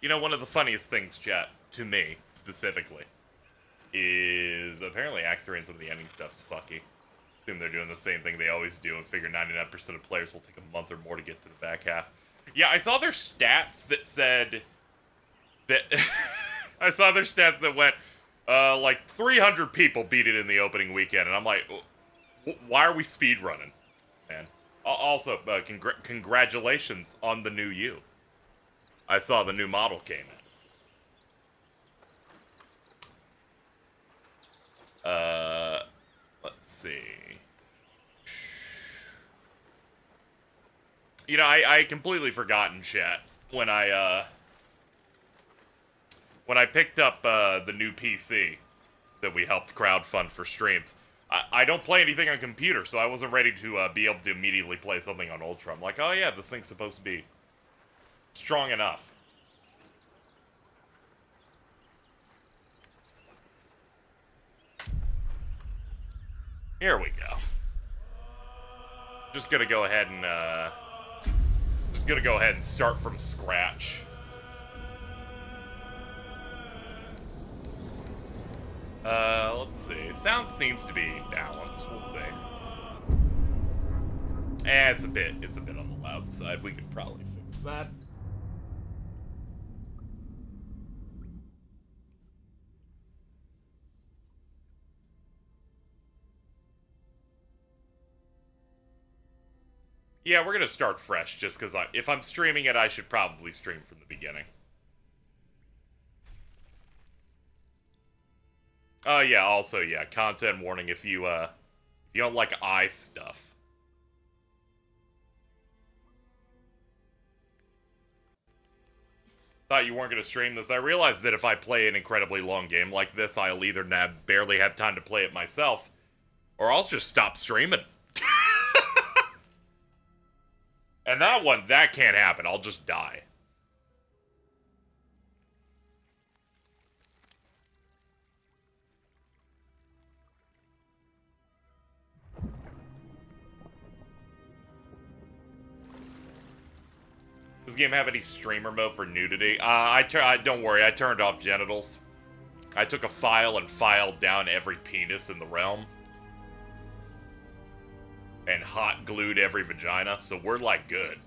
You know, one of the funniest things, chat, to me, specifically, is apparently Act 3 and some of the ending stuff's fucky. Assume they're doing the same thing they always do and figure 99% of players will take a month or more to get to the back half. Yeah, I saw their stats that said that... I saw their stats that went, like 300 people beat it in the opening weekend, and I'm like, why are we speedrunning, man? Also, congratulations on the new you. I saw the new model came in. Let's see. You know, I completely forgotten, chat, when I picked up the new PC that we helped crowdfund for streams. I don't play anything on computer, so I wasn't ready to be able to immediately play something on Ultra. I'm like, oh yeah, this thing's supposed to be strong enough. Here we go. Just gonna go ahead and start from scratch. Let's see. Sound seems to be balanced. We'll see. It's a bit on the loud side. We could probably fix that. Yeah, we're gonna start fresh just because if I'm streaming it, I should probably stream from the beginning. Oh yeah, also yeah, content warning if you don't like eye stuff. Thought you weren't gonna stream this. I realized that if I play an incredibly long game like this, I'll either barely have time to play it myself, or I'll just stop streaming. And that can't happen. I'll just die. Does this game have any streamer mode for nudity? Don't worry, I turned off genitals. I took a file and filed down every penis in the realm. And hot glued every vagina, so we're like good.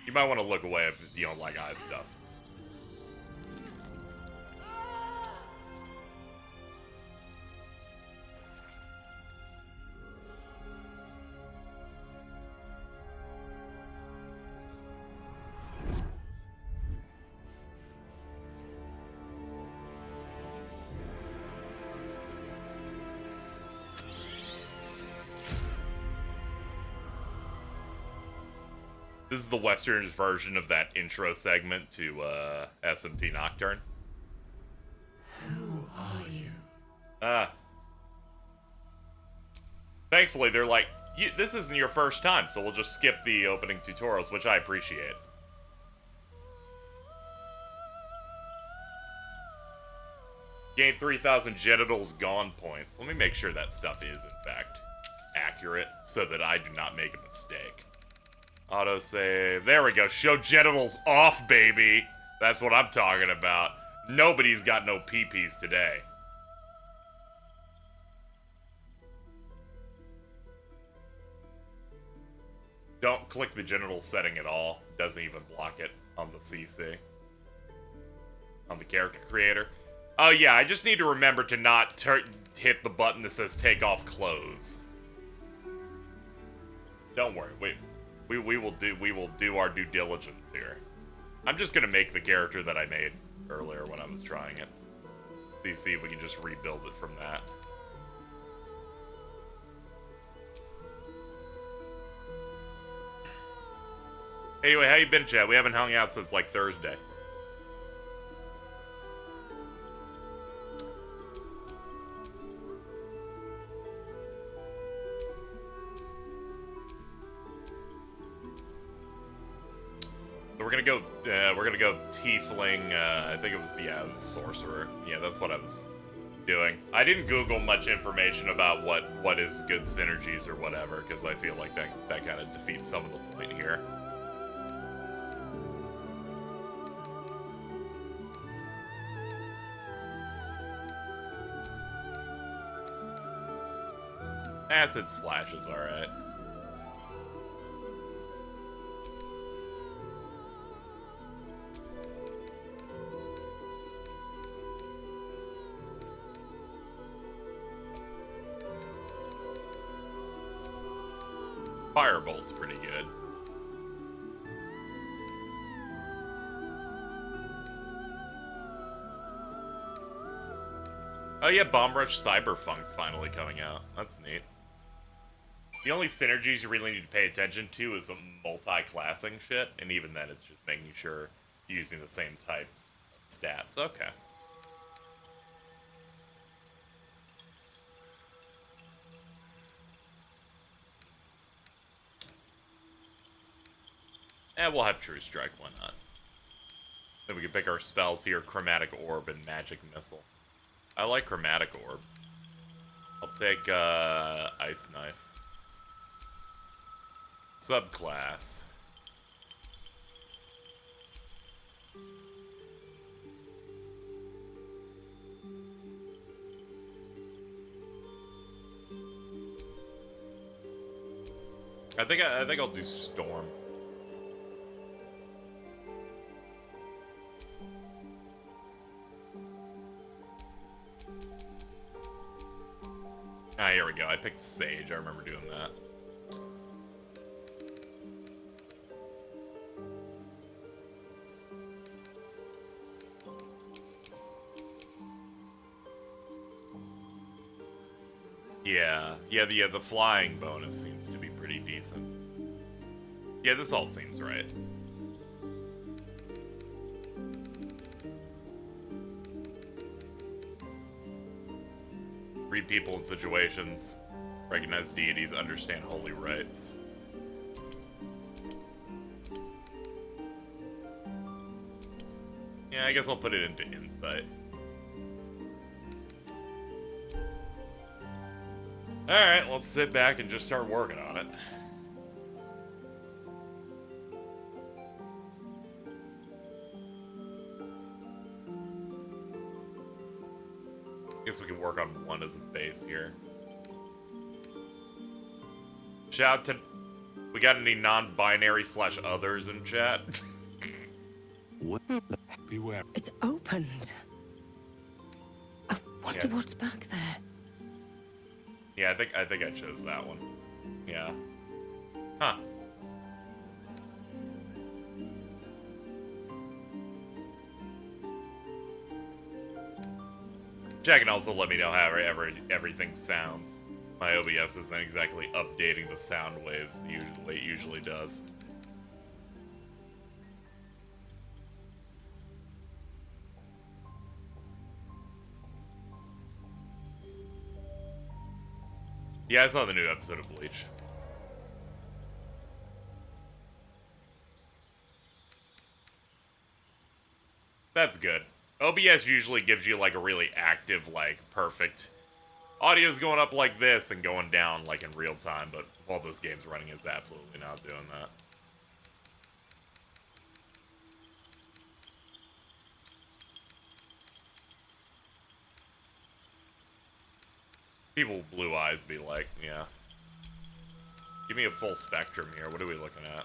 You might want to look away if you don't like eye stuff. This is the Western's version of that intro segment to SMT Nocturne. Who are you? Thankfully, they're like, this isn't your first time, so we'll just skip the opening tutorials, which I appreciate. Gain 3,000 genitals gone points. Let me make sure that stuff is, in fact, accurate, so that I do not make a mistake. Autosave. There we go. Show genitals off, baby. That's what I'm talking about. Nobody's got no peepees today. Don't click the genital setting at all. Doesn't even block it on the CC. On the character creator. Oh yeah, I just need to remember to not hit the button that says take off clothes. Don't worry. We will do our due diligence here. I'm just gonna make the character that I made earlier when I was trying it. See if we can just rebuild it from that. Anyway, how you been, Chad? We haven't hung out since like Thursday. We're gonna go tiefling, I think it was sorcerer. Yeah, that's what I was doing. I didn't Google much information about what is good synergies or whatever, because I feel like that kind of defeats some of the point here. Acid Splash is alright. Firebolt's pretty good. Oh yeah, Bomb Rush Cyberfunk's finally coming out. That's neat. The only synergies you really need to pay attention to is some multi-classing shit, and even then it's just making sure you're using the same types of stats. Okay. And we'll have True Strike, why not? Then we can pick our spells here, Chromatic Orb and Magic Missile. I like Chromatic Orb. I'll take, Ice Knife. Subclass. I think I'll do Storm. Ah, here we go. I picked Sage. I remember doing that. Yeah, the flying bonus seems to be pretty decent. Yeah, this all seems right. Read people in situations, recognize deities, understand holy rites. Yeah, I guess I'll put it into insight. Alright, let's sit back and just start working on it. Guess we can work on one as a base here. Shout out to... We got any non-binary / others in chat? Beware. It's opened. I wonder what's back there. Yeah, I think I chose that one. Yeah. Huh. Jack can also let me know how everything sounds. My OBS isn't exactly updating the sound waves the way it usually does. Yeah, I saw the new episode of Bleach. That's good. OBS usually gives you, like, a really active, like, perfect... Audio's going up like this and going down, like, in real time, but while this game's running, it's absolutely not doing that. People with blue eyes be like, yeah. Give me a full spectrum here. What are we looking at?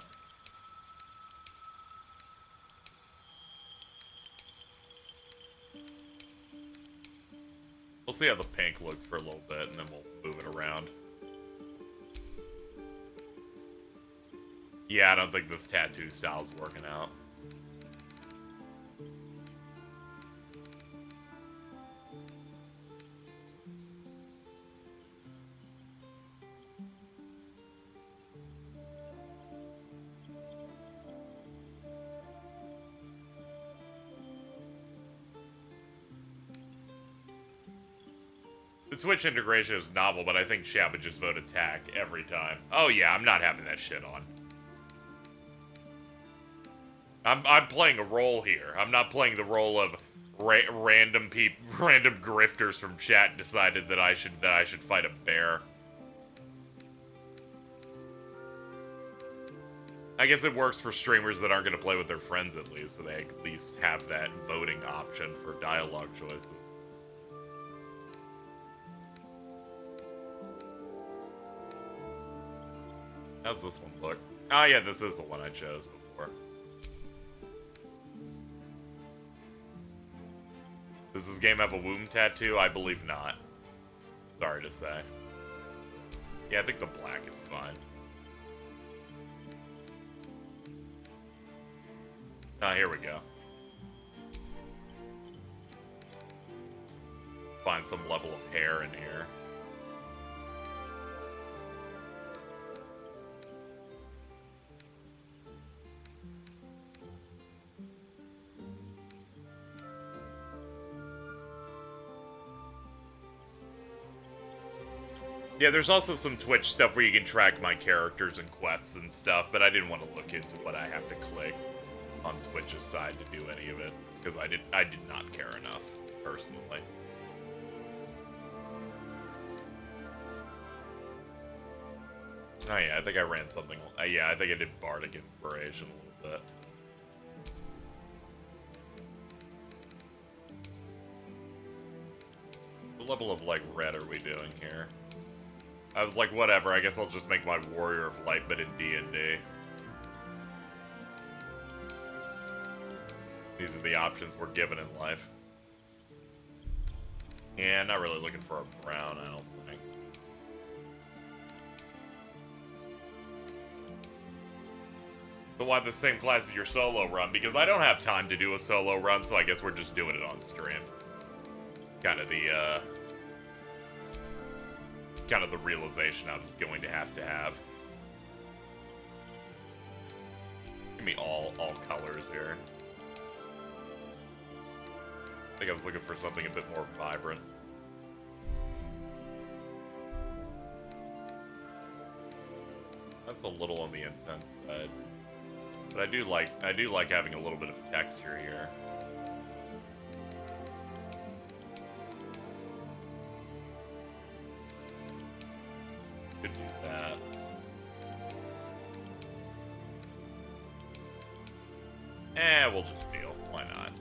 We'll see how the pink looks for a little bit, and then we'll move it around. Yeah, I don't think this tattoo style's working out. The Twitch integration is novel, but I think Shab would just vote attack every time. Oh yeah, I'm not having that shit on. I'm playing a role here. I'm not playing the role of random grifters from chat decided that I should fight a bear. I guess it works for streamers that aren't going to play with their friends at least, so they at least have that voting option for dialogue choices. How's this one look? Oh yeah, this is the one I chose before. Does this game have a womb tattoo? I believe not. Sorry to say. Yeah, I think the black is fine. Ah, here we go. Let's find some level of hair in here. Yeah, there's also some Twitch stuff where you can track my characters and quests and stuff, but I didn't want to look into what I have to click on Twitch's side to do any of it, because I did not care enough, personally. Oh yeah, I think I ran something, yeah, I think I did Bardic Inspiration a little bit. What level of, like, red are we doing here? I was like, whatever, I guess I'll just make my Warrior of Light, but in D&D. These are the options we're given in life. Yeah, not really looking for a brown, I don't think. So why the same class as your solo run? Because I don't have time to do a solo run, so I guess we're just doing it on stream. Kind of the realization I was going to have. Give me all colors here. I think I was looking for something a bit more vibrant. That's a little on the intense side. But I do like having a little bit of texture here. Could do that. We'll just deal. Why not?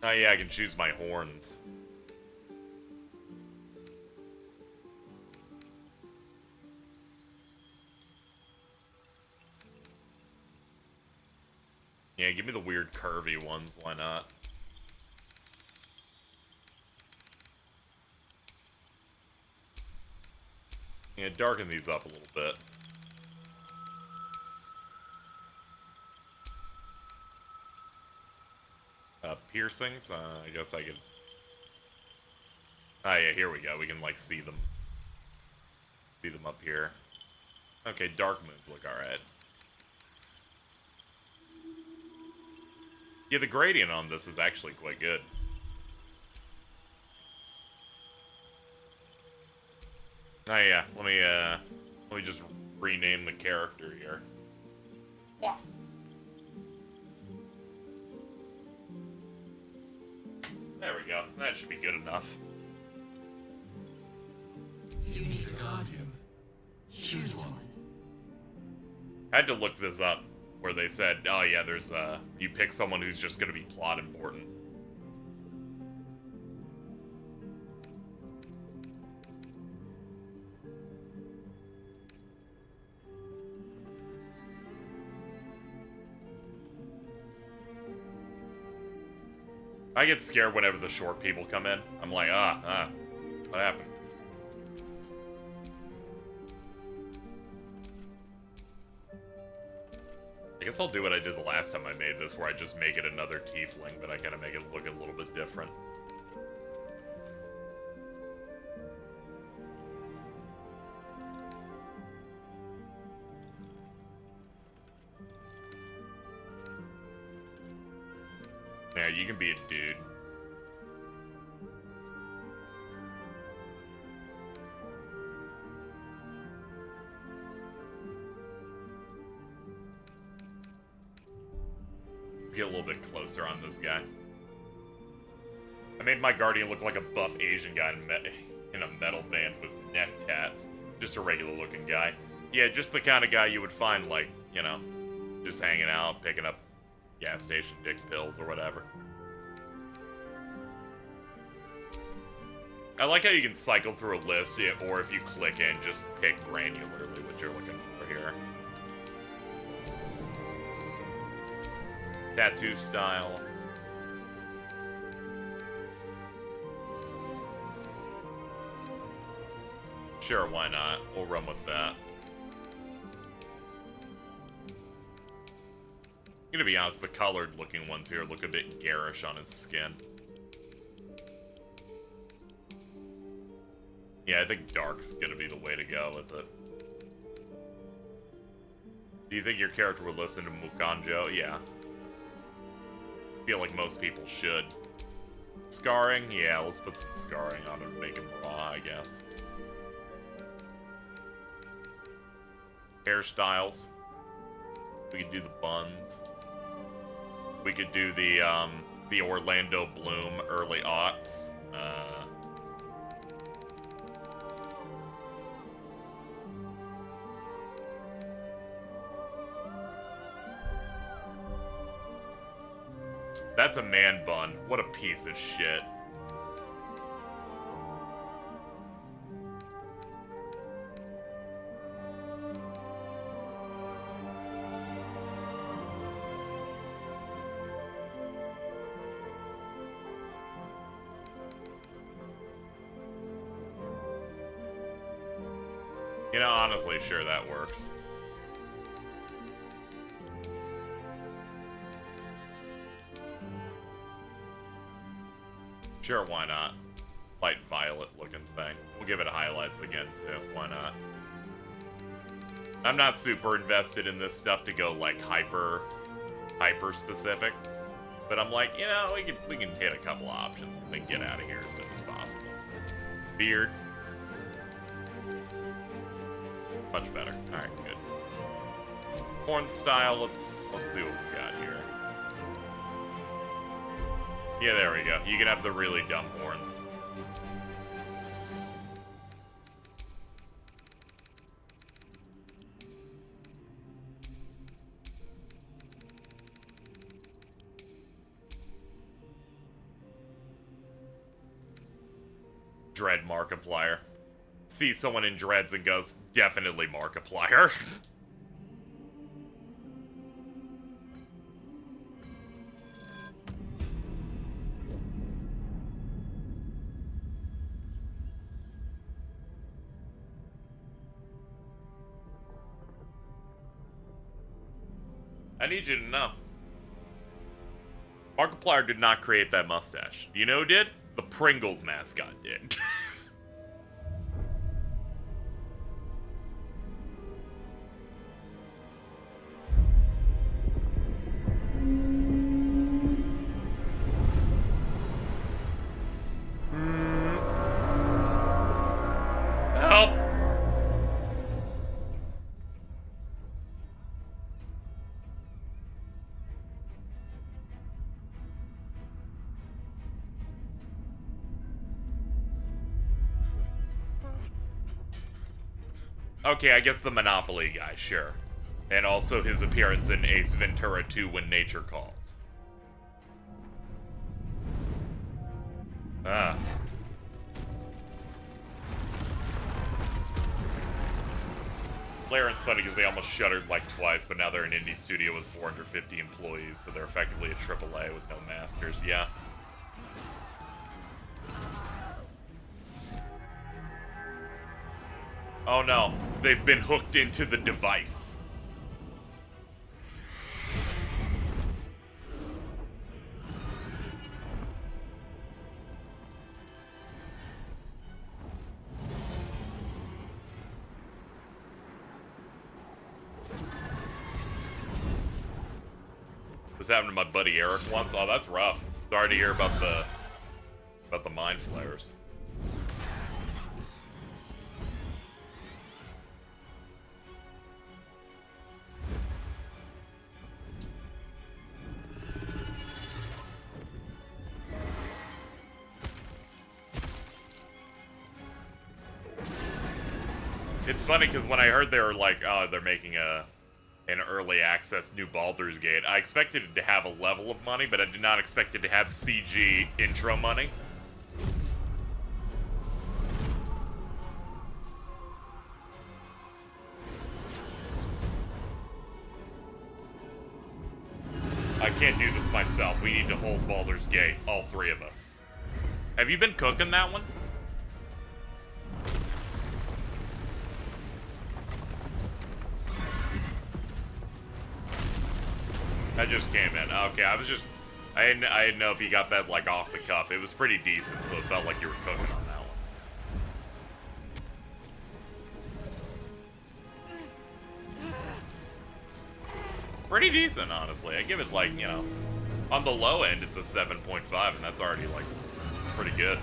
Oh yeah, I can choose my horns. Yeah, give me the weird curvy ones, why not? Yeah, darken these up a little bit. Piercings? I guess I could... Ah, yeah, here we go. We can, like, see them. See them up here. Okay, dark moons look alright. Yeah, the gradient on this is actually quite good. Oh yeah, let me just rename the character here. Yeah. There we go. That should be good enough. You need a guardian. Choose one. I had to look this up, where they said, oh yeah, there's you pick someone who's just gonna be plot important. I get scared whenever the short people come in. I'm like, what happened? I guess I'll do what I did the last time I made this, where I just make it another tiefling, but I kind of make it look a little bit different. Yeah, you can be a dude. Let's get a little bit closer on this guy. I made my guardian look like a buff Asian guy in a metal band with neck tats. Just a regular looking guy. Yeah, just the kind of guy you would find, like, you know, just hanging out, picking up gas station dick pills or whatever. I like how you can cycle through a list, or if you click in, just pick granularly what you're looking for here. Tattoo style. Sure, why not? We'll run with that. I'm gonna be honest, the colored looking ones here look a bit garish on his skin. Yeah, I think dark's gonna be the way to go with it. Do you think your character would listen to Mukanjo? Yeah. I feel like most people should. Scarring? Yeah, let's put some scarring on him and make him raw, I guess. Hairstyles. We could do the buns. We could do the Orlando Bloom early aughts. That's a man bun. What a piece of shit. You know, honestly, sure, that works. Sure, why not? Light violet looking thing. We'll give it highlights again, too. Why not? I'm not super invested in this stuff to go, like, hyper specific. But I'm like, you know, we can hit a couple options and then get out of here as soon as possible. Beard. Much better. Alright, good. Horn style, let's see what we got here. Yeah, there we go. You can have the really dumb horns. Dread Markiplier. See someone in dreads and goes, definitely Markiplier. I need you to know. Markiplier did not create that mustache. You know who did? The Pringles mascot did. Help! Okay, I guess the Monopoly guy, sure. And also his appearance in Ace Ventura 2 When Nature Calls. Ah. Laren's funny because they almost shuttered like twice, but now they're an indie studio with 450 employees, so they're effectively a AAA with no masters. Yeah. Oh no, they've been hooked into the device. This happened to my buddy Eric once. Oh, that's rough. Sorry to hear about the mind flares. It's funny because when I heard they were like, oh, they're making a an early access new Baldur's Gate. I expected it to have a level of money, but I did not expect it to have CG intro money. I can't do this myself. We need to hold Baldur's Gate, all three of us. Have you been cooking that one? I just came in. Okay, I didn't know if you got that, like, off the cuff. It was pretty decent, so it felt like you were cooking on that one. Pretty decent, honestly. I give it, like, you know, on the low end, it's a 7.5, and that's already, like, pretty good.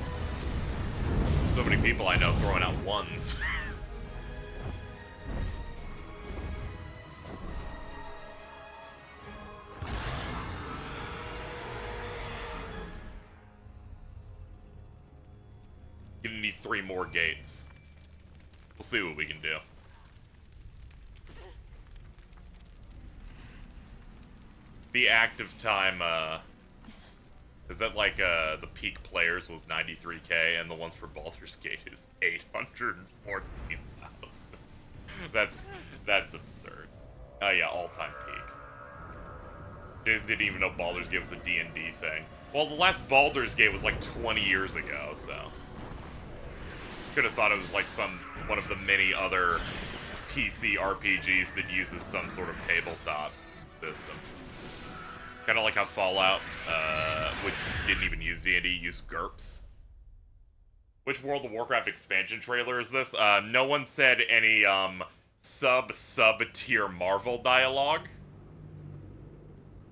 So many people I know throwing out ones. Gonna need 3 more gates. We'll see what we can do. The active time, is that like, the peak players was 93k, and the ones for Baldur's Gate is 814,000. That's absurd. Oh yeah, all-time peak. Didn't even know Baldur's Gate was a D&D thing. Well, the last Baldur's Gate was like 20 years ago, so... Could have thought it was like one of the many other PC RPGs that uses some sort of tabletop system. Kind of like how Fallout, which didn't even use D&D, used GURPS. Which World of Warcraft expansion trailer is this? No one said any sub-tier Marvel dialogue.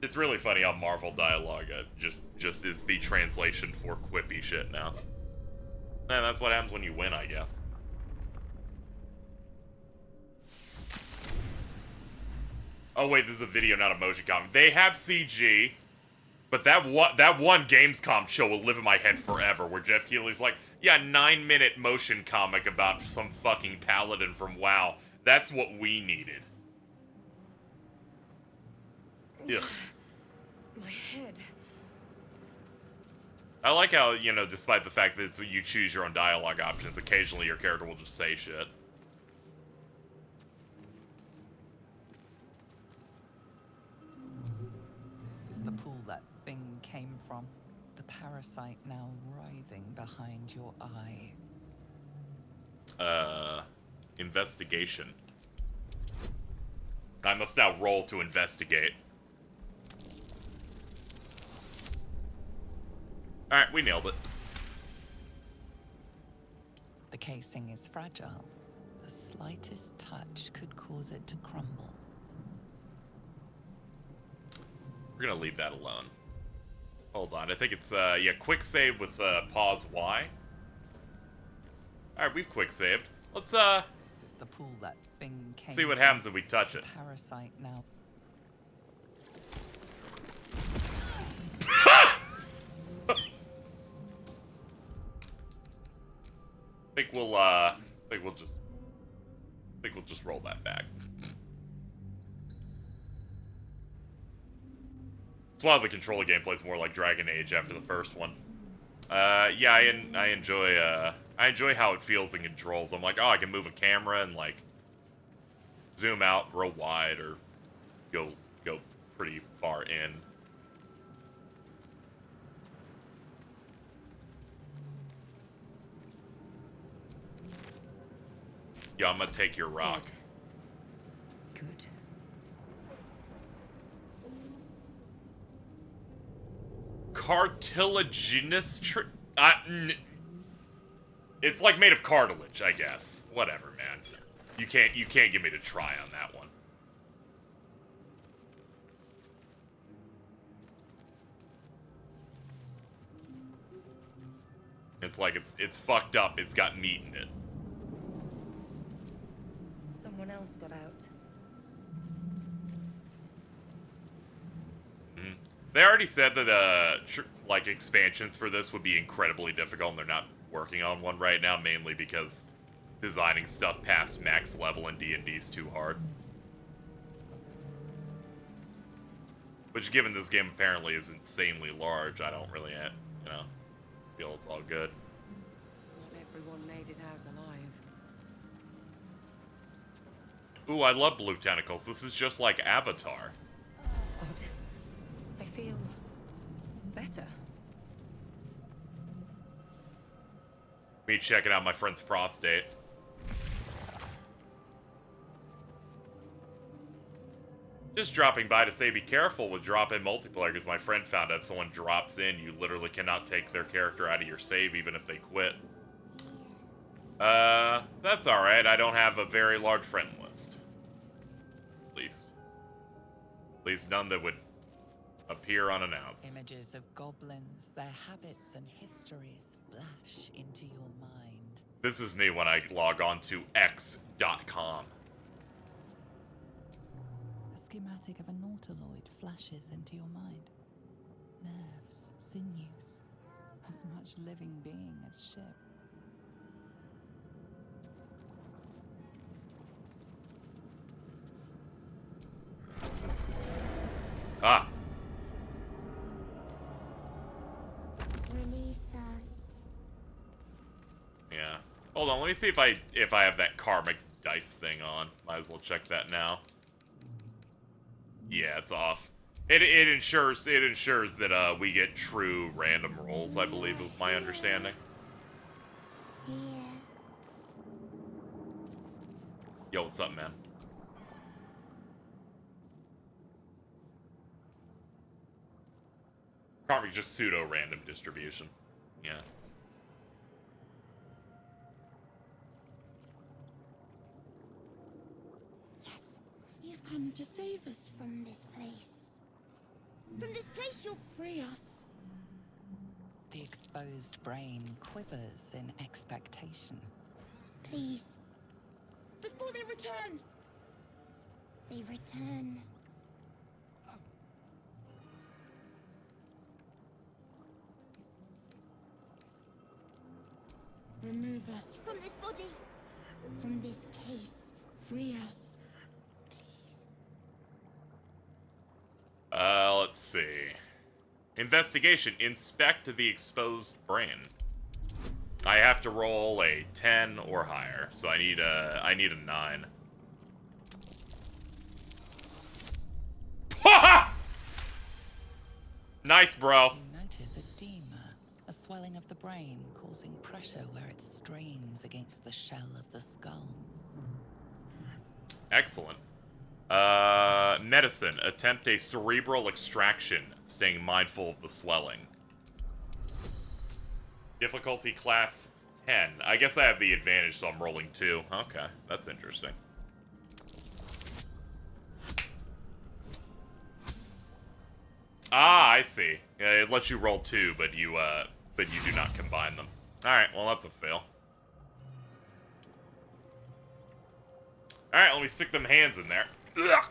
It's really funny how Marvel dialogue just is the translation for quippy shit now. And that's what happens when you win, I guess. Oh wait, this is a video, not a motion comic. They have CG, but that one Gamescom show will live in my head forever, where Jeff Keighley's like, yeah, 9-minute motion comic about some fucking paladin from WoW. That's what we needed. Ugh. My head. I like how, you know, despite the fact that you choose your own dialogue options, occasionally your character will just say shit. This is the pool that thing came from. The parasite now writhing behind your eye. Investigation. I must now roll to investigate. Alright, we nailed it. The casing is fragile. The slightest touch could cause it to crumble. We're gonna leave that alone. Hold on, I think it's, yeah, quick save with, pause Y. Alright, we've quick saved. Let's, This is the pool that thing came see what from. happens if we touch it. The parasite now. I think we'll just roll that back. It's why the controller gameplay is more like Dragon Age after the first one. Yeah, I enjoy how it feels in controls. I'm like, oh, I can move a camera and like zoom out real wide or go pretty far in. Yeah, I'm gonna take your rock. Good. Cartilaginous it's like made of cartilage, I guess. Whatever, man. You can't get me to try on that one. It's like it's fucked up. It's got meat in it. Someone else got out. They already said that like expansions for this would be incredibly difficult, and they're not working on one right now, mainly because designing stuff past max level in D&D is too hard. Which, given this game apparently is insanely large, I don't really, feel it's all good. Not everyone made it out alive. Ooh, I love blue tentacles. This is just like Avatar. Odd. I feel better. Me checking out my friend's prostate. Just dropping by to say be careful with drop-in multiplayer, because my friend found out if someone drops in, you literally cannot take their character out of your save even if they quit. That's alright. I don't have a very large friend list. At least none that would appear unannounced. Images of goblins, their habits and histories flash into your mind. This is me when I log on to x.com. A schematic of a nautiloid flashes into your mind. Nerves, sinews, as much living being as ship. Ah. Release us. Yeah. Hold on, let me see if I have that karmic dice thing on. Might as well check that now. Yeah, it's off. It ensures that we get true random rolls, I believe was my understanding. Here. Yo, what's up, man? Karmic just pseudo random distribution. Yeah. Yes, you've come to save us from this place. From this place, you'll free us. The exposed brain quivers in expectation. Please. Before they return. They return. Remove us from this body. From this case. Free us. Please. Let's see. Investigation. Inspect the exposed brain. I have to roll a 10 or higher, so I need a 9. Nice, bro. You notice edema, a swelling of the brain causing pressure where it strains against the shell of the skull. Excellent. Medicine. Attempt a cerebral extraction, staying mindful of the swelling. Difficulty class 10. I guess I have the advantage, so I'm rolling 2. Okay, that's interesting. Ah, I see. Yeah, it lets you roll 2, but you do not combine them. Alright, well, that's a fail. Alright, let me stick them hands in there. Ugh.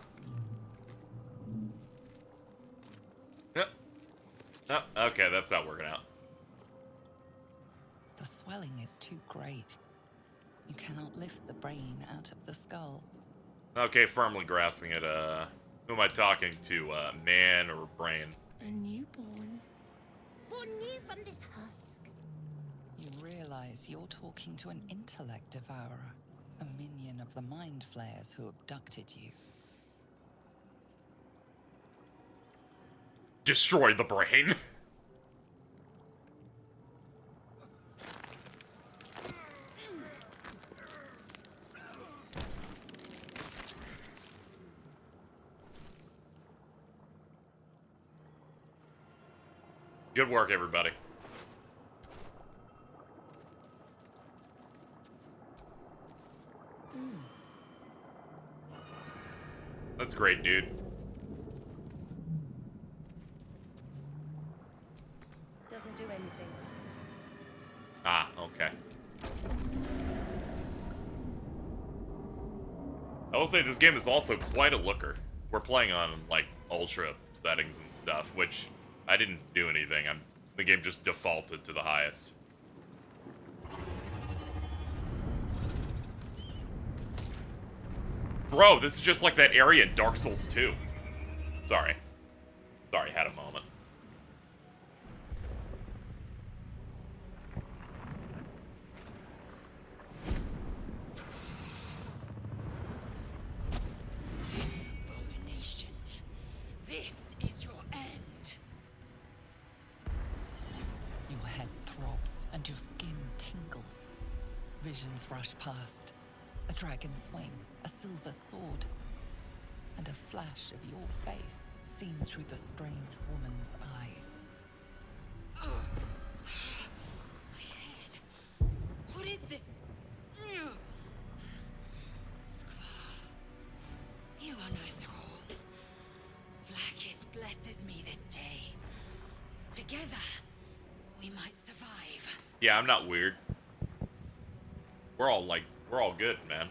Yep. Oh, okay, that's not working out. The swelling is too great. You cannot lift the brain out of the skull. Okay, firmly grasping it. Who am I talking to? Man or brain? A newborn. Born new from this husk. You realize you're talking to an intellect devourer, a minion of the mind flayers who abducted you. Destroy the brain. Good work, everybody. That's great, dude. Doesn't do anything. Ah, okay. I will say this game is also quite a looker. We're playing on, like, ultra settings and stuff, which I didn't do anything. The game just defaulted to the highest. Bro, this is just like that area in Dark Souls 2. Sorry. Sorry, had a moment. Abomination. This is your end. Your head throbs and your skin tingles. Visions rush past. A dragon's wing, a silver sword, and a flash of your face seen through the strange woman's eyes. My head. What is this? Skvar. You are no thrall. Vlaakith blesses me this day. Together, we might survive. Yeah, I'm not weird. We're all good, man.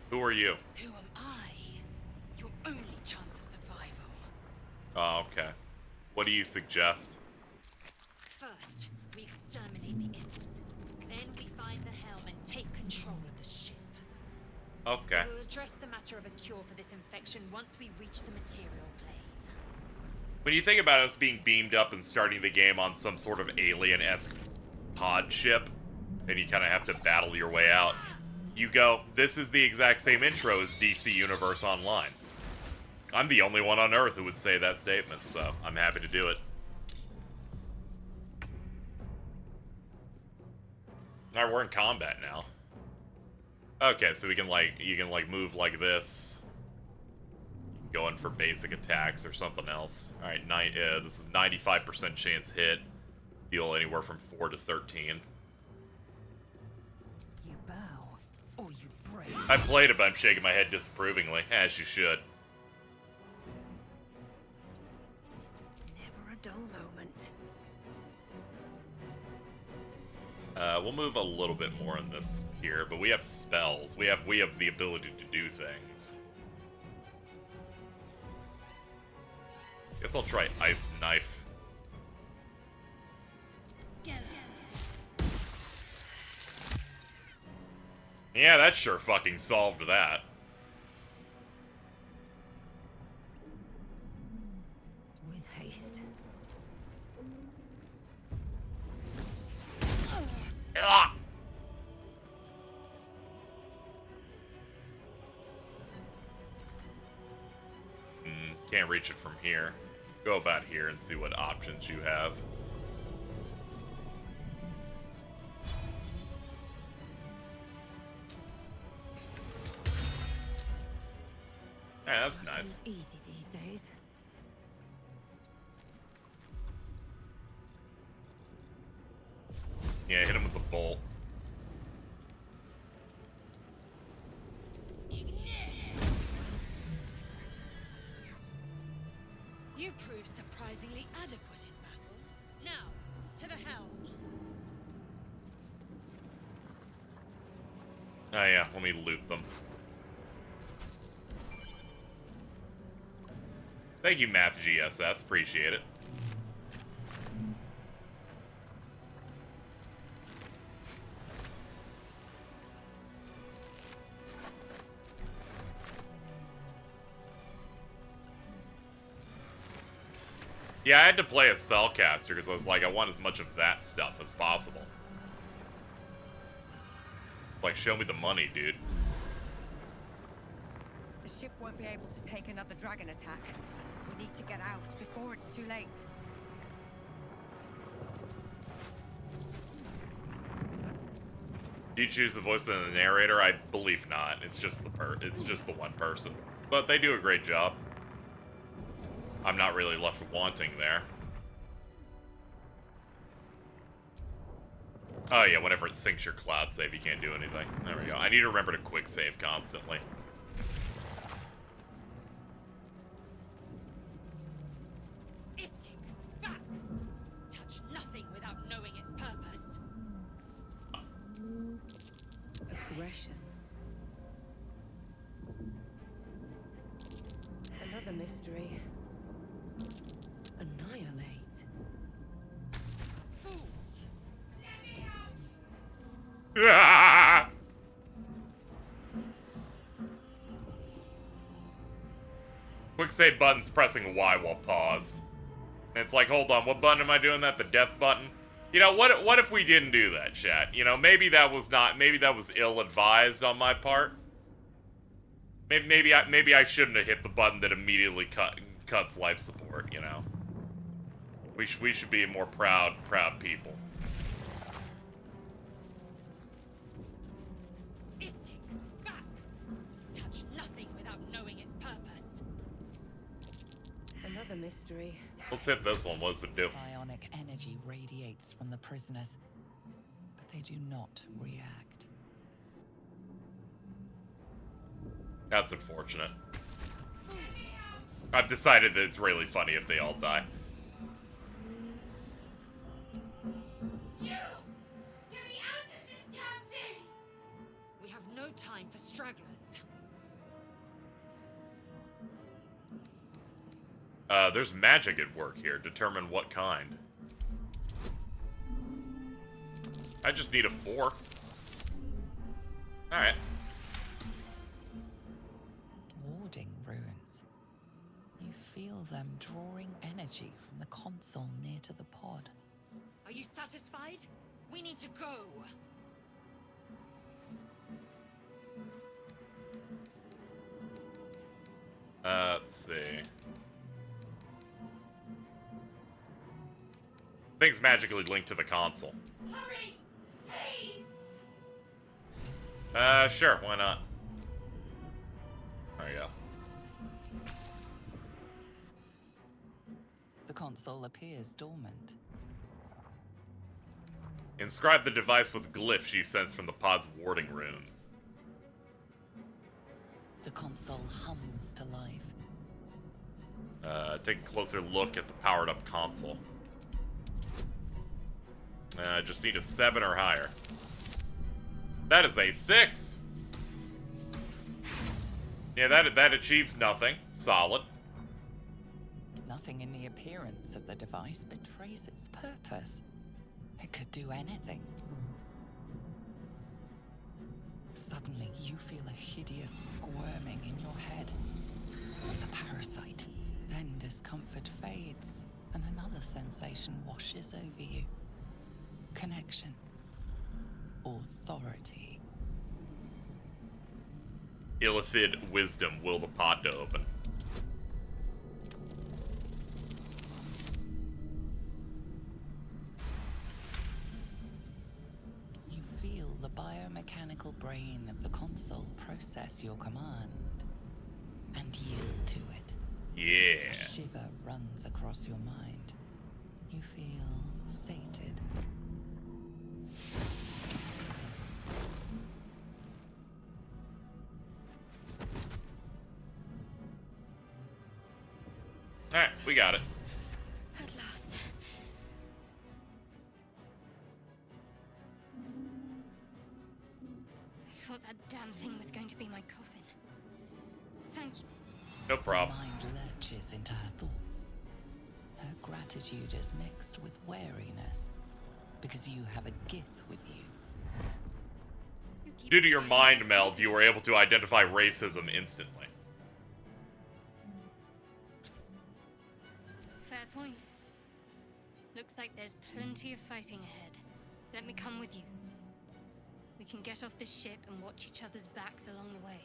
Who are you? Who am I? Your only chance of survival. Oh, okay. What do you suggest? First, we exterminate the imps. Then we find the helm and take control of the ship. Okay. We'll address the matter of a cure for this infection once we reach the material plane. When you think about us being beamed up and starting the game on some sort of alien-esque pod ship, and you kind of have to battle your way out, you go, this is the exact same intro as DC Universe Online. I'm the only one on Earth who would say that statement, so I'm happy to do it. Alright, we're in combat now. Okay, so we can, you can, move like this. Going for basic attacks or something else. Alright, this is 95% chance hit. Deal anywhere from 4 to 13. You bow, or you break. I played it, but I'm shaking my head disapprovingly, as you should. Never a dull moment. We'll move a little bit more in this here, but we have spells. We have the ability to do things. Guess I'll try Ice Knife. Yeah, that sure fucking solved that. With haste. Ah! Can't reach it from here. Go about here and see what options you have. Yeah, that's nice. Easy these days. Yeah, hit him with the bolt. You proved surprisingly adequate in battle. Now, to the helm. Oh yeah, let me loot them. Thank you, MathGSS. Appreciate it. Yeah, I had to play a spellcaster because I was like, I want as much of that stuff as possible. Like, show me the money, dude. The ship won't be able to take another dragon attack. We need to get out before it's too late. Do you choose the voice of the narrator? I believe not. It's just the one person. But they do a great job. I'm not really left wanting there. Oh yeah, whenever it syncs your cloud save, you can't do anything. There we go. I need to remember to quick save constantly. Istik, back! Touch nothing without knowing its purpose. Aggression. Another mystery. Annihilate. Fool! Quick save button's pressing Y while paused. And it's like, hold on, what button am I doing that? The death button? You know, what if we didn't do that, chat? You know, maybe that was ill-advised on my part. Maybe I shouldn't have hit the button that immediately cuts life support, you know. We should be more proud people. Istik, back! Touch nothing without knowing its purpose. Another mystery. Let's hit this one. What does it do? Bionic energy radiates from the prisoners, but they do not react. That's unfortunate. I've decided that it's really funny if they all die. You! Get me out of this damn thing! We have no time for stragglers. There's magic at work here. Determine what kind. I just need a 4. Alright. Warding runes. You feel them drawing energy from the console near to the pod. Are you satisfied? We need to go. Let's see. Things magically linked to the console. Hurry! Please! Sure, why not? There you go. The console appears dormant. Inscribe the device with glyphs you sense from the pod's warding runes. The console hums to life. Take a closer look at the powered-up console. Just need a 7 or higher. That is a 6! Yeah, that achieves nothing. Solid. Nothing in the appearance of the device betrays its purpose. It could do anything. Suddenly, you feel a hideous squirming in your head. The parasite. Then discomfort fades, and another sensation washes over you. Connection. Authority. Illithid wisdom. Will the pod to open. You feel the biomechanical brain of the console process your command and yield to it. Yeah. A shiver runs across your mind. You feel sated. Alright, we got it. At last. I thought that damn thing was going to be my coffin. Thank you. No problem. Your mind lurches into her thoughts. Her gratitude is mixed with wariness, because you have a gift with you. You keep Due to your doing mind this meld, coffin. you were able to identify racism instantly. Fair point. Looks like there's plenty of fighting ahead. Let me come with you. We can get off this ship and watch each other's backs along the way.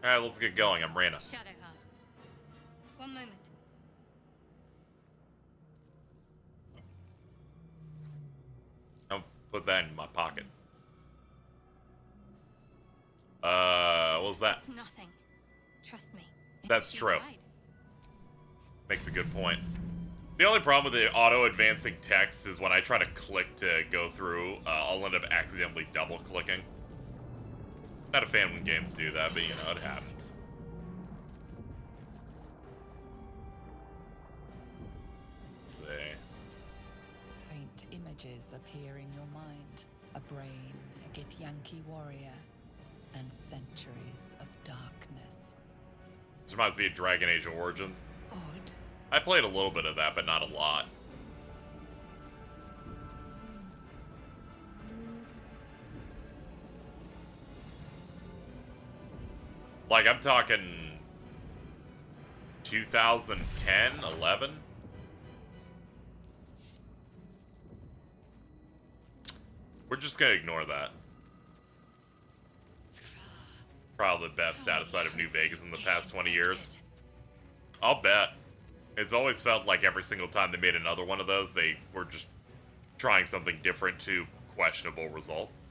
Alright, let's get going. I'm Reyna. Shadowheart. One moment. I'll put that in my pocket. What was that? It's nothing. Trust me. That's She's true. right. Makes a good point. The only problem with the auto-advancing text is when I try to click to go through, I'll end up accidentally double-clicking. Not a fan when games do that, but you know, it happens. Let's see. Faint images appear in your mind. A brain, a Githyanki warrior, and centuries of darkness. This reminds me of Dragon Age Origins. Odd. I played a little bit of that, but not a lot. Like, I'm talking 2010, 11? We're just gonna ignore that. Probably the best outside of New Vegas in the past 20 years. I'll bet. It's always felt like every single time they made another one of those, they were just trying something different to questionable results.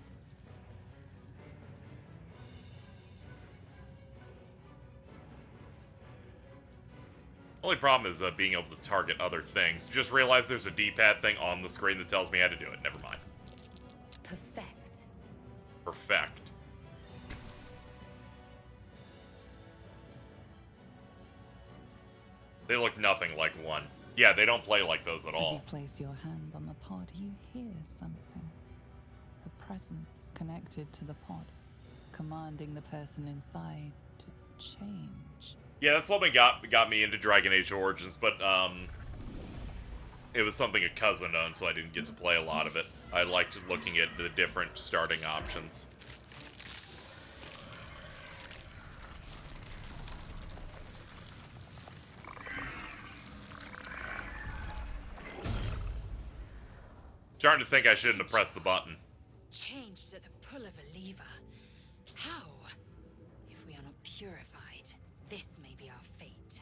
Only problem is being able to target other things. Just realize there's a D-pad thing on the screen that tells me how to do it. Never mind. Perfect. Perfect. They look nothing like one. Yeah, they don't play like those at As you all. place your hand on the pod, you hear something. A presence connected to the pod, commanding the person inside to change. Yeah, that's what got me into Dragon Age Origins, but it was something a cousin owned, so I didn't get to play a lot of it. I liked looking at the different starting options. Starting to think I shouldn't have pressed the button. Changed at the pull of a lever. How? If we are not purified, this may be our fate.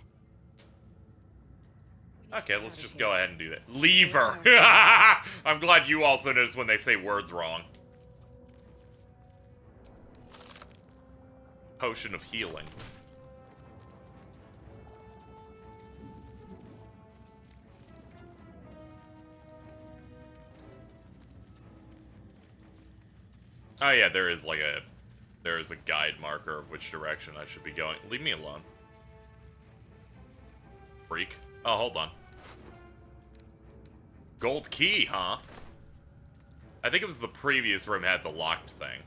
Okay, let's just go ahead and do that. Lever! I'm glad you also notice when they say words wrong. Potion of healing. Oh yeah, there is a guide marker of which direction I should be going. Leave me alone. Freak. Oh, hold on. Gold key, huh? I think it was the previous room had the locked thing.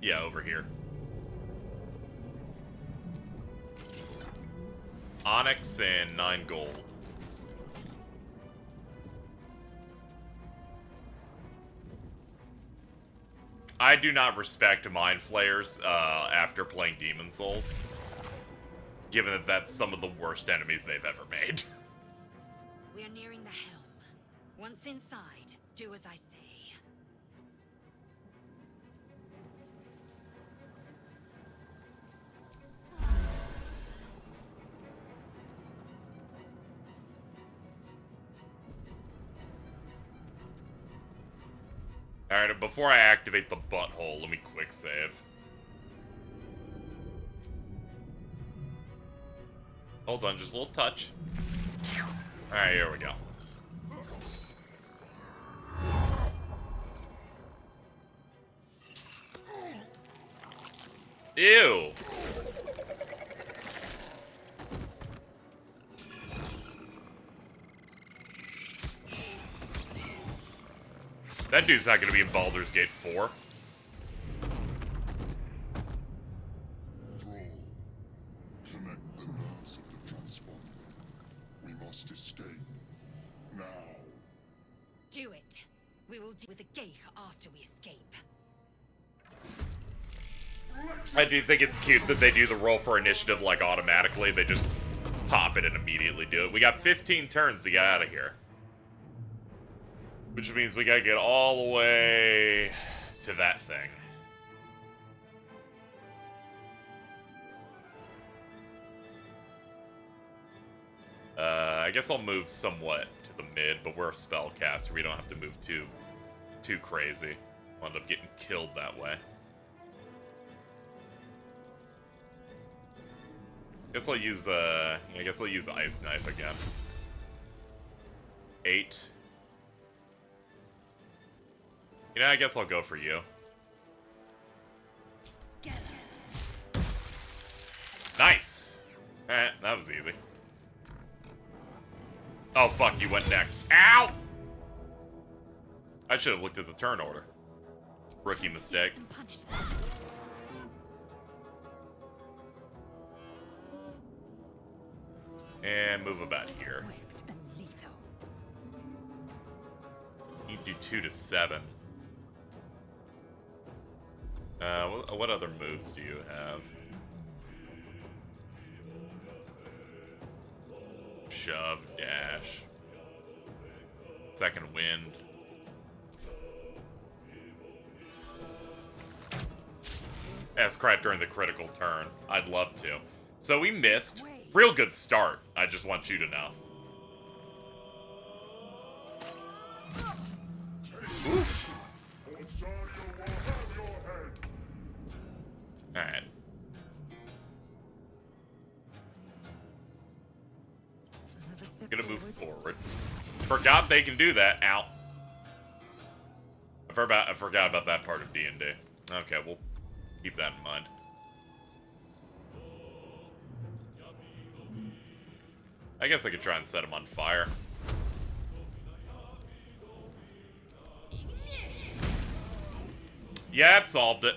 Yeah, over here. Onyx and 9 gold. I do not respect Mind Flayers after playing Demon Souls, given that that's some of the worst enemies they've ever made. We are nearing the helm. Once inside, do as I say. Alright, before I activate the butthole, let me quick save. Hold on, just a little touch. Alright, here we go. Ew! That dude's not gonna be in Baldur's Gate 4. Thrall, connect the nerves of the transponder. We must escape. Now. Do it. We will deal with the gate after we escape. I do think it's cute that they do the roll for initiative like automatically. They just pop it and immediately do it. We got 15 turns to get out of here. Which means we gotta get all the way to that thing. I guess I'll move somewhat to the mid, but we're a spellcaster. We don't have to move too crazy. We'll end up getting killed that way. Guess I'll use the ice knife again. 8. You know, I guess I'll go for you. Nice! That was easy. Oh, fuck, you went next. Ow! I should have looked at the turn order. Rookie mistake. And move about here. Swift and lethal. You do 2 to 7. What other moves do you have? shove, dash. Second wind. S-Crit during the critical turn. I'd love to. So we missed. Real good start. I just want you to know. Oof. Alright. Gonna move forward. Forgot they can do that. Ow. I forgot about that part of D&D. Okay, we'll keep that in mind. I guess I could try and set him on fire. Yeah, it solved it.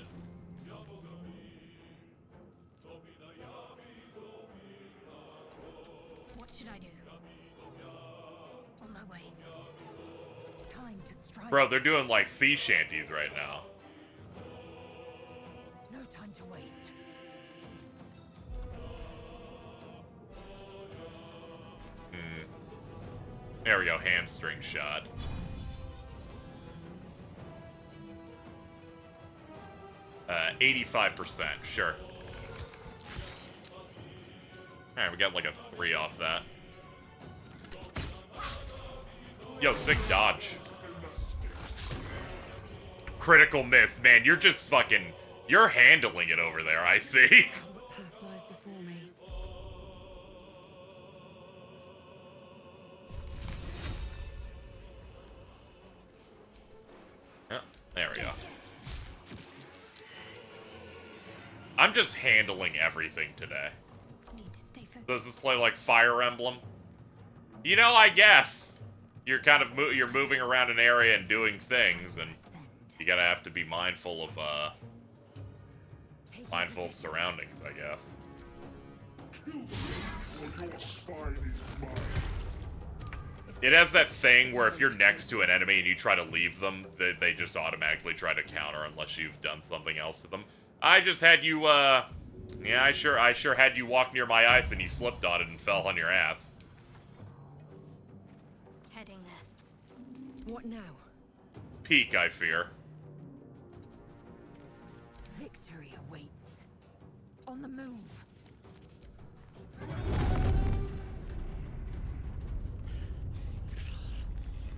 What should I do? On my way. Time to strike. Bro, they're doing like sea shanties right now. No time to waste. There we go, hamstring shot. Uh, 85%, sure. Alright, we got like a 3 off that. Yo, sick dodge. Critical miss, man, you're just fucking... You're handling it over there, I see. What path lies before me? Yeah, there we go. I'm just handling everything today. Need to stay focused. Does this play like Fire Emblem? You know, I guess. You're kind of you're moving around an area and doing things, and you gotta have to be mindful of surroundings, I guess. It has that thing where if you're next to an enemy and you try to leave them, they just automatically try to counter unless you've done something else to them. I just had you, yeah, I sure had you walk near my ice and you slipped on it and fell on your ass. Heading there. What now? Peak, I fear. Victory awaits. On the move.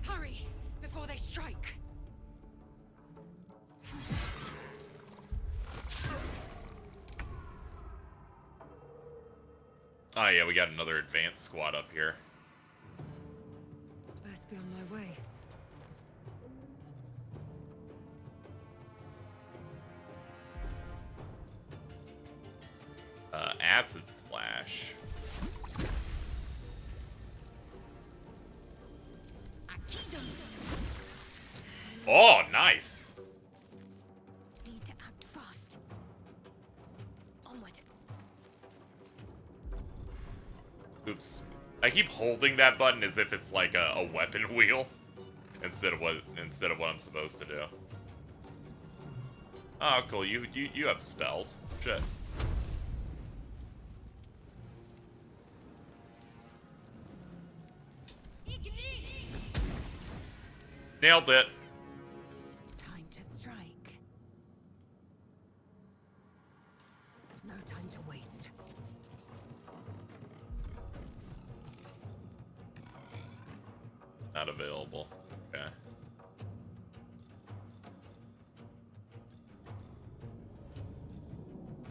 Hurry, before they strike. Oh yeah, we got another advanced squad up here. Best be on my way. Acid splash. Oh, nice. Need to act fast. Onward. Oops. I keep holding that button as if it's like a weapon wheel instead of what I'm supposed to do. Oh, cool. You have spells. Shit. Nailed it. Time to strike. No time to waste. Not available. Okay.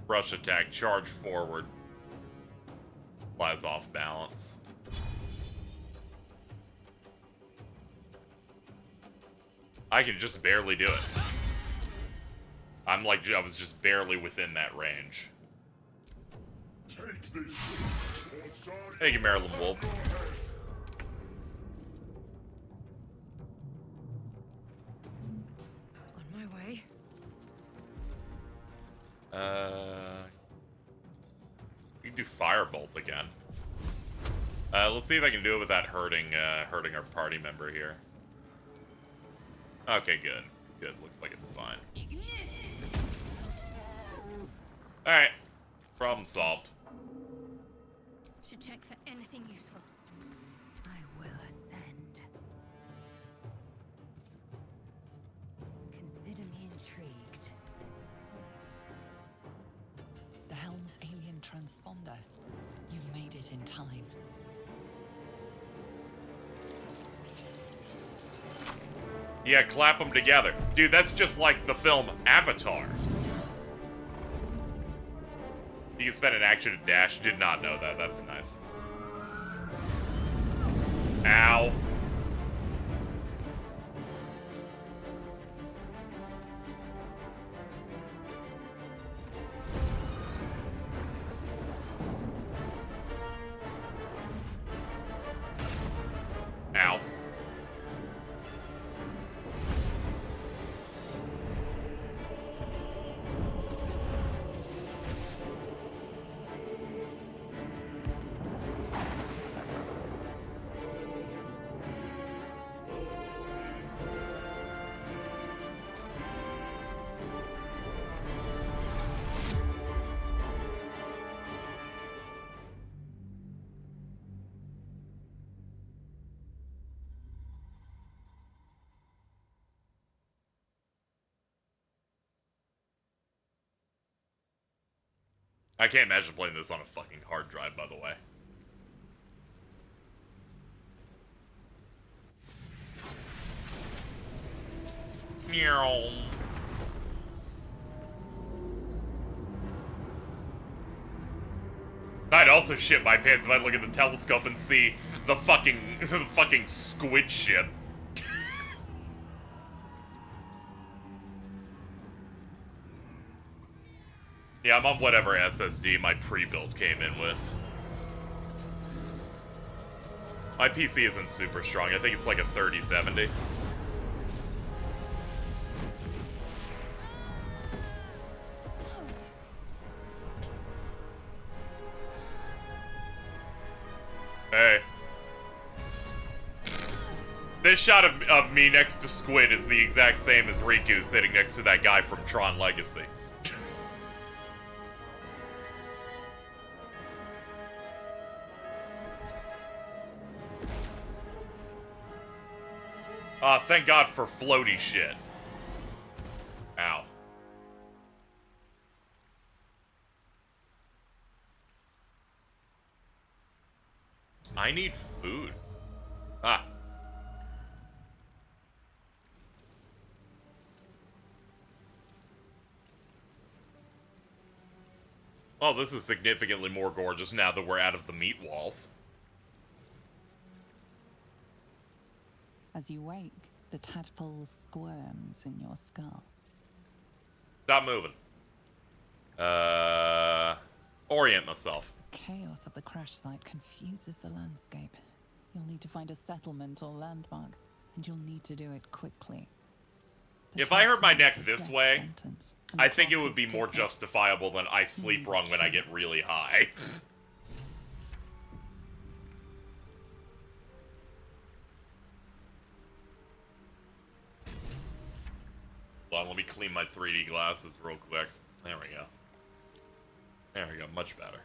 Rush attack, charge forward. Flies off balance. I can just barely do it. I was just barely within that range. Thank you, Marilyn Wolves. On my way. We can do Firebolt again. Let's see if I can do it without hurting our party member here. Okay, good. Good. Looks like it's fine. Alright. Problem solved. Should check for anything useful. intrigued. The helm's alien transponder. You've made it in time. Yeah, clap them together. Dude, that's just like the film Avatar. You can spend an action to dash. Did not know that. That's nice. Ow. Ow. I can't imagine playing this on a fucking hard drive, by the way. Meow. I'd also shit my pants if I look at the telescope and see the fucking squid ship. Yeah, I'm on whatever SSD my pre-build came in with. My PC isn't super strong. I think it's like a 3070. Hey. This shot of me next to Squid is the exact same as Riku sitting next to that guy from Tron Legacy. Thank God for floaty shit. Ow. I need food. Ah. Well, this is significantly more gorgeous now that we're out of the meat walls. As you wake, the tadpole squirms in your skull. Stop moving. Orient myself. The chaos of the crash site confuses the landscape. You'll need to find a settlement or landmark, and you'll need to do it quickly. The If I hurt my tadpole neck is a this death way, sentence, and I the think it clock would is be more ticking. justifiable than I sleep wrong when I get really high. Hold on, let me clean my 3D glasses real quick. There we go. There we go, much better.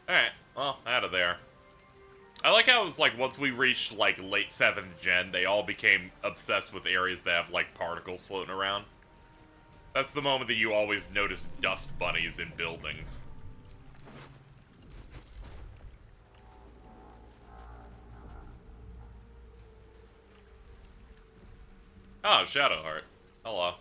Alright, well, out of there. I like how it was like, once we reached, like, late 7th gen, they all became obsessed with areas that have, like, particles floating around. That's the moment that you always notice dust bunnies in buildings. Oh, Shadowheart. Hello.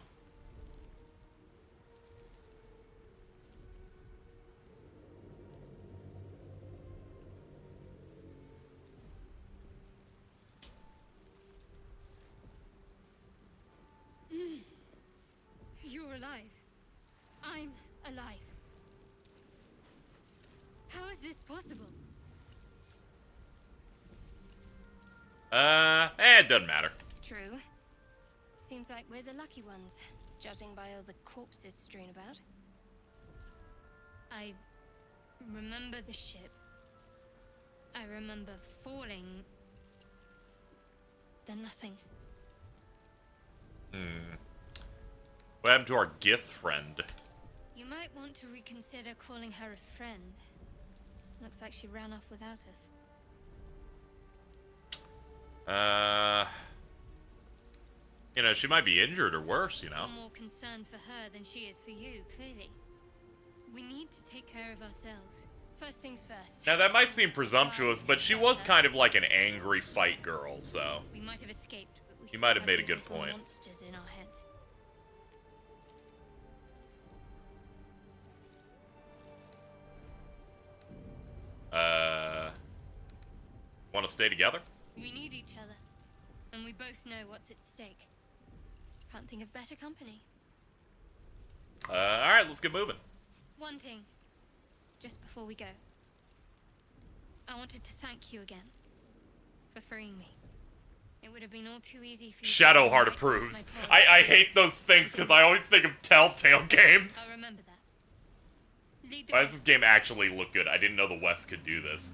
You're alive. I'm alive. How is this possible? It doesn't matter. True. Seems like we're the lucky ones, judging by all the corpses strewn about. I remember the ship. I remember falling. Then nothing. What happened to our Gith friend? You might want to reconsider calling her a friend. Looks like she ran off without us. she might be injured or worse, you know? You're more concerned for her than she is for you, clearly. We need to take care of ourselves. First things first. Now, that might seem presumptuous, but she was kind of like an angry fight girl, so... We might have escaped, but we You still might have made a these good little point. monsters in our heads. Want to stay together? We need each other, and we both know what's at stake. Can't think of better company. Alright, let's get moving. One thing, just before we go. I wanted to thank you again for freeing me. It would have been all too easy for you. Shadowheart to approves. my I hate those things because I always think of Telltale games. I'll remember that. Lead the Why way. does this game actually look good? I didn't know the West could do this.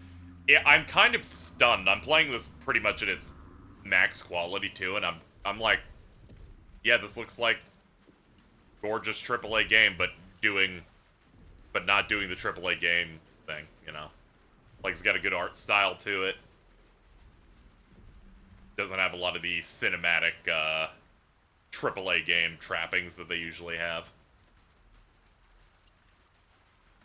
I'm kind of stunned. I'm playing this pretty much at its max quality too, and I'm like, yeah, this looks like gorgeous AAA game, but not doing the AAA game thing, you know? Like, it's got a good art style to it. Doesn't have a lot of the cinematic, AAA game trappings that they usually have.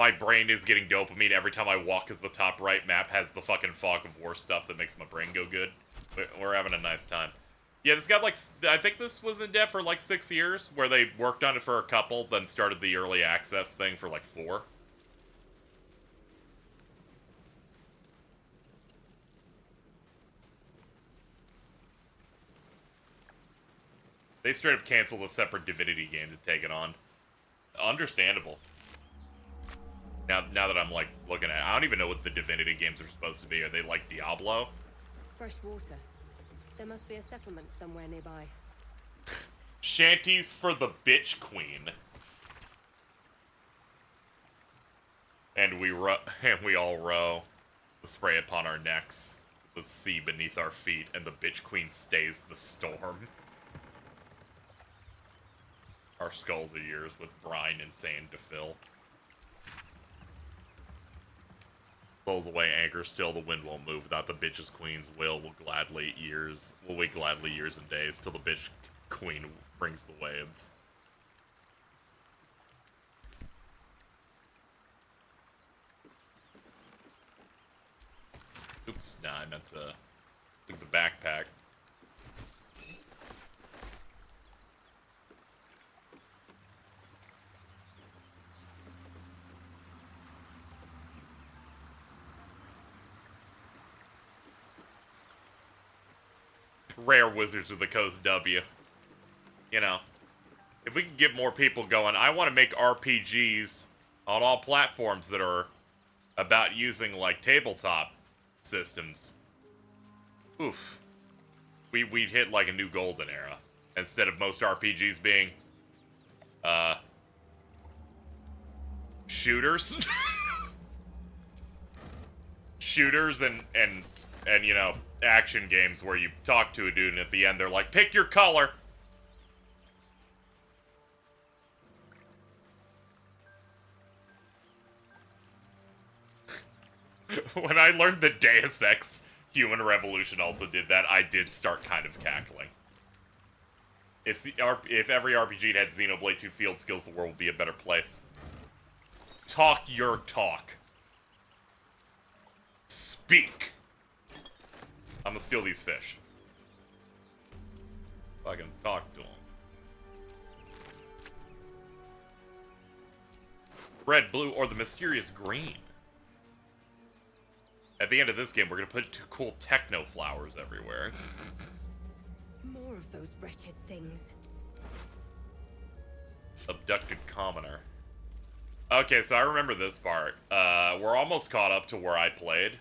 My brain is getting dopamine every time I walk because the top right map has the fucking Fog of War stuff that makes my brain go good. We're having a nice time. Yeah, this got like, I think this was in dev for like 6 years, where they worked on it for a couple, then started the early access thing for like 4. They straight up canceled a separate Divinity game to take it on. Understandable. Now that I'm like looking at it, I don't even know what the Divinity games are supposed to be. Are they like Diablo? Fresh water. There must be a settlement somewhere nearby. Shanties for the bitch queen. And we all row the spray upon our necks, the sea beneath our feet, and the bitch queen stays the storm. Our skulls are yours with brine and sand to fill. Souls away, anchor still, the wind won't move. Without the bitch's queen's will, we'll wait gladly years and days till the bitch queen brings the waves. Oops, nah, I meant to take the backpack. Rare Wizards of the Coast W. You know, if we can get more people going, I want to make RPGs on all platforms that are about using, like, tabletop systems. Oof. We'd hit, like, a new golden era. Instead of most RPGs being, shooters. Shooters and, you know, action games where you talk to a dude and at the end they're like, pick your color. When I learned that Deus Ex Human Revolution also did that, I did start kind of cackling. If every RPG had Xenoblade 2 field skills, the world would be a better place. Talk your talk. Speak. I'm gonna steal these fish. Fucking talk to them. Red, blue, or the mysterious green. At the end of this game, we're gonna put 2 cool techno flowers everywhere. More of those wretched things. Abducted commoner. Okay, so I remember this part. We're almost caught up to where I played.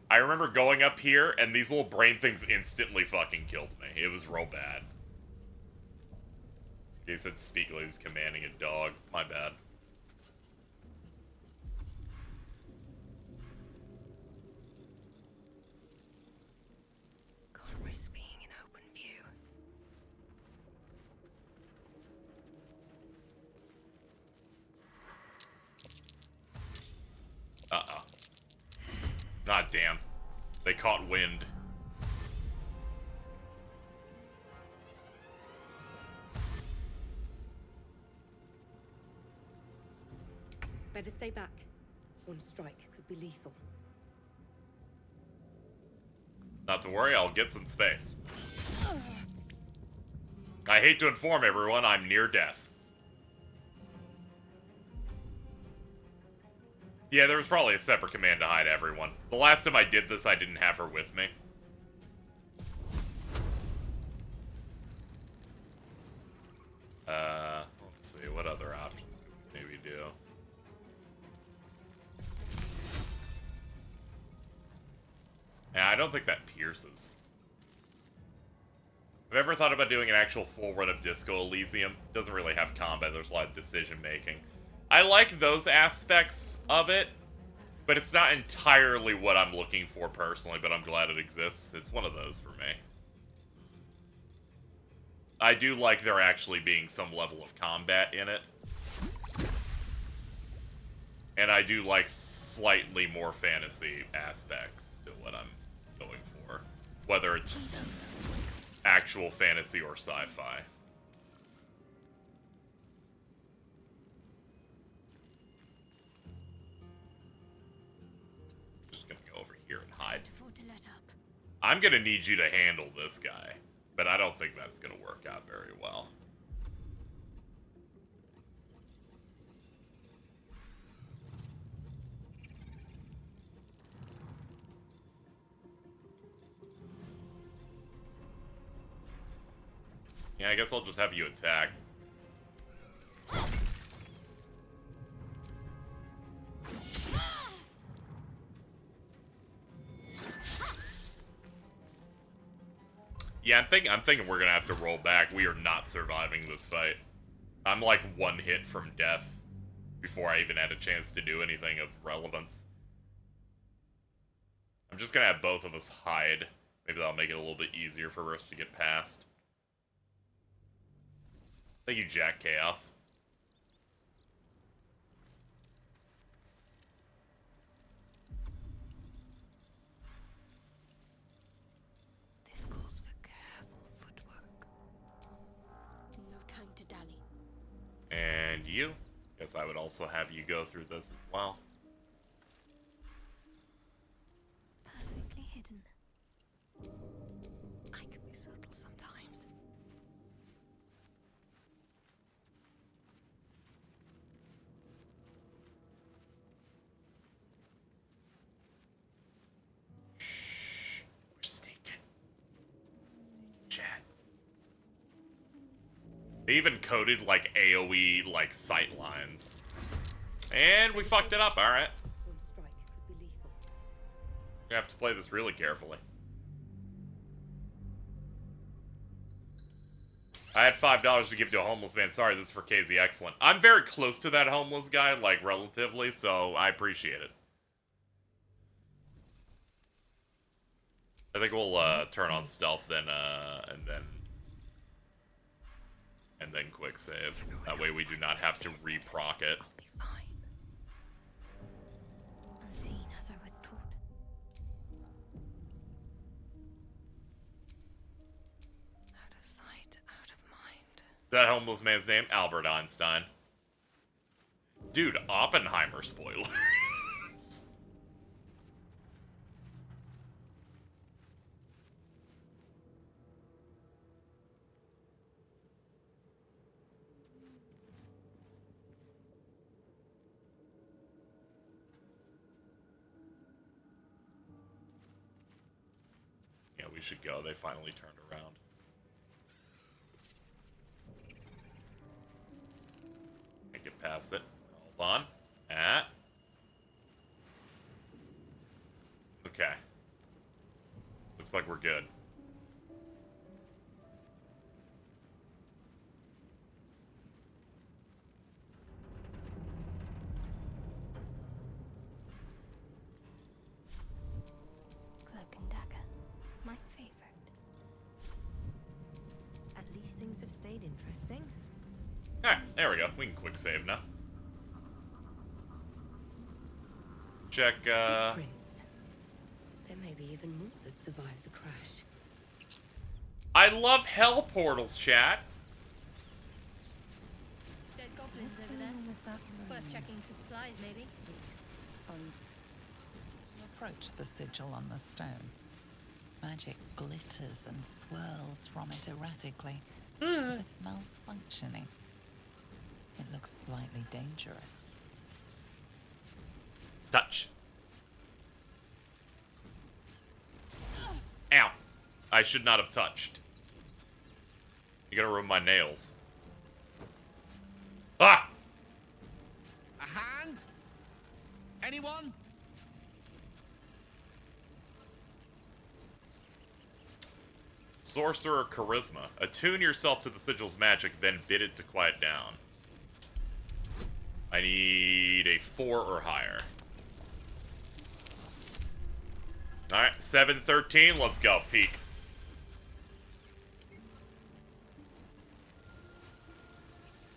I remember going up here, and these little brain things instantly fucking killed me. It was real bad. He said speak like he was commanding a dog. My bad. Can't risk being in open view. Uh-oh. God damn. They caught wind. Better stay back. One strike could be lethal. Not to worry, I'll get some space. I hate to inform everyone, I'm near death. Yeah, there was probably a separate command to hide everyone. The last time I did this, I didn't have her with me. Let's see, what other options could we maybe do? Yeah, I don't think that pierces. Have you ever thought about doing an actual full run of Disco Elysium? Doesn't really have combat, there's a lot of decision making. I like those aspects of it, but it's not entirely what I'm looking for personally, but I'm glad it exists. It's one of those for me. I do like there actually being some level of combat in it. And I do like slightly more fantasy aspects to what I'm going for. Whether it's actual fantasy or sci-fi. Just gonna go over here and hide. I'm gonna need you to handle this guy, but I don't think that's gonna work out very well. Yeah, I guess I'll just have you attack. Yeah, I'm thinking we're gonna have to roll back. We are not surviving this fight. I'm like one hit from death before I even had a chance to do anything of relevance. I'm just gonna have both of us hide. Maybe that'll make it a little bit easier for us to get past. Thank you, Jack Chaos. This calls for careful footwork. No time to dally. And you? Guess I would also have you go through this as well. Perfectly hidden. I can be subtle sometimes. We're sneaking. Chat. They even coded like AoE like sight lines. And we fucked it up, alright. One strike could be lethal. We have to play this really carefully. I had $5 to give to a homeless man. Sorry, this is for KZXcellent. I'm very close to that homeless guy, like, relatively, so I appreciate it. I think we'll, turn on stealth then, and then quick save. That way we do not have to re-proc it. I'll be fine. Unseen as I was taught. Out of sight, out of mind. That homeless man's name? Albert Einstein. Dude, Oppenheimer spoilers. Yeah, we should go. They finally turned around. Can't get past it. Hold on. Okay. Looks like we're good. Cloak and dagger. My favorite. At least things have stayed interesting. Alright, there we go. We can quick save now. Check, Footprints. There may be even more that survived the crash. I love hell portals, chat. Dead goblins over there. With that Worth checking for supplies, maybe. approach the sigil on the stone. Magic glitters and swirls from it erratically, as if malfunctioning. It looks slightly dangerous. Touch. Ow. I should not have touched. You're gonna ruin my nails. Ah! A hand? Anyone? Sorcerer Charisma. Attune yourself to the sigil's magic, then bid it to quiet down. I need a 4 or higher. Alright, 713, let's go, peek.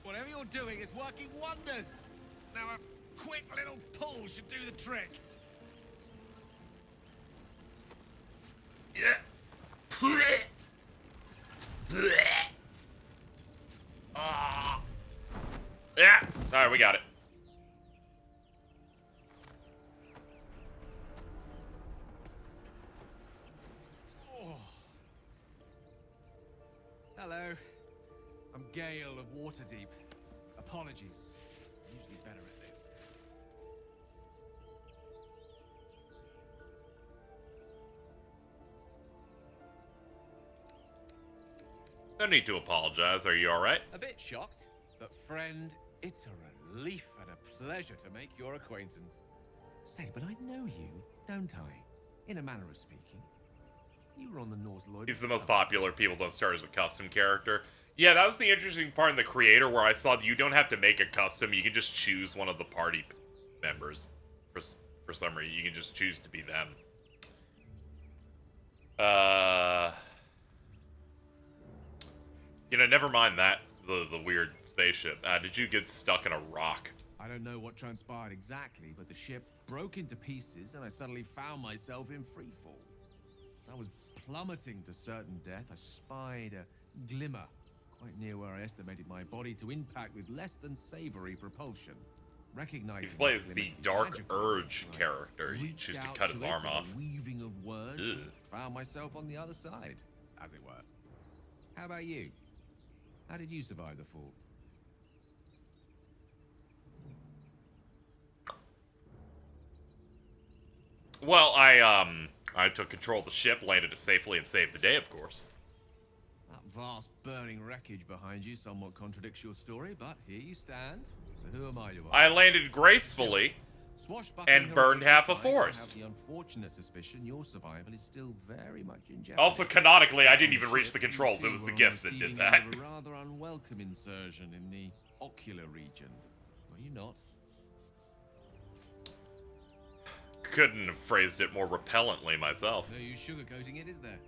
Whatever you're doing is working wonders. Now a quick little pull should do the trick. Yeah. Yeah. Alright, we got it. Hello. I'm Gale of Waterdeep. Apologies. I'm usually better at this. No need to apologize. Are you alright? A bit shocked, but friend, it's a relief and a pleasure to make your acquaintance. Say, but I know you, don't I? In a manner of speaking. You were on the North Lloyd. He's the most popular. People don't start as a custom character. Yeah, that was the interesting part in the creator where I saw that you don't have to make a custom. You can just choose one of the party members. For some reason, you can just choose to be them. You know, never mind that. The weird spaceship. Did you get stuck in a rock? I don't know what transpired exactly, but the ship broke into pieces and I suddenly found myself in freefall. As I was plummeting to certain death, I spied a glimmer quite near where I estimated my body to impact with less than savory propulsion. Recognizing He plays this the glimmer to be Dark magical, Urge I character. You reached choose to out cut his it arm with a off. weaving of words, Ugh. and found myself on the other side, as it were. How about you? How did you survive the fall? Well, I took control of the ship, landed it safely, and saved the day, of course. That vast burning wreckage behind you somewhat contradicts your story, but here you stand. So who am I to argue? I landed gracefully and burned half a forest. I have the unfortunate suspicion your survival is still very much in jeopardy. Also, canonically, I didn't even reach the controls. It was the gift that did that. A rather unwelcome insertion in the ocular region. Were you not? Couldn't have phrased it more repellently myself. No use sugarcoating it, is there?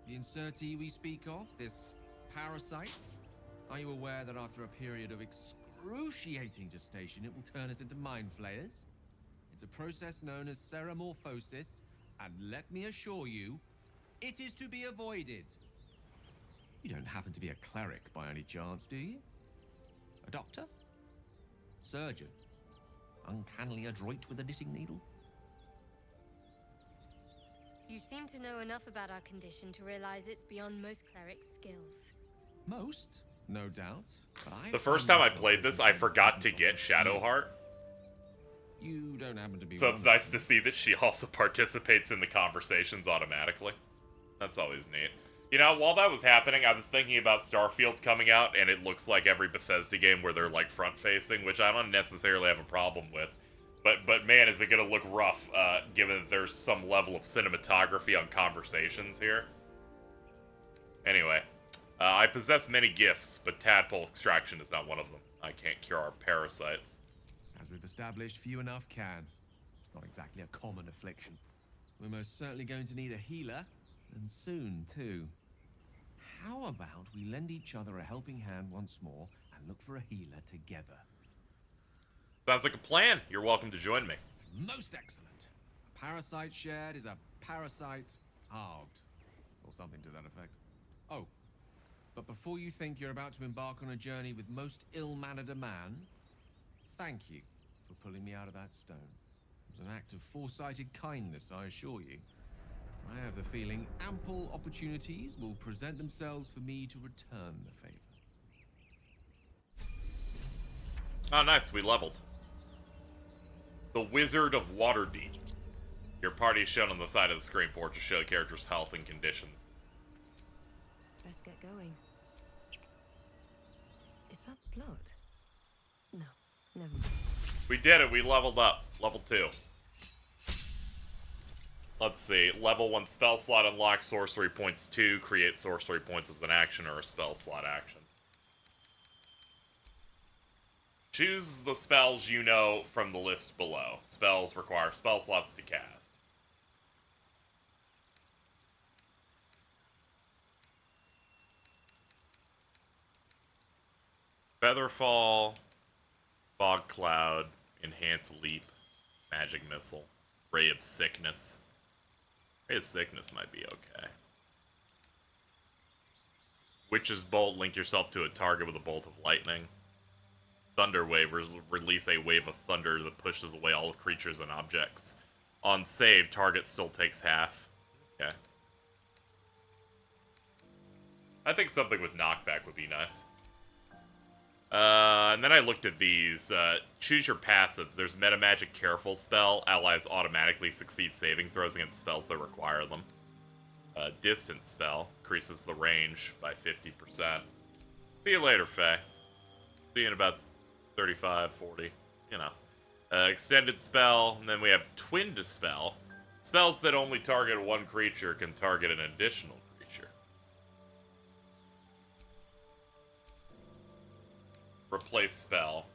The insertee we speak of, this parasite, are you aware that after a period of excruciating gestation, it will turn us into mind flayers? It's a process known as ceramorphosis, and let me assure you, it is to be avoided. You don't happen to be a cleric by any chance, do you? A doctor? Surgeon? Uncannily adroit with a knitting needle? You seem to know enough about our condition to realize it's beyond most clerics' skills. Most, no doubt. But The first time I played this, I forgot to get Shadowheart. You don't happen to be. So it's nice to see that she also participates in the conversations automatically. That's always neat. You know, while that was happening, I was thinking about Starfield coming out, and it looks like every Bethesda game where they're, like, front-facing, which I don't necessarily have a problem with. But man, is it gonna look rough, given that there's some level of cinematography on conversations here. Anyway, I possess many gifts, but tadpole extraction is not one of them. I can't cure our parasites. As we've established, few enough can. It's not exactly a common affliction. We're most certainly going to need a healer, and soon, too. How about we lend each other a helping hand once more, and look for a healer together? Sounds like a plan. You're welcome to join me. Most excellent. A parasite shared is a parasite halved. Or something to that effect. Oh, but before you think you're about to embark on a journey with most ill-mannered a man, thank you for pulling me out of that stone. It was an act of foresighted kindness, I assure you. I have the feeling ample opportunities will present themselves for me to return the favor. Oh, nice. We leveled. The Wizard of Waterdeep. Your party is shown on the side of the screen board to show the character's health and conditions. Let's get going. Is that blood? No, never mind. We did it. We leveled up. Level 2. Let's see. Level 1 spell slot unlocks sorcery points 2. Create sorcery points as an action or a spell slot action. Choose the spells you know from the list below. Spells require spell slots to cast. Featherfall, Fog Cloud, Enhanced Leap, Magic Missile, Ray of Sickness. Ray of Sickness might be okay. Witch's Bolt, link yourself to a target with a bolt of lightning. Thunder Wave, release a wave of thunder that pushes away all creatures and objects. On save, target still takes half. Okay. I think something with knockback would be nice. And then I looked at these. Choose your passives. There's Meta Magic Careful spell. Allies automatically succeed saving throws against spells that require them. Distance spell. Increases the range by 50%. See you later, Faye. See you in about 35, 40. You know. Extended spell. And then we have Twin Dispel. Spells that only target one creature can target an additional creature. Replace spell.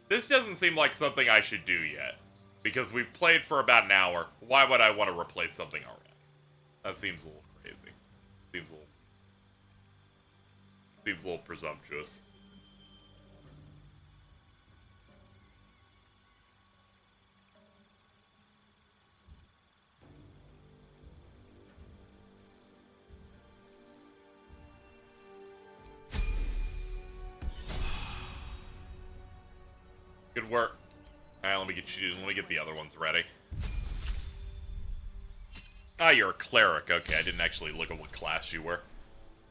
This doesn't seem like something I should do yet. Because we've played for about an hour. Why would I want to replace something already? That seems a little crazy. Seems a little presumptuous. Good work. Alright, let me get the other ones ready. Ah, you're a cleric. Okay, I didn't actually look at what class you were.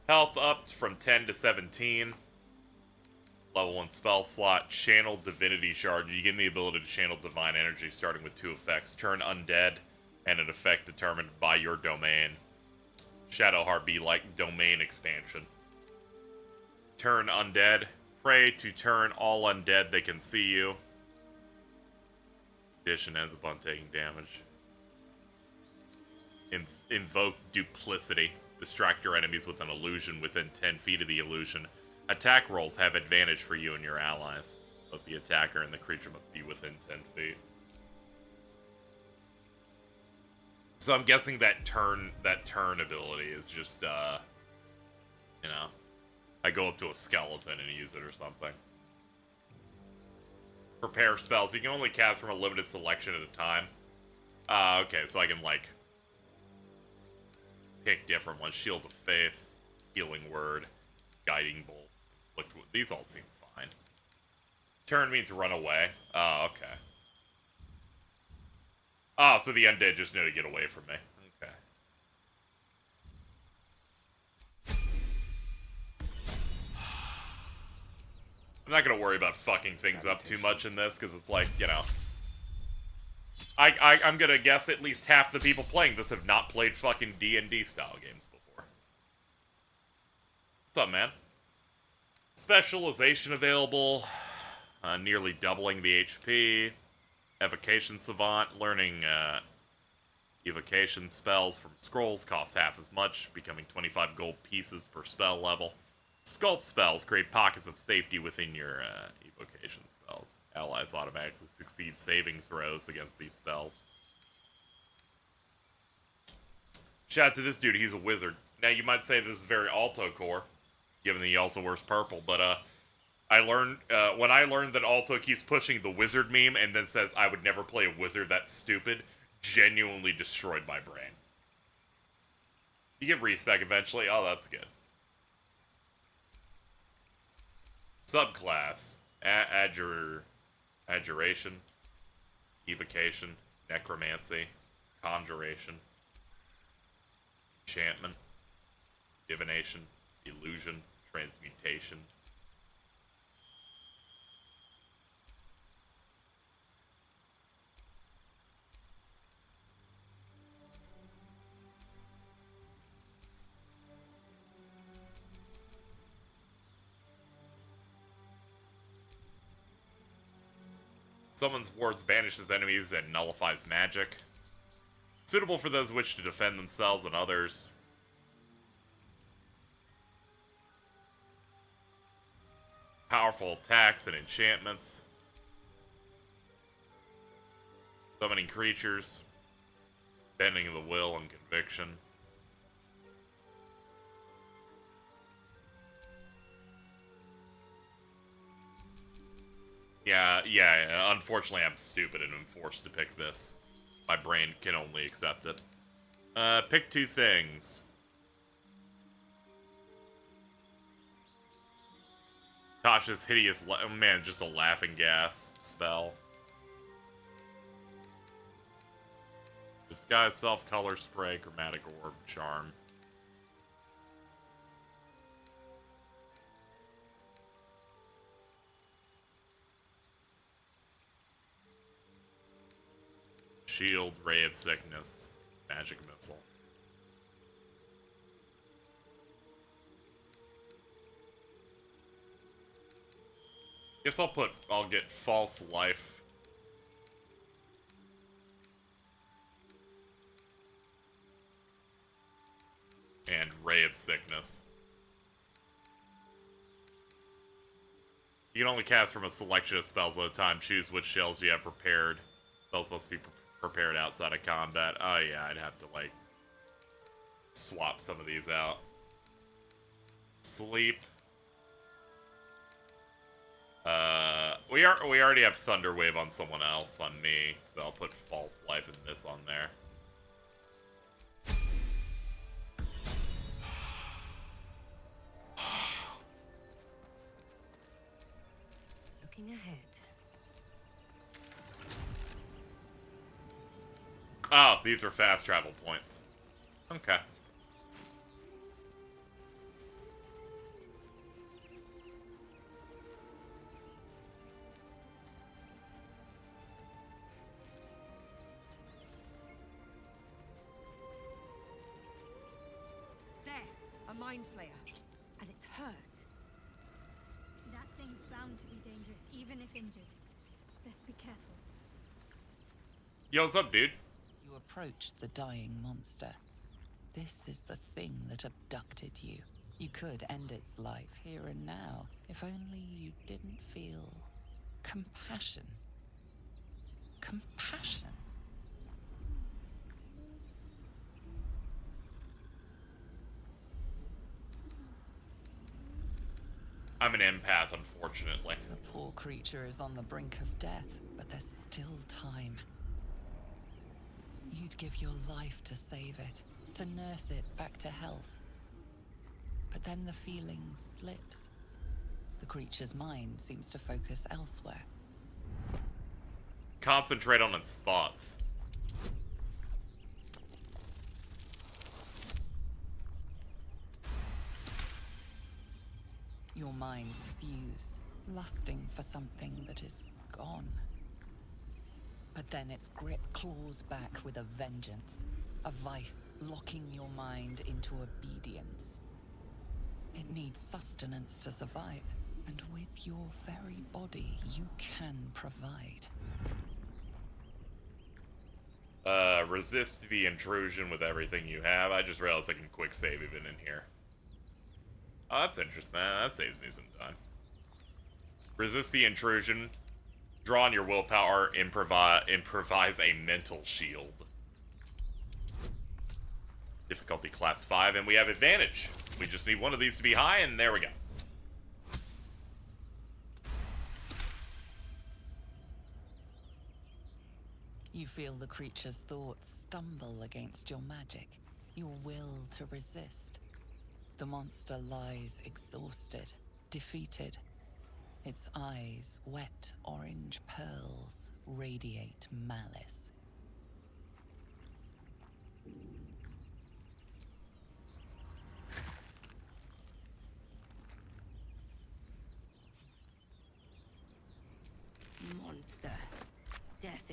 Health upped from 10 to 17. Level 1 spell slot. Channel Divinity Shard. You gain the ability to channel divine energy starting with 2 effects. Turn undead, and an effect determined by your domain. Shadowheart be like domain expansion. Turn undead. Pray to turn all undead they can see you. Condition ends upon taking damage. Invoke Duplicity. Distract your enemies with an illusion within 10 feet of the illusion. Attack rolls have advantage for you and your allies. Both the attacker and the creature must be within 10 feet. So I'm guessing that turn ability is just, you know, I go up to a skeleton and use it or something. Prepare spells. You can only cast from a limited selection at a time. Okay, so I can, like, pick different ones. Shield of Faith, Healing Word, Guiding Bolt. These all seem fine. Turn means run away. Oh, okay. Oh, so the undead just know to get away from me. Okay. I'm not gonna worry about fucking things up too much in this, because it's like, you know... I'm gonna guess at least half the people playing this have not played fucking D&D style games before. What's up, man? Specialization available. Nearly doubling the HP. Evocation Savant. Learning evocation spells from scrolls costs half as much, becoming 25 gold pieces per spell level. Sculpt spells create pockets of safety within your evocation spells. Allies automatically succeed saving throws against these spells. Shout out to this dude, he's a wizard. Now you might say this is very Alto core, given that he also wears purple, but I learned, when I learned that Alto keeps pushing the wizard meme and then says I would never play a wizard, that's stupid, genuinely destroyed my brain. You get respec eventually, oh that's good. Subclass, Adjuration, Evocation, necromancy, conjuration, enchantment, divination, illusion, transmutation. Summons wards, banishes enemies, and nullifies magic. Suitable for those who wish to defend themselves and others. Powerful attacks and enchantments. Summoning creatures. Bending the will and conviction. Yeah, unfortunately I'm stupid and I'm forced to pick this. My brain can only accept it. Pick two things. Tasha's hideous, oh man, just a laughing gas spell. Disguise, self, color, spray, chromatic orb, charm. Shield, ray of sickness, magic missile. Guess I'll get false life. And ray of sickness. You can only cast from a selection of spells at a time. Choose which shells you have prepared. Spells must be prepared outside of combat. Oh yeah, I'd have to like swap some of these out. Sleep. We already have Thunderwave on someone else, on me, so I'll put False Life and this on there. Looking ahead. Oh, these are fast travel points. Okay. There, a mind flayer. And it's hurt. That thing's bound to be dangerous, even if injured. Best be careful. Yo, what's up, dude? You approach the dying monster. This is the thing that abducted you. You could end its life here and now, if only you didn't feel compassion. Compassion. I'm an empath, unfortunately. The poor creature is on the brink of death, but there's still time. You'd give your life to save it, to nurse it back to health. But then the feeling slips. The creature's mind seems to focus elsewhere. Concentrate on its thoughts. Your minds fuse, lusting for something that is gone. But then its grip claws back with a vengeance, a vice locking your mind into obedience. It needs sustenance to survive, and with your very body, you can provide. Resist the intrusion with everything you have. I just realized I can quick save even in here. Oh, that's interesting. That saves me some time. Resist the intrusion. Draw on your willpower. Improvise a mental shield. Difficulty class 5, and we have advantage. We just need one of these to be high, and there we go. You feel the creature's thoughts stumble against your magic, your will to resist. The monster lies exhausted, defeated. Its eyes, wet orange pearls, radiate malice.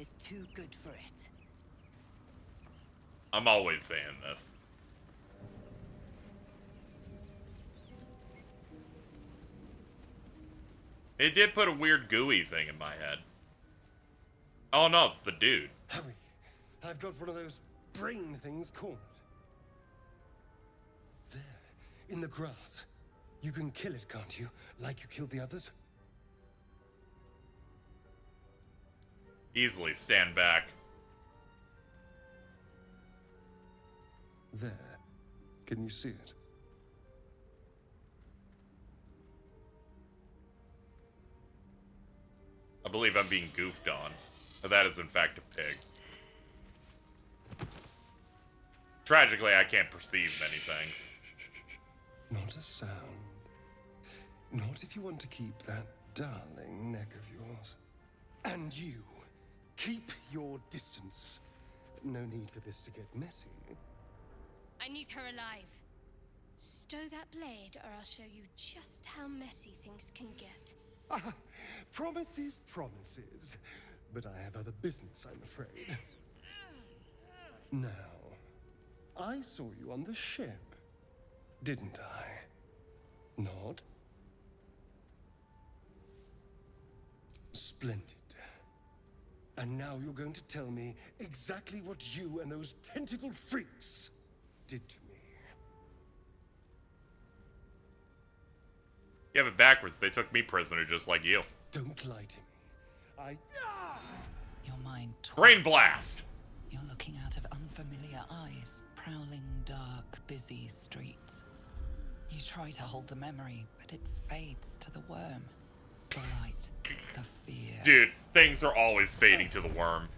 is too good for it. I'm always saying this. It did put a weird gooey thing in my head. Oh no, it's the dude. Hurry. I've got one of those brain things cornered. There, in the grass. You can kill it, can't you? Like you killed the others? Easily stand back. There. Can you see it? I believe I'm being goofed on. That is in fact a pig. Tragically, I can't perceive many things. Not a sound. Not if you want to keep that darling neck of yours. And you, keep your distance. No need for this to get messy. I need her alive. Stow that blade, or I'll show you just how messy things can get. Promises, promises. But I have other business, I'm afraid. Now, I saw you on the ship, didn't I? Not? Splendid. And now you're going to tell me exactly what you and those tentacled freaks did to me. You have it backwards. They took me prisoner just like you. Don't lie to me. Your mind Brain twists. blast! You're looking out of unfamiliar eyes, prowling dark, busy streets. You try to hold the memory, but it fades to the worm. The light, the fear. Dude, things are always fading to the worm.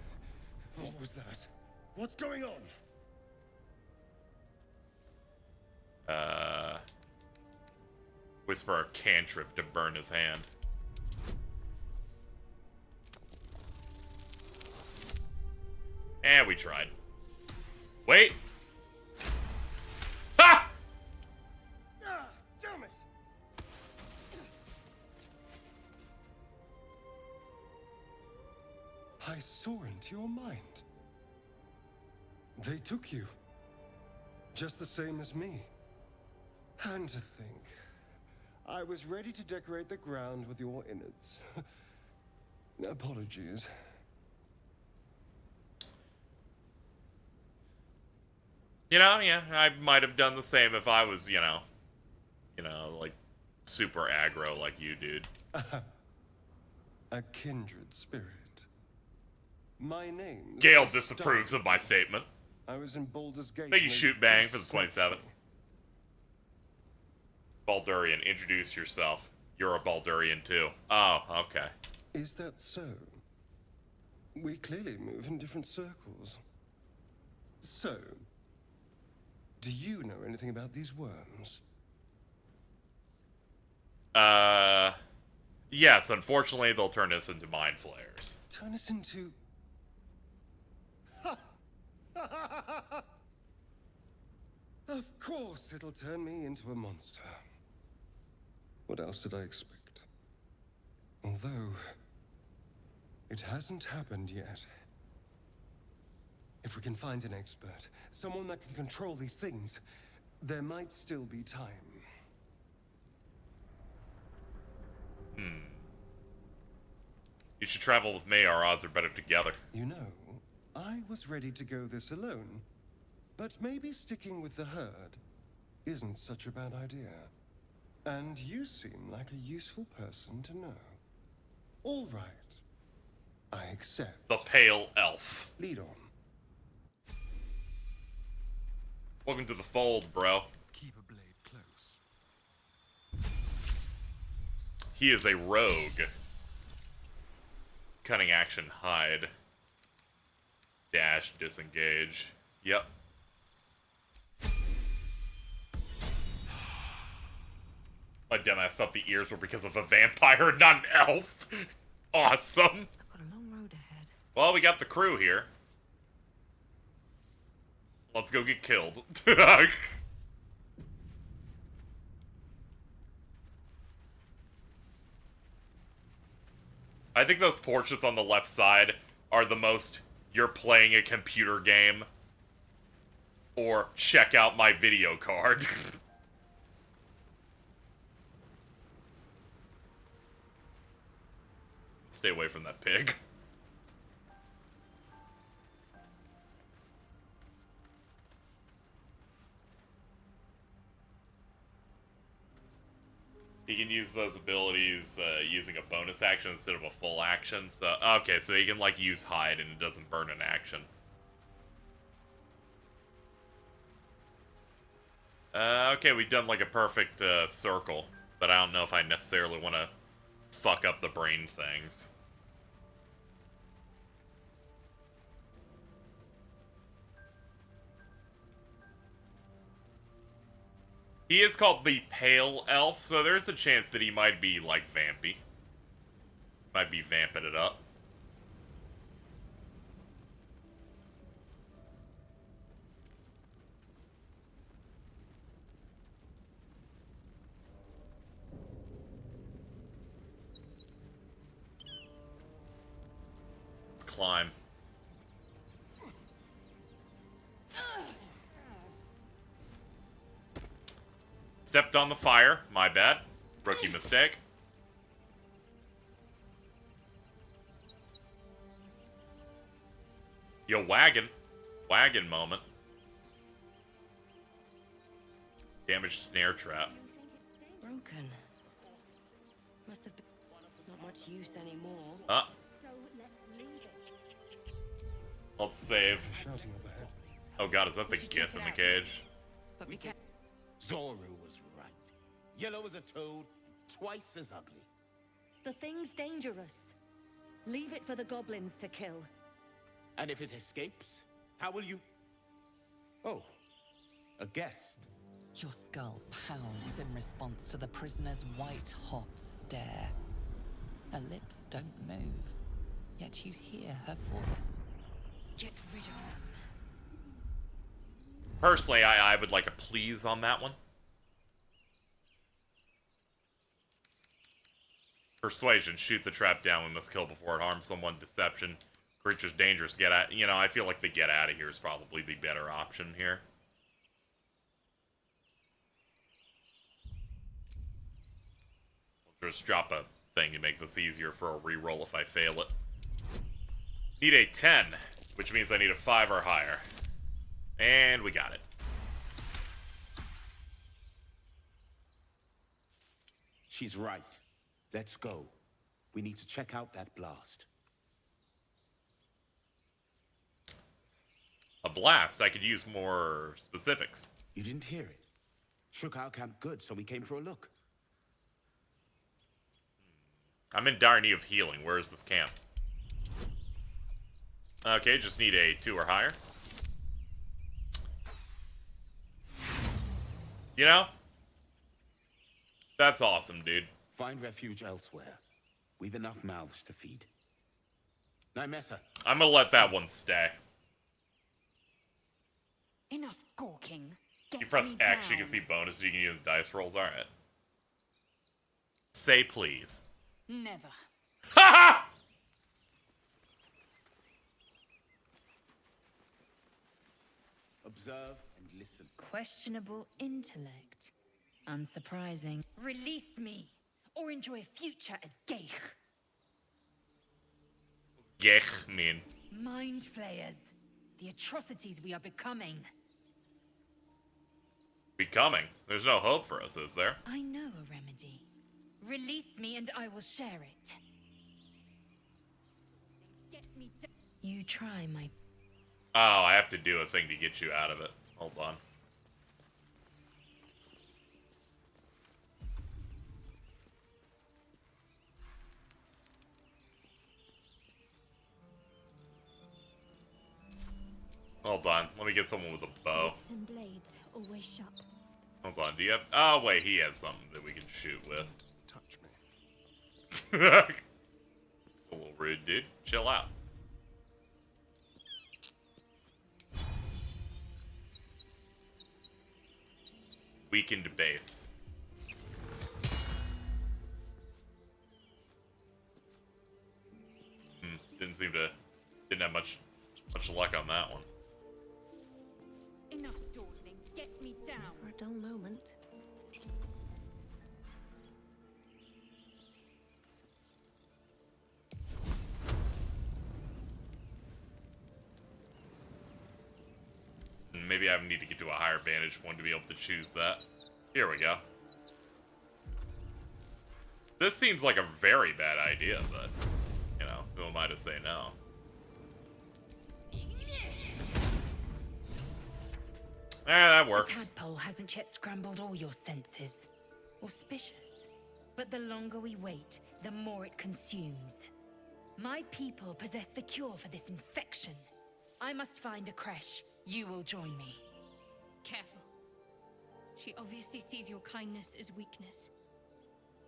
What was that? What's going on? Whisper a cantrip to burn his hand. And we tried. Wait! Ha! Damn it! I saw into your mind. They took you. Just the same as me. And to think, I was ready to decorate the ground with your innards. Apologies. You know, yeah, I might have done the same if I was, you know, like, super aggro like you, dude. A kindred spirit. My name. Gale disapproves of my statement. I was in Baldur's Gate. Thank you, Shoot Bang, for the 27. Baldurian, introduce yourself. You're a Baldurian too. Oh, okay. Is that so? We clearly move in different circles. So, do you know anything about these worms? Yes, unfortunately they'll turn us into mind flayers. Turn us into... Of course it'll turn me into a monster. What else did I expect? Although, it hasn't happened yet. If we can find an expert, someone that can control these things, there might still be time. You should travel with me, our odds are better together. You know, I was ready to go this alone, but maybe sticking with the herd isn't such a bad idea. And you seem like a useful person to know. All right. I accept. The Pale Elf. Lead on. Welcome to the fold, bro. Keep a blade close. He is a rogue. Cunning action, hide. Dash, disengage. Yep. My dumbass thought the ears were because of a vampire, not an elf. Awesome. I've got a long road ahead. Well, we got the crew here. Let's go get killed. I think those portraits on the left side are the most "you're playing a computer game" or "check out my video card." Stay away from that pig. He can use those abilities using a bonus action instead of a full action. So okay, so he can like use hide and it doesn't burn an action. Okay, we've done like a perfect circle, but I don't know if I necessarily want to fuck up the brain things. He is called the Pale Elf, so there's a chance that he might be, like, vampy. Might be vamping it up. Let's climb. Stepped on the fire. My bad. Rookie mistake. Yo, wagon. Wagon moment. Damaged snare trap. Broken. Must have been not much use anymore. So let's leave it. Let's save. Shouting up ahead. Oh god, is that the gif in the cage? But we can't. Zoru was right. Yellow as a toad, twice as ugly. The thing's dangerous. Leave it for the goblins to kill. And if it escapes, how will you... Oh, a guest. Your skull pounds in response to the prisoner's white-hot stare. Her lips don't move, yet you hear her voice. Get rid of them. Personally, I would like a please on that one. Persuasion, shoot the trap down. We must kill before it harms someone. Deception, creature's dangerous. Get out. You know, I feel like the get out of here is probably the better option here. We'll just drop a thing to make this easier for a reroll if I fail it. Need a 10, which means I need a 5 or higher. And we got it. She's right. Let's go. We need to check out that blast. A blast? I could use more specifics. You didn't hear it. Shook our camp good, so we came for a look. I'm in dire need of healing. Where is this camp? Okay, just need a 2 or higher. You know? That's awesome, dude. Find refuge elsewhere. We've enough mouths to feed. Nymessa. I'm gonna let that one stay. Enough gawking. Get You press me X, you down. can see bonuses. You can use dice rolls. Alright. Say please. Never. Ha Observe and listen. Questionable intellect. Unsurprising. Release me, or enjoy a future as Geich. Gech, mean. Mind flayers. The atrocities we are becoming. Becoming. There's no hope for us, is there? I know a remedy. Release me and I will share it. Get me you try, my... Oh, I have to do a thing to get you out of it. Hold on. Hold on. Let me get someone with a bow. And blades always sharp. Hold on. Do you have... Oh, wait. He has something that we can shoot with. Touch me. A little rude, dude. Chill out. Weakened base. Didn't seem to Didn't have much luck on that one. Enough dawdling. Get me down. For a dull moment. Maybe I need to get to a higher vantage point to be able to choose that. Here we go. This seems like a very bad idea, but, you know, who am I to say no? That works. The tadpole hasn't yet scrambled all your senses. Auspicious. But the longer we wait, the more it consumes. My people possess the cure for this infection. I must find a creche. You will join me. Careful. She obviously sees your kindness as weakness.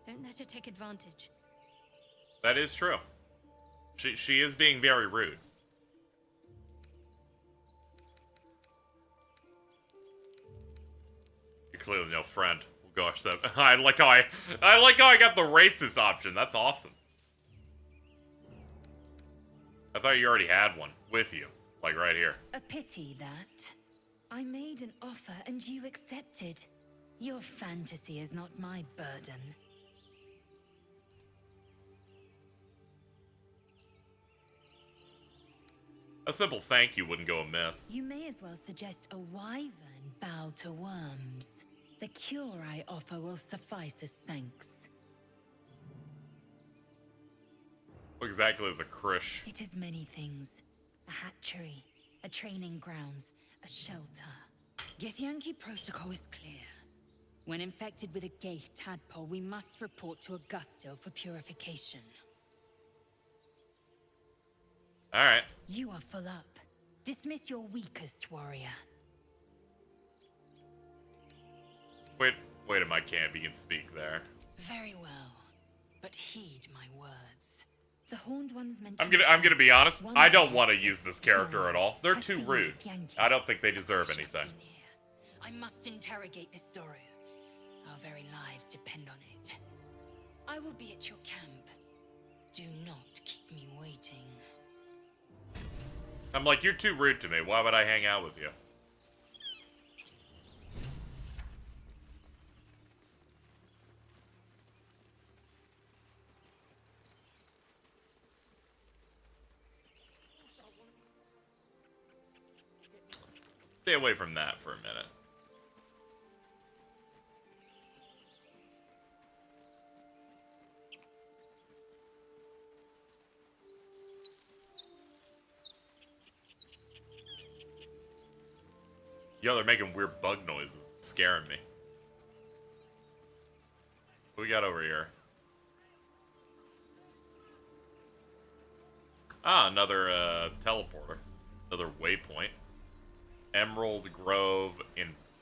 Don't let her take advantage. That is true. She is being very rude. You're clearly no friend. Oh, gosh, that I like how I got the racist option. That's awesome. I thought you already had one with you, like right here. A pity that. I made an offer and you accepted. Your fantasy is not my burden. A simple thank you wouldn't go amiss. You may as well suggest a wyvern bow to worms. The cure I offer will suffice as thanks. What exactly is a krish? It is many things. A hatchery, a training grounds, a shelter. Githyanki protocol is clear. When infected with a Gaith tadpole, we must report to Augustil for purification. Alright. You are full up. Dismiss your weakest warrior. Wait at my camp, you can speak there. Very well, but heed my words. The horned ones mentioned. I'm gonna be honest. I don't want to use this character at all. They're too rude. I don't think they deserve anything. I must interrogate this Zoro. Our very lives depend on it. I will be at your camp. Do not keep me waiting. I'm like, you're too rude to me. Why would I hang out with you? Stay away from that for a minute. Yo, they're making weird bug noises. It's scaring me. What we got over here? Ah, another teleporter. Another waypoint. Emerald Grove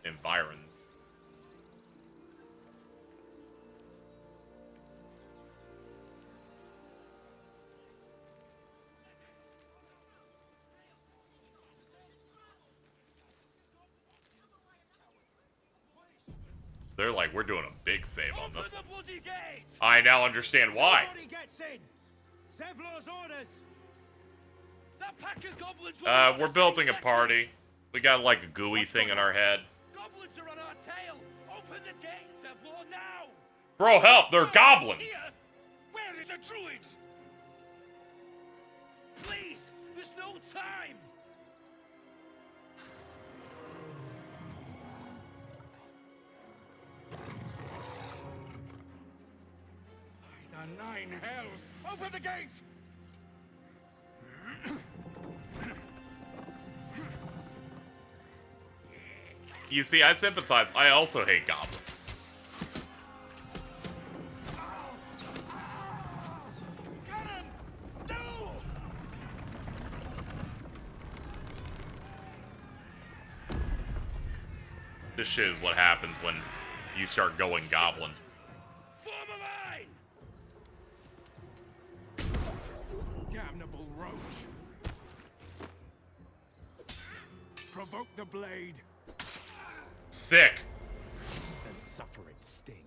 Environs. They're like, we're doing a big save on this one. I now understand why. We're building a party. We got like a gooey thing in our head. Goblins are on our tail. Open the gate, Sevlor, now. Bro, help! They're goblins. Where is the druid? Please, there's no time. By the nine hells, open the gates. You see, I sympathize. I also hate goblins. This shit is what happens when you start going goblin. Form a line! Damnable roach. Provoke the blade. Sick. And suffer its sting.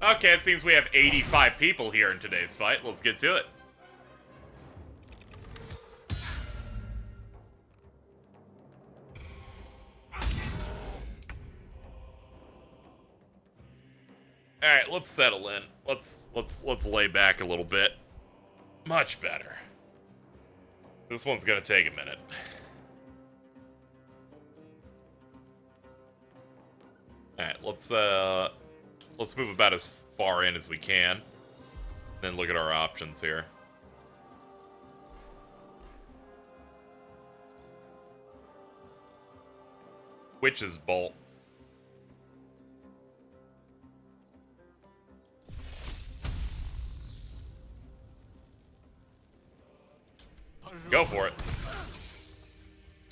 Okay, it seems we have 85 people here in today's fight. Let's get to it. All right, let's settle in. Let's lay back a little bit. Much better. This one's gonna take a minute. All right, let's move about as far in as we can. Then look at our options here. Witch's Bolt. Go for it.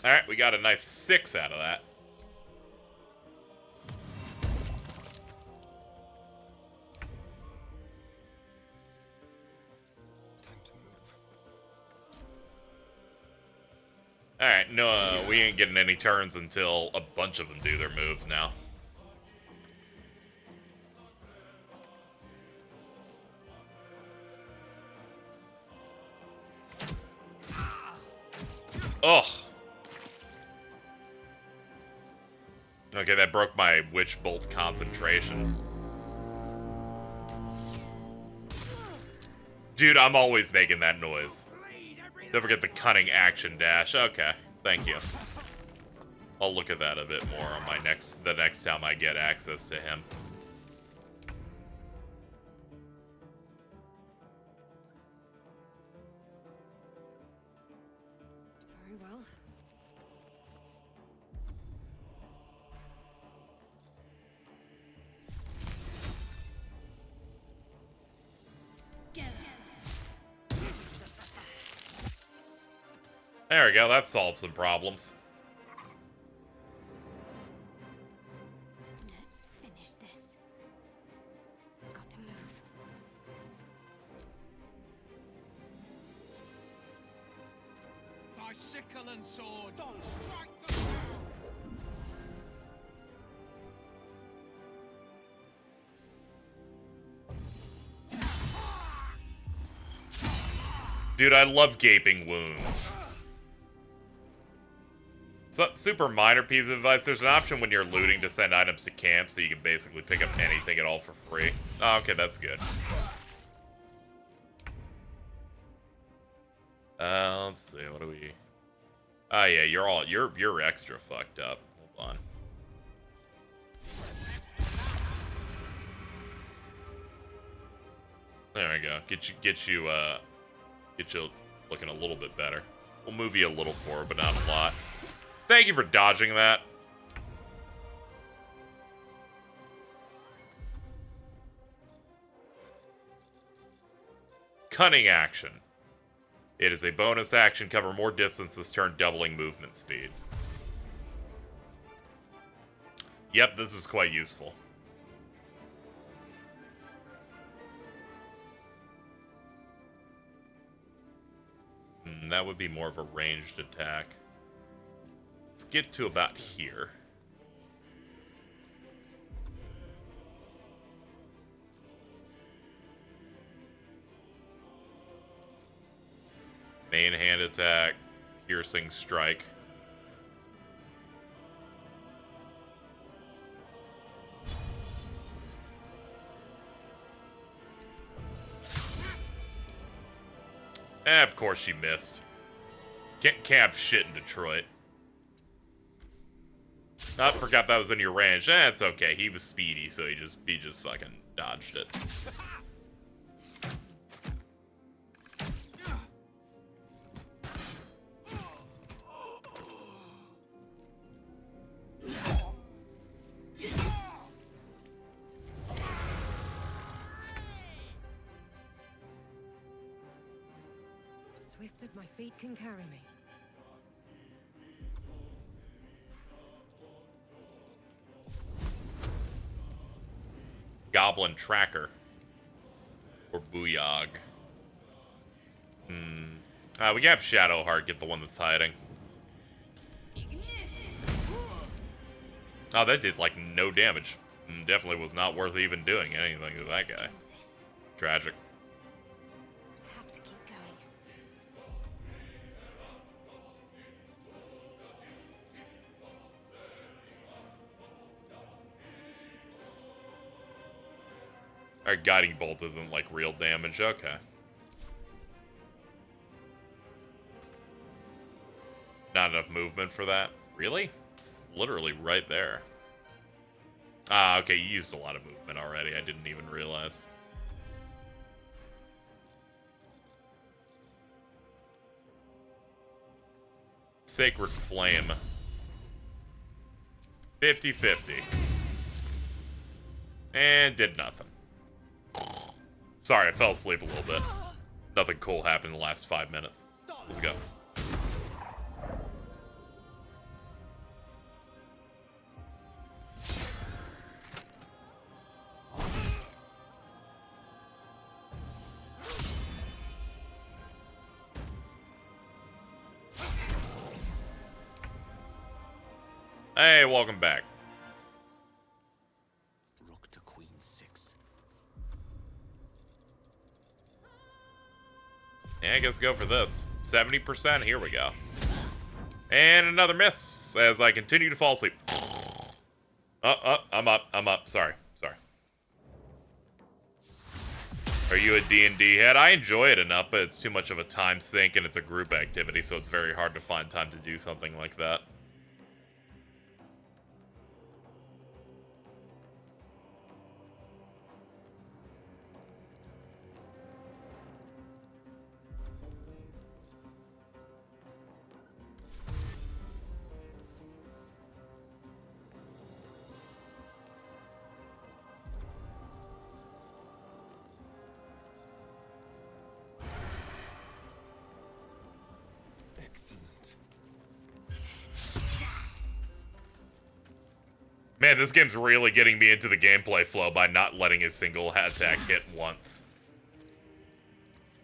Alright, we got a nice 6 out of that. Alright, no, we ain't getting any turns until a bunch of them do their moves now. Ugh. Okay, that broke my Witch Bolt concentration. Dude, I'm always making that noise. Don't forget the cunning action dash. Okay, thank you. I'll look at that a bit more on the next time I get access to him. Very well. There we go, that solves some problems. Let's finish this. Got to move. By sickle and sword, strike them down! Dude, I love gaping wounds. So, super minor piece of advice. There's an option when you're looting to send items to camp, so you can basically pick up anything at all for free. Oh, okay, that's good. Let's see, what do we... Oh yeah, you're extra fucked up. Hold on. There we go. Get you looking a little bit better. We'll move you a little forward, but not a lot. Thank you for dodging that. Cunning action. It is a bonus action. Cover more distance this turn, doubling movement speed. Yep, this is quite useful. That would be more of a ranged attack. Let's get to about here. Main hand attack, piercing strike. Of course she missed. Can't have shit in Detroit. I forgot that was in your range. It's okay. He was speedy, so he just fucking dodged it. Swift as my feet can carry me. Goblin Tracker. Or Booyog. We can have Shadowheart get the one that's hiding. Oh, that did, like, no damage. Definitely was not worth even doing anything to that guy. Tragic. Have to keep going. Our guiding bolt isn't like real damage. Okay. Not enough movement for that. Really? It's literally right there. Ah, okay, you used a lot of movement already. I didn't even realize. Sacred Flame. 50-50. And did nothing. Sorry, I fell asleep a little bit. Nothing cool happened in the last 5 minutes. Let's go. Hey, welcome back. Rook to queen 6. Yeah, I guess go for this. 70%, here we go. And another miss as I continue to fall asleep. I'm up. Sorry. Are you a D&D head? I enjoy it enough, but it's too much of a time sink and it's a group activity, so it's very hard to find time to do something like that. Man, this game's really getting me into the gameplay flow by not letting a single attack hit once.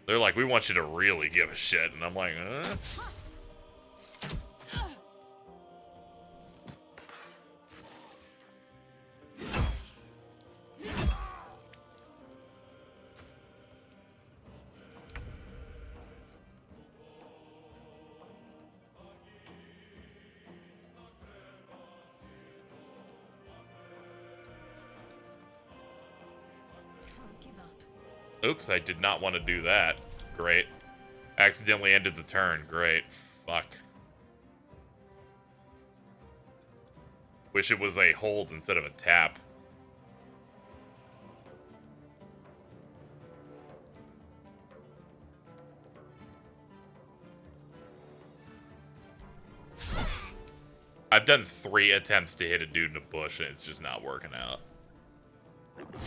They're like, we want you to really give a shit, and I'm like, Oops, I did not want to do that. Great. Accidentally ended the turn. Great. Fuck. Wish it was a hold instead of a tap. I've done 3 attempts to hit a dude in a bush and it's just not working out.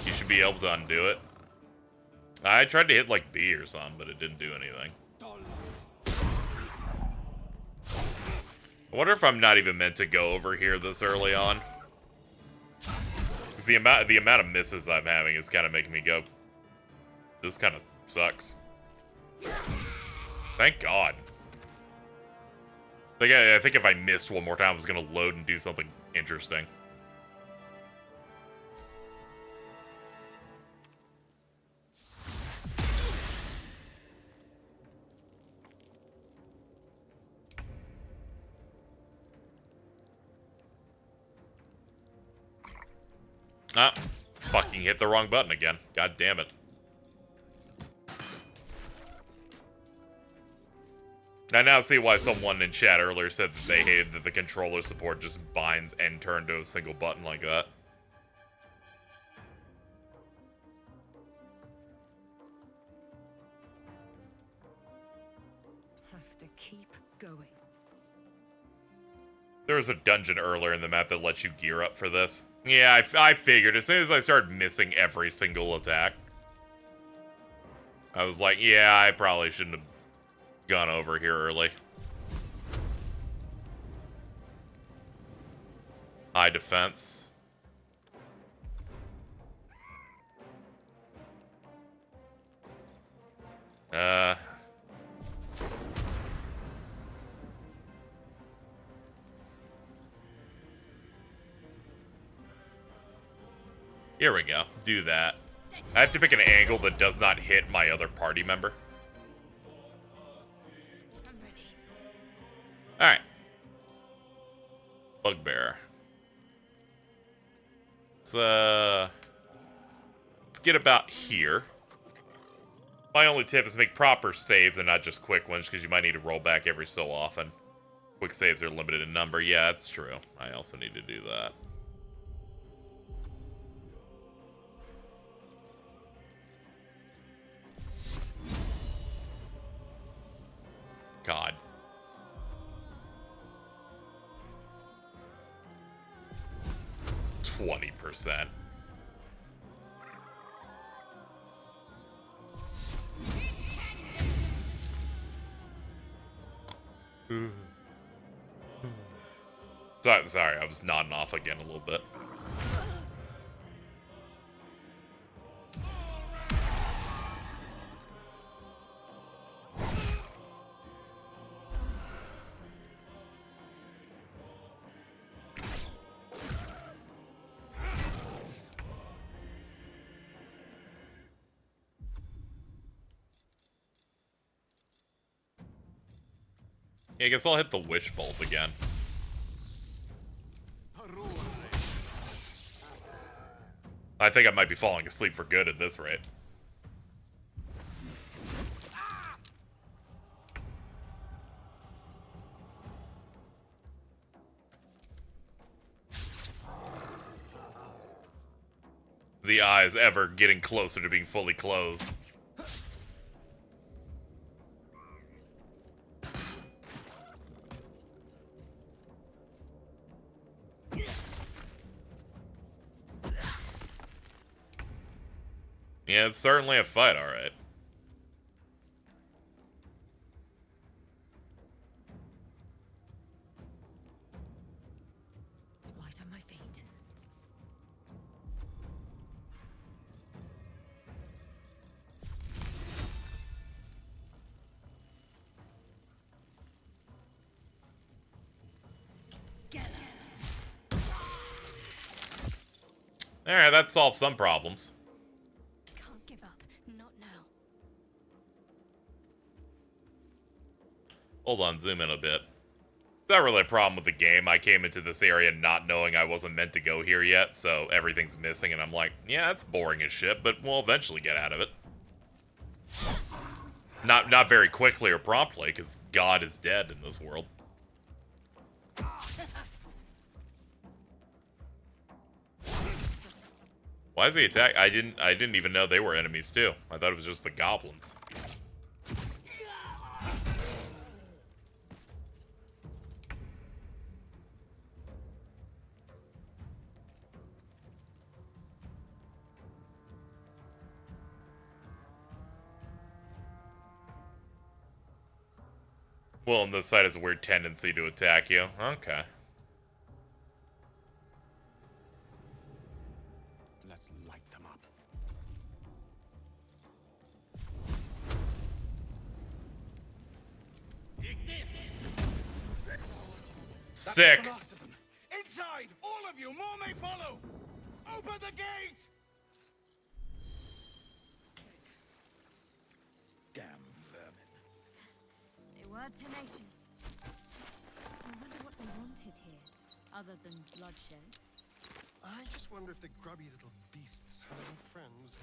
You should be able to undo it. I tried to hit like B or something, but it didn't do anything. I wonder if I'm not even meant to go over here this early on. Because the amount of misses I'm having is kind of making me go, this kind of sucks. Thank God. Like, I think if I missed one more time, I was going to load and do something interesting. Ah, fucking hit the wrong button again. God damn it. I now see why someone in chat earlier said that they hated that the controller support just binds end turn to a single button like that. Have to keep going. There was a dungeon earlier in the map that lets you gear up for this. Yeah, I figured. As soon as I started missing every single attack, I was like, yeah, I probably shouldn't have gone over here early. High defense. Here we go. Do that. I have to pick an angle that does not hit my other party member. Alright. Bugbear. Let's get about here. My only tip is to make proper saves and not just quick ones, because you might need to roll back every so often. Quick saves are limited in number. Yeah, that's true. I also need to do that. God. %. Sorry, I was nodding off again a little bit. Yeah, I guess I'll hit the Witch Bolt again. I think I might be falling asleep for good at this rate. The eyes ever getting closer to being fully closed. Yeah, it's certainly a fight, alright. Light on my feet. Alright, that solved some problems. Can't give up. Not now. Hold on, zoom in a bit. It's not really a problem with the game. I came into this area not knowing I wasn't meant to go here yet, so everything's missing, and I'm like, yeah, that's boring as shit, but we'll eventually get out of it. Not very quickly or promptly, because God is dead in this world. Why is he attack? I didn't even know they were enemies too. I thought it was just the goblins. Well, and this fight has a weird tendency to attack you. Okay. Let's light them up. Sick. That's the last of them. Inside, all of you. More may follow. Open the gate. Damn vermin. They were tenacious. I wonder what they wanted here, other than bloodshed. I just wonder if the grubby little beasts have any friends.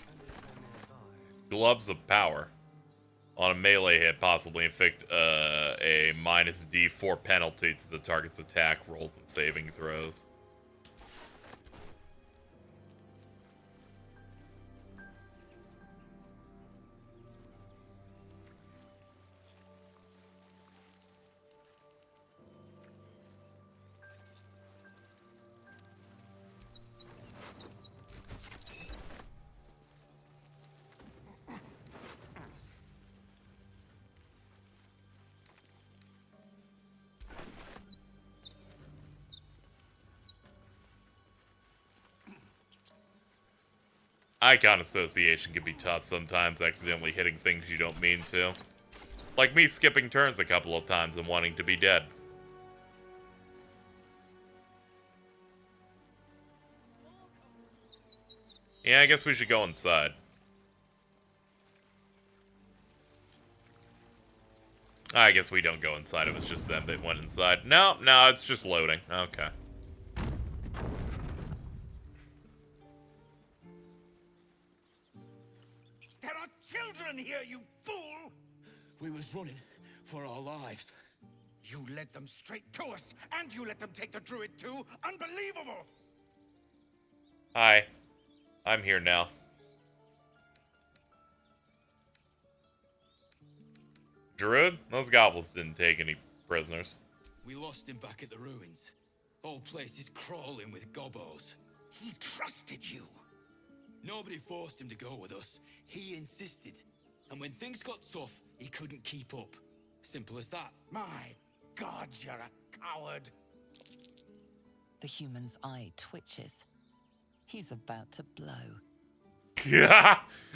And if they're nearby. Gloves of Power. On a melee hit, possibly inflict a -D4 penalty to the target's attack rolls and saving throws. Icon association can be tough sometimes, accidentally hitting things you don't mean to. Like me skipping turns a couple of times and wanting to be dead. Yeah, I guess we should go inside. I guess we don't go inside. It was just them that went inside. No, it's just loading. Okay. There are children here, you fool! We was running for our lives. You led them straight to us, and you let them take the druid too? Unbelievable! Hi. I'm here now. Druid? Those goblins didn't take any prisoners. We lost him back at the ruins. Whole place is crawling with gobos. He trusted you. Nobody forced him to go with us. He insisted. And when things got tough, he couldn't keep up. Simple as that. My God, you're a coward. The human's eye twitches. He's about to blow.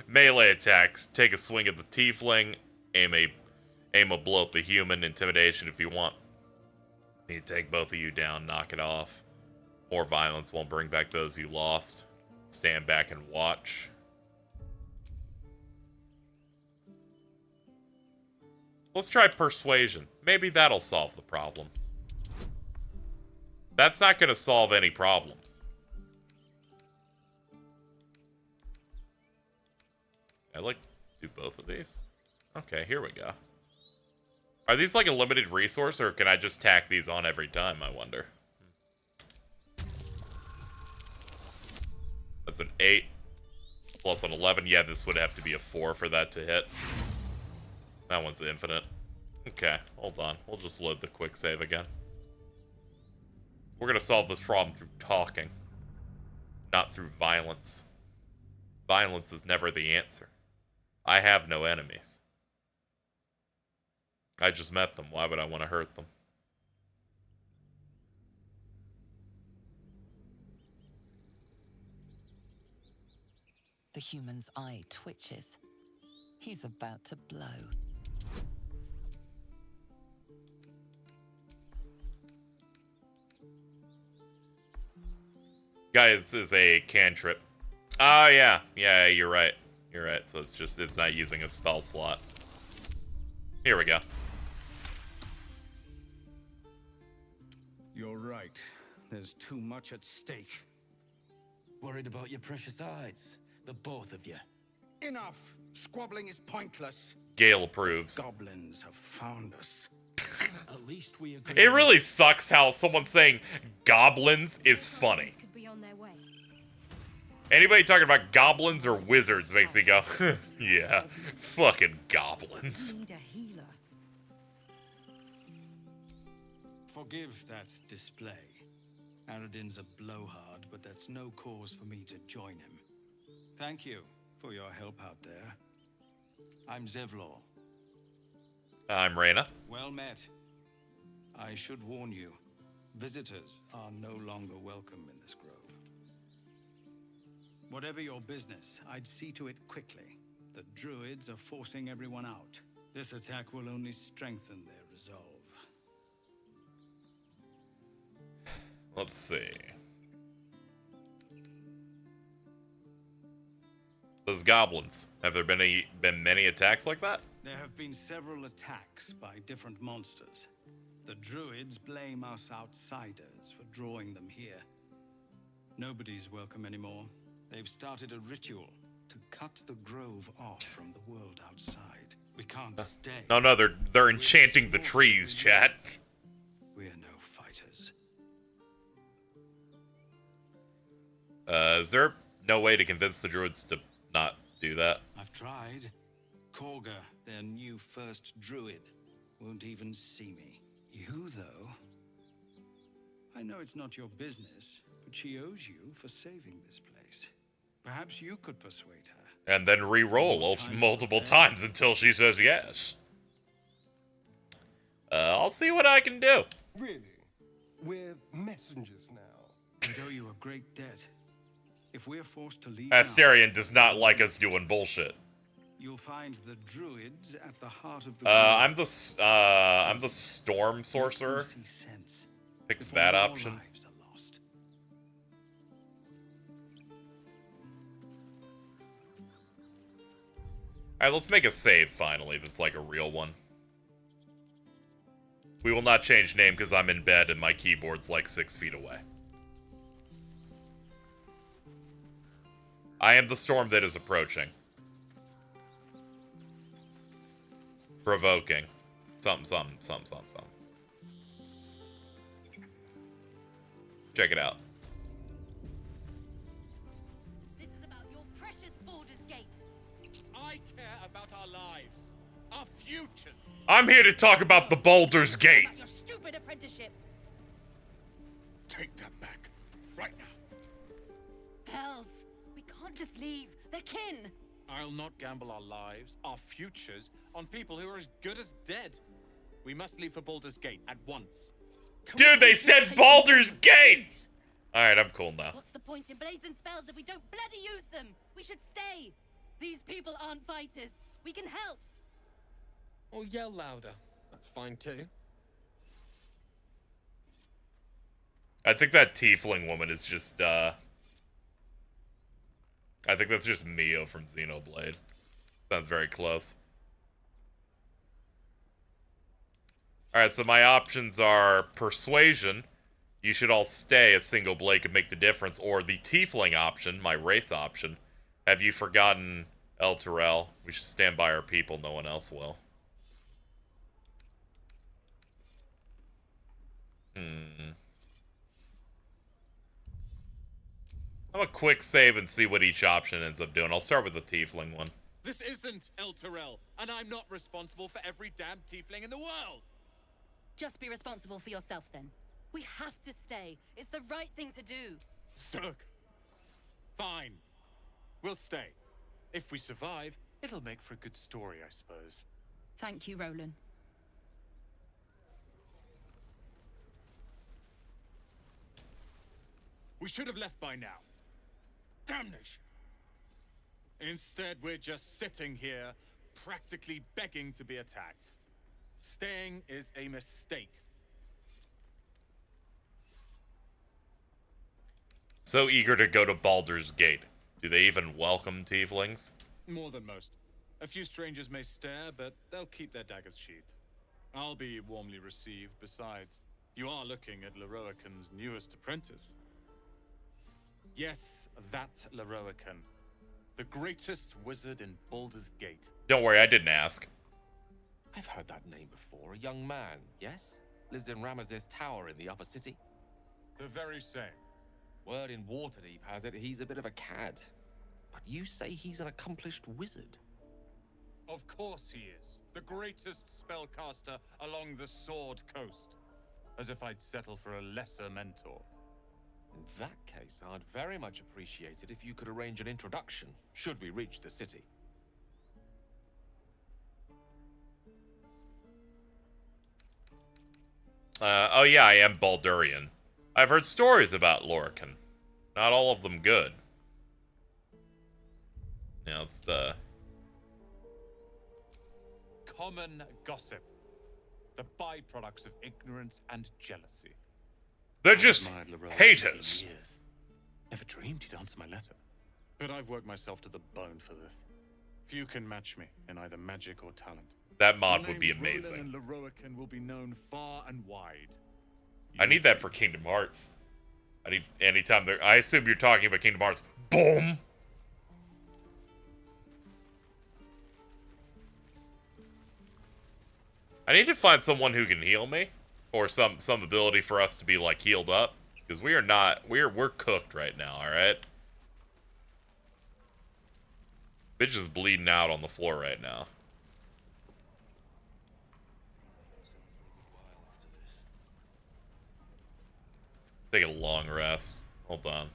Melee attacks. Take a swing at the tiefling. Aim a blow at the human. Intimidation if you want. You take both of you down. Knock it off. More violence won't bring back those you lost. Stand back and watch. Let's try persuasion. Maybe that'll solve the problem. That's not going to solve any problems. I like do both of these. Okay, here we go. Are these like a limited resource, or can I just tack these on every time, I wonder? That's an 8 plus an 11. Yeah, this would have to be a 4 for that to hit. That one's infinite. Okay, hold on. We'll just load the quick save again. We're gonna solve this problem through talking, not through violence. Violence is never the answer. I have no enemies. I just met them. Why would I want to hurt them? The human's eye twitches. He's about to blow. Guys, is a cantrip. Oh, yeah. Yeah, you're right. You're right. So it's not using a spell slot. Here we go. You're right. There's too much at stake. Worried about your precious hides. The both of you. Enough! Squabbling is pointless. Gale approves. Goblins have found us. At least we agree. It really sucks how someone saying goblins is funny. Could be on their way. Anybody talking about goblins or wizards makes me go, yeah, fucking goblins. Need a healer. Forgive that display. Aradin's a blowhard, but that's no cause for me to join him. Thank you for your help out there. I'm Zevlor. I'm Reyna. Well met. I should warn you, visitors are no longer welcome in this grove. Whatever your business, I'd see to it quickly. The druids are forcing everyone out. This attack will only strengthen their resolve. Let's see. Those goblins. Have there been many attacks like that? There have been several attacks by different monsters. The druids blame us outsiders for drawing them here. Nobody's welcome anymore. They've started a ritual to cut the grove off from the world outside. We can't stay. No, they're enchanting the trees, chat. We're no fighters. Is there no way to convince the druids to not do that? I've tried. Korga, their new first druid, won't even see me. You, though? I know it's not your business, but she owes you for saving this place. Perhaps you could persuade her. And then re-roll multiple times until she says yes. I'll see what I can do. Really? We're messengers now. We owe you a great debt. If we're forced to leave Asterion now, does not like us doing bullshit. You'll find the druids at the heart of the I'm the storm sorcerer. Pick that option. Alright, let's make a save, finally, that's like a real one. We will not change name because I'm in bed and my keyboard's like 6 feet away. I am the storm that is approaching. Provoking. Something. Check it out. This is about your precious Baldur's Gate. I care about our lives, our futures. I'm here to talk about the Baldur's Gate. About your stupid apprenticeship. Take that back, right now. Hells, we can't just leave. They're kin. I'll not gamble our lives, our futures, on people who are as good as dead. We must leave for Baldur's Gate at once. Dude, they said Baldur's Gate! Alright, I'm cool now. What's the point in blades and spells if we don't bloody use them? We should stay. These people aren't fighters. We can help. Or yell louder. That's fine too. I think that tiefling woman is just, I think that's just Mio from Xenoblade. Sounds very close. Alright, so my options are Persuasion. You should all stay. A single blade could make the difference. Or the tiefling option, my race option. Have you forgotten El Terrell? We should stand by our people. No one else will. I'm a quick save and see what each option ends up doing. I'll start with the tiefling one. This isn't El Terrell, and I'm not responsible for every damn tiefling in the world. Just be responsible for yourself then. We have to stay. It's the right thing to do. Zerg. Fine. We'll stay. If we survive, it'll make for a good story, I suppose. Thank you, Roland. We should have left by now. Damnation. Instead, we're just sitting here, practically begging to be attacked. Staying is a mistake. So eager to go to Baldur's Gate. Do they even welcome tieflings? More than most. A few strangers may stare, but they'll keep their daggers sheathed. I'll be warmly received. Besides, you are looking at Leroican's newest apprentice. Yes, that Leroican. The greatest wizard in Baldur's Gate. Don't worry, I didn't ask. I've heard that name before. A young man, yes? Lives in Ramesses Tower in the upper city. The very same. Word in Waterdeep has it he's a bit of a cad. But you say he's an accomplished wizard. Of course he is. The greatest spellcaster along the Sword Coast. As if I'd settle for a lesser mentor. In that case, I'd very much appreciate it if you could arrange an introduction, should we reach the city. Oh yeah, I am Baldurian. I've heard stories about Lorcan. Not all of them good. You know, it's the... Common gossip. The byproducts of ignorance and jealousy. They're just haters. Never dreamed he'd answer my letter. But I've worked myself to the bone for this. Few can match me in either magic or talent. That mod would be amazing. And Leroican will be known far and wide. I need that for Kingdom Hearts. I need anytime there. I assume you're talking about Kingdom Hearts. Boom! I need to find someone who can heal me. Or some ability for us to be, like, healed up. Because we are not... We're cooked right now, alright? Bitch is bleeding out on the floor right now. Take a long rest. Hold on.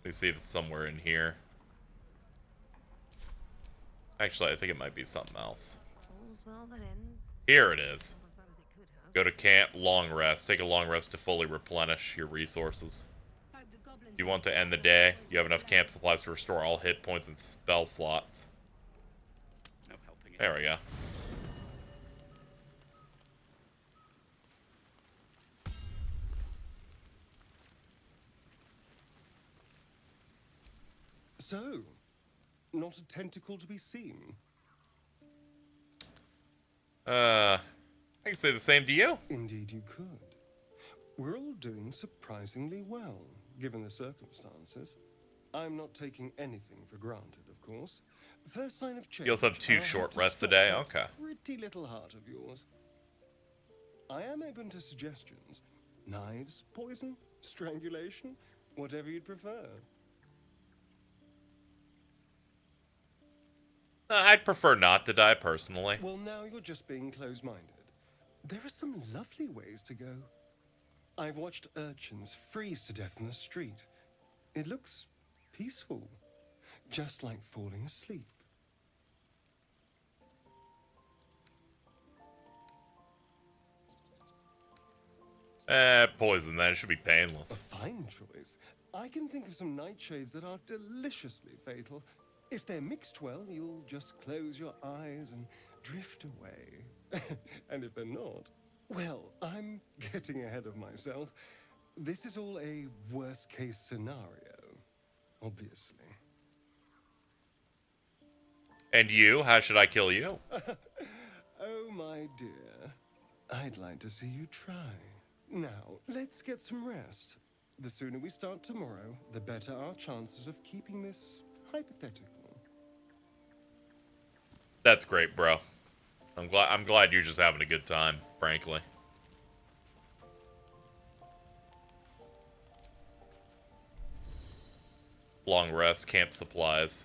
Let's see if it's somewhere in here. Actually, I think it might be something else. Here it is. Go to camp, long rest. Take a long rest to fully replenish your resources. If you want to end the day, you have enough camp supplies to restore all hit points and spell slots. There we go. So, not a tentacle to be seen? I can say the same to you. Indeed you could. We're all doing surprisingly well, given the circumstances. I'm not taking anything for granted, of course. First sign of change. You also have 2 I'll short to rests a stop day? that Okay. Pretty little heart of yours. I am open to suggestions. Knives, poison, strangulation, whatever you'd prefer. I'd prefer not to die, personally. Well, now you're just being close-minded. There are some lovely ways to go. I've watched urchins freeze to death in the street. It looks peaceful, just like falling asleep. Poison then. It should be painless. A fine choice. I can think of some nightshades that are deliciously fatal. If they're mixed well, you'll just close your eyes and drift away. And if they're not, well, I'm getting ahead of myself. This is all a worst-case scenario, obviously. And you? How should I kill you? Oh, my dear. I'd like to see you try. Now, let's get some rest. The sooner we start tomorrow, the better our chances of keeping this hypothetical. That's great, bro. I'm glad you're just having a good time, frankly. Long rest, camp supplies.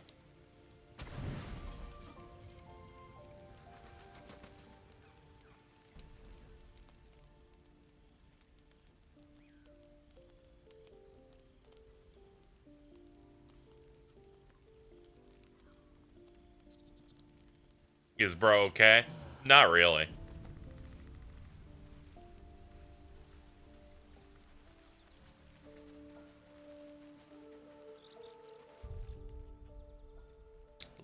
Is bro okay? Not really.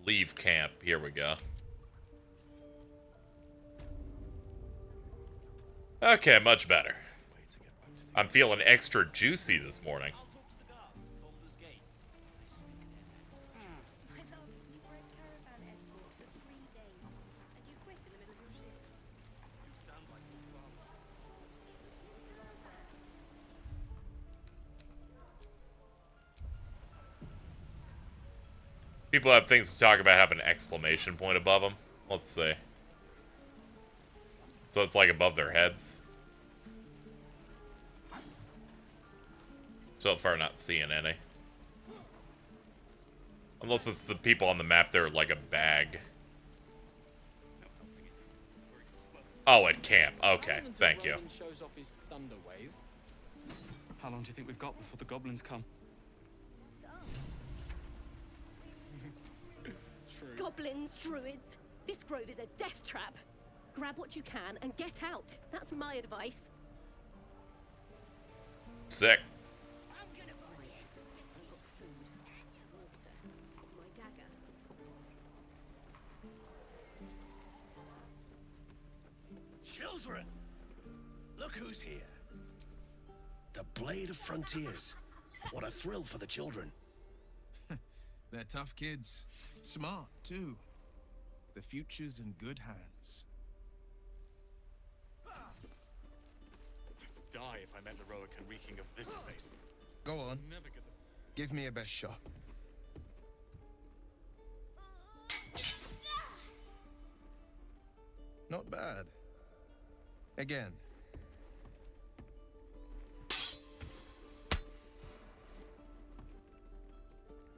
Leave camp. Here we go. Okay, much better. I'm feeling extra juicy this morning. People have things to talk about, have an exclamation point above them. Let's see. So it's like above their heads. So far, not seeing any. Unless it's the people on the map, they're like a bag. Oh, at camp. Okay, thank you. Shows off his thunder wave. How long do you think we've got before the goblins come? Goblins, druids. This grove is a death trap. Grab what you can and get out. That's my advice. Sick. I'm gonna buy it. I've got food, water, my dagger. Children! Look who's here. The Blade of Frontiers. What a thrill for the children. They're tough kids. Smart, too. The future's in good hands. Die if I met heroic and reeking of this place. Go on. Never gonna... Give me a best shot. Not bad. Again.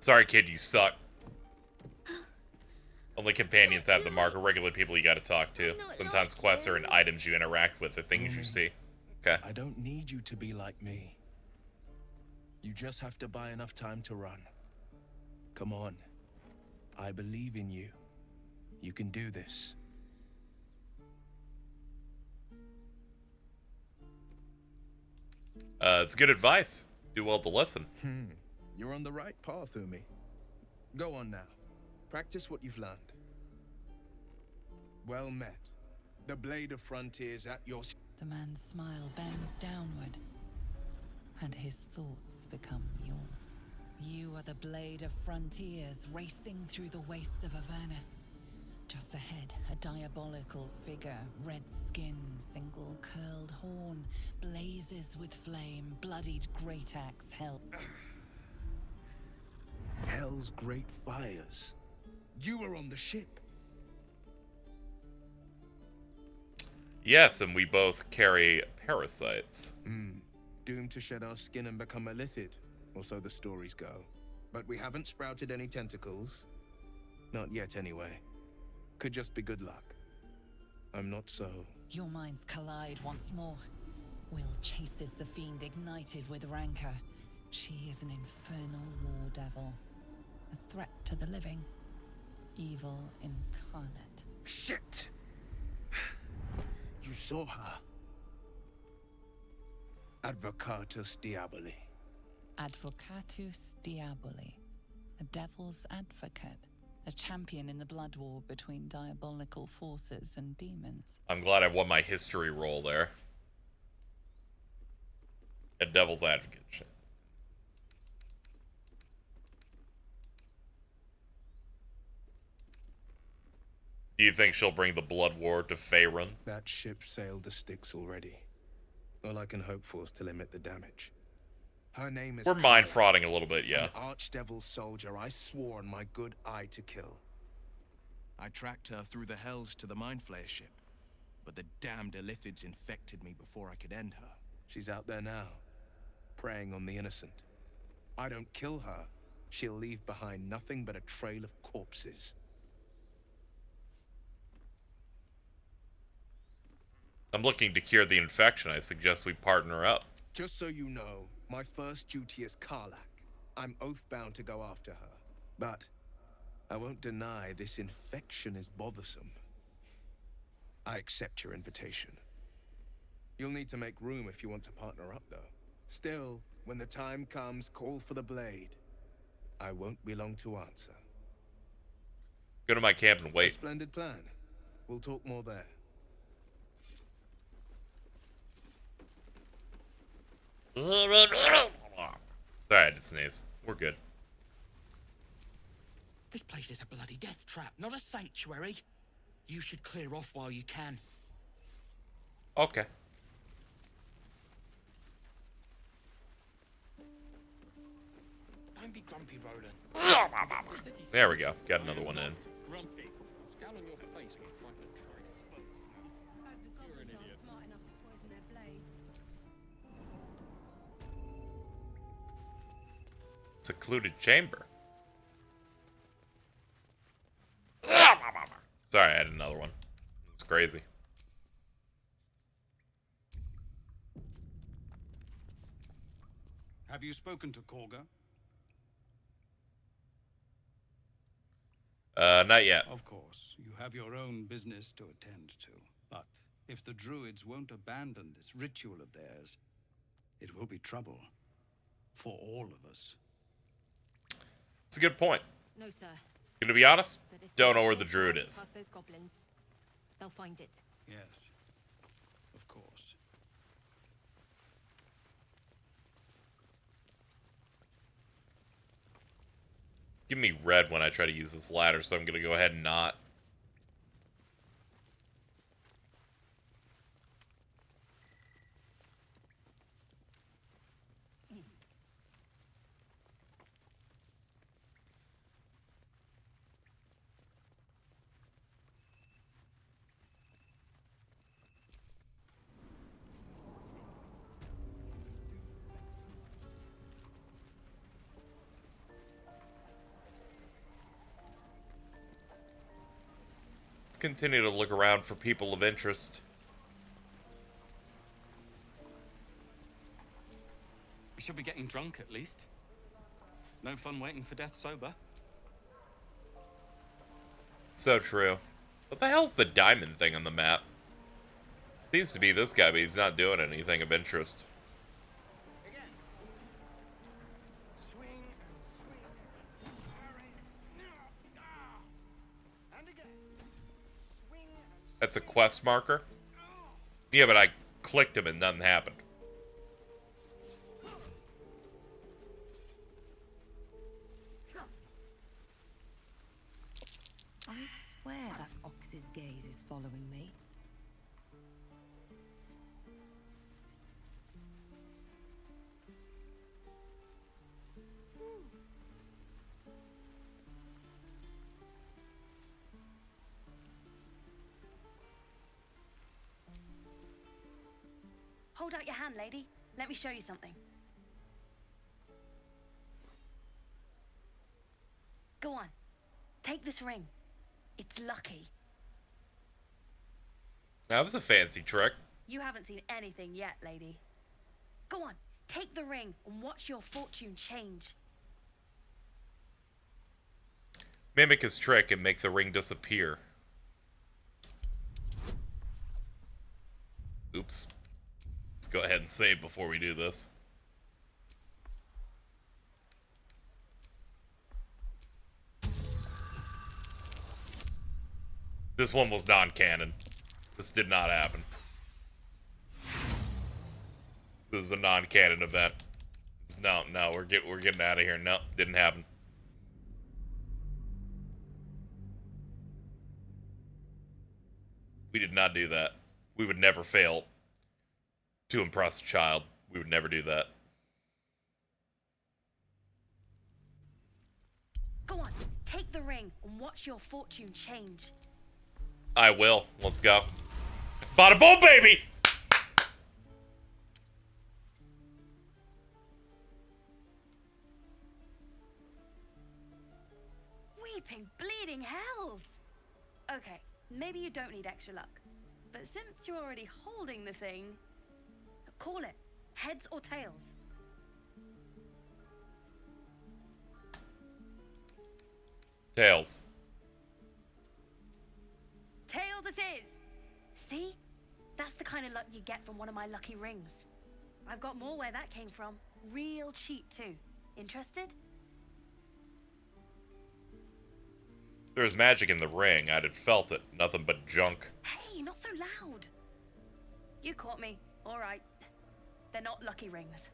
Sorry, kid, you suck. Only companions have the mark, or regular people you gotta talk to. Sometimes quests are in items you interact with, or things you see. Okay. I don't need you to be like me. You just have to buy enough time to run. Come on. I believe in you. You can do this. It's good advice. Do well to listen. You're on the right path, Umi. Go on now. Practice what you've learned. Well met. The Blade of Frontiers at your... The man's smile bends downward, and his thoughts become yours. You are the Blade of Frontiers, racing through the wastes of Avernus. Just ahead, a diabolical figure, red skin, single curled horn, blazes with flame, bloodied great axe held. Hell's great fires. You were on the ship. Yes, and we both carry parasites. Doomed to shed our skin and become a lithid, or so the stories go. But we haven't sprouted any tentacles. Not yet, anyway. Could just be good luck. I'm not so... Your minds collide once more. Will chases the fiend ignited with rancor. She is an infernal war devil. A threat to the living. Evil incarnate. Shit! You saw her. Advocatus Diaboli. Advocatus Diaboli. A devil's advocate. A champion in the blood war between diabolical forces and demons. I'm glad I won my history roll there. A devil's advocate. Shit. Do you think she'll bring the blood war to Faerun? That ship sailed the Styx already. All I can hope for is to limit the damage. Her name is... We're mind frauding a little bit, yeah. An archdevil soldier I swore on my good eye to kill. I tracked her through the hells to the Mind Flayer ship, but the damned Illithids infected me before I could end her. She's out there now, preying on the innocent. I don't kill her, she'll leave behind nothing but a trail of corpses. I'm looking to cure the infection. I suggest we partner up. Just so you know, my first duty is Karlak. I'm oath-bound to go after her. But I won't deny this infection is bothersome. I accept your invitation. You'll need to make room if you want to partner up, though. Still, when the time comes, call for the blade. I won't be long to answer. Go to my camp and wait. A splendid plan. We'll talk more there. Sorry, I had to sneeze. We're good. This place is a bloody death trap, not a sanctuary. You should clear off while you can. Okay. Don't be grumpy, Roland. There we go. Got another one in. Grumpy. Scowl on your face when you find a try exposed. You're an idiot. Smart enough to poison their blades. Secluded chamber. Sorry, I had another one. It's crazy. Have you spoken to Korga? Not yet. Of course, you have your own business to attend to. But if the druids won't abandon this ritual of theirs, it will be trouble. For all of us. It's a good point. No, sir. Gonna be honest, But if don't they know where the walk druid past is. those goblins, they'll find it. Yes, of course. Give me red when I try to use this ladder, so I'm gonna go ahead and not. Continue to look around for people of interest. We should be getting drunk at least. No fun waiting for death sober. So true. What the hell's the diamond thing on the map? Seems to be this guy, but he's not doing anything of interest. That's a quest marker? Yeah, but I clicked him and nothing happened. I swear that gaze is following me. Hold out your hand, lady. Let me show you something. Go on. Take this ring. It's lucky. That was a fancy trick. You haven't seen anything yet, lady. Go on. Take the ring and watch your fortune change. Mimic his trick and make the ring disappear. Oops. Let's go ahead and save before we do this. This one was non-canon. This did not happen. This is a non-canon event. No, we're getting out of here. No, didn't happen. We did not do that. We would never fail to impress a child. We would never do that. Go on. Take the ring and watch your fortune change. I will. Let's go. Bada boom, baby! Weeping, bleeding hells! Okay, maybe you don't need extra luck. But since you're already holding the thing, call it. Heads or tails? Tails. Tails it is! See? That's the kind of luck you get from one of my lucky rings. I've got more where that came from. Real cheap, too. Interested? There's magic in the ring. I'd have felt it. Nothing but junk. Hey, not so loud. You caught me. All right. They're not lucky rings.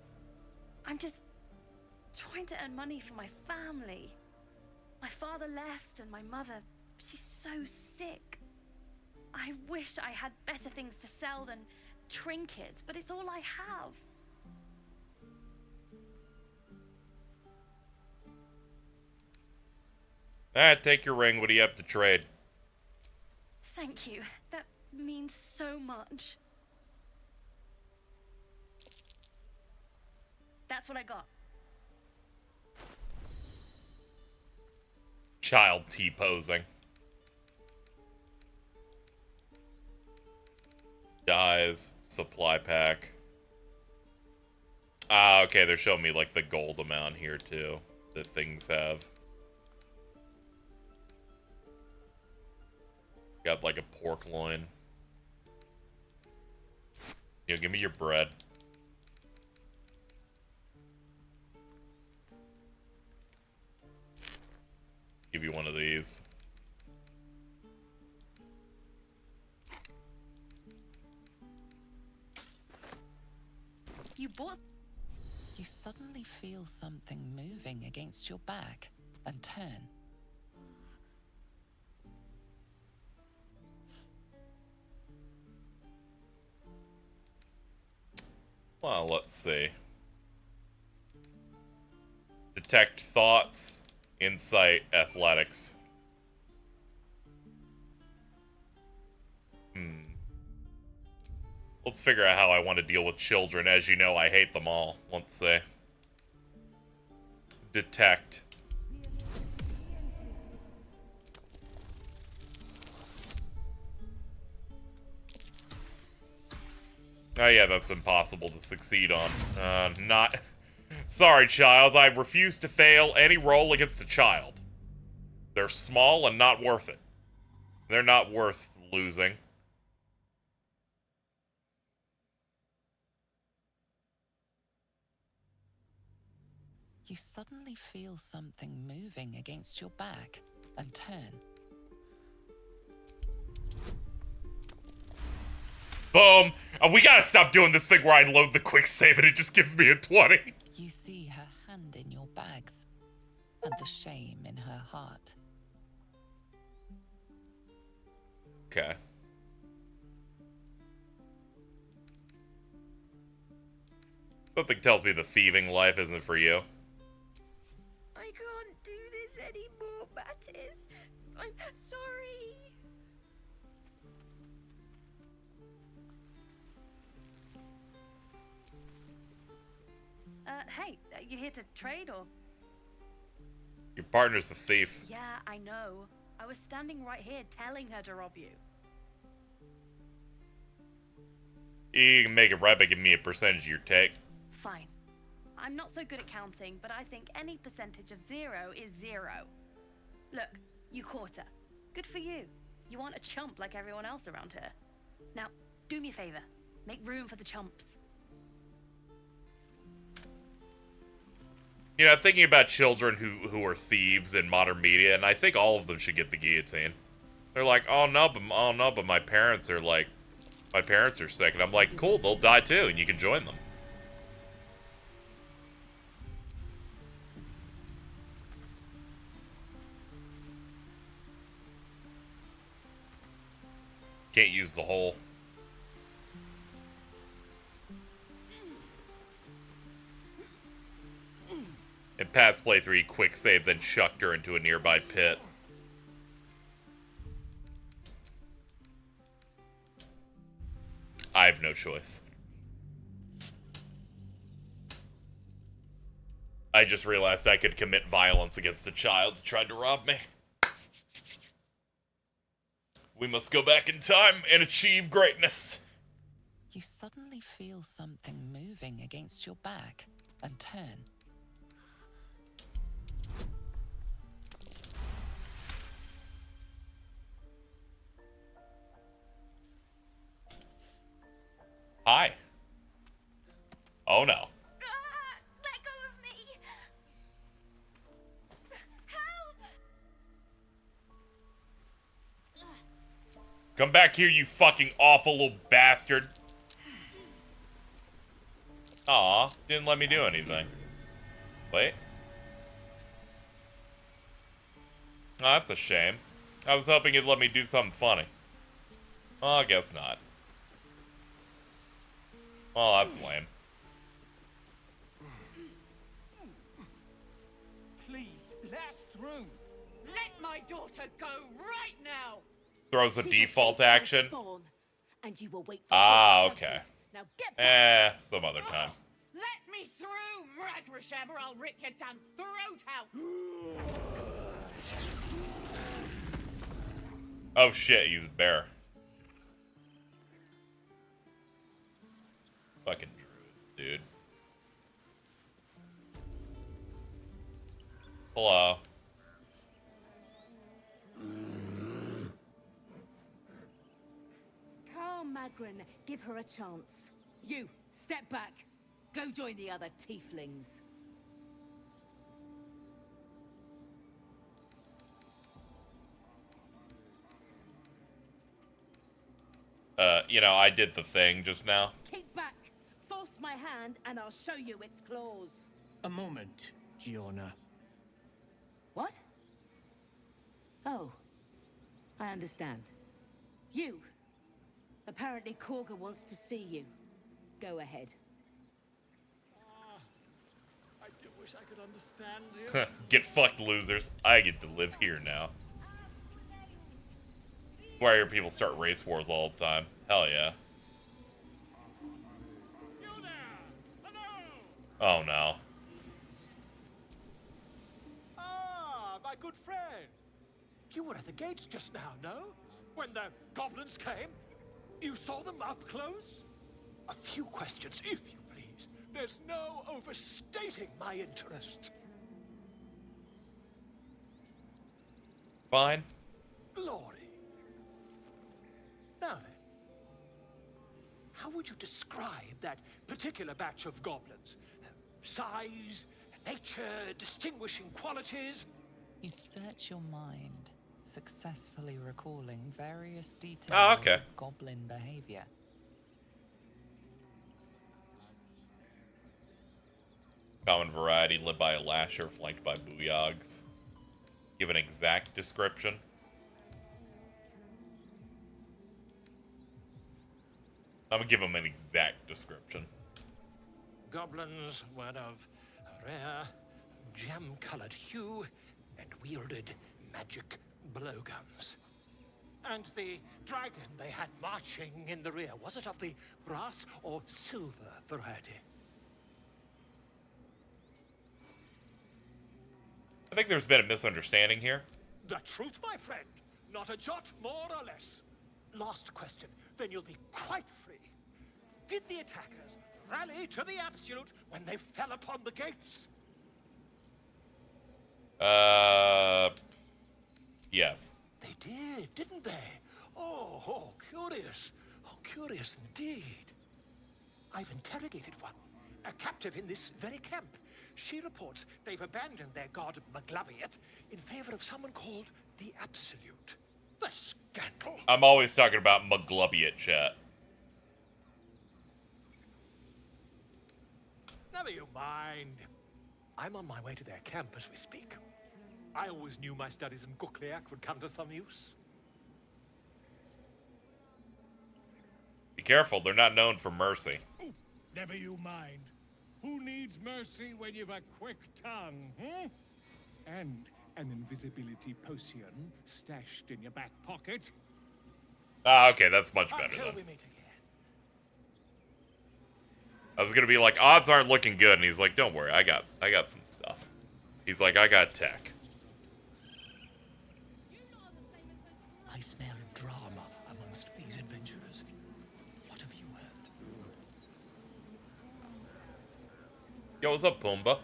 I'm just trying to earn money for my family. My father left and my mother, she's so sick. I wish I had better things to sell than trinkets, but it's all I have. Alright, take your ring. What do you have to trade? Thank you. That means so much. That's what I got. Child T-posing. Dies. Supply pack. Ah, okay, they're showing me, like, the gold amount here, too, that things have. Got, like, a pork loin. You know, give me your bread. Give you one of these. You bought... You suddenly feel something moving against your back and turn. Well, let's see. Detect thoughts, insight, athletics. Let's figure out how I want to deal with children. As you know, I hate them all. Let's see. Detect. Oh yeah, that's impossible to succeed on. Not... Sorry, child. I refuse to fail any roll against a child. They're small and not worth it. They're not worth losing. You suddenly feel something moving against your back and turn. Boom! We gotta stop doing this thing where I load the quick save and it just gives me a 20. You see her hand in your bags and the shame in her heart. Okay. Something tells me the thieving life isn't for you. I can't do this anymore, Mattis. I'm sorry. Hey, you here to trade or? Your partner's the thief. Yeah, I know. I was standing right here telling her to rob you. You can make it right by giving me a percentage of your take. Fine. I'm not so good at counting, but I think any percentage of 0 is 0. Look, you caught her. Good for you. You aren't a chump like everyone else around here. Now, do me a favor. Make room for the chumps. You know, thinking about children who are thieves in modern media, and I think all of them should get the guillotine. They're like, oh no, but my parents are sick, and I'm like, cool, they'll die too, and you can join them. Can't use the hole. In Pat's playthrough, he quick saved, then chucked her into a nearby pit. I have no choice. I just realized I could commit violence against a child who tried to rob me. We must go back in time and achieve greatness. You suddenly feel something moving against your back and turn. Hi. Oh no. Let go of me! Help! Come back here, you fucking awful little bastard. Aw, didn't let me do anything. Wait. Oh, that's a shame. I was hoping it'd let me do something funny. Well, I guess not. Well, that's lame. Please, last through. Let my daughter go right now! Throws a default action. And you will wait for Ah, okay. Now get back. Some other time. Let me through, Ragrasham, or I'll rip your damn throat out! Oh shit, he's a bear. Fucking druid, dude. Hello. Calm, Magrin. Give her a chance. You, step back. Go join the other tieflings. You know, I did the thing just now. Kick back. Force my hand and I'll show you its claws. A moment, Giona. What? Oh. I understand. You. Apparently Korga wants to see you. Go ahead. I do wish I could understand you. Get fucked, losers. I get to live here now. Why I hear people start race wars all the time. Hell yeah. Oh no. Ah, my good friend. You were at the gates just now, no? When the goblins came? You saw them up close? A few questions, if you please. There's no overstating my interest. Fine. Glory. Now then, how would you describe that particular batch of goblins? Size, nature, distinguishing qualities? You search your mind, successfully recalling various details okay. of goblin behavior. Common variety, led by a lasher, flanked by booyogs. Give an exact description. I'm gonna give him an exact description. Goblins were of a rare, gem-colored hue and wielded magic blowguns. And the dragon they had marching in the rear, was it of the brass or silver variety? I think there's been a misunderstanding here. The truth, my friend. Not a jot more or less. Last question, then you'll be quite free. Did the attackers rally to the absolute when they fell upon the gates? Yes. They did, didn't they? Oh, curious. Oh, curious indeed. I've interrogated one, a captive in this very camp. She reports they've abandoned their god Maglabiet in favor of someone called the Absolute. The scandal! I'm always talking about Maglubiet, chat. Never you mind. I'm on my way to their camp as we speak. I always knew my studies in Gukliak would come to some use. Be careful, they're not known for mercy. Never you mind. Who needs mercy when you've a quick tongue, hmm? And an invisibility potion stashed in your back pocket. Ah, okay, that's much better Until then. we meet again. I was gonna be like, odds aren't looking good, and he's like, don't worry, I got some stuff. He's like, I got tech. I smell drama amongst these adventurers. What have you heard? Yo, what's up, Pumbaa?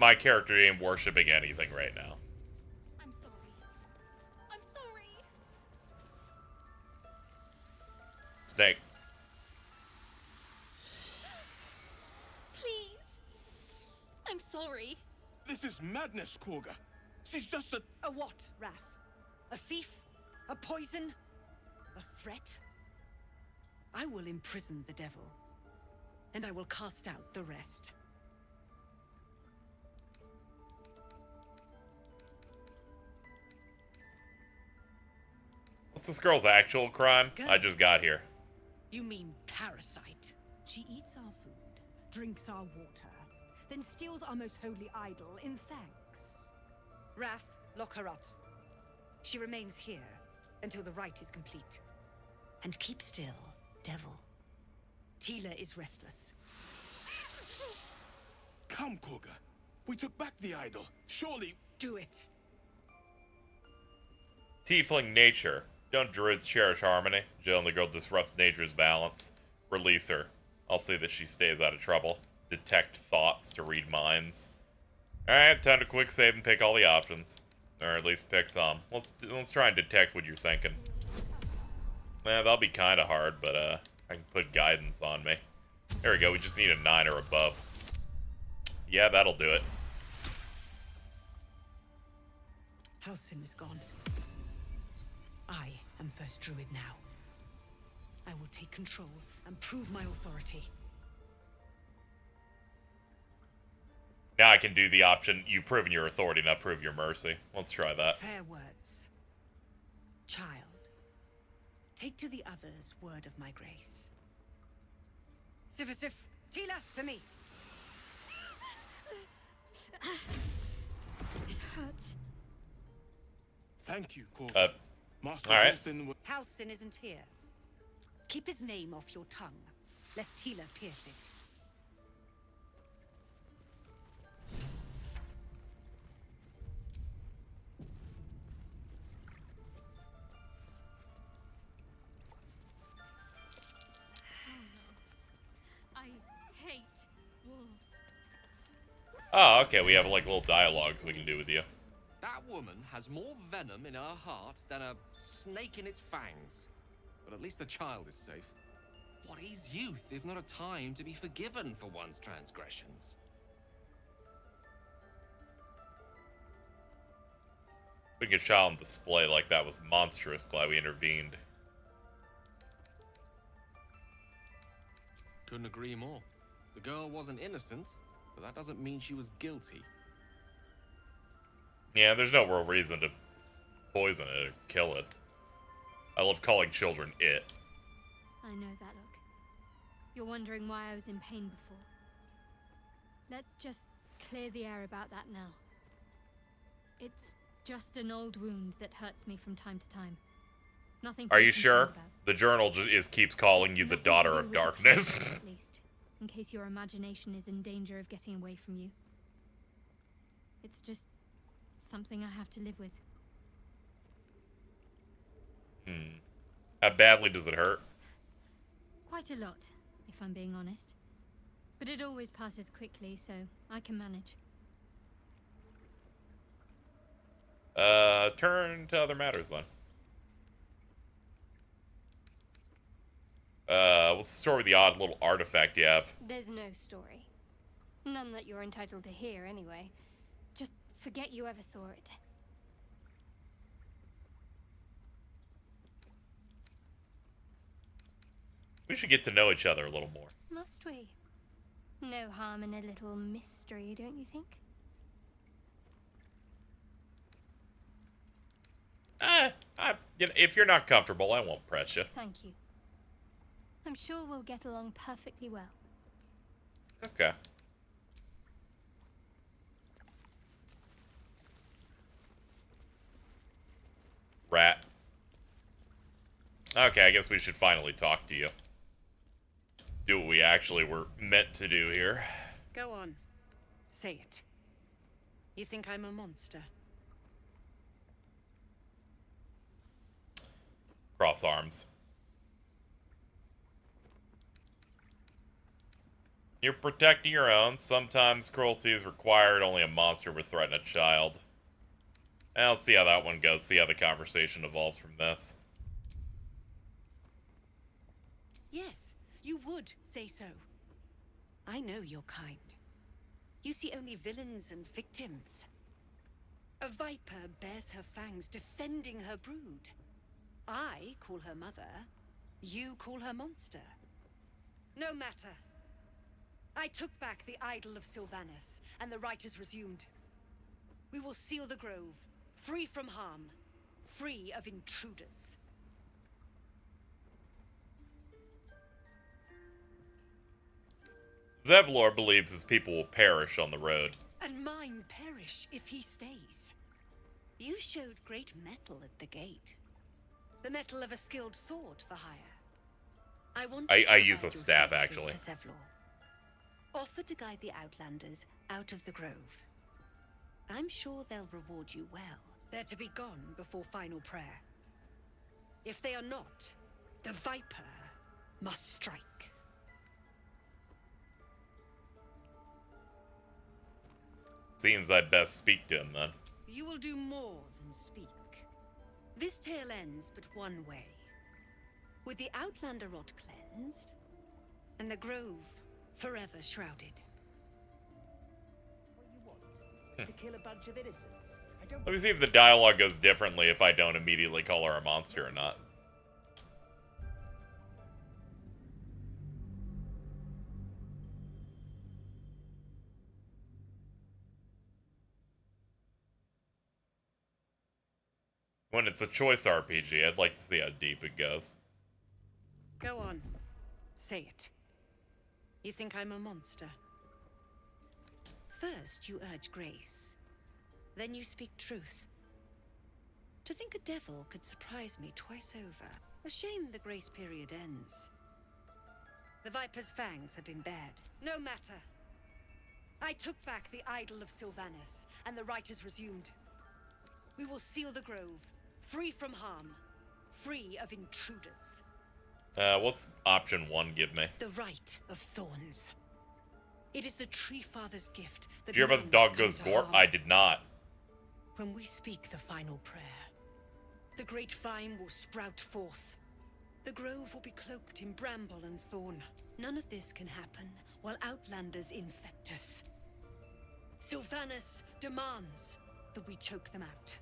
My character ain't worshipping anything right now. I'm sorry. I'm sorry. Snake. Please. I'm sorry. This is madness, Korga. She's just a... A what, Wrath? A thief? A poison? A threat? I will imprison the devil, and I will cast out the rest. What's this girl's actual crime? Go. I just got here. You mean parasite? She eats our food, drinks our water, then steals our most holy idol in thanks. Wrath, lock her up. She remains here until the rite is complete. And keep still, devil. Tila is restless. Come, Korga. We took back the idol. Surely... Do it. Tiefling nature. Don't druids cherish harmony? Jill and the girl disrupts nature's balance. Release her. I'll see that she stays out of trouble. Detect thoughts to read minds. Alright, time to quick save and pick all the options. Or at least pick some. Let's try and detect what you're thinking. That'll be kinda hard, but I can put guidance on me. There we go, we just need a 9 or above. Yeah, that'll do it. Halsin is gone. I am first druid now. I will take control and prove my authority. Now I can do the option, you've proven your authority, not prove your mercy. Let's try that. Fair words. Child, take to the others word of my grace. Sif, Tila, to me. It hurts. Thank you, Korga. Master all right. Halsin isn't here. Keep his name off your tongue, lest Tila pierce it. I hate wolves. Oh, okay, we have like little dialogues we can do with you. That woman has more venom in her heart than a snake in its fangs. But at least the child is safe. What is youth if not a time to be forgiven for one's transgressions? We Putting a child on display like that was monstrous. Glad we intervened. Couldn't agree more. The girl wasn't innocent, but that doesn't mean she was guilty. Yeah, there's no real reason to poison it or kill it. I love calling children it. I know that look. You're wondering why I was in pain before. Let's just clear the air about that now. It's just an old wound that hurts me from time to time. Nothing to Are be you concerned sure? about. The journal just keeps calling you the Nothing to daughter do of with the darkness. title, at least, in case your imagination is in danger of getting away from you. It's just something I have to live with. How badly does it hurt? Quite a lot, if I'm being honest. But it always passes quickly, so I can manage. Turn to other matters then. What's the story with the odd little artifact you have? There's no story. None that you're entitled to hear, anyway. Just forget you ever saw it. We should get to know each other a little more. Must we? No harm in a little mystery, don't you think? If you're not comfortable, I won't press you. Thank you. I'm sure we'll get along perfectly well. Okay. Rat. Okay, I guess we should finally talk to you. Do what we actually were meant to do here. Go on. Say it. You think I'm a monster? Cross arms. You're protecting your own. Sometimes cruelty is required. Only a monster would threaten a child. Well, let's see how that one goes. See how the conversation evolves from this. Yes, you would say so. I know your kind. You see only villains and victims. A viper bears her fangs defending her brood. I call her mother. You call her monster. No matter. I took back the idol of Sylvanus, and the rite is resumed. We will seal the grove, free from harm, free of intruders. Zevlor believes his people will perish on the road. And mine perish if he stays. You showed great mettle at the gate. The mettle of a skilled sword for hire. I want you to I use a provide your staff, services actually. to Zevlor. Offer to guide the Outlanders out of the grove. I'm sure they'll reward you well. They're to be gone before final prayer. If they are not, the Viper must strike. Seems I'd best speak to him then. You will do more than speak. This tale ends but one way. With the Outlander rot cleansed, and the grove forever shrouded. To kill a bunch of innocents. I don't. Let me see if the dialogue goes differently if I don't immediately call her a monster or not. When it's a choice RPG, I'd like to see how deep it goes. Go on. Say it. You think I'm a monster? First, you urge grace. Then you speak truth. To think a devil could surprise me twice over. A shame the grace period ends. The Viper's fangs have been bared. No matter. I took back the idol of Sylvanus, and the rite is resumed. We will seal the grove, free from harm, free of intruders. What's option 1 give me? The Rite of Thorns. It is the Tree Father's gift that Did you hear about the dog goes gore? I did not. When we speak the final prayer, the great vine will sprout forth. The grove will be cloaked in bramble and thorn. None of this can happen while Outlanders infect us. Sylvanus demands that we choke them out.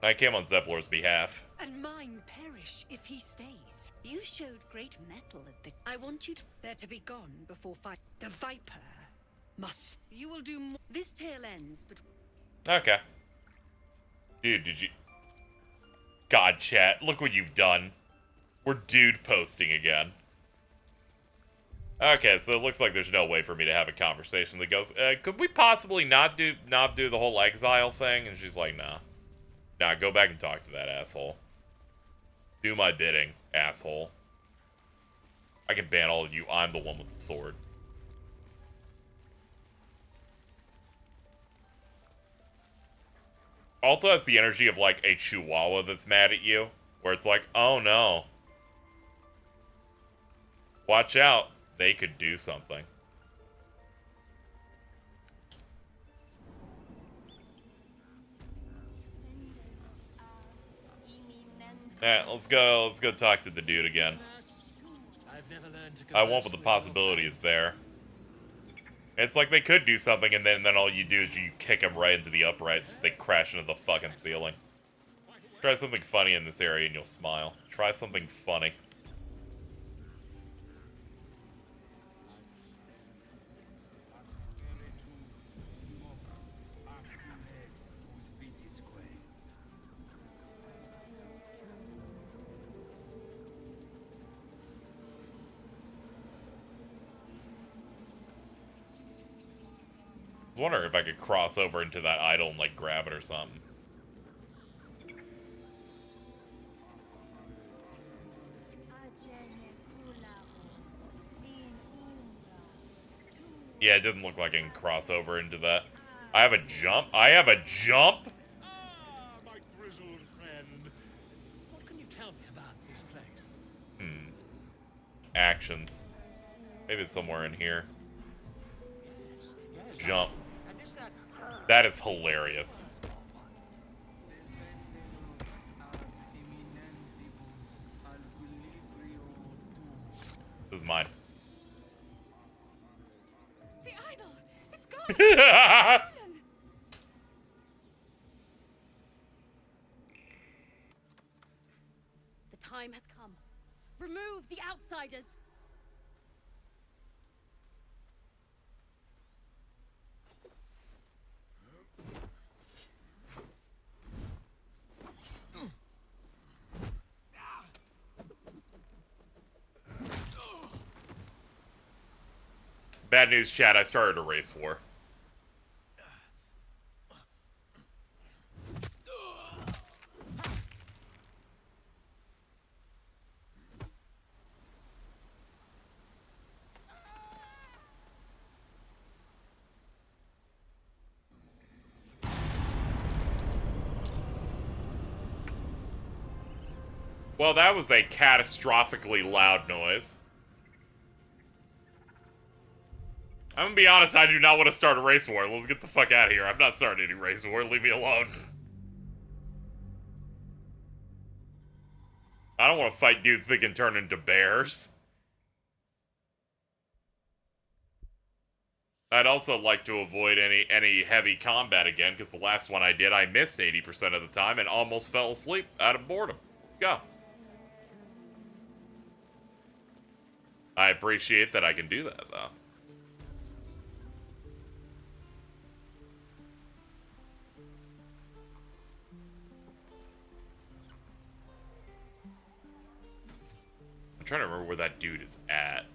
I came on Zephlor's behalf. And mine perish if he stays. You showed great mettle at the... I want you to... They're to be gone before fight. The Viper must... You will do more... This tale ends, but... Okay. Dude, did you... God, chat, look what you've done. We're dude posting again. Okay, so it looks like there's no way for me to have a conversation that goes, could we possibly not do the whole exile thing? And she's like, nah. Nah, go back and talk to that asshole. Do my bidding, asshole. I can ban all of you. I'm the one with the sword. Alto has the energy of, like, a chihuahua that's mad at you. Where it's like, oh no. Watch out. They could do something. Alright, let's go talk to the dude again. I won't, but the possibility is there. It's like they could do something, and then all you do is you kick them right into the uprights. They crash into the fucking ceiling. Try something funny in this area and you'll smile. Try something funny. I was wondering if I could cross over into that idol and, like, grab it or something. Yeah, it didn't look like I can cross over into that. I have a jump? I have a jump? My grizzled friend. What can you tell me about this place? Actions. Maybe it's somewhere in here. Jump. That is hilarious. This is mine. The idol! It's gone! The time has come. Remove the outsiders! Bad news, chat. I started a race war. Well, that was a catastrophically loud noise. I'm gonna be honest, I do not want to start a race war. Let's get the fuck out of here. I'm not starting any race war. Leave me alone. I don't want to fight dudes that can turn into bears. I'd also like to avoid any heavy combat again, because the last one I did, I missed 80% of the time and almost fell asleep out of boredom. Let's go. I appreciate that I can do that, though. I'm trying to remember where that dude is at.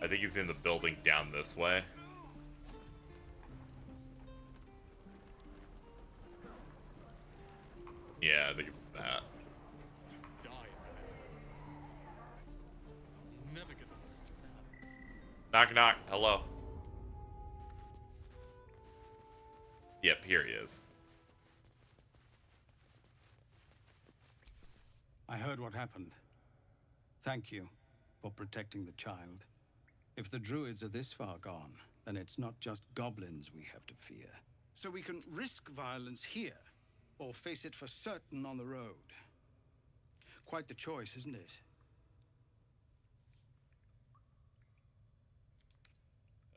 I think he's in the building down this way. Yeah, I think it's that. Knock, knock. Hello. Yep, here he is. I heard what happened. Thank you for protecting the child. If the druids are this far gone, then it's not just goblins we have to fear. So we can risk violence here, or face it for certain on the road. Quite the choice, isn't it?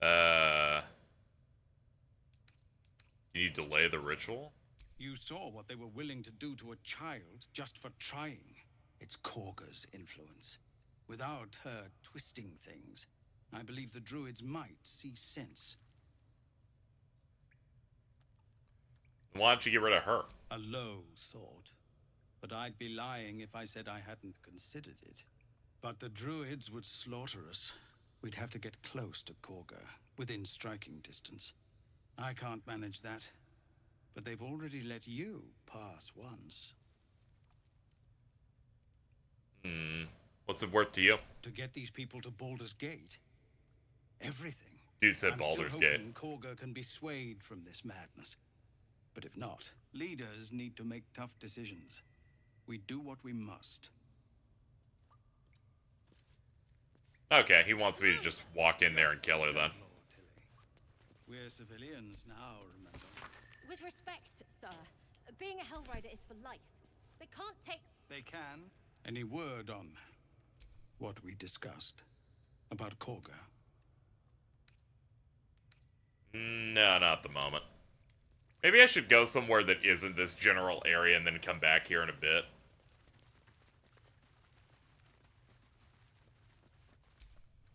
Can you delay the ritual? You saw what they were willing to do to a child just for trying. It's Korga's influence. Without her twisting things, I believe the druids might see sense. Why don't you get rid of her? A low thought. But I'd be lying if I said I hadn't considered it. But the druids would slaughter us. We'd have to get close to Korga, within striking distance. I can't manage that. But they've already let you pass once. What's it worth to you? To get these people to Baldur's Gate. Everything. Dude said I'm Baldur's still Gate. hoping Korga can be swayed from this madness. But if not, leaders need to make tough decisions. We do what we must. Okay, he wants me to just walk in there and kill her then. We're civilians now, remember? With respect, sir, being a Hellrider is for life. They can't take... They can. Any word on what we discussed about Korga? No, not at the moment. Maybe I should go somewhere that isn't this general area and then come back here in a bit.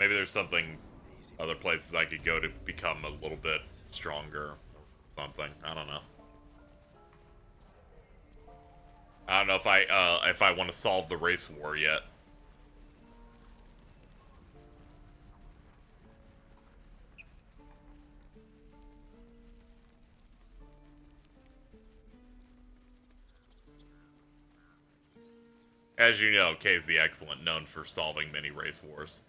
Maybe there's something, other places I could go to become a little bit stronger or something. I don't know. I don't know if I want to solve the race war yet. As you know, KZXcellent, known for solving many race wars.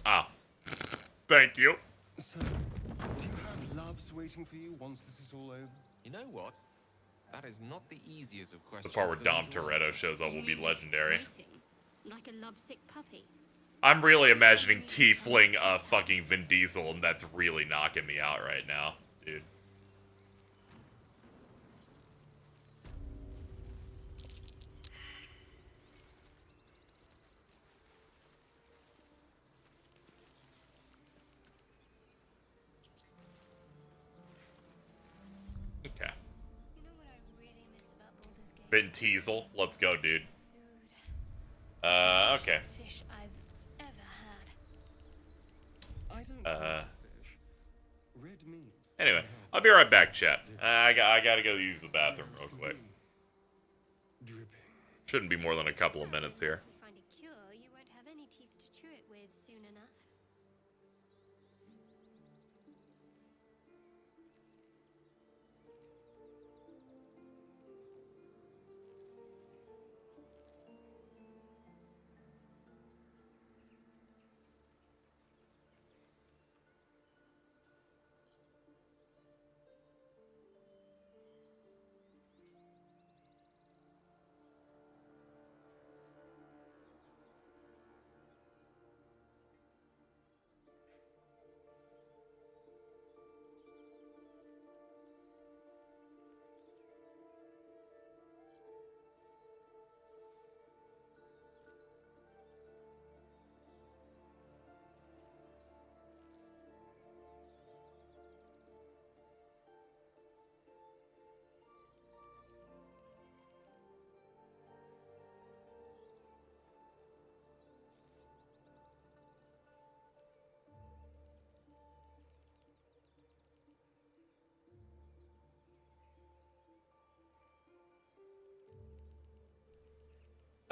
Ah. Thank you. So, do you have loves waiting for you once this is all over? You know what? That is not the easiest of The questions. part where for Dom me to Toretto answer. shows up will be legendary. Waiting, like a lovesick puppy. I'm really imagining Tiefling fucking Vin Diesel, and that's really knocking me out right now, dude. Okay. Vin Diesel, let's go, dude. Okay. Fish I've ever had. I don't fish. Red meat. Anyway, I'll be right back, chat. I gotta go use the bathroom real quick. Shouldn't be more than a couple of minutes here. Find a cure, you won't have any teeth to chew it with soon enough.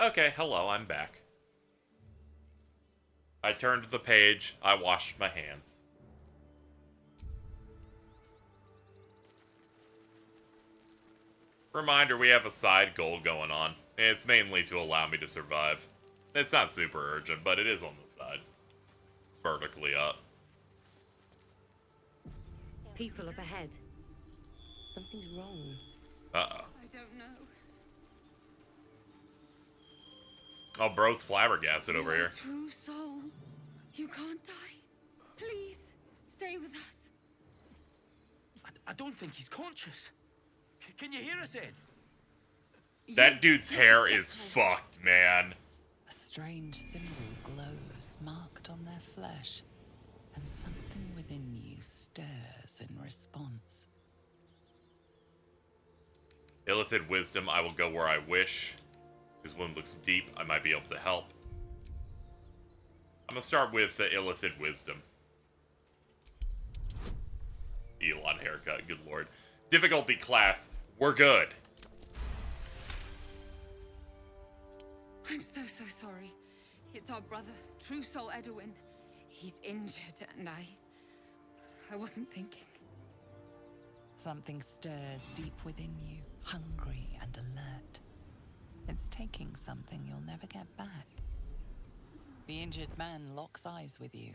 Okay, hello, I'm back. I turned the page, I washed my hands. Reminder, we have a side goal going on. It's mainly to allow me to survive. It's not super urgent, but it is on the side. Vertically up. People up ahead. Something's wrong. Uh-oh. I don't know. Oh, bro's flabbergasted over here. True soul. You can't die. Please, stay with us. I don't think he's conscious. Can you hear us, Ed? That dude's hair is fucked, man. A strange symbol glows, marked on their flesh, and something within you stirs in response. Illithid wisdom, I will go where I wish. This wound looks deep, I might be able to help. I'm gonna start with the Illithid wisdom. Elon haircut, good lord. Difficulty class, we're good. I'm so sorry. It's our brother, True Soul Edwin. He's injured and I wasn't thinking. Something stirs deep within you, hungry and alert. It's taking something you'll never get back. The injured man locks eyes with you.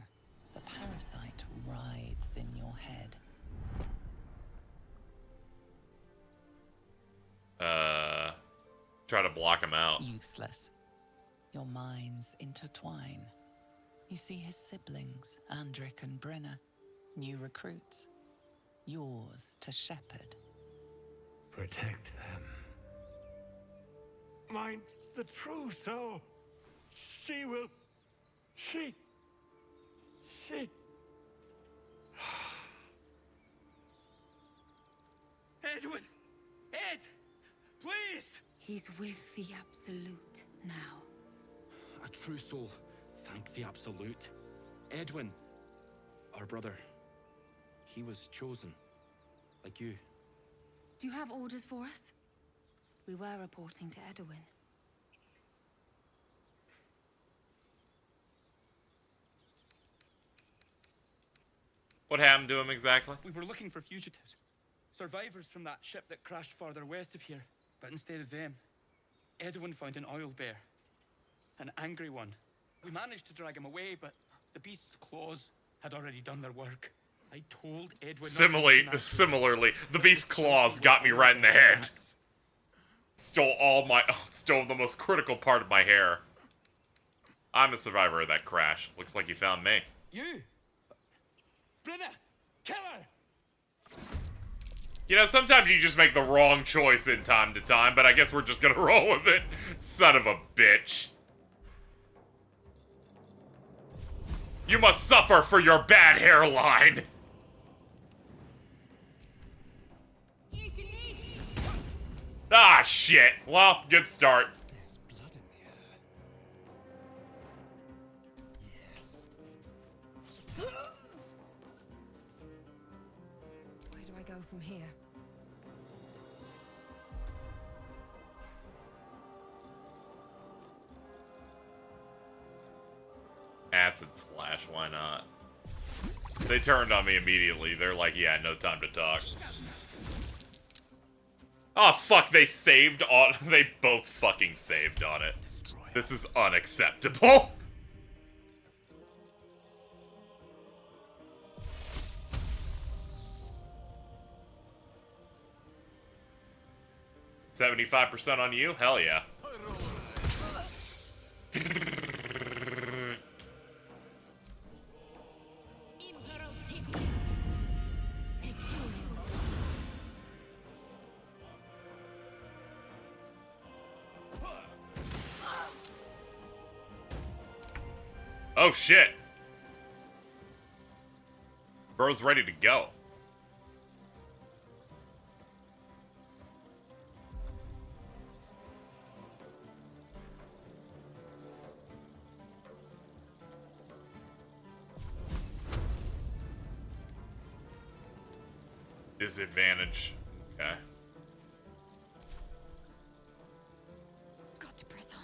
The parasite writhes in your head. Try to block him out. Useless. Your minds intertwine. You see his siblings, Andric and Brenna, new recruits. Yours to shepherd. Protect them. Mind the true soul. She will... She... Edwin! Ed! Please! He's with the Absolute now. A true soul, thank the Absolute. Edwin, our brother, he was chosen, like you. Do you have orders for us? We were reporting to Edwin. What happened to him exactly? We were looking for fugitives. Survivors from that ship that crashed farther west of here. But instead of them, Edwin found an oil bear. An angry one. We managed to drag him away, but the beast's claws had already done their work. I told Edwin... Similarly, the beast's claws got me right in the head. Stole the most critical part of my hair. I'm a survivor of that crash. Looks like you found me. You! Brenna! Kill her! You know, sometimes you just make the wrong choice in time to time, but I guess we're just gonna roll with it. Son of a bitch. You must suffer for your bad hairline. Ah, shit. Well, good start. There's blood in the air. Yes. Where do I go from here? Acid splash, why not? They turned on me immediately. They're like, yeah, no time to talk. Oh, fuck, they saved on... They both fucking saved on it. This is unacceptable. $75% on you? Hell yeah. Oh shit. Bro's ready to go. Disadvantage. Okay. Got to press on.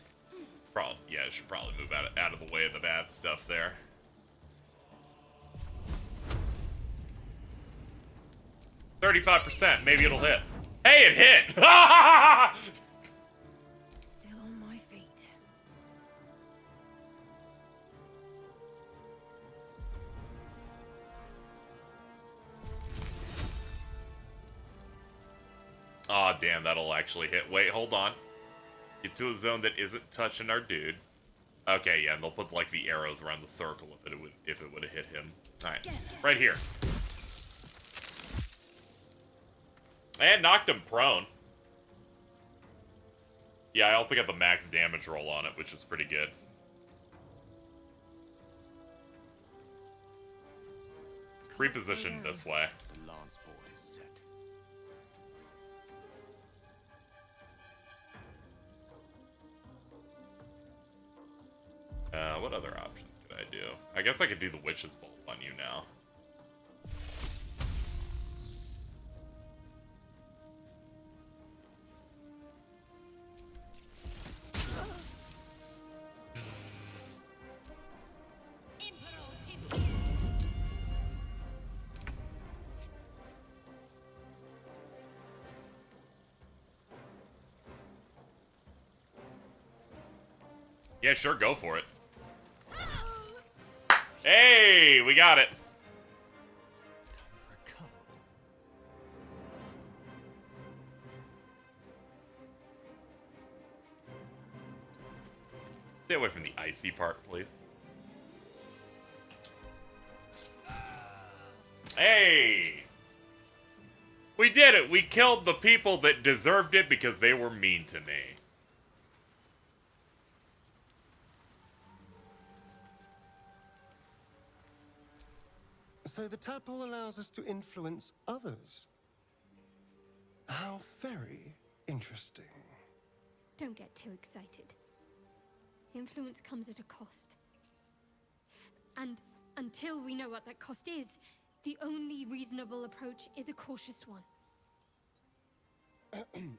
Probably, yeah, I should probably move out of the way of the bad stuff there. $35%, maybe it'll hit. Hey, it hit! Still on my feet. Aw, damn, that'll actually hit. Wait, hold on. Get to a zone that isn't touching our dude. Okay, yeah, and they'll put, like, the arrows around the circle if it would have hit him. Alright, right here. And knocked him prone. Yeah, I also got the max damage roll on it, which is pretty good. Reposition this way. The lance board is set. What other options could I do? I guess I could do the Witch's Bolt on you now. Yeah, sure, go for it. Hey, we got it. Stay away from the icy part, please. Hey! We did it! We killed the people that deserved it because they were mean to me. So the tadpole allows us to influence others. How very interesting. Don't get too excited. Influence comes at a cost. And until we know what that cost is, the only reasonable approach is a cautious one.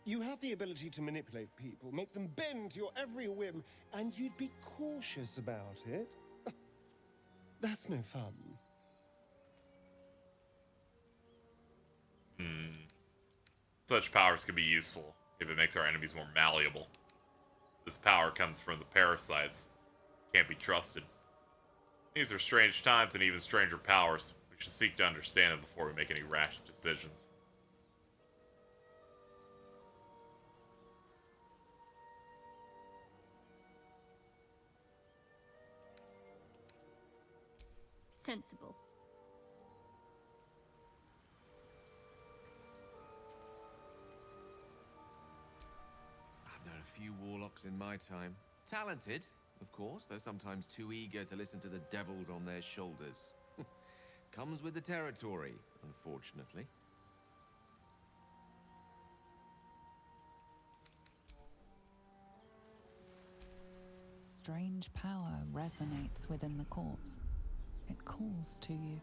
You have the ability to manipulate people, make them bend to your every whim, and you'd be cautious about it? That's no fun. Such powers could be useful if it makes our enemies more malleable. This power comes from the parasites. Can't be trusted. These are strange times and even stranger powers. We should seek to understand them before we make any rash decisions. Sensible. I've known a few warlocks in my time. Talented, of course, though sometimes too eager to listen to the devils on their shoulders. Comes with the territory, unfortunately. Strange power resonates within the corpse. It calls to you.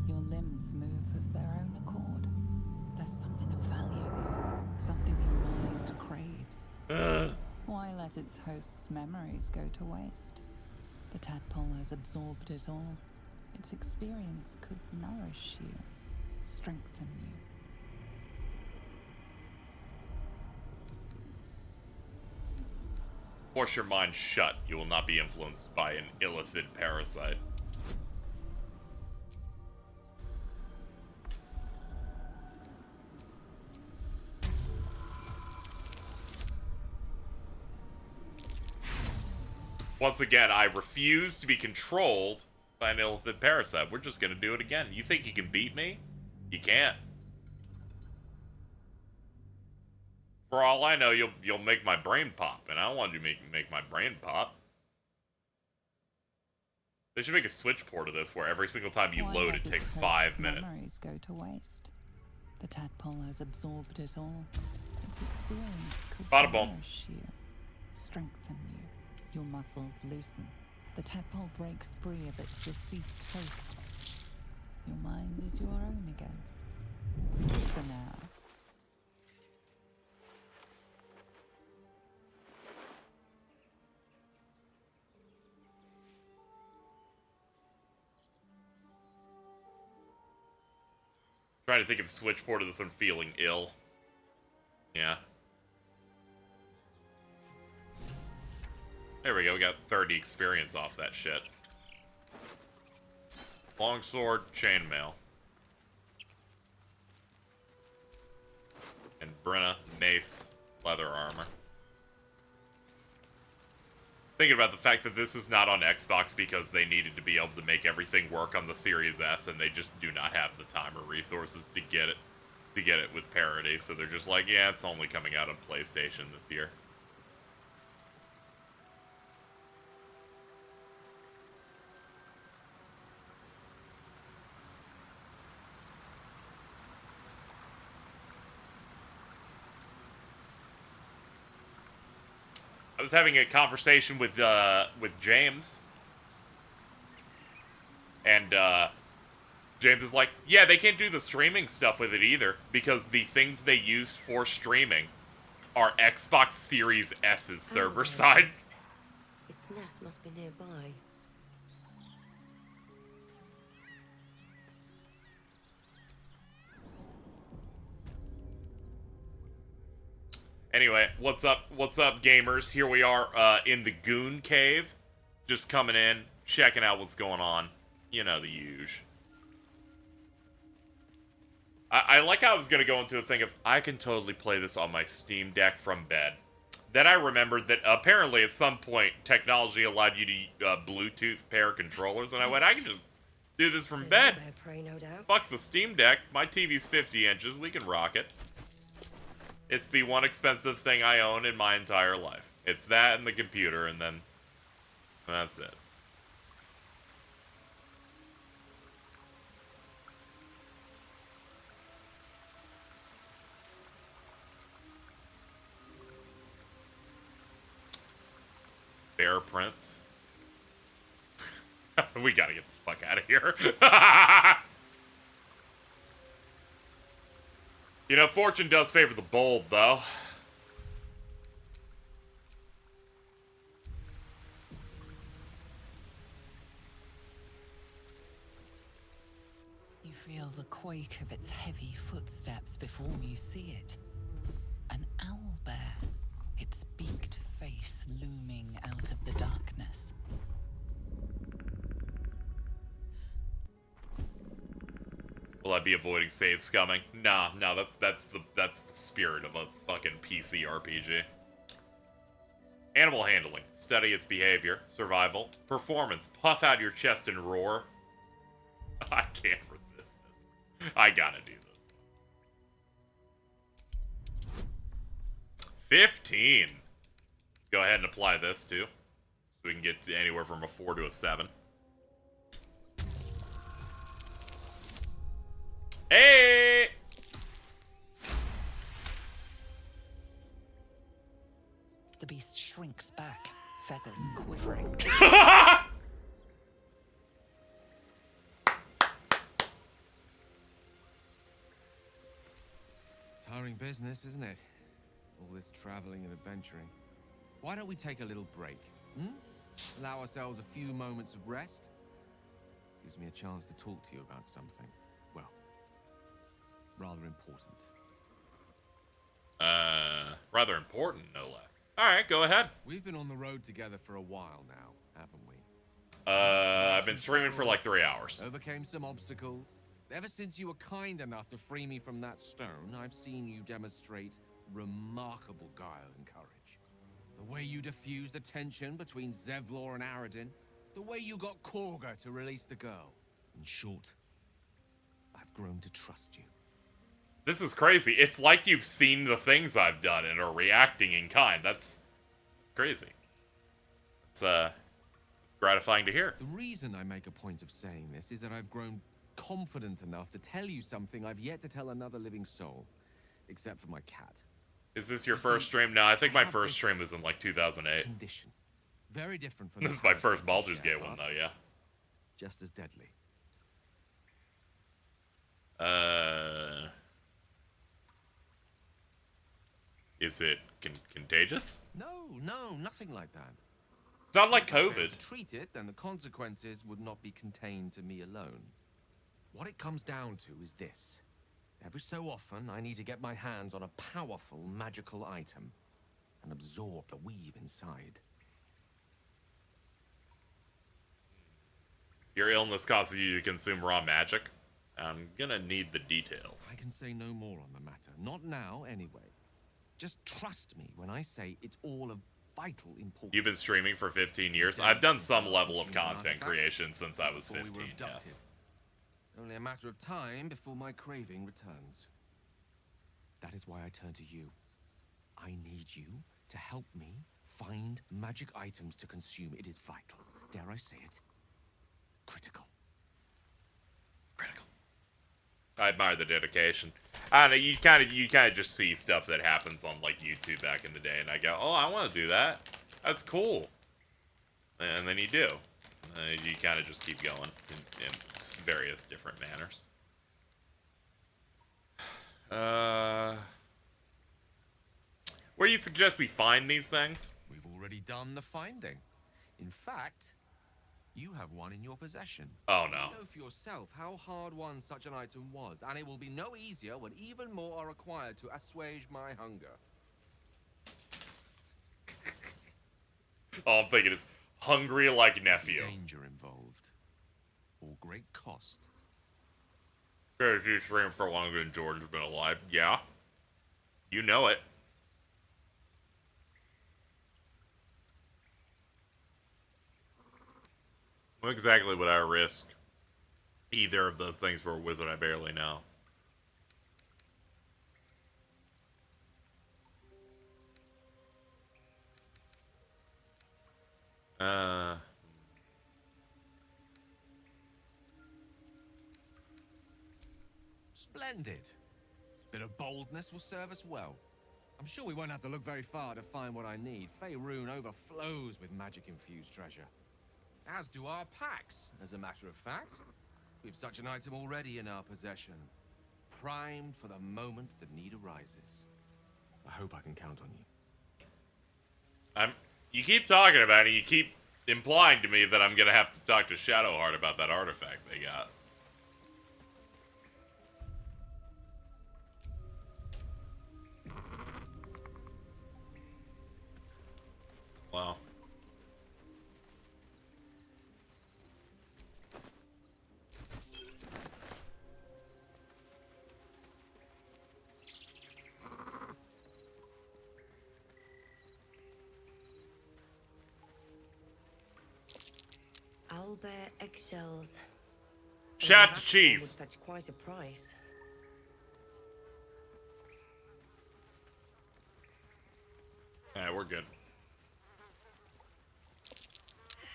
Your limbs move of their own accord. There's something of value here, something your mind craves. Why let its host's memories go to waste? The tadpole has absorbed it all. Its experience could nourish you, strengthen you. Force your mind shut. You will not be influenced by an illithid parasite. Once again, I refuse to be controlled by an illithid parasite. We're just gonna do it again. You think you can beat me? You can't. For all I know, you'll make my brain pop, and I don't want you to make my brain pop. They should make a switch port of this where every single time you load, it takes 5 minutes. Memories go to waste. The tadpole has absorbed it all. Its experience could Bada boom. nourish you, strengthen you. Your muscles loosen. The tadpole breaks free of its deceased host. Your mind is your own again. For now. Trying to think of a switch port of this one feeling ill. Yeah. There we go, we got 30 experience off that shit. Longsword, chainmail. And Brenna, mace, leather armor. thinking about the fact that this is not on Xbox because they needed to be able to make everything work on the Series S, and they just do not have the time or resources to get it with parity. So they're just like, yeah, it's only coming out on PlayStation this year. I was having a conversation with James, and James is like, yeah, they can't do the streaming stuff with it either, because the things they use for streaming are Xbox Series S's server side. Its nest must be nearby. Anyway, what's up, gamers? Here we are in the Goon Cave, just coming in, checking out what's going on. You know, the usual. I like how I was going to go into the thing of, I can totally play this on my Steam Deck from bed. Then I remembered that apparently at some point, technology allowed you to Bluetooth pair controllers, and I went, I can just do this from bed. Fuck the Steam Deck, my TV's 50 inches, we can rock it. It's the one expensive thing I own in my entire life. It's that and the computer, and then that's it. Bear Prince. We gotta get the fuck out of here. You know, fortune does favor the bold, though. You feel the quake of its heavy footsteps before you see it. An owlbear, its beaked face looming out of the darkness. Will I be avoiding save scumming? Nah, that's the spirit of a fucking PC RPG. Animal handling. Study its behavior. Survival. Performance. Puff out your chest and roar. I can't resist this. I gotta do this. 15. Go ahead and apply this too. So we can get to anywhere from a 4 to a 7. Hey! The beast shrinks back, feathers quivering. Tiring business, isn't it? All this traveling and adventuring. Why don't we take a little break? Allow ourselves a few moments of rest? Gives me a chance to talk to you about something. Well, rather important. Rather important, no less. Alright, go ahead. We've been on the road together for a while now, haven't we? I've been streaming for like 3 hours. Overcame some obstacles. Ever since you were kind enough to free me from that stone, I've seen you demonstrate remarkable guile and courage. The way you diffused the tension between Zevlor and Aradin. The way you got Korga to release the girl. In short, I've grown to trust you. This is crazy. It's like you've seen the things I've done and are reacting in kind. That's crazy. It's gratifying to hear. The reason I make a point of saying this is that I've grown confident enough to tell you something I've yet to tell another living soul. Except for my cat. Is this your first stream? No, I think my first stream was in like 2008. Condition. Very different from This is my first Baldur's Gate one, though, yeah. Just as deadly. Is it contagious? No, nothing like that. It's not like If I failed COVID. to treat it, then the consequences would not be contained to me alone. What it comes down to is this. Every so often, I need to get my hands on a powerful magical item and absorb the weave inside. Your illness causes you to consume raw magic? I'm gonna need the details. I can say no more on the matter. Not now, anyway. Just trust me when I say it's all a vital importance. You've been streaming for 15 years? I've done some level of content creation since I was 15, yes. It's only a matter of time before my craving returns. That is why I turn to you. I need you to help me find magic items to consume. It is vital. Dare I say it? Critical. I admire the dedication. I don't know, you kind of just see stuff that happens on like YouTube back in the day, and I go, oh, I want to do that. That's cool. And then you do. You kind of just keep going in various different manners. Where do you suggest we find these things? We've already done the finding. In fact, you have one in your possession. Oh, no. You know for yourself how hard won such an item was, and it will be no easier when even more are required to assuage my hunger. All I'm thinking is hungry like nephew. Danger involved, or great cost. You stream for longer than Jordan's been alive. Yeah. You know it. What exactly would I risk either of those things for a wizard I barely know? Splendid. Bit of boldness will serve us well. I'm sure we won't have to look very far to find what I need. Faerun overflows with magic-infused treasure. As do our packs, as a matter of fact. We've such an item already in our possession. Primed for the moment the need arises. I hope I can count on you. You keep talking about it, you keep implying to me that I'm gonna have to talk to Shadowheart about that artifact they got. Wow. Owlbear eggshells. Chat to cheese. Would fetch quite a price. Yeah, we're good.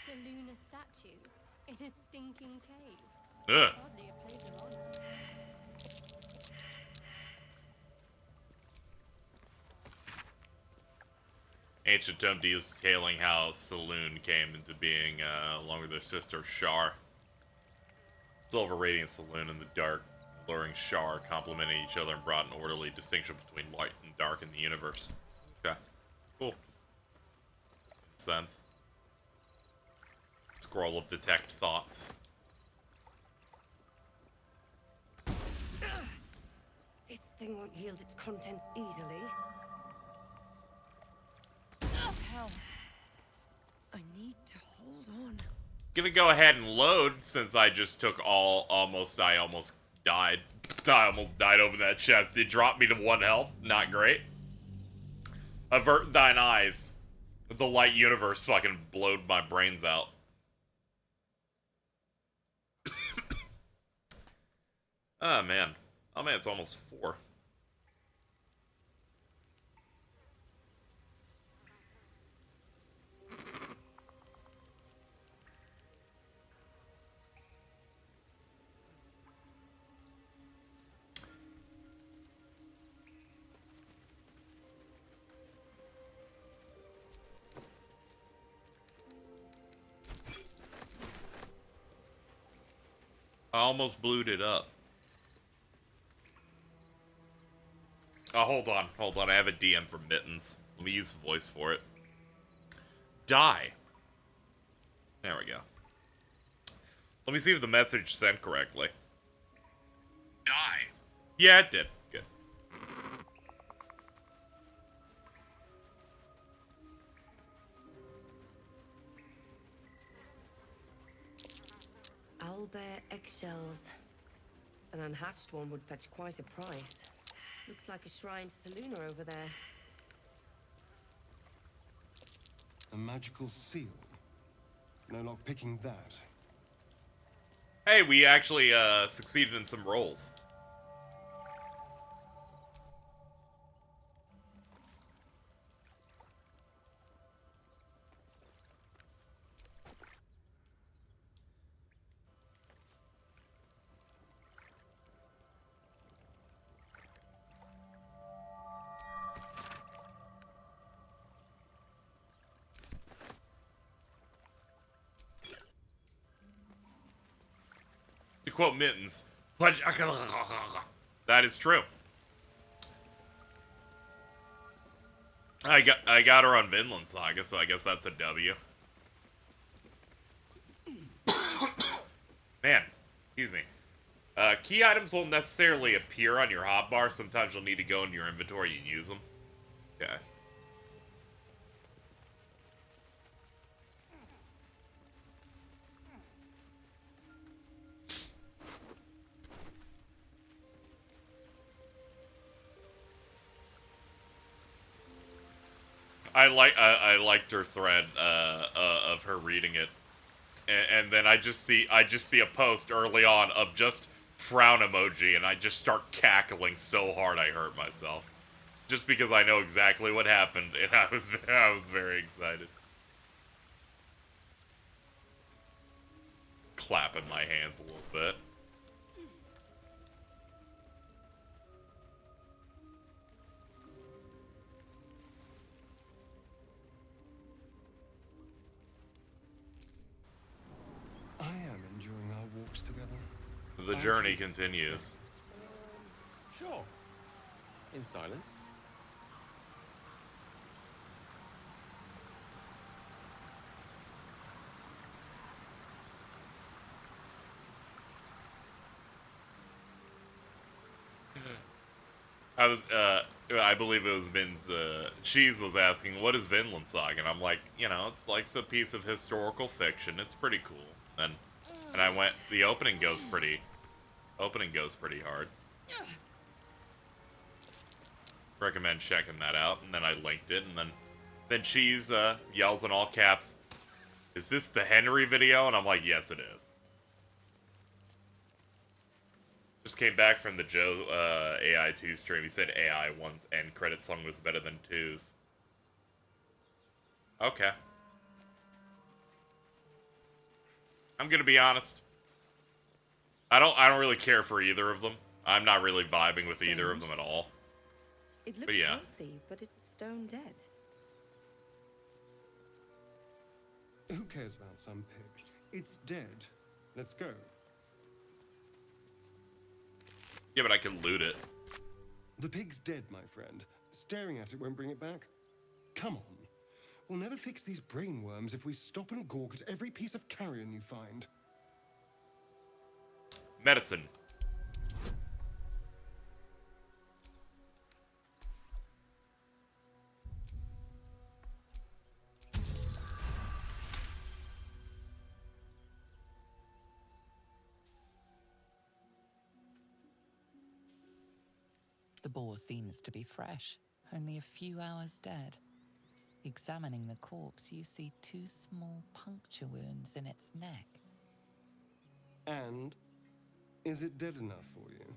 Seluna statue. It is Stinking Cave. Ugh. Hardly a place of honor. Ancient tomb detailing how Saloon came into being, along with their sister Shar. Silver radiant Saloon and the dark, alluring Shar complementing each other and brought an orderly distinction between light and dark in the universe. Okay, cool. Makes sense. Scroll of detect thoughts. This thing won't yield its contents easily. Hells. I need to hold on. Gonna go ahead and load since I just took I almost died. I almost died over that chest. It dropped me to 1 health. Not great. Avert thine eyes. The light universe fucking blowed my brains out. Oh man. Oh man, it's almost 4. I almost blewed it up. Oh, hold on. I have a DM for Mittens. Let me use voice for it. Die. There we go. Let me see if the message sent correctly. Die. Yeah, it did. Good. Owlbear eggshells. An unhatched one would fetch quite a price. Looks like a shrine to Seluna over there. A magical seal. No lock picking that. Hey, we actually succeeded in some rolls. To quote Mittens, that is true. I got her on Vinland Saga, so I guess that's a W. Man, excuse me. Key items won't necessarily appear on your hotbar. Sometimes you'll need to go into your inventory and use them. Okay. I liked her thread of her reading it, and then I just see a post early on of just frown emoji, and I just start cackling so hard I hurt myself, just because I know exactly what happened, and I was very excited, clapping my hands a little bit. I am enjoying our walks together. The journey continues. Sure. In silence. I believe it was Vin's, Cheese was asking, what is Vinland Saga? And I'm like, you know, it's like a piece of historical fiction. It's pretty cool. And I went, the opening goes pretty hard. Recommend checking that out. And then I linked it, and then Cheese, yells in all caps, is this the Henry video? And I'm like, yes, it is. Just came back from the Joe AI 2 stream. He said AI 1's end credit song was better than 2's. Okay. I'm gonna be honest. I don't really care for either of them. I'm not really vibing with either of them at all. It looks But yeah. healthy, but it's stone dead. Who cares about some pig? It's dead. Let's go. Yeah, but I can loot it. The pig's dead, my friend. Staring at it won't bring it back. Come on. We'll never fix these brainworms if we stop and gawk at every piece of carrion you find. Medicine. The boar seems to be fresh, only a few hours dead. Examining the corpse, you see 2 small puncture wounds in its neck. And is it dead enough for you?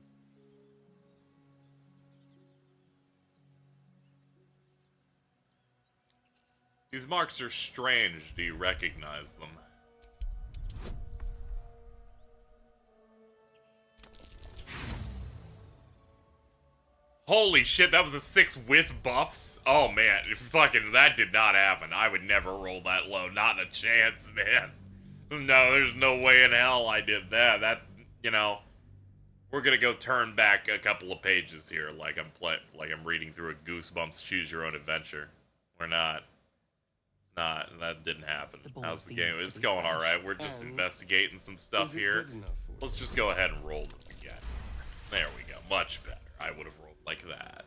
These marks are strange. Do you recognize them? Holy shit, that was a 6 with buffs? Oh man, fucking, that did not happen. I would never roll that low. Not a chance, man. No, there's no way in hell I did that. That, you know, we're gonna go turn back a couple of pages here like I'm reading through a Goosebumps Choose Your Own Adventure. We're not. That didn't happen. How's the game? It's going alright. We're just investigating some stuff here. Let's just go ahead and roll this again. There we go. Much better. I would have rolled like that.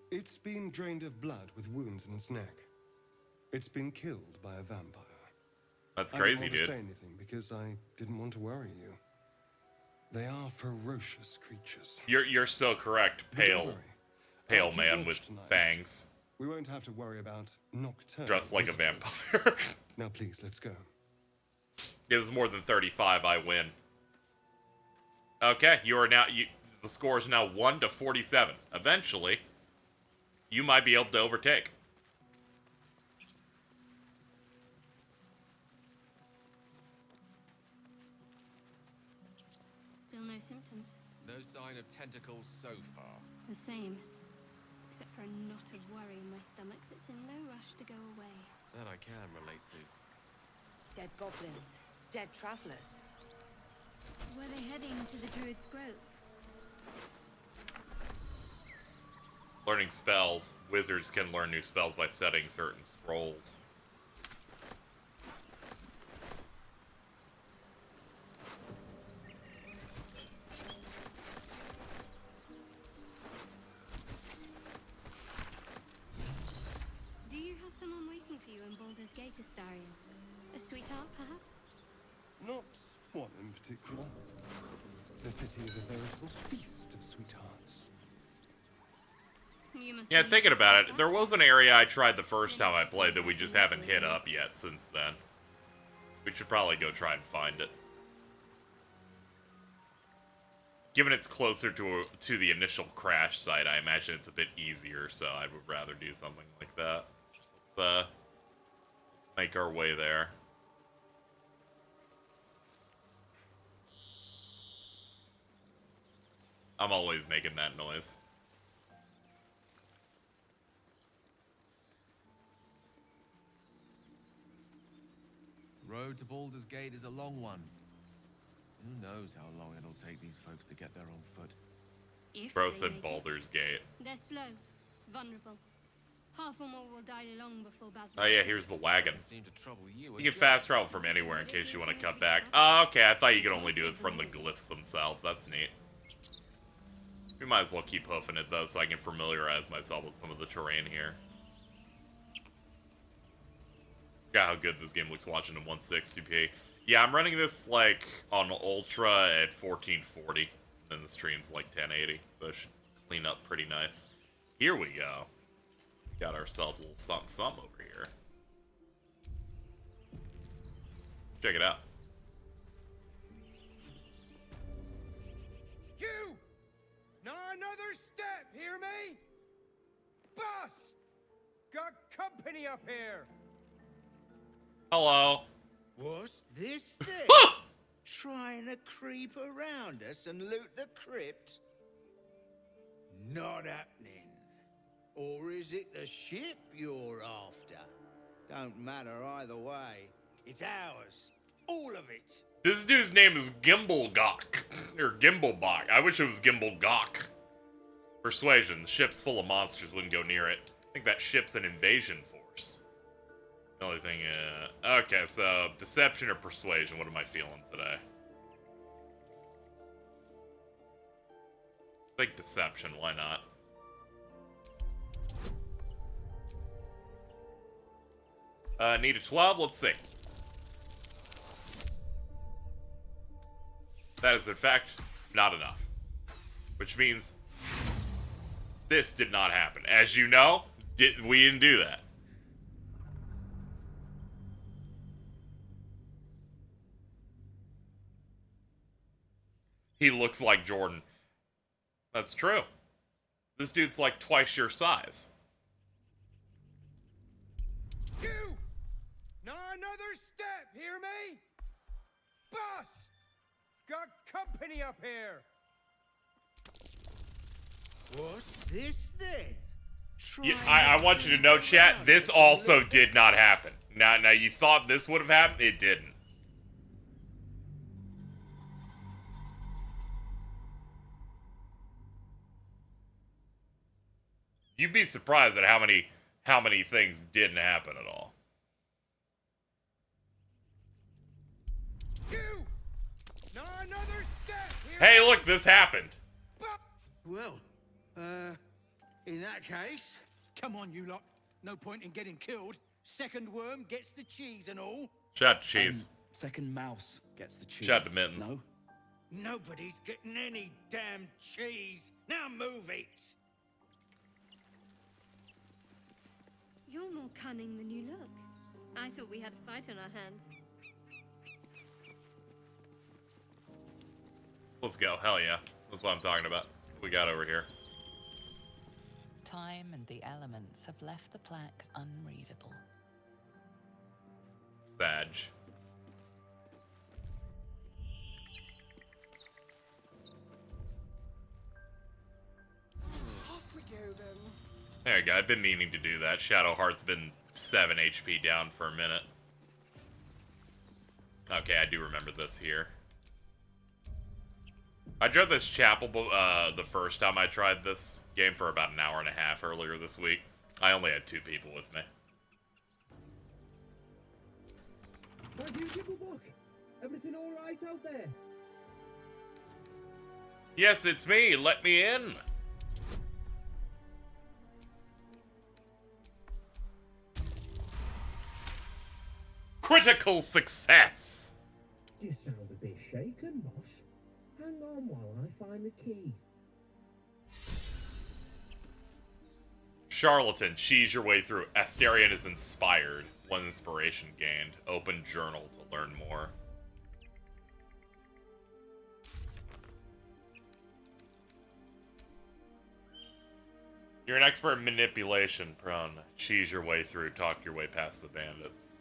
It's been drained of blood with wounds in its neck. It's been killed by a vampire. That's crazy, I didn't dude. want to say anything because I didn't want to worry you. They are ferocious creatures. You're so correct, But don't pale worry. I'll keep man watch with tonight. fangs. We won't have to worry about nocturnal Dressed like a visitors. vampire. Now, please, let's go. It was more than 35. I win. Okay, you are now. The score is now 1-47. Eventually, you might be able to overtake. Still no symptoms. No sign of tentacles so far. The same. Except for a knot of worry in my stomach that's in no rush to go away. That I can relate to. Dead goblins. Dead travelers. Were they heading to the Druid's Grove? Learning spells. Wizards can learn new spells by studying certain scrolls. Do you have someone waiting for you in Baldur's Gate, Astarion? A sweetheart, perhaps? Not one in particular. The city is a veritable feast of sweethearts. You must Yeah, be thinking about it, that. there was an area I tried the first time I played that we just haven't hit up yet since then. We should probably go try and find it. Given it's closer to the initial crash site, I imagine it's a bit easier, so I would rather do something like that. Let's make our way there. I'm always making that noise. Road to Baldur's Gate is a long one. Who knows how long it'll take these folks to get there on foot. If Bro they said make it. Baldur's Gate. They're slow, vulnerable. Half or more will die long before Basil. Oh yeah, here's the wagon. Seem to trouble you. You can fast travel from anywhere in case you want to cut back. Oh, okay, I thought you could only do it from the glyphs themselves. That's neat. We might as well keep hoofing it, though, so I can familiarize myself with some of the terrain here. God, how good this game looks watching in 160p. Yeah, I'm running this, like, on Ultra at 1440. Then the stream's, like, 1080. So it should clean up pretty nice. Here we go. Got ourselves a little something over here. Check it out. You! Not another step, hear me? Boss! Got company up here! Hello. What's this thing? Trying to creep around us and loot the crypt? Not happening. Or is it the ship you're after? Don't matter either way. It's ours. All of it. This dude's name is Gimbalgok. Or Gimbalbach. I wish it was Gimbalgok. Persuasion. The ship's full of monsters, wouldn't go near it. I think that ship's an invasion force. The only thing, okay, so deception or persuasion, what am I feeling today? I think deception, why not? Need a 12, let's see. That is, in fact, not enough. Which means this did not happen. As you know, we didn't do that. He looks like Jordan. That's true. This dude's like twice your size. You! Not another step, hear me? Boss! Got company up here! What's this then? Yeah, I want you to know, chat, this also did not happen. Now, you thought this would have happened? It didn't. You'd be surprised at how many things didn't happen at all. You! Not another step, hear Hey, me? look, this happened. Well, in that case, come on, you lot. No point in getting killed. Second worm gets the cheese and all. Shout to Cheese. Second mouse gets the cheese. Shout to Mittens. No? Nobody's getting any damn cheese. Now move it. You're more cunning than you look. I thought we had a fight on our hands. Let's go. Hell yeah. That's what I'm talking about. We got over here. Time and the elements have left the plaque unreadable. Sag. Off we go then. There you go. I've been meaning to do that. Shadowheart's been 7 HP down for a minute. Okay, I do remember this here. I tried this chapel the first time I tried this game for about an hour and a half earlier this week. I only had 2 people with me. Why do you give a book? Everything all right out there? Yes, it's me. Let me in. Critical success. You sound a bit shaken, boss. Hang on while I find the key. Charlatan, cheese your way through. Asterion is inspired. 1 inspiration gained. Open journal to learn more. You're an expert in manipulation, prone. Cheese your way through. Talk your way past the bandits.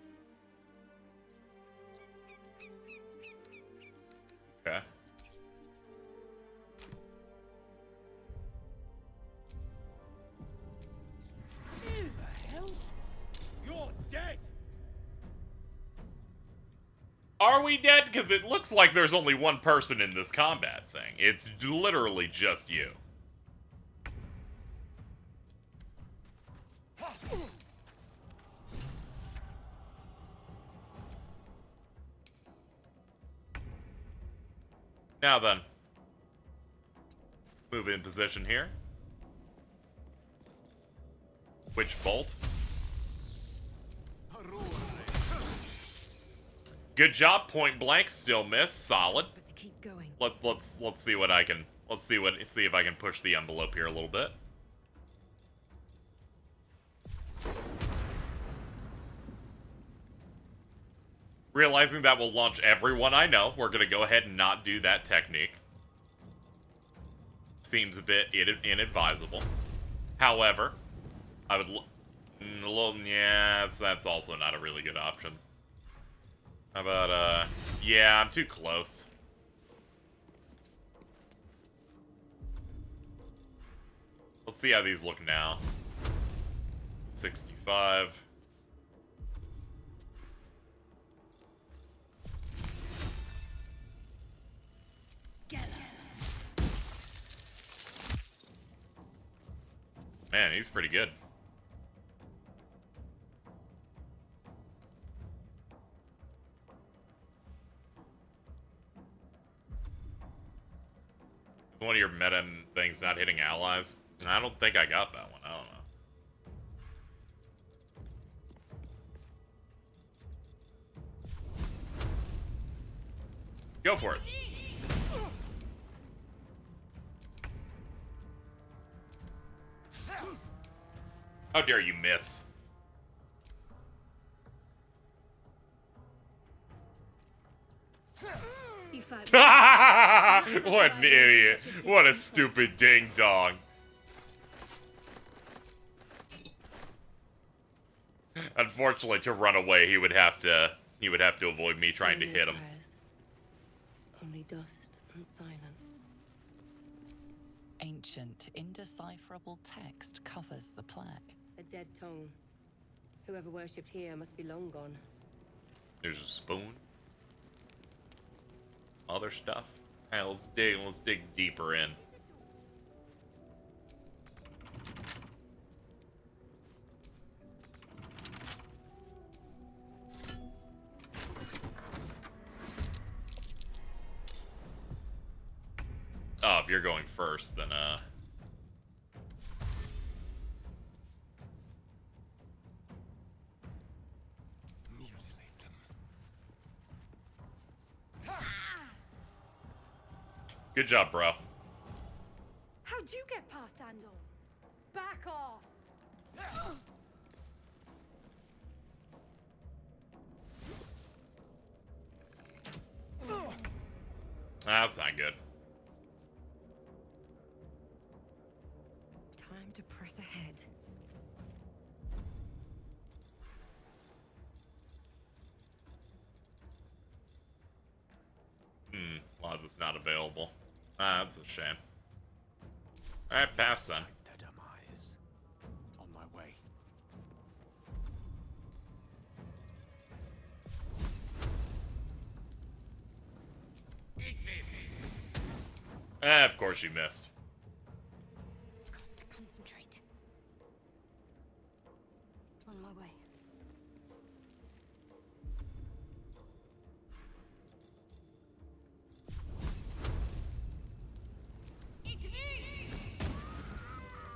Okay. Who the hell? You're dead! Are we dead? Because it looks like there's only 1 person in this combat thing. It's literally just you. Now then. Move in position here. Which bolt? Good job, point blank. Still miss. Solid. Keep going. Let's see what I can. See if I can push the envelope here a little bit. Realizing that will launch everyone I know, we're gonna go ahead and not do that technique. Seems a bit inadvisable. However, I would yeah, that's also not a really good option. How about, yeah, I'm too close. Let's see how these look now. 65. Man, he's pretty good. Is one of your meta things not hitting allies? I don't think I got that one. I don't know. Go for it. How dare you miss? What an idiot. What a stupid ding dong. Unfortunately, to run away, he would have to avoid me trying to hit him. Only dust and silence. Ancient, indecipherable text covers the plaque. A dead tongue. Whoever worshipped here must be long gone. There's a spoon. Other stuff. Hey, let's dig deeper in. Oh, if you're going first, then good job, bro. How'd you get past Andor? Back off! That's not good. Time to press ahead. Laza's not available. That's a shame. Alright, pass then. Their demise. On my way. Of course you missed. Got to concentrate. On my way.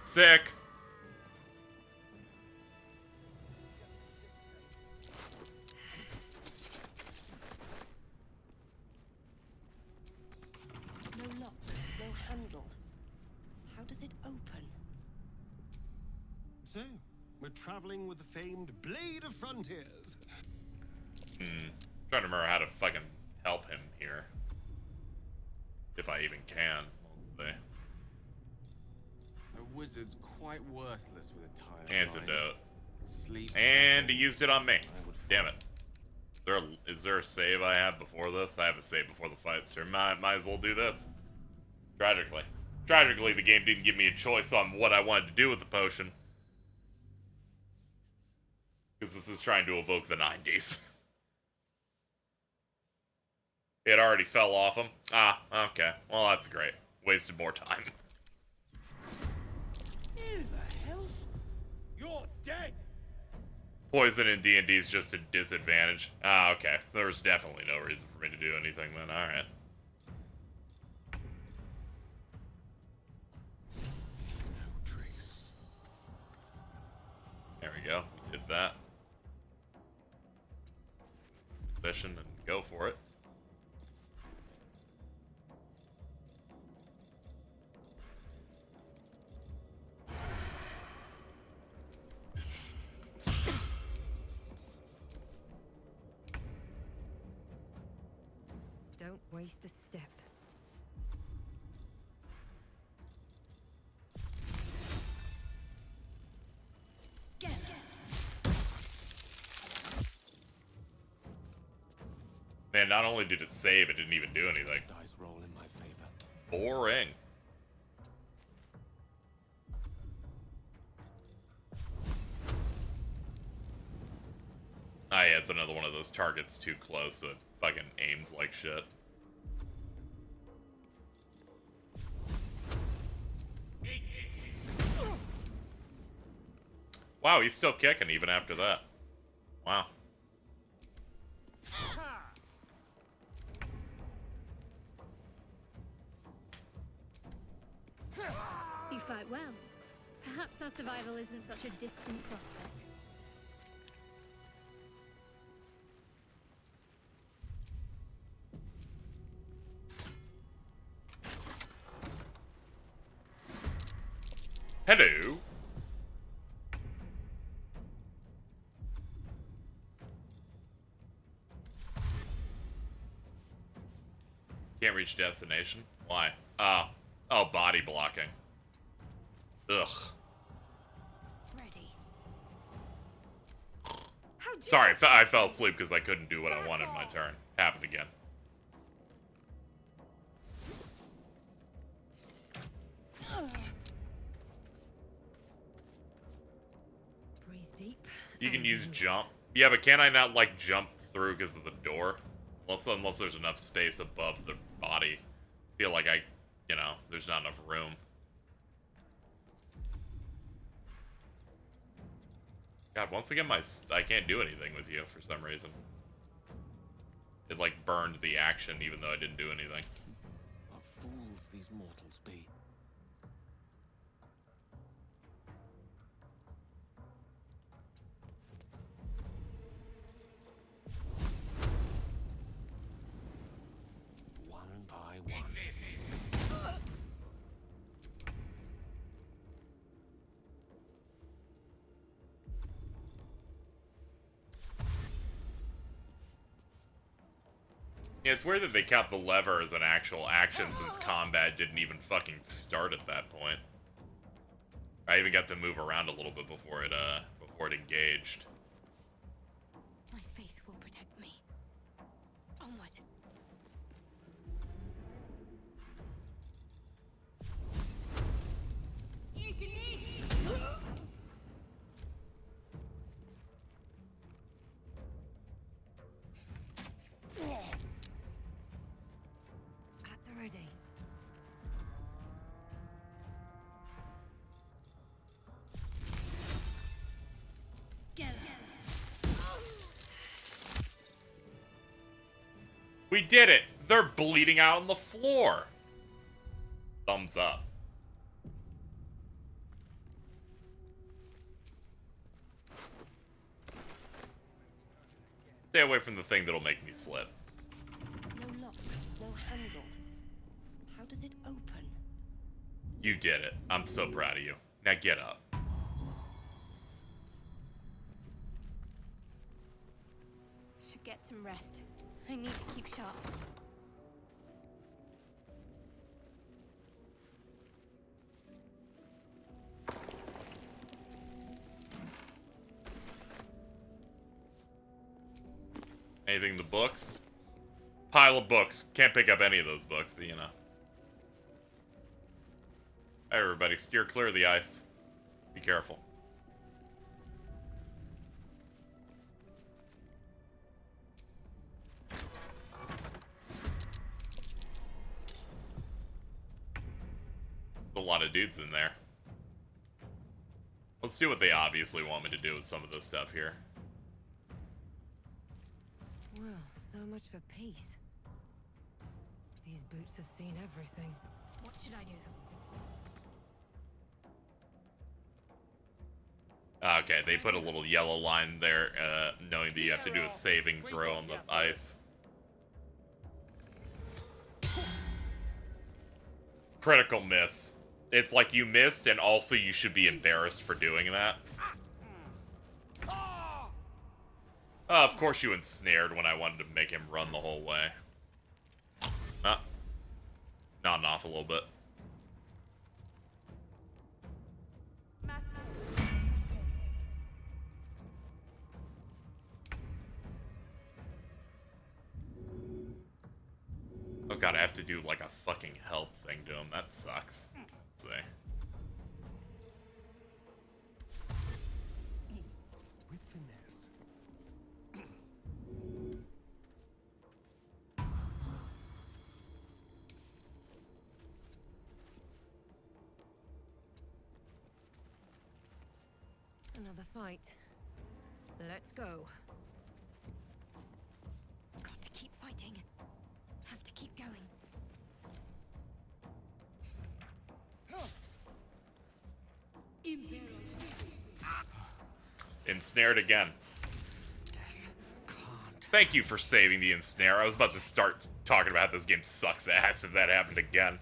Sick. No lock, no handle. How does it open? So, we're traveling with the famed Blade of Frontiers. Trying to remember how to fucking help him here. If I even can, let's see. A wizard's quite worthless with a tired Antidote. mind. Sleep. And he used it on me. Damn it. Is there a save I have before this? I have a save before the fight, so might as well do this. Tragically, the game didn't give me a choice on what I wanted to do with the potion. Because this is trying to evoke the 90s. It already fell off him. Ah, okay. Well, that's great. Wasted more time. Who the hell? You're dead! Poison in D&D is just a disadvantage. Ah, okay. There was definitely no reason for me to do anything then. Alright. No trace. There we go. Did that. Position and go for it. Don't waste a step. Man, not only did it save, it didn't even do anything. Dice roll in my favor. Boring. Ah, yeah, it's another one of those targets too close, so it fucking aims like shit. Wow, he's still kicking even after that. Wow. You fight well. Perhaps our survival isn't such a distant prospect. Hello. Can't reach destination? Why? Oh, body blocking. Ugh. Ready. Sorry, I fell asleep because I couldn't do what I wanted my turn. Happened again. Breathe deep. You can use jump. Yeah, but can I not, like, jump through because of the door? Unless there's enough space above the body. I feel like there's not enough room. God, once again, I can't do anything with you for some reason. It, like, burned the action even though I didn't do anything. What fools these mortals be. One by one. Yeah, it's weird that they count the lever as an actual action since combat didn't even fucking start at that point. I even got to move around a little bit before it engaged. My faith will protect me. Onward. At the ready. We did it! They're bleeding out on the floor! Thumbs up. Stay away from the thing that'll make me slip. No lock, no handle. How does it open? You did it. I'm so proud of you. Now get up. Should get some rest. I need to keep sharp. Anything in the books? Pile of books. Can't pick up any of those books, but you know. Hey, everybody, steer clear of the ice. Be careful. There's a lot of dudes in there. Let's do what they obviously want me to do with some of this stuff here. Well, so much for peace. These boots have seen everything. What should I do? Okay, they put a little yellow line there, knowing that you have to do a saving throw on the ice. Critical miss. It's like you missed, and also you should be embarrassed for doing that. Of course you ensnared when I wanted to make him run the whole way. Nodding off a little bit. Oh god, I have to do like a fucking help thing to him. That sucks. Let's see. With finesse. Another fight. Let's go. Got to keep fighting. Have to keep going. Ensnared again. Thank you for saving the ensnare. I was about to start talking about how this game sucks ass if that happened again.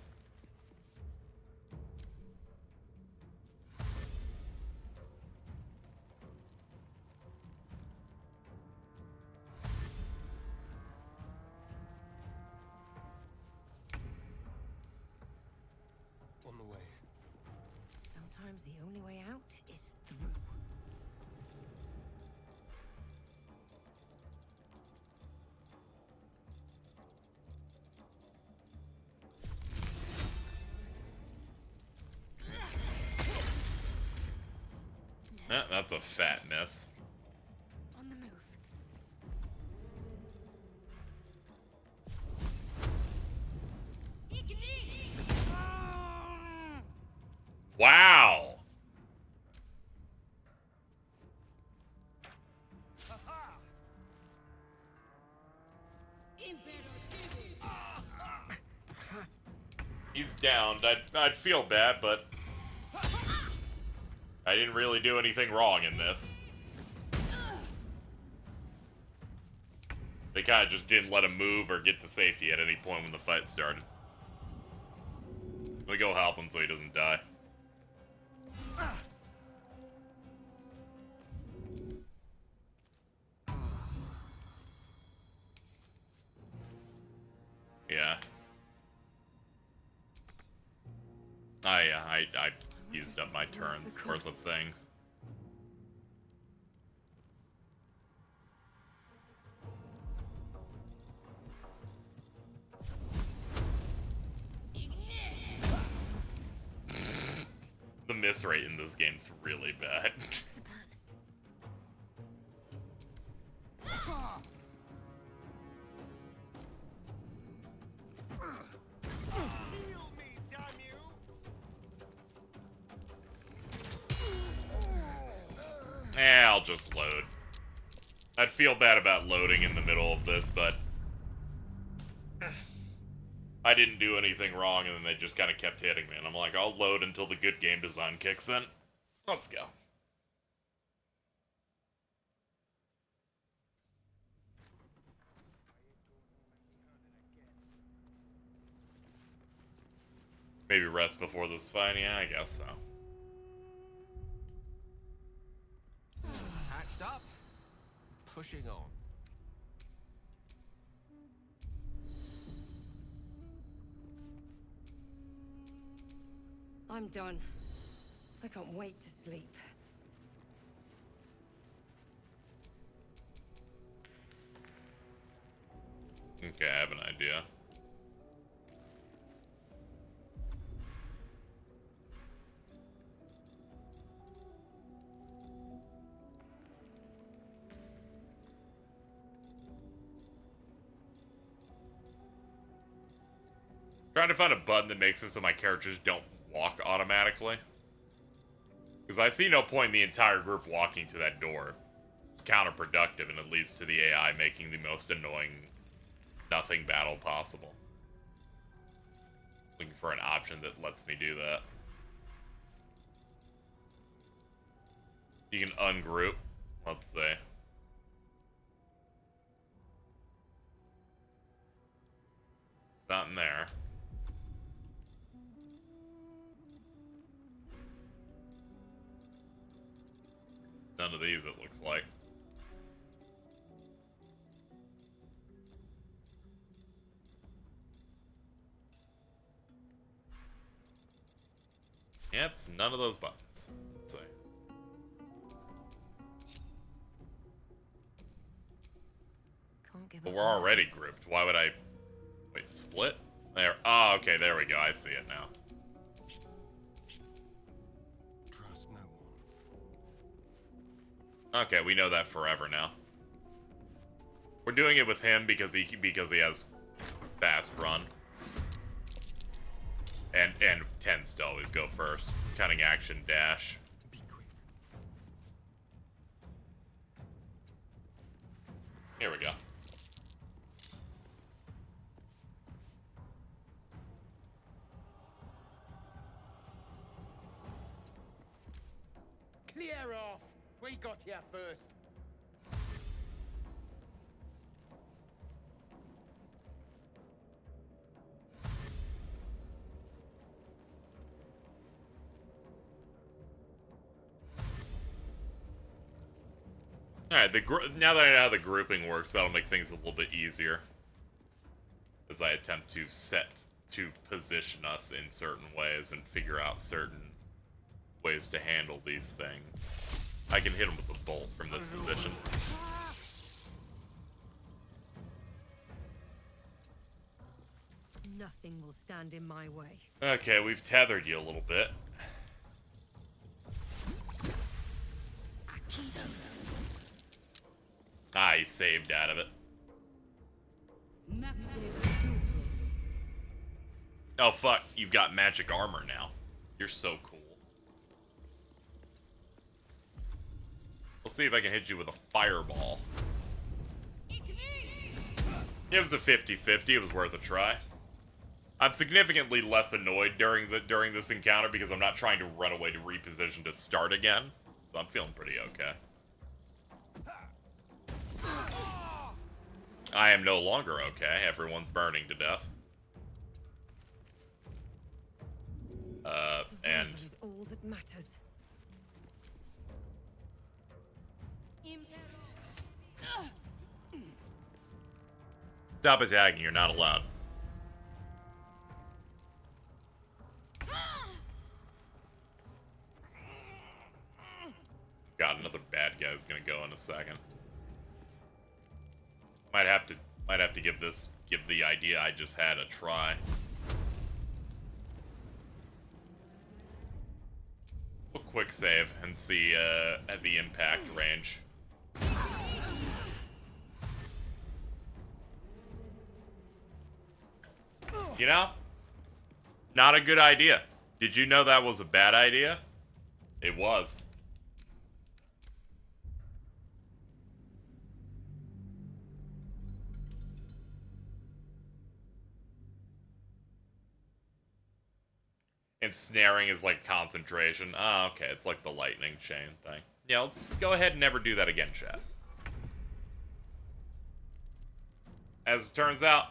On the way. Sometimes the only way out is through. That's a fat miss. On the move. Wow! He's downed. I'd feel bad, but I didn't really do anything wrong in this. They kind of just didn't let him move or get to safety at any point when the fight started. Let me go help him so he doesn't die. Yeah. I used up my turns worth of things. The miss rate in this game's really bad. I'll just load. I'd feel bad about loading in the middle of this, but I didn't do anything wrong, and then they just kind of kept hitting me. And I'm like, I'll load until the good game design kicks in. Let's go. Maybe rest before this fight? Yeah, I guess so. Hatched up. Pushing on. I'm done. I can't wait to sleep. Okay, I have an idea. Trying to find a button that makes it so my characters don't walk automatically. Because I see no point in the entire group walking to that door. It's counterproductive, and it leads to the AI making the most annoying nothing battle possible. Looking for an option that lets me do that. You can ungroup. Let's see. It's not in there. None of these, it looks like. Yep, it's none of those buttons. Let's see. But we're already grouped. Why would I... Wait, split? There. Oh, okay, there we go. I see it now. Trust no one. Okay, we know that forever now. We're doing it with him because he has fast run. And tends to always go first. Cunning action dash. Here we go. Clear off! We got here first. Alright, now that I know how the grouping works, that'll make things a little bit easier. As I attempt to position us in certain ways and figure out certain ways to handle these things. I can hit him with a bolt from this position. Nothing will stand in my way. Okay, we've tethered you a little bit. Ah, he saved out of it. Oh fuck, you've got magic armor now. You're so cool. We'll see if I can hit you with a fireball. It was a 50-50, it was worth a try. I'm significantly less annoyed during this encounter because I'm not trying to run away to reposition to start again. So I'm feeling pretty okay. I am no longer okay. Everyone's burning to death. And is all that matters. stop attacking. You're not allowed. God, another bad guy's gonna go in a second. Might have to give the idea I just had a try. We'll quick save and see at the impact range. You know, not a good idea. Did you know that was a bad idea? It was. And snaring is like concentration. Oh, okay. It's like the lightning chain thing. Yeah, let's go ahead and never do that again, chat. As it turns out,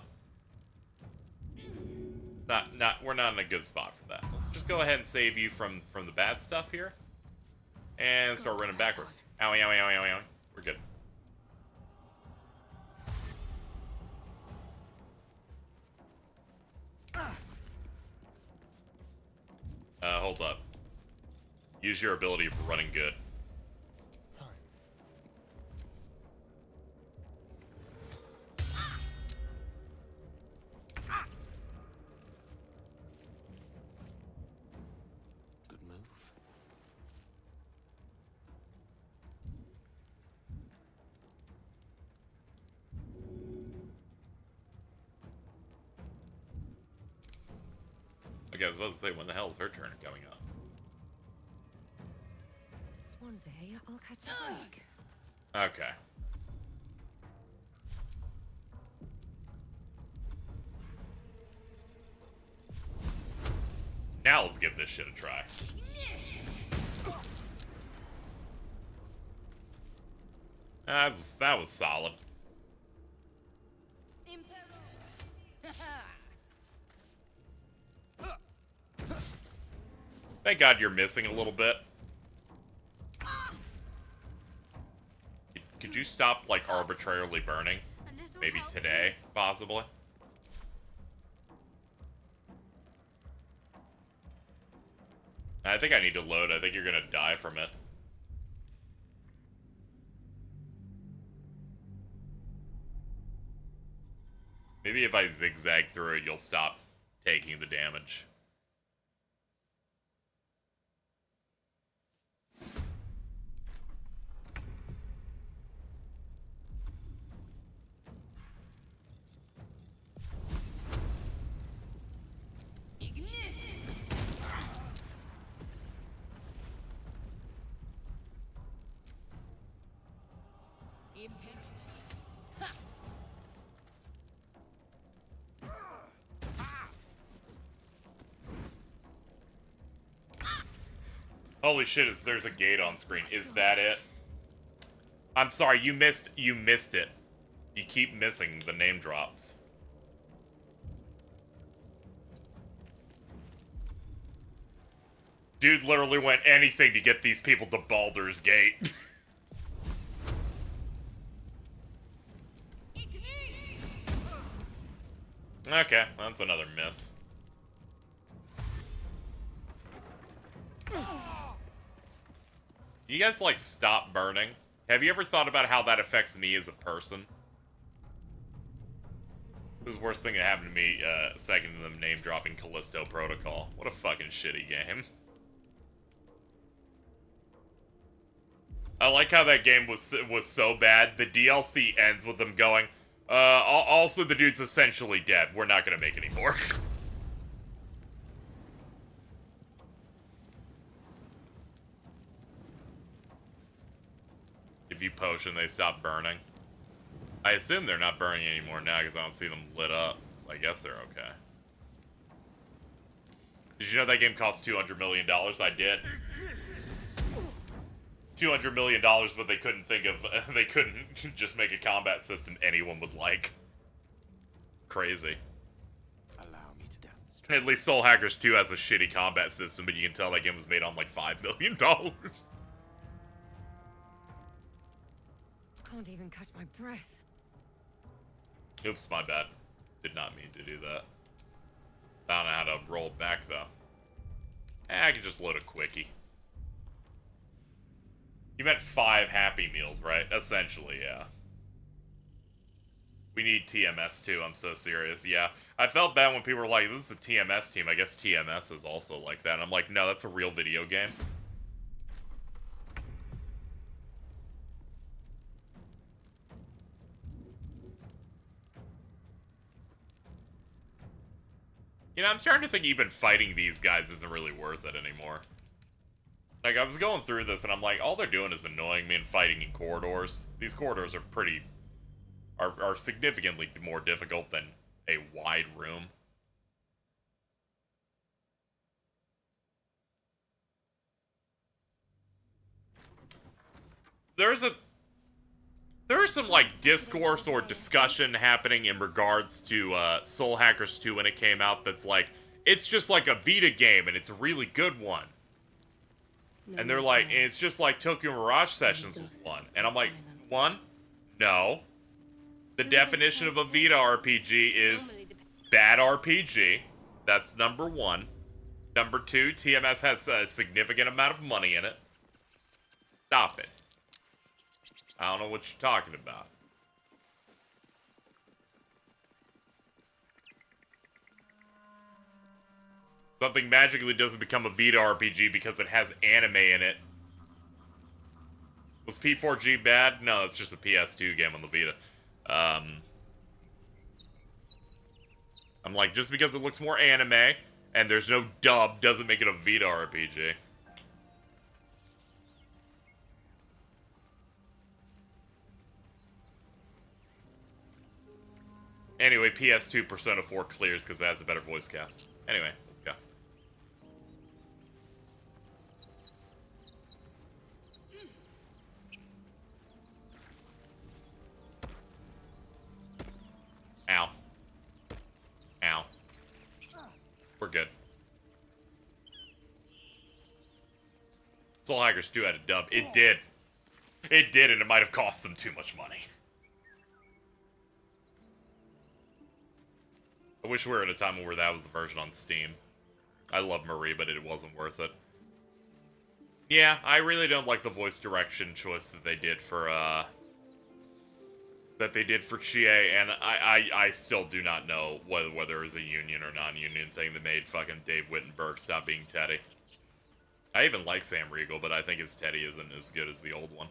we're not in a good spot for that. Let's just go ahead and save you from the bad stuff here. And start running backward. Owie, owie, owie, owie, owie. We're good. Hold up. Use your ability for running good. Good move. Okay, I was about to say, when the hell is her turn coming up? One day I'll catch a break. Okay. Now let's give this shit a try. That was solid. Thank God you're missing a little bit. Could you stop, like, arbitrarily burning? Maybe today, possibly? I think I need to load. I think you're gonna die from it. Maybe if I zigzag through it, you'll stop taking the damage. Holy shit, there's a gate on screen. Is that it? I'm sorry, you missed it. You keep missing the name drops. Dude literally went anything to get these people to Baldur's Gate. Okay, that's another miss. You guys, like, stop burning? Have you ever thought about how that affects me as a person? This is the worst thing that happened to me, second to them name-dropping Callisto Protocol. What a fucking shitty game. I like how that game was so bad, the DLC ends with them going, also the dude's essentially dead. We're not gonna make any more. If you potion, they stop burning. I assume they're not burning anymore now because I don't see them lit up. So I guess they're okay. Did you know that game cost $200 million? I did. $200 million, but they couldn't think of... they couldn't just make a combat system anyone would like. Crazy. Allow me to demonstrate. At least Soul Hackers 2 has a shitty combat system, but you can tell that game was made on like $5 million. Can't even catch my breath. Oops, my bad. Did not mean to do that. I don't know how to roll it back, though. I can just load a quickie. You meant 5 Happy Meals, right? Essentially, yeah. We need TMS too, I'm so serious. Yeah, I felt bad when people were like, this is the TMS team. I guess TMS is also like that. And I'm like, no, that's a real video game. You know, I'm starting to think even fighting these guys isn't really worth it anymore. Like, I was going through this and I'm like, all they're doing is annoying me and fighting in corridors. These corridors are pretty... are significantly more difficult than a wide room. There's some, like, discourse or discussion happening in regards to, Soul Hackers 2 when it came out that's like, it's just like a Vita game, and it's a really good one. And they're like, it's just like Tokyo Mirage Sessions was one. And I'm like, one? No. The definition of a Vita RPG is bad RPG. That's number 1. Number 2, TMS has a significant amount of money in it. Stop it. I don't know what you're talking about. Something magically doesn't become a Vita RPG because it has anime in it. Was P4G bad? No, it's just a PS2 game on the Vita. I'm like, just because it looks more anime and there's no dub doesn't make it a Vita RPG. Anyway, PS2 Persona 4 clears because it has a better voice cast. Anyway, let's go. Ow. Ow. We're good. Soul Hackers 2 had a dub. It did. It did, and it might have cost them too much money. I wish we were at a time where that was the version on Steam. I love Marie, but it wasn't worth it. Yeah, I really don't like the voice direction choice that they did for, Chie, and I still do not know whether it was a union or non-union thing that made fucking Dave Wittenberg stop being Teddy. I even like Sam Riegel, but I think his Teddy isn't as good as the old one.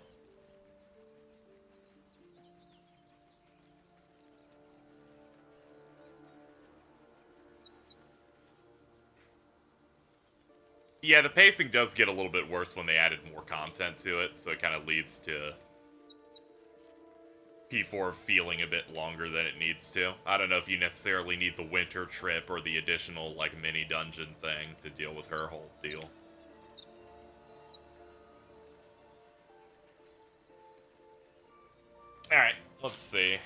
Yeah, the pacing does get a little bit worse when they added more content to it, so it kind of leads to P4 feeling a bit longer than it needs to. I don't know if you necessarily need the winter trip or the additional, like, mini dungeon thing to deal with her whole deal. Alright, let's see.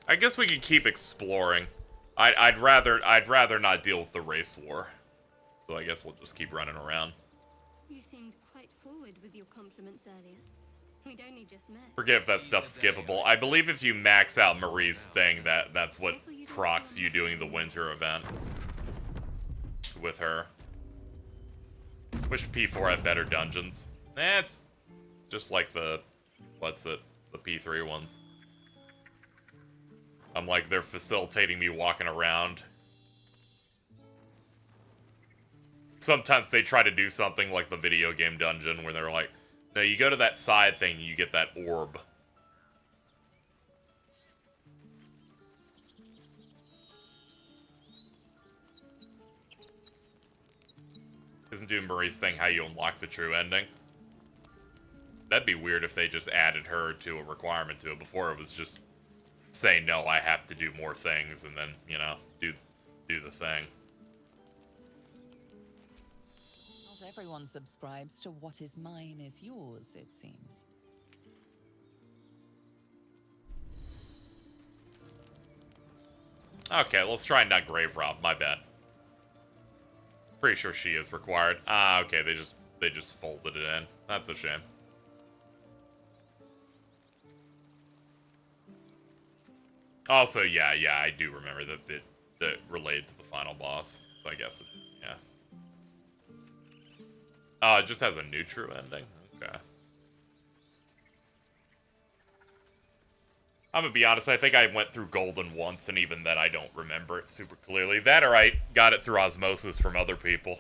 I guess we can keep exploring. I'd rather not deal with the race war. So I guess we'll just keep running around. You seemed quite forward with your compliments earlier. We'd only just met. Forget if that stuff's skippable. I believe if you max out Marie's thing, that's what procs you doing the winter event with her. Wish P4 had better dungeons. It's just like the P3 ones. I'm like, they're facilitating me walking around. Sometimes they try to do something like the video game dungeon where they're like, no, you go to that side thing and you get that orb. Isn't doing Marie's thing how you unlock the true ending? That'd be weird if they just added her to a requirement to it. Before it was just say, no, I have to do more things and then, you know, do the thing. Not everyone subscribes to what is mine is yours, it seems. Okay, let's try and not grave rob. My bad. Pretty sure she is required. Ah, okay, they just folded it in. That's a shame. Also, yeah, I do remember that related to the final boss. So I guess it's, yeah. Oh, it just has a new true ending? Okay. I'm gonna be honest, I think I went through Golden once, and even then I don't remember it super clearly. That or I got it through osmosis from other people.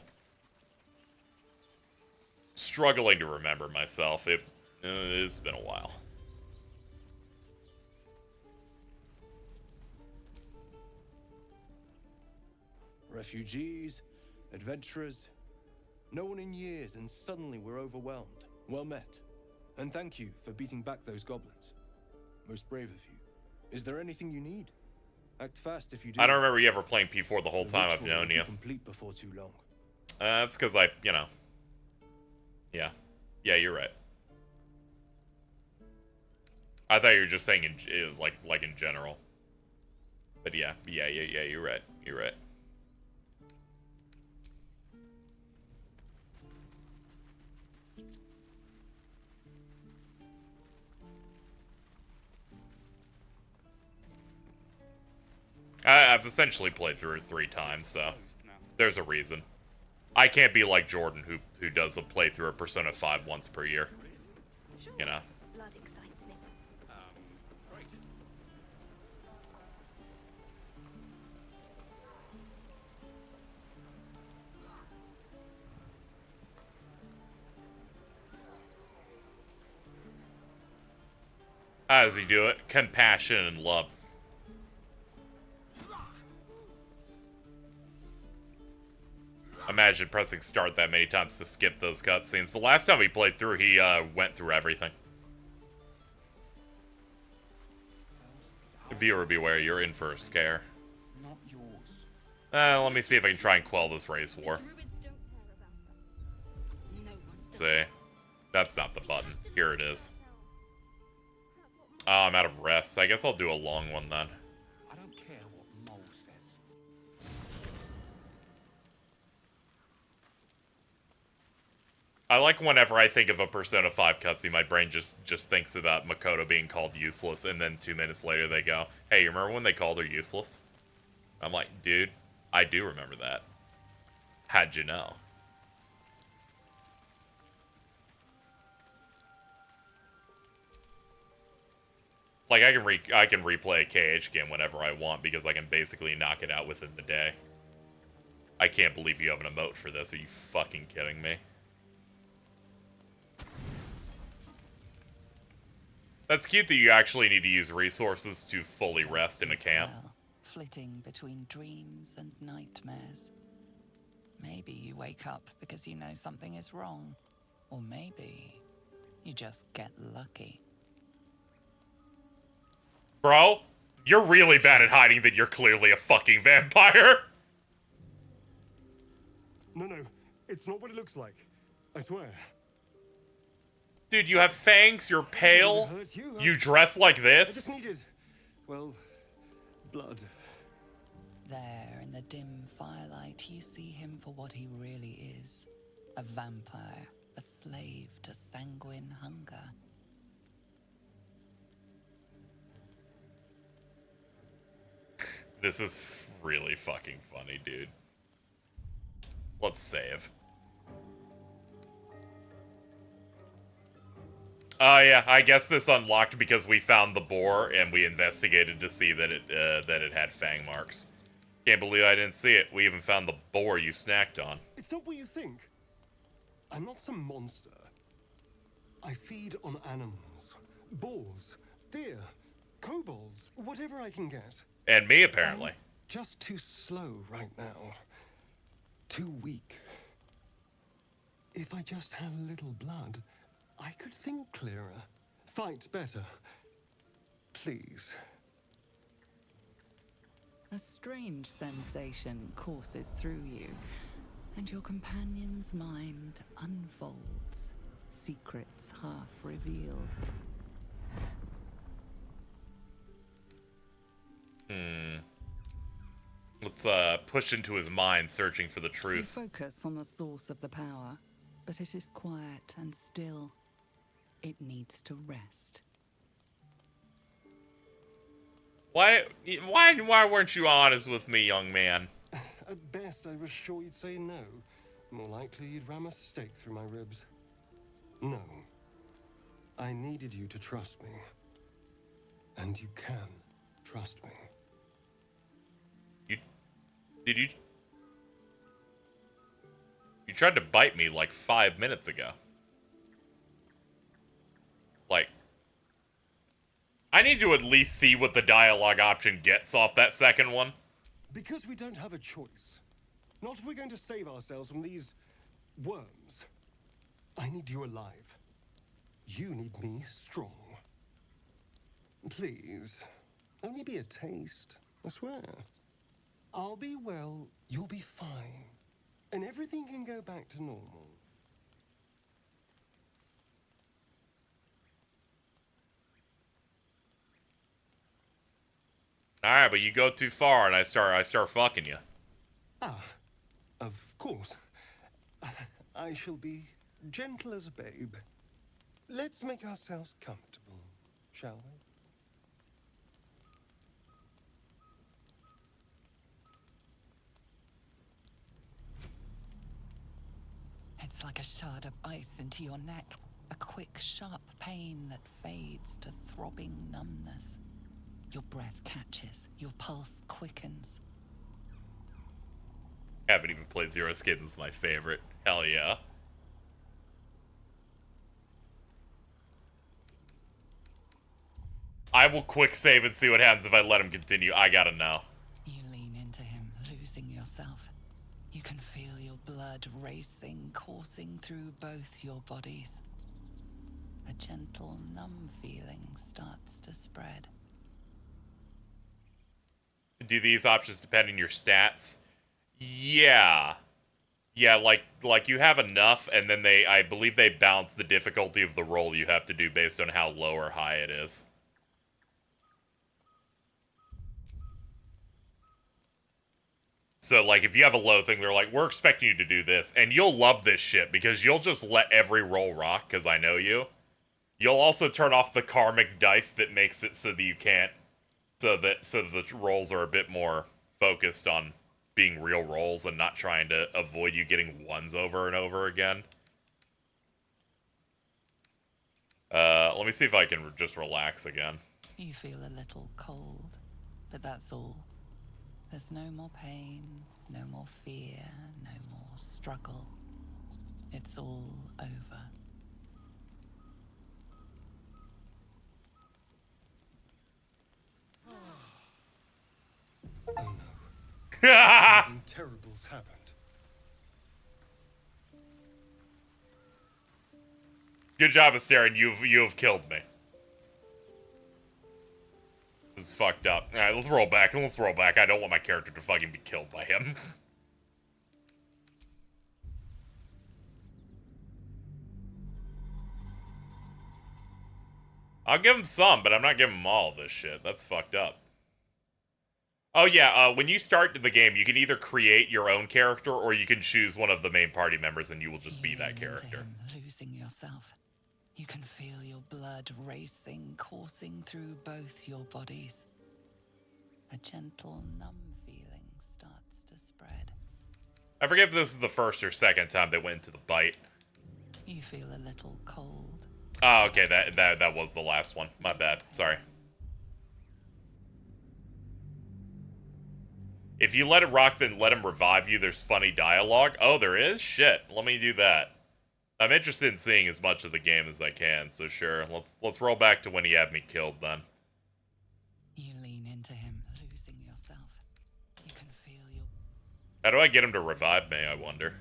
Struggling to remember myself. It's been a while. Refugees, adventurers, no one in years, and suddenly we're overwhelmed. Well met. And thank you for beating back those goblins. Most brave of you. Is there anything you need? Act fast if you do. I don't remember you ever playing P4 the whole time I've ritual known will be you. complete before too long. That's because I, Yeah. Yeah, you're right. I thought you were just saying like in general. But yeah, you're right. You're right. I've essentially played through it 3 times, so there's a reason. I can't be like Jordan, who does a playthrough of Persona 5 once per year. You know. Blood excites me. Great. How does he do it? Compassion and love. Imagine pressing start that many times to skip those cutscenes. The last time we played through, he went through everything. Viewer beware, you're in for a scare. Not yours. Let me see if I can try and quell this race war. See. That's not the button. Here it is. Oh, I'm out of rest. I guess I'll do a long one then. I don't care what Mole says. I like whenever I think of a Persona 5 cutscene, my brain just thinks about Makoto being called useless, and then 2 minutes later they go, hey, you remember when they called her useless? I'm like, dude, I do remember that. How'd you know? Like, I can replay a KH game whenever I want, because I can basically knock it out within the day. I can't believe you have an emote for this. Are you fucking kidding me? That's cute that you actually need to use resources to fully rest in a camp. Well, flitting between dreams and nightmares. Maybe you wake up because you know something is wrong. Or maybe you just get lucky. Bro, you're really bad at hiding that you're clearly a fucking vampire. No, it's not what it looks like. I swear. Dude, you have fangs, you're pale, you dress like I this. just needed, well, blood. There, in the dim firelight, you see him for what he really is. A vampire, a slave to sanguine hunger. This is really fucking funny, dude. Let's save. Yeah, I guess this unlocked because we found the boar and we investigated to see that it had fang marks. Can't believe I didn't see it. We even found the boar you snacked on. It's not what you think. I'm not some monster. I feed on animals. Boars, deer, kobolds, whatever I can get. And me, apparently. I'm just too slow right now. Too weak. If I just had a little blood, I could think clearer, fight better. Please. A strange sensation courses through you, and your companion's mind unfolds, secrets half revealed. Let's push into his mind, searching for the You truth. focus on the source of the power, but it is quiet and still. It needs to rest. Why weren't you honest with me, young man? At best, I was sure you'd say no. More likely, you'd ram a stake through my ribs. No. I needed you to trust me. And you can trust me. You tried to bite me like 5 minutes ago. Like, I need to at least see what the dialogue option gets off that second one. Because we don't have a choice. Not if we're going to save ourselves from these worms. I need you alive. You need me strong. Please, only be a taste, I swear. I'll be well, you'll be fine. And everything can go back to normal. Alright, but you go too far and I start fucking you. Ah, of course. I shall be gentle as a babe. Let's make ourselves comfortable, shall we? It's like a shard of ice into your neck. A quick, sharp pain that fades to throbbing numbness. Your breath catches. Your pulse quickens. I haven't even played Zero Escape. It's my favorite. Hell yeah. I will quick save and see what happens if I let him continue. I gotta know. You lean into him, losing yourself. You can feel your blood racing, coursing through both your bodies. A gentle, numb feeling starts to spread. Do these options depend on your stats? Yeah. Yeah, like you have enough, and then I believe they balance the difficulty of the roll you have to do based on how low or high it is. So, like, if you have a low thing, they're like, we're expecting you to do this. And you'll love this shit, because you'll just let every roll rock, because I know you. You'll also turn off the karmic dice that makes it so that you can't... So that the rolls are a bit more focused on being real rolls and not trying to avoid you getting ones over and over again. Let me see if I can just relax again. You feel a little cold, but that's all. There's no more pain, no more fear, no more struggle. It's all over. Oh no. Something terrible's happened. Good job, Astarion. You've killed me. This is fucked up. Alright, let's roll back. Let's roll back. I don't want my character to fucking be killed by him. I'll give him some, but I'm not giving him all of this shit. That's fucked up. Oh yeah, when you start the game, you can either create your own character or you can choose one of the main party members and you will just be that character. Him, losing yourself. You can feel your blood racing, coursing through both your bodies. A gentle, numb feeling starts to spread. I forget if this is the first or second time they went into the bite. You feel a little cold. Oh, okay, that was the last one. My bad. Sorry. If you let it rock, then let him revive you. There's funny dialogue. Oh, there is? Shit. Let me do that. I'm interested in seeing as much of the game as I can, so sure. Let's roll back to when he had me killed then. You lean into him, losing yourself. You can feel your... How do I get him to revive me, I wonder?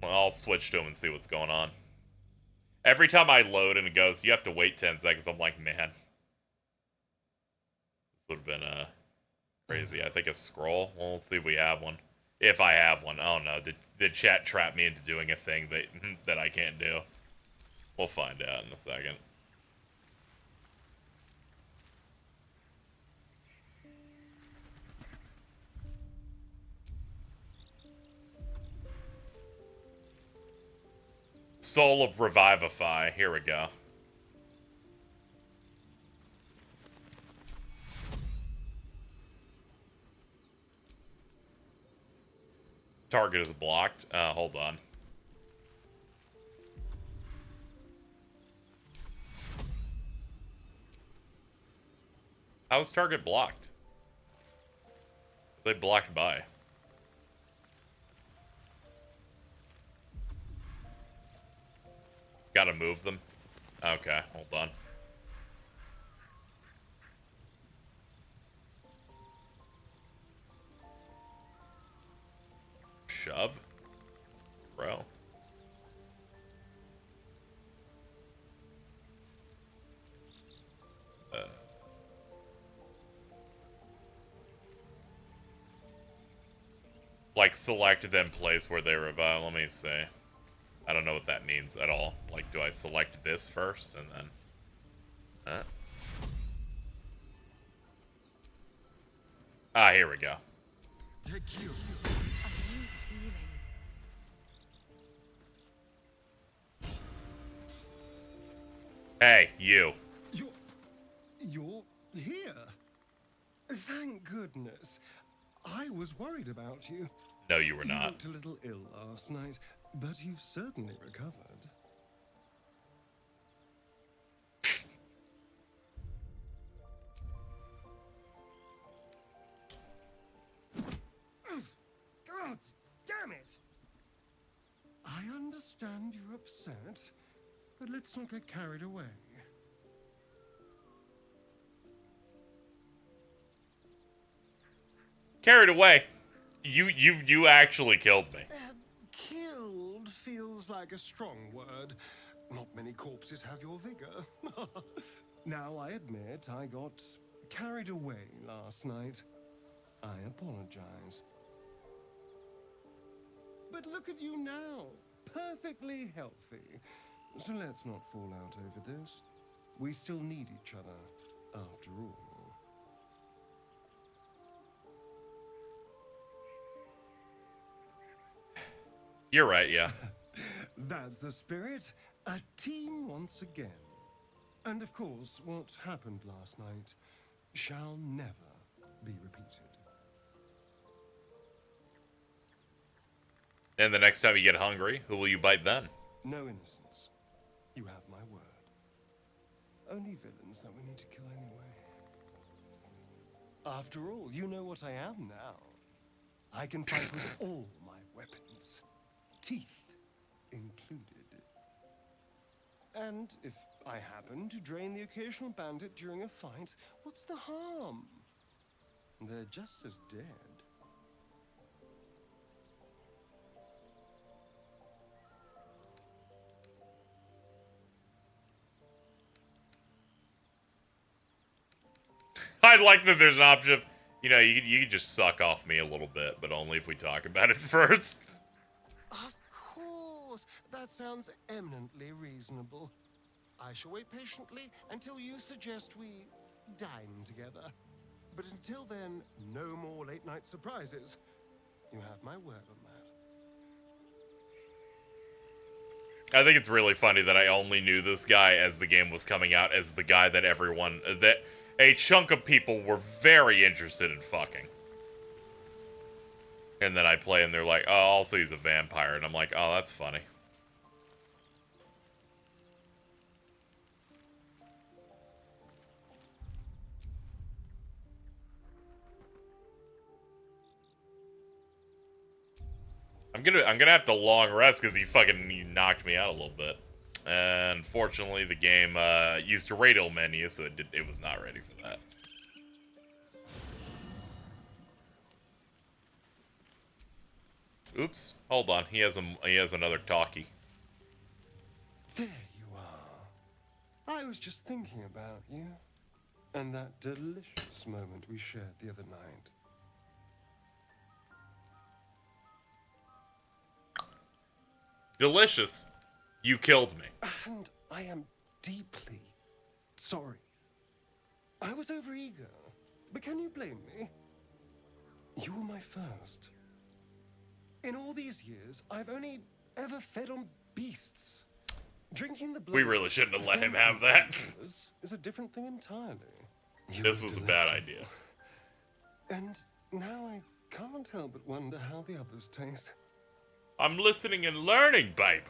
Well, I'll switch to him and see what's going on. Every time I load and it goes, you have to wait 10 seconds, I'm like, man. This would have been, crazy. I think a scroll. Well, let's see if we have one. If I have one. Oh no, did chat trap me into doing a thing that I can't do? We'll find out in a second. Soul of Revivify. Here we go. Target is blocked. Hold on. How was target blocked? They blocked by. Gotta move them. Okay, hold on. Shove? Bro. Like, select then place where they revive. Let me see. I don't know what that means at all. Like, do I select this first and then... Ah, here we go. Take you. Hey, you. You're here. Thank goodness. I was worried about you. No, you were You not. looked a little ill last night, but you've certainly recovered. God damn it! I understand you're upset, but let's not get carried away. Carried away. You actually killed me. Killed feels like a strong word. Not many corpses have your vigor. Now I admit I got carried away last night. I apologize. But look at you now, perfectly healthy. So let's not fall out over this. We still need each other, after all. You're right, yeah. That's the spirit. A team once again. And of course, what happened last night shall never be repeated. And the next time you get hungry, who will you bite then? No innocence. You have my word. Only villains that we need to kill anyway. After all, you know what I am now. I can fight with all my weapons. Teeth included. And if I happen to drain the occasional bandit during a fight, what's the harm? They're just as dead. I like that there's an option of, you know, you could just suck off me a little bit, but only if we talk about it first. Of course! That sounds eminently reasonable. I shall wait patiently until you suggest we dine together. But until then, no more late-night surprises. You have my word on that. I think it's really funny that I only knew this guy as the game was coming out as the guy that everyone, that a chunk of people were very interested in fucking. And then I play and they're like, oh, also he's a vampire. And I'm like, oh, that's funny. I'm gonna have to long rest because he knocked me out a little bit. And unfortunately, the game used a radial menu, so it was not ready for that. Oops, hold on. He has another talkie. There you are. I was just thinking about you. And that delicious moment we shared the other night. Delicious. You killed me. And I am deeply sorry. I was overeager, but can you blame me? You were my first. In all these years, I've only ever fed on beasts. Drinking the blood. We really shouldn't have let him have that. Is a different thing entirely. This was a bad idea. And now I can't help but wonder how the others taste. I'm listening and learning, baby.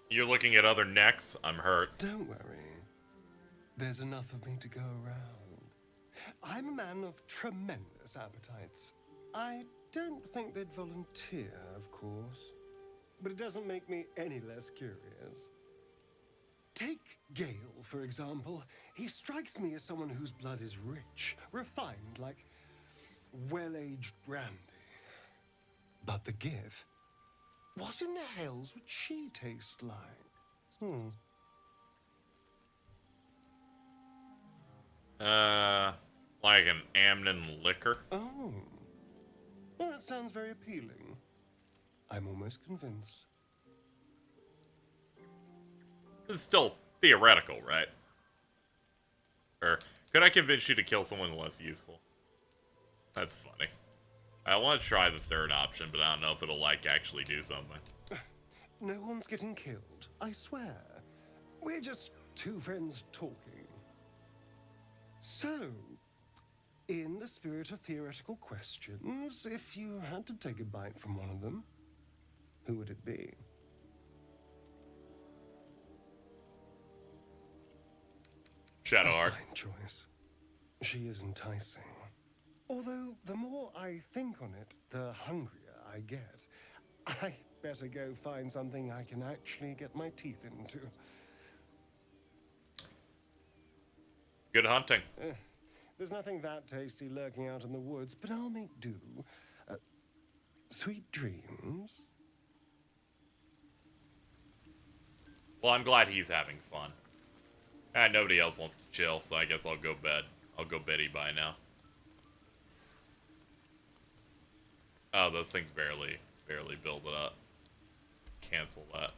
You're looking at other necks? I'm hurt. Don't worry. There's enough of me to go around. I'm a man of tremendous appetites. I don't think they'd volunteer, of course. But it doesn't make me any less curious. Take Gale, for example. He strikes me as someone whose blood is rich, refined, like well-aged brandy. But the Gith? What in the hells would she taste like? Like an Amnon liquor? Oh. Well, that sounds very appealing. I'm almost convinced. This is still theoretical, right? Or could I convince you to kill someone less useful? That's funny. I want to try the third option, but I don't know if it'll, like, actually do something. No one's getting killed, I swear. We're just two friends talking. So, in the spirit of theoretical questions, if you had to take a bite from one of them, who would it be? Shadowheart. Fine choice. She is enticing. Although, the more I think on it, the hungrier I get. I better go find something I can actually get my teeth into. Good hunting. There's nothing that tasty lurking out in the woods, but I'll make do. Sweet dreams. Well, I'm glad he's having fun. Nobody else wants to chill, so I guess I'll go bed. I'll go beddy by now. Oh, those things barely build it up. Cancel that.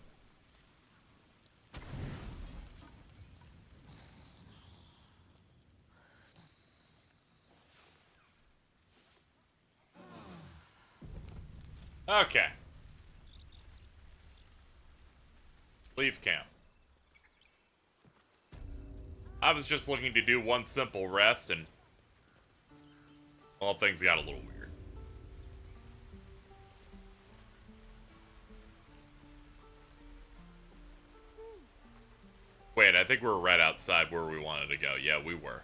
Okay. Leave camp. I was just looking to do one simple rest, and well, things got a little weird. Wait, I think we're right outside where we wanted to go. Yeah, we were.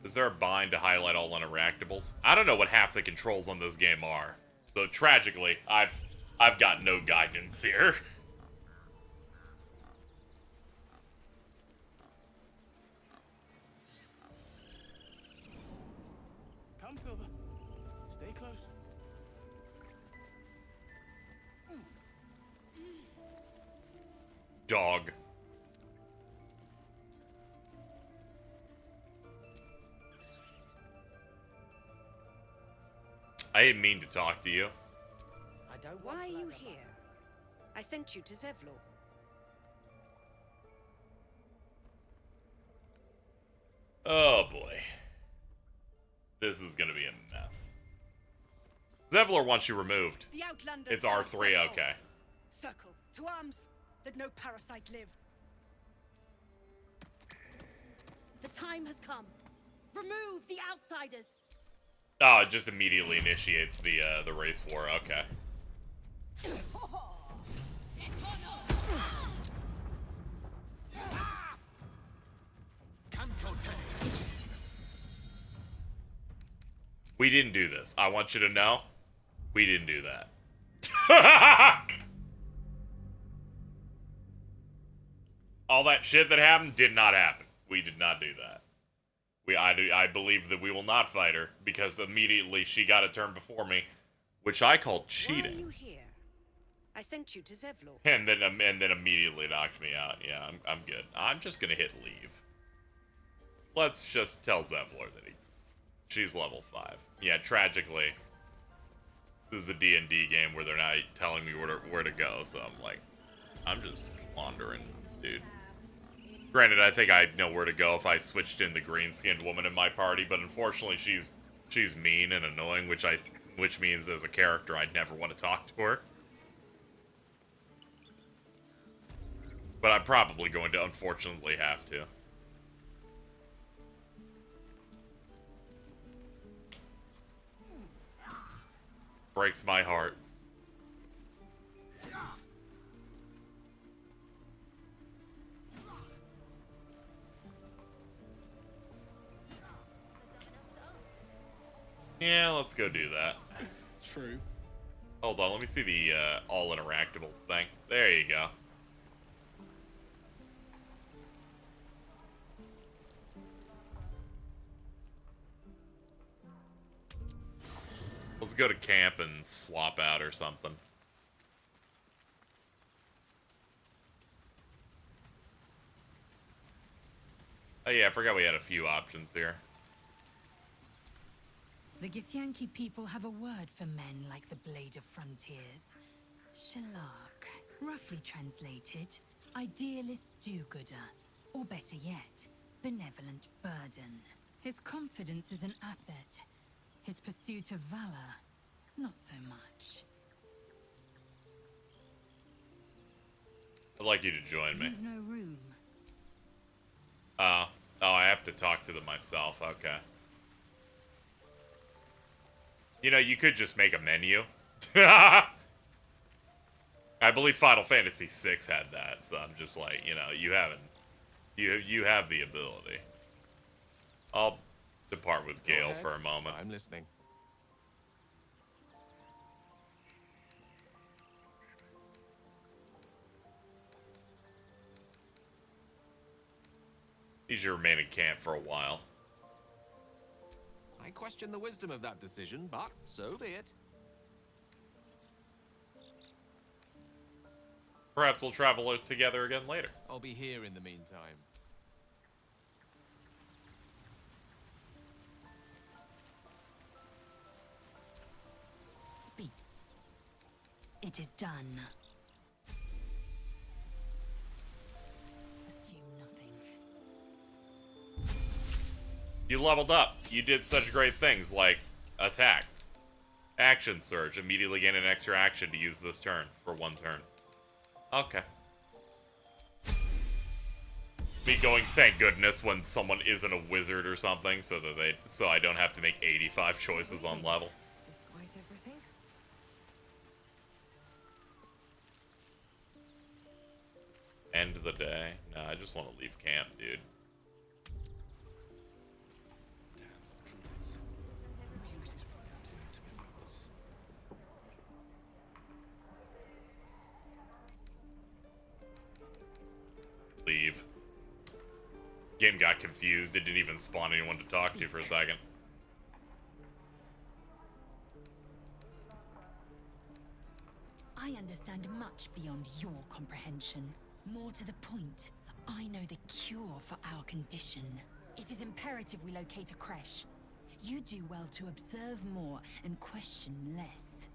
Is there a bind to highlight all uninteractables? I don't know what half the controls on this game are. So tragically, I've got no guidance here. Come, Silver. Stay close. Dog. I didn't mean to talk to you. Why are you here? I sent you to Zevlor. Oh boy. This is gonna be a mess. Zevlor wants you removed. The Outlanders. It's R3, okay. Circle. To arms. Let no parasite live. The time has come. Remove the outsiders. Oh, it just immediately initiates the race war, okay. We didn't do this. I want you to know, we didn't do that. All that shit that happened did not happen. We did not do that. I believe that we will not fight her because immediately she got a turn before me, which I called cheating. Why are you here? I sent you to Zevlor. And then immediately knocked me out. Yeah, I'm good. I'm just gonna hit leave. Let's just tell Zevlor that she's level 5. Yeah, tragically, this is a D&D game where they're not telling me where to go, so I'm like, I'm just wandering, dude. Granted, I think I'd know where to go if I switched in the green-skinned woman in my party, but unfortunately she's mean and annoying, which means as a character I'd never want to talk to her. But I'm probably going to unfortunately have to. Breaks my heart. Yeah, let's go do that. True. Hold on, let me see the all interactables thing. There you go. Let's go to camp and swap out or something. Oh yeah, I forgot we had a few options here. The Githyanki people have a word for men like the Blade of Frontiers. Shalak. Roughly translated, idealist do-gooder. Or better yet, benevolent burden. His confidence is an asset. His pursuit of valor, not so much. I'd like you to join me. Leave no room. Oh, I have to talk to them myself. Okay. You know, you could just make a menu. I believe Final Fantasy VI had that, so I'm just like, you know, you have the ability. I'll depart with Gale for a moment. I'm listening. Need you to remain in camp for a while. I question the wisdom of that decision, but so be it. Perhaps we'll travel together again later. I'll be here in the meantime. Speak. It is done. Assume nothing. You leveled up. You did such great things like attack, action surge, immediately gain an extra action to use this turn for one turn. Okay. Me going, thank goodness, when someone isn't a wizard or something, so I don't have to make 85 choices on level. Despite everything? End of the day. Nah, I just want to leave camp, dude. Leave. Game got confused. It didn't even spawn anyone to talk to for a second. I understand much beyond your comprehension. More to the point, I know the cure for our condition. It is imperative we locate a creche. You do well to observe more and question less.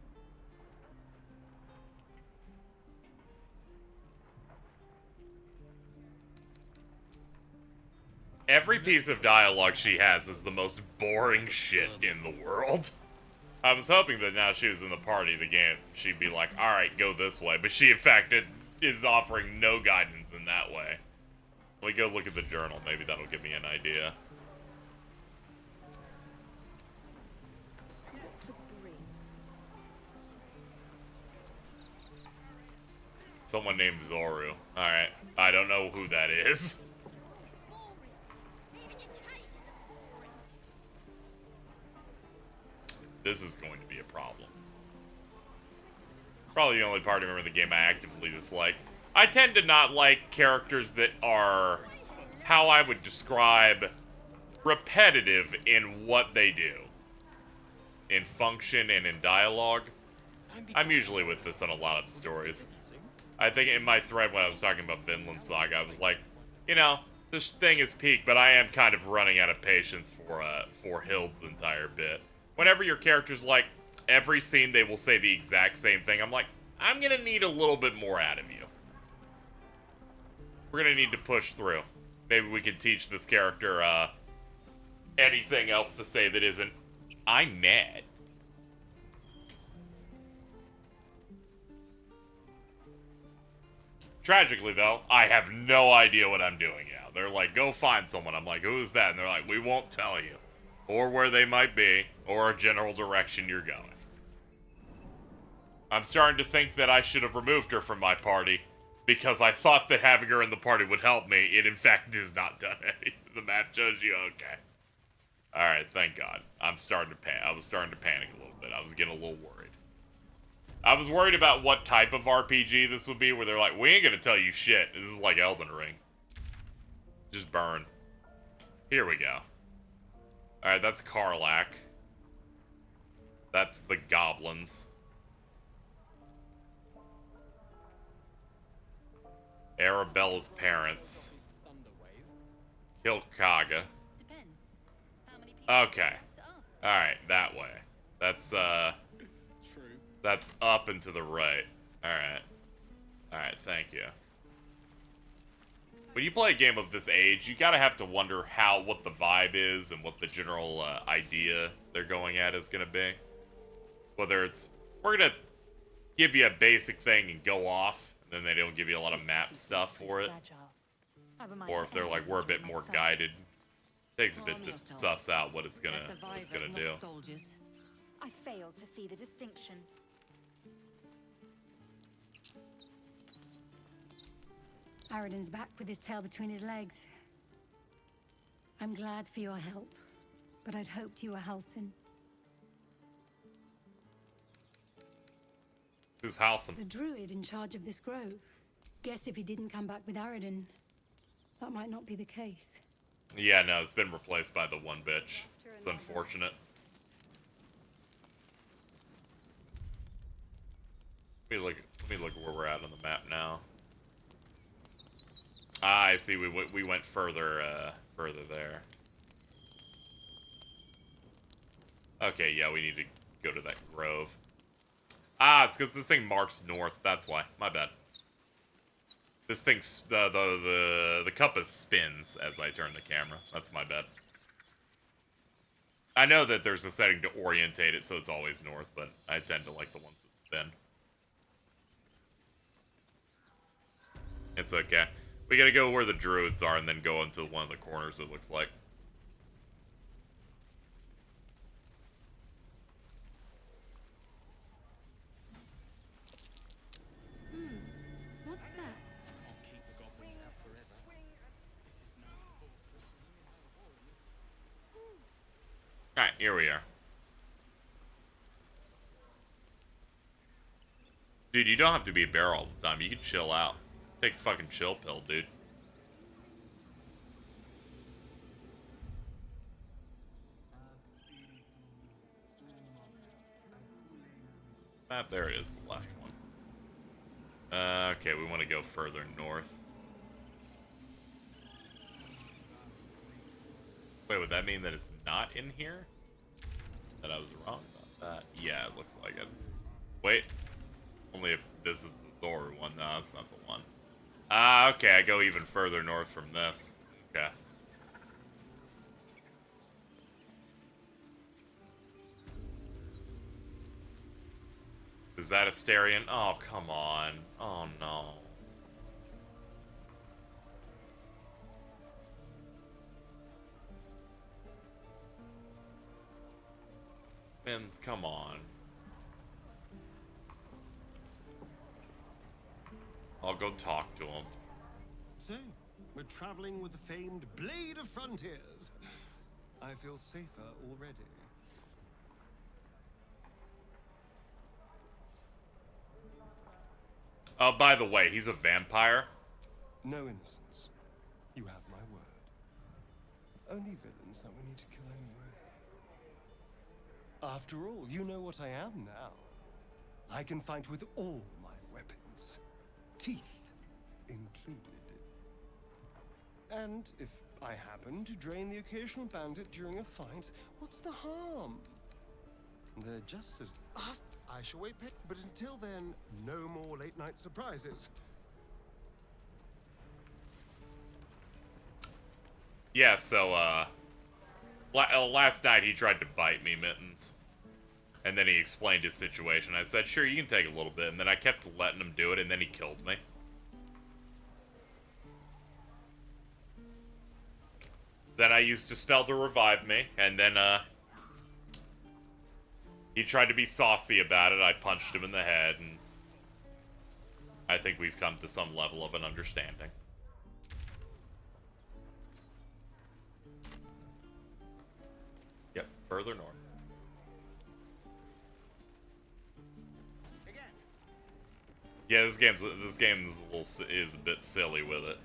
Every piece of dialogue she has is the most boring shit in the world. I was hoping that now she was in the party of the game, she'd be like, alright, go this way. But she, in fact, is offering no guidance in that way. Let me go look at the journal. Maybe that'll give me an idea. Someone named Zoru. Alright. I don't know who that is. This is going to be a problem. Probably the only part of the game I actively dislike. I tend to not like characters that are how I would describe repetitive in what they do. In function and in dialogue. I'm usually with this on a lot of stories. I think in my thread when I was talking about Vinland Saga, I was like, you know, this thing is peak, but I am kind of running out of patience for Hild's entire bit. Whenever your character's like, every scene they will say the exact same thing, I'm like, I'm gonna need a little bit more out of you. We're gonna need to push through. Maybe we can teach this character, anything else to say that isn't, I'm mad. Tragically, though, I have no idea what I'm doing now. They're like, go find someone. I'm like, who's that? And they're like, we won't tell you. Or where they might be, or a general direction you're going. I'm starting to think that I should have removed her from my party. Because I thought that having her in the party would help me. It, in fact, has not done anything. The map shows you, okay. Alright, thank God. I was starting to panic a little bit. I was getting a little worried. I was worried about what type of RPG this would be, where they're like, we ain't gonna tell you shit. This is like Elden Ring. Just burn. Here we go. Alright, that's Karlach. That's the goblins. Arabella's parents. Kill Kaga. Okay. Alright, that way. That's up and to the right. Alright. Alright, thank you. When you play a game of this age, you gotta have to wonder what the vibe is and what the general idea they're going at is gonna be. Whether it's, we're gonna give you a basic thing and go off, and then they don't give you a lot of map stuff for it. Or if they're like, we're a bit more guided. Takes a bit to suss out what it's gonna do. I failed to see the distinction. Aradin's back with his tail between his legs. I'm glad for your help, but I'd hoped you were Halsin. Who's Halsin? The druid in charge of this grove. Guess if he didn't come back with Aradin, that might not be the case. Yeah, no, it's been replaced by the one bitch. It's unfortunate. Let me look at where we're at on the map now. Ah, I see. We went further there. Okay, yeah, we need to go to that grove. Ah, it's because this thing marks north. That's why. My bad. This thing's the compass spins as I turn the camera. That's my bad. I know that there's a setting to orientate it so it's always north, but I tend to like the ones that spin. It's okay. We gotta go where the druids are and then go into one of the corners, it looks like. What's that? Alright, here we are. Dude, you don't have to be a bear all the time. You can chill out. Take a fucking chill pill, dude. Map, there it is, the left one. Okay, we want to go further north. Wait, would that mean that it's not in here? That I was wrong about that? Yeah, it looks like it. Wait. Only if this is the Zor one. No, that's not the one. Ah, okay, I go even further north from this. Okay. Is that Asterion? Oh, come on. Oh, no. Vince, come on. I'll go talk to him. So, we're traveling with the famed Blade of Frontiers. I feel safer already. Oh, by the way, he's a vampire. No innocence. You have my word. Only villains that we need to kill anyway. After all, you know what I am now. I can fight with all my weapons. Teeth included. And if I happen to drain the occasional bandit during a fight, what's the harm? They're just as... I shall wait, but until then, no more late-night surprises. Yeah, so, last night he tried to bite me, Mittens. And then he explained his situation. I said, sure, you can take a little bit. And then I kept letting him do it, and then he killed me. Then I used Dispel to revive me, and then, He tried to be saucy about it. I punched him in the head, and I think we've come to some level of an understanding. Yep, further north. Yeah, this game's is a bit silly with it.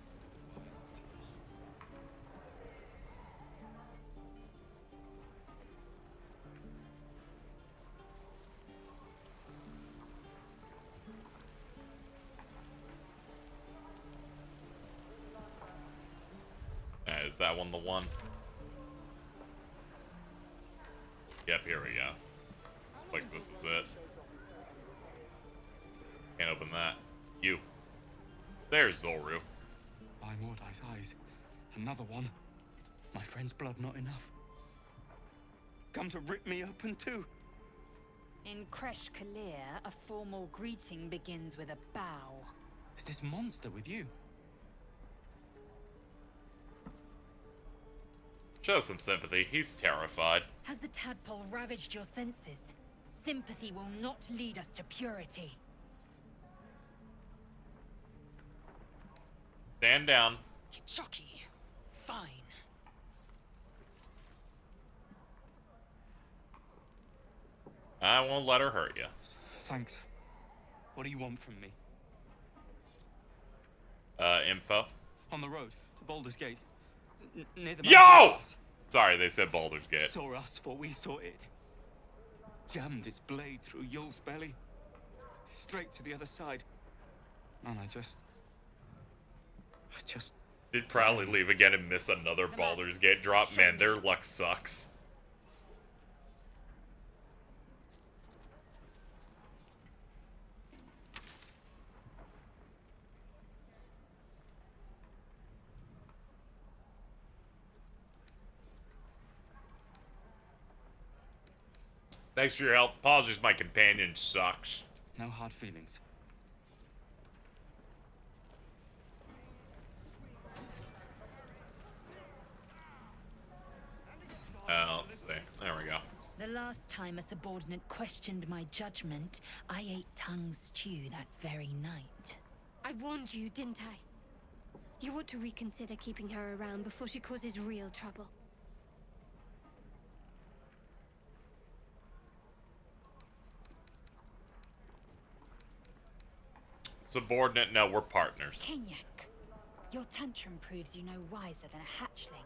Is that one the one? Yep, here we go. Like this is it. Can't open that. You. There's Zoru. By Mordai's eyes. Another one. My friend's blood not enough. Come to rip me open too. In Kresh Kalir, a formal greeting begins with a bow. Is this monster with you? Show some sympathy. He's terrified. Has the tadpole ravaged your senses? Sympathy will not lead us to purity. Stand down. Chucky. Fine. I won't let her hurt you. Thanks. What do you want from me? Info. On the road to Baldur's Gate. Near the Yo! Sorry, they said Baldur's Gate. Saw us before we saw it. Jammed its blade through Yul's belly. Straight to the other side. And I just... Did proudly leave again and miss another Baldur's Gate drop. Man, their luck sucks. Thanks for your help. Apologies, my companion sucks. No hard feelings. Let's see. There we go. The last time a subordinate questioned my judgment, I ate tongue stew that very night. I warned you, didn't I? You ought to reconsider keeping her around before she causes real trouble. Subordinate, no, we're partners. Kenyak, your tantrum proves you no wiser than a hatchling.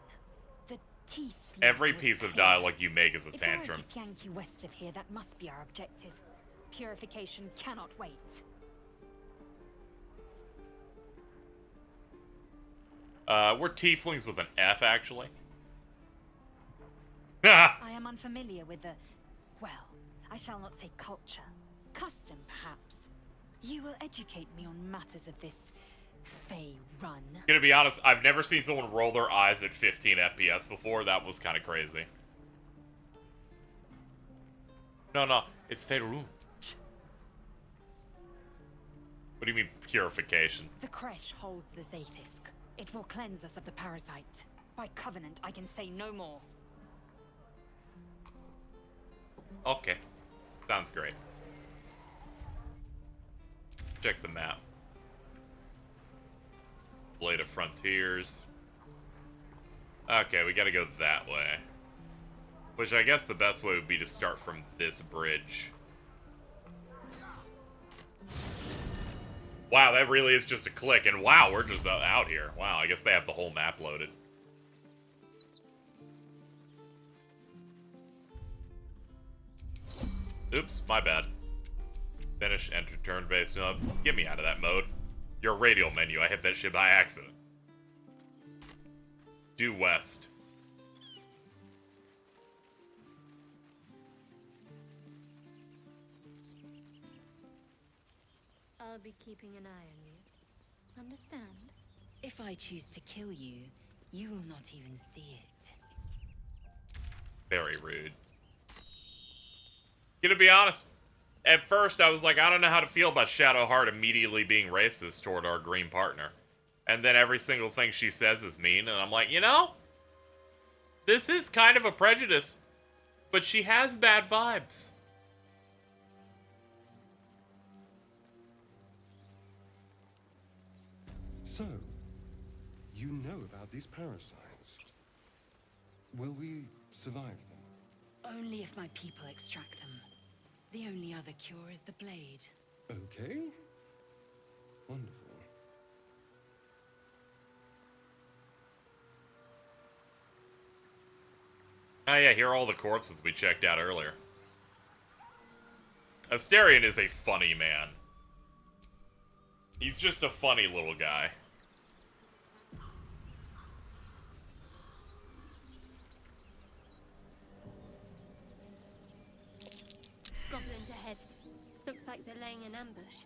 The teeth. Every piece of dialogue you make is a tantrum. If yank you west of here, that must be our objective. Purification cannot wait. We're tieflings with an F, actually. I am unfamiliar with the, well, I shall not say culture. Custom, perhaps. You will educate me on matters of this Fey run. Gonna be honest, I've never seen someone roll their eyes at 15 FPS before. That was kind of crazy. No, it's Faerun. What do you mean, purification? The Kresh holds the Zaythisk. It will cleanse us of the parasite. By covenant, I can say no more. Okay. Sounds great. Check the map. Blade of Frontiers. Okay, we gotta go that way. Which I guess the best way would be to start from this bridge. Wow, that really is just a click, and wow, we're just out here. Wow, I guess they have the whole map loaded. Oops, my bad. Finish, enter turn-based. No, get me out of that mode. Your radial menu, I hit that shit by accident. Due west. I'll be keeping an eye on you. Understand? If I choose to kill you, you will not even see it. Very rude. Gonna be honest. At first, I was like, I don't know how to feel about Shadowheart immediately being racist toward our green partner. And then every single thing she says is mean, and I'm like, you know? This is kind of a prejudice, but she has bad vibes. So, you know about these parasites. Will we survive them? Only if my people extract them. The only other cure is the blade. Okay. Wonderful. Oh yeah, here are all the corpses we checked out earlier. Asterion is a funny man. He's just a funny little guy. Goblins ahead. Looks like they're laying an ambush.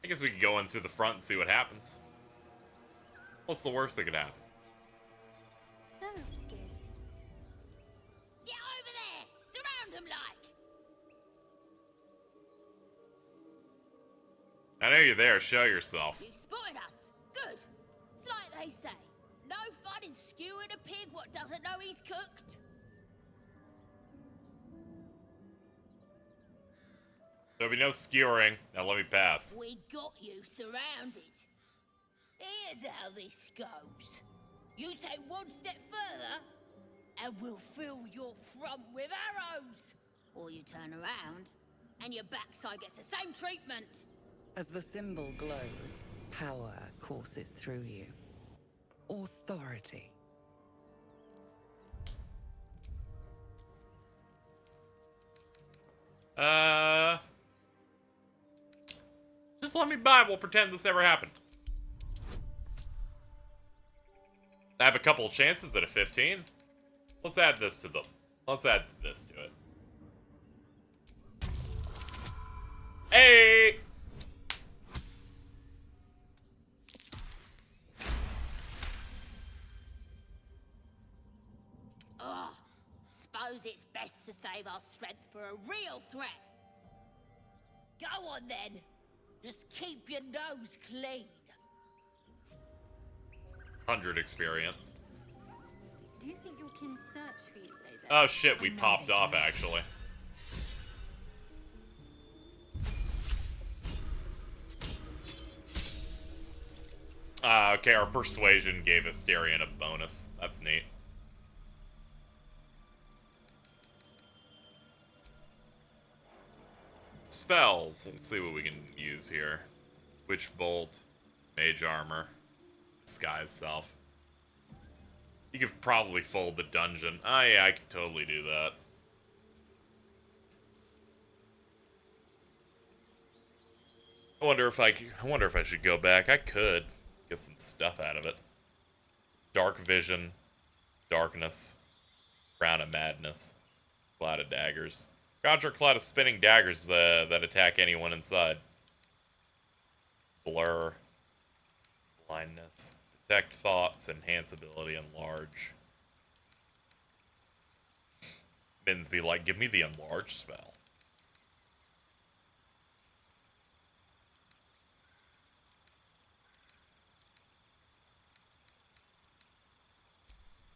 I guess we could go in through the front and see what happens. What's the worst that could happen? So good. Get over there! Surround them like! I know you're there. Show yourself. You've spotted us. Good. It's like they say. No fun in skewing a pig what doesn't know he's cooked. There'll be no skewering. Now let me pass. We got you surrounded. Here's how this goes. You take one step further, and we'll fill your front with arrows. Or you turn around, and your backside gets the same treatment. As the symbol glows, power courses through you. Authority. Just let me by. We'll pretend this never happened. I have a couple of chances at a 15. Let's add this to them. Let's add this to it. Hey! Ugh. Suppose it's best to save our strength for a real threat. Go on then. Just keep your nose clean. 100 experience. Do you think your kin search for you, Blazer? Oh shit, we popped off actually. Okay, our persuasion gave Asterion a bonus. That's neat. Spells. Let's see what we can use here. Witch Bolt, Mage Armor, Disguise Self. You could probably fold the dungeon. Oh yeah, I could totally do that. I wonder if I should go back. I could get some stuff out of it. Dark Vision, Darkness, Crown of Madness, Cloud of Daggers. Conjure a cloud of spinning daggers that attack anyone inside. Blur, Blindness, Detect Thoughts, Enhance Ability, Enlarge. Mins be like, give me the Enlarge spell.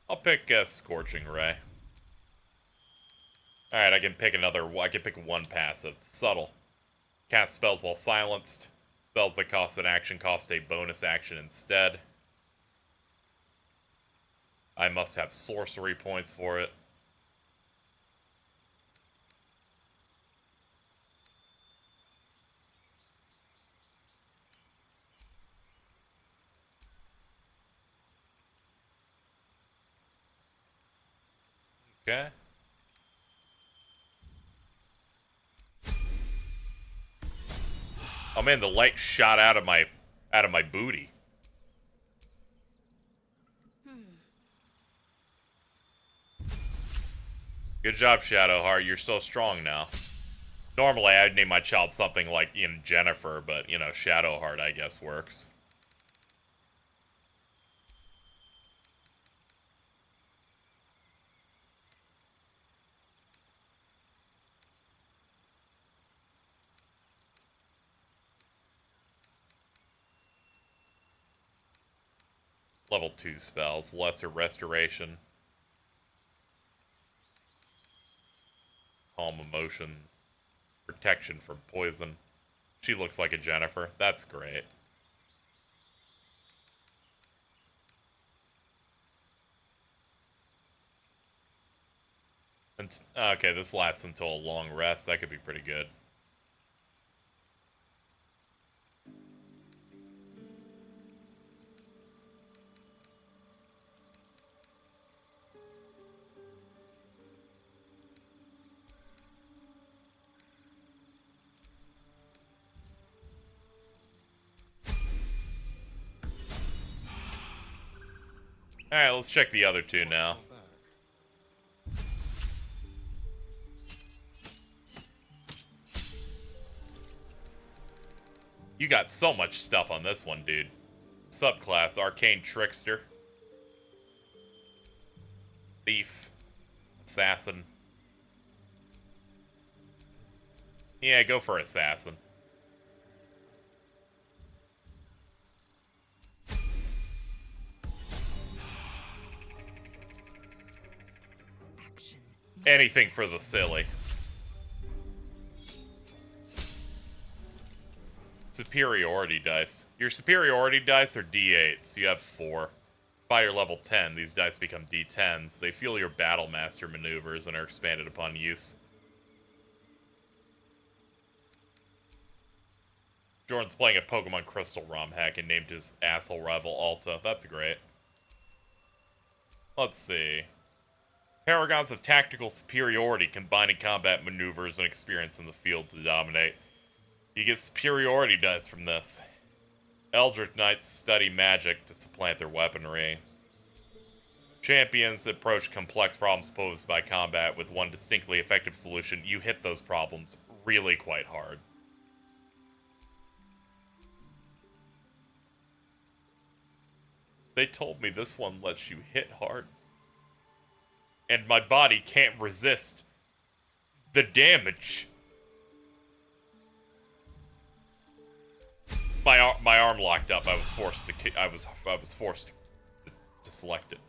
I'll pick Scorching Ray. Alright, I can pick one passive. Subtle. Cast spells while silenced. Spells that cost an action cost a bonus action instead. I must have sorcery points for it. Okay. Oh man, the light shot out of my booty. Good job, Shadowheart. You're so strong now. Normally, I'd name my child something like, Jennifer, but, Shadowheart, I guess, works. Level 2 spells. Lesser Restoration. Calm Emotions. Protection from Poison. She looks like a Jennifer. That's great. And, okay, this lasts until a long rest. That could be pretty good. Alright, let's check the other two now. You got so much stuff on this one, dude. Subclass, Arcane Trickster. Thief. Assassin. Yeah, go for Assassin. Anything for the silly. Superiority dice. Your superiority dice are D8s. You have 4. By your level 10, these dice become D10s. They fuel your Battle Master maneuvers and are expanded upon use. Jordan's playing a Pokemon Crystal ROM hack and named his asshole rival Alta. That's great. Let's see. Paragons of tactical superiority, combining combat maneuvers and experience in the field to dominate. You get superiority dice from this. Eldritch Knights study magic to supplant their weaponry. Champions approach complex problems posed by combat with one distinctly effective solution. You hit those problems really quite hard. They told me this one lets you hit hard. And my body can't resist the damage. My arm locked up. I was forced to select it.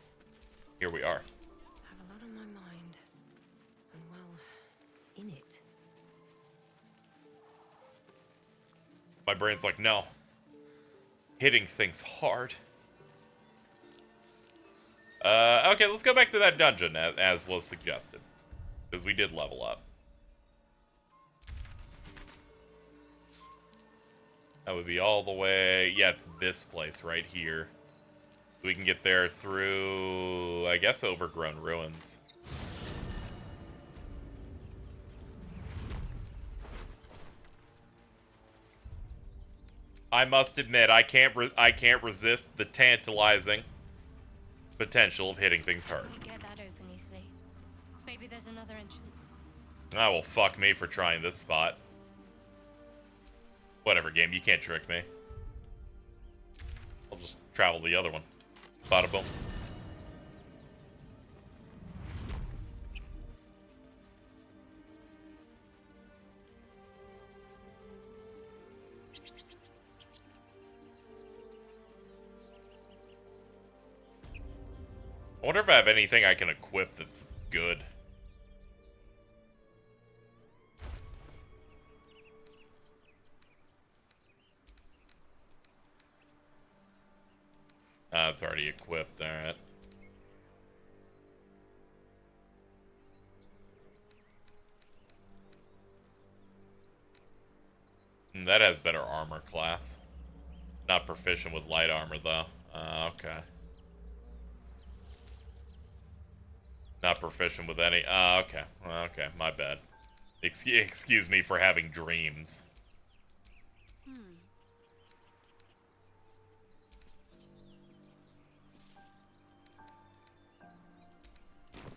Here we are. I have a lot on my mind, and well, in it. My brain's like, no. Hitting things hard. Okay, let's go back to that dungeon as was suggested. Because we did level up. That would be all the way... Yeah, it's this place right here. We can get there through, I guess, Overgrown Ruins. I must admit, I can't resist the tantalizing potential of hitting things hard. Get that open easily. Maybe there's another entrance. Ah, well, fuck me for trying this spot. Whatever, game, you can't trick me. I'll just travel the other one. Bada boom. I wonder if I have anything I can equip that's good. Ah, it's already equipped, alright. That has better armor class. Not proficient with light armor, though. Okay. Not proficient with any... okay. Okay, my bad. Excuse me for having dreams.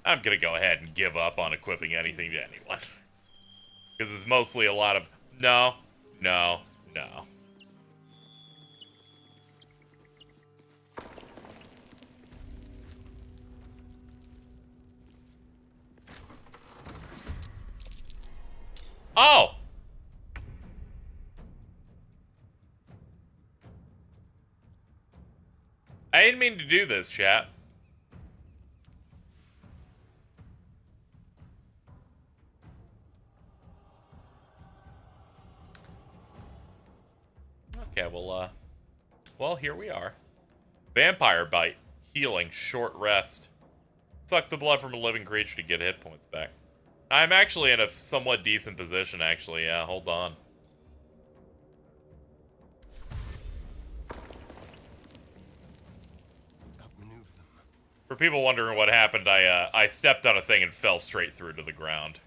I'm gonna go ahead and give up on equipping anything to anyone. Because it's mostly a lot of... No. No. No. Oh! I didn't mean to do this, chat. Okay, well, here we are. Vampire bite. Healing. Short rest. Suck the blood from a living creature to get hit points back. I'm actually in a somewhat decent position, actually. Yeah, hold on. For people wondering what happened, I stepped on a thing and fell straight through to the ground.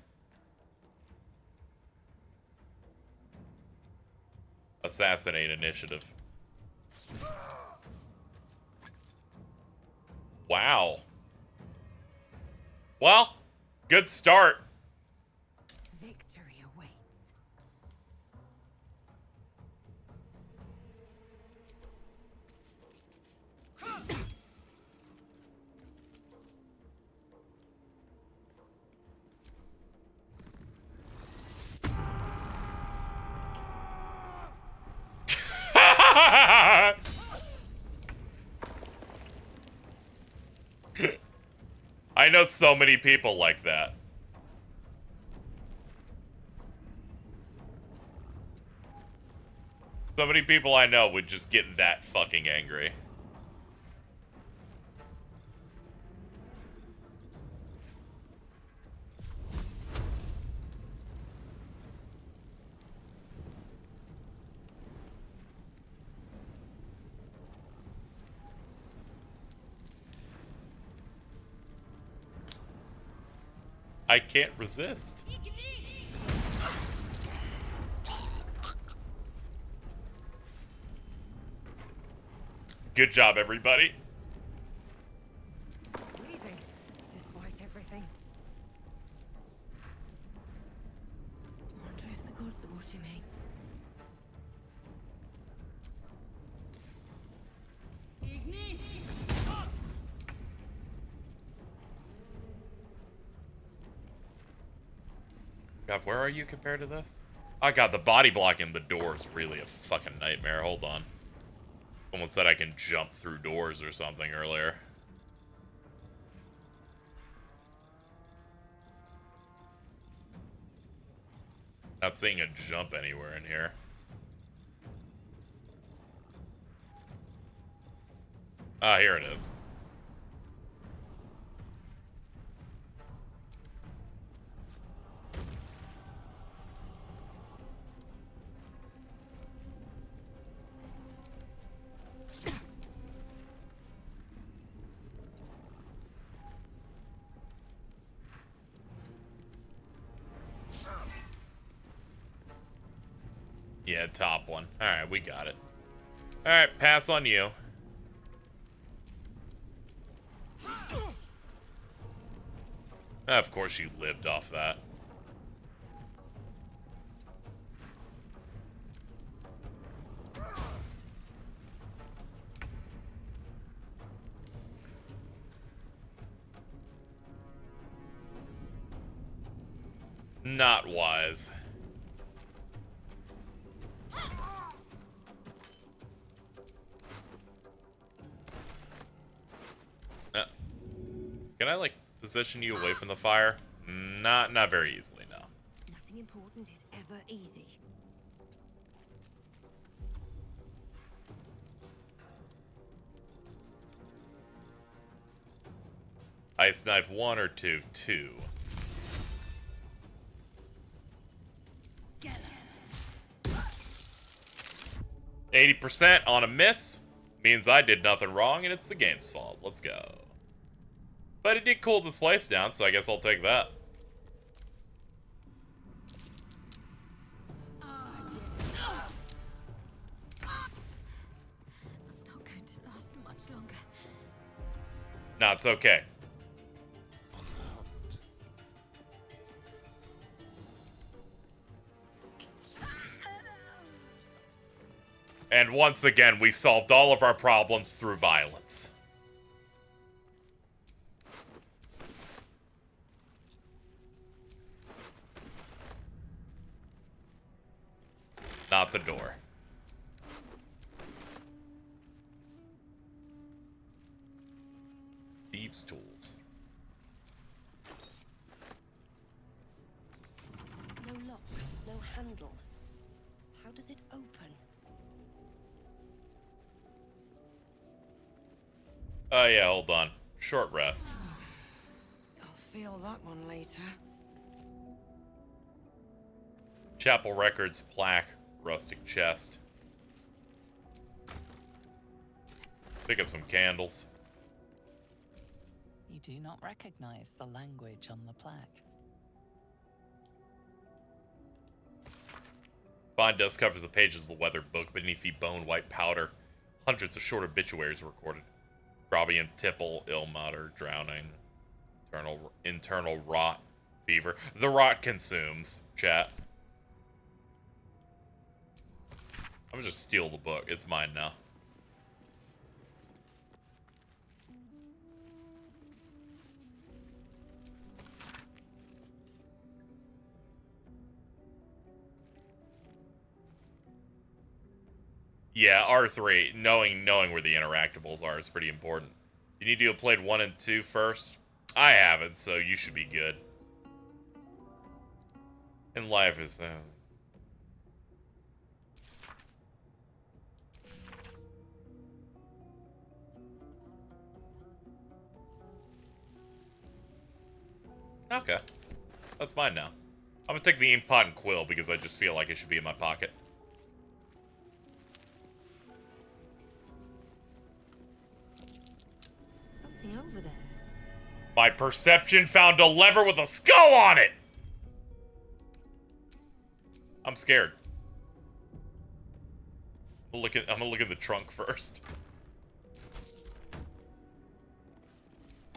Assassinate initiative. Wow. Well, good start. Victory awaits. I know so many people like that. So many people I know would just get that fucking angry. I can't resist. Good job, everybody. Breathing, despite everything. Wonder if the gods are watching me. God, where are you compared to this? Oh god, the body blocking the door is really a fucking nightmare. Hold on. Someone said I can jump through doors or something earlier. Not seeing a jump anywhere in here. Ah, here it is. Yeah, top one. Alright, we got it. Alright, pass on you. Of course you lived off that. Not wise. Can I, like, position you away from the fire? Not very easily, no. Nothing important is ever easy. Ice knife 1 or 2? 2. Get 80% on a miss means I did nothing wrong and it's the game's fault. Let's go. But it did cool this place down, so I guess I'll take that. I'm not going to last much longer. Nah, it's okay. And once again, we've solved all of our problems through violence. Not the door. use tools. No lock, no handle. How does it open? Oh yeah, hold on. Short rest. I'll feel that one later. Chapel Records plaque, rustic chest. Pick up some candles. You do not recognize the language on the plaque. Fine dust covers the pages of the weathered book. Beneath the bone white powder, hundreds of short obituaries were recorded. Grobby and Tipple, Ilmater, drowning, internal rot, fever. The rot consumes, chat. I'm gonna just steal the book. It's mine now. Yeah, R3, knowing where the interactables are is pretty important. You need to have played 1 and 2 first? I haven't, so you should be good. And life is... Okay. That's mine now. I'm gonna take the ink pot and quill because I just feel like it should be in my pocket. Something over there. My perception found a lever with a skull on it! I'm scared. I'm gonna look at the trunk first.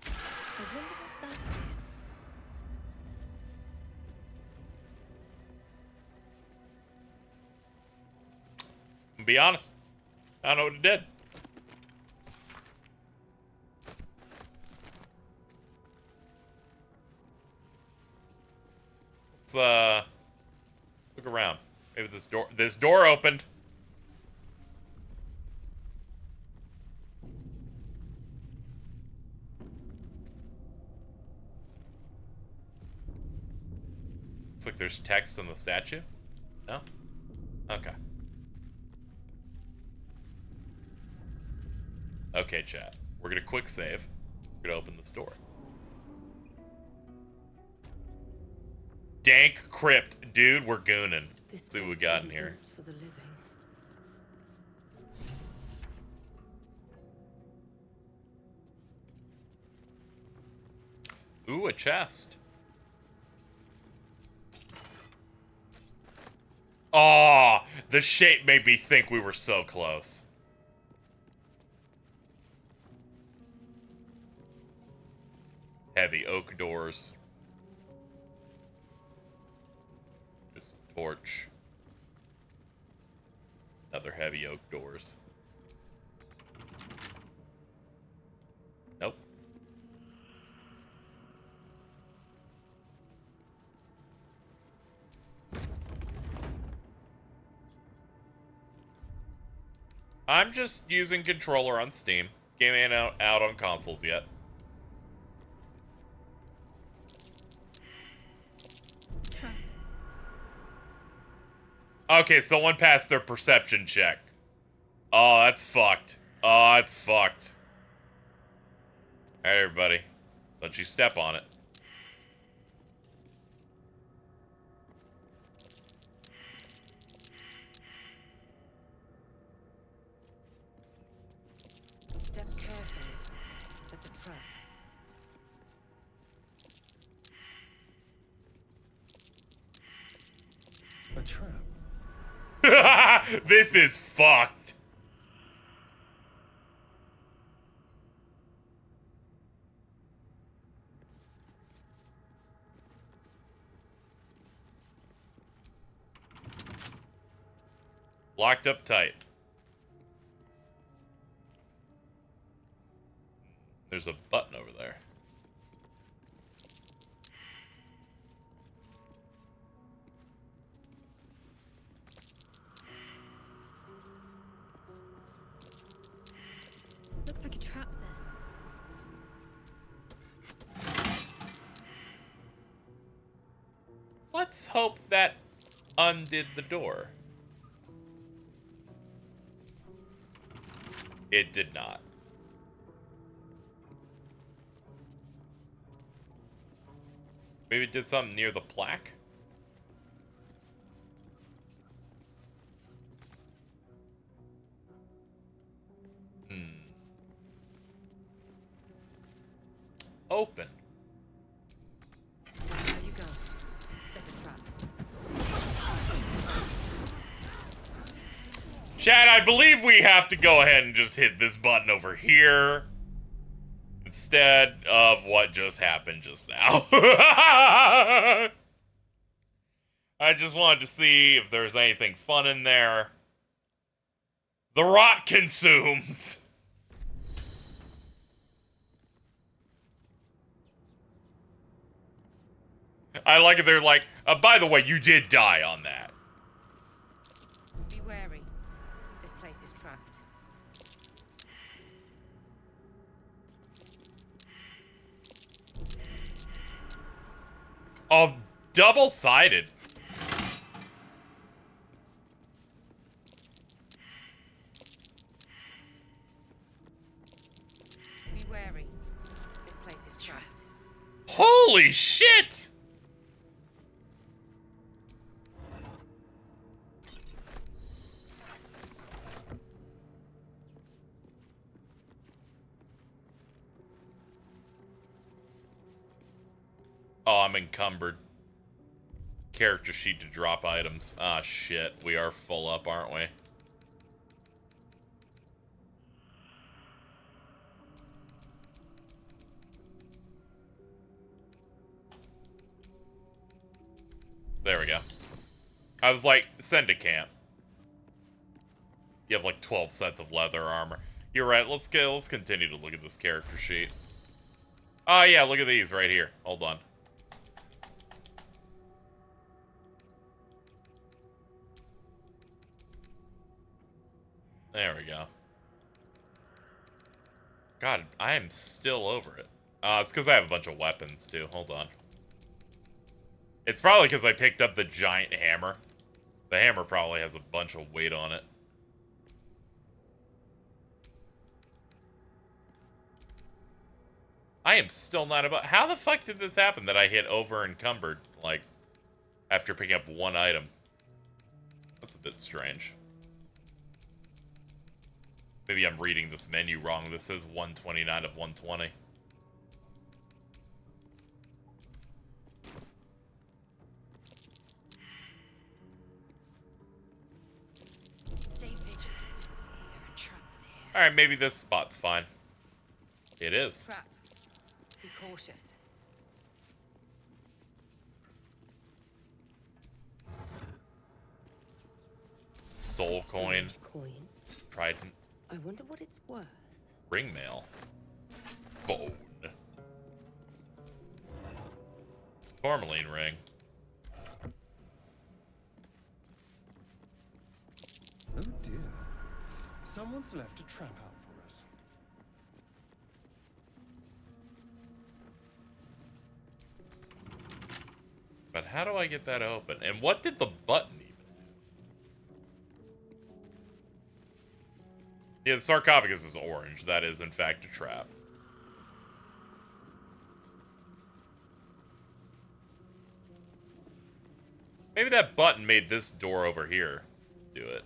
I wonder what that did. Be honest. I don't know what it did. Let's look around. Maybe this door opened. Looks like there's text on the statue. No? Okay. Okay, chat. We're gonna quick save. We're gonna open this door. Dank crypt. Dude, we're gooning. Let's see what we got in here. For the living. Ooh, a chest. Aw, the shape made me think we were so close. Heavy oak doors. Just a torch. Another heavy oak doors. Nope. I'm just using controller on Steam. Game ain't out on consoles yet. Okay, someone passed their perception check. Oh, that's fucked. Oh, that's fucked. Alright, everybody. Don't you step on it. Step carefully. There's a trap. A trap? This is fucked. Locked up tight. There's a button over there. Looks like a trap there. Let's hope that undid the door. It did not. Maybe it did something near the plaque? Open. There you go. There's a trap. Chad, I believe we have to go ahead and just hit this button over here instead of what just happened just now. I just wanted to see if there's anything fun in there. The rot consumes. I like it. They're like, by the way, you did die on that. Be wary. This place is trapped. Oh, double-sided. Be wary. This place is trapped. Holy shit! Oh, I'm encumbered. Character sheet to drop items. Ah, shit. We are full up, aren't we? There we go. I was like, send to camp. You have like 12 sets of leather armor. You're right. Let's continue to look at this character sheet. Oh yeah, look at these right here. Hold on. There we go. God, I am still over it. It's because I have a bunch of weapons, too. Hold on. It's probably because I picked up the giant hammer. The hammer probably has a bunch of weight on it. I am still not about... How the fuck did this happen that I hit over encumbered, like, after picking up one item? That's a bit strange. Maybe I'm reading this menu wrong. This says 129 of 120. Stay vigilant. There are traps here. Alright, maybe this spot's fine. It is. Trap. Be cautious. Soul coin. Trident. I wonder what it's worth. Ring mail. Bone. Tourmaline ring. Oh dear. Someone's left a trap out for us. But how do I get that open? And what did the button even do? Yeah, the sarcophagus is orange. That is, in fact, a trap. Maybe that button made this door over here do it.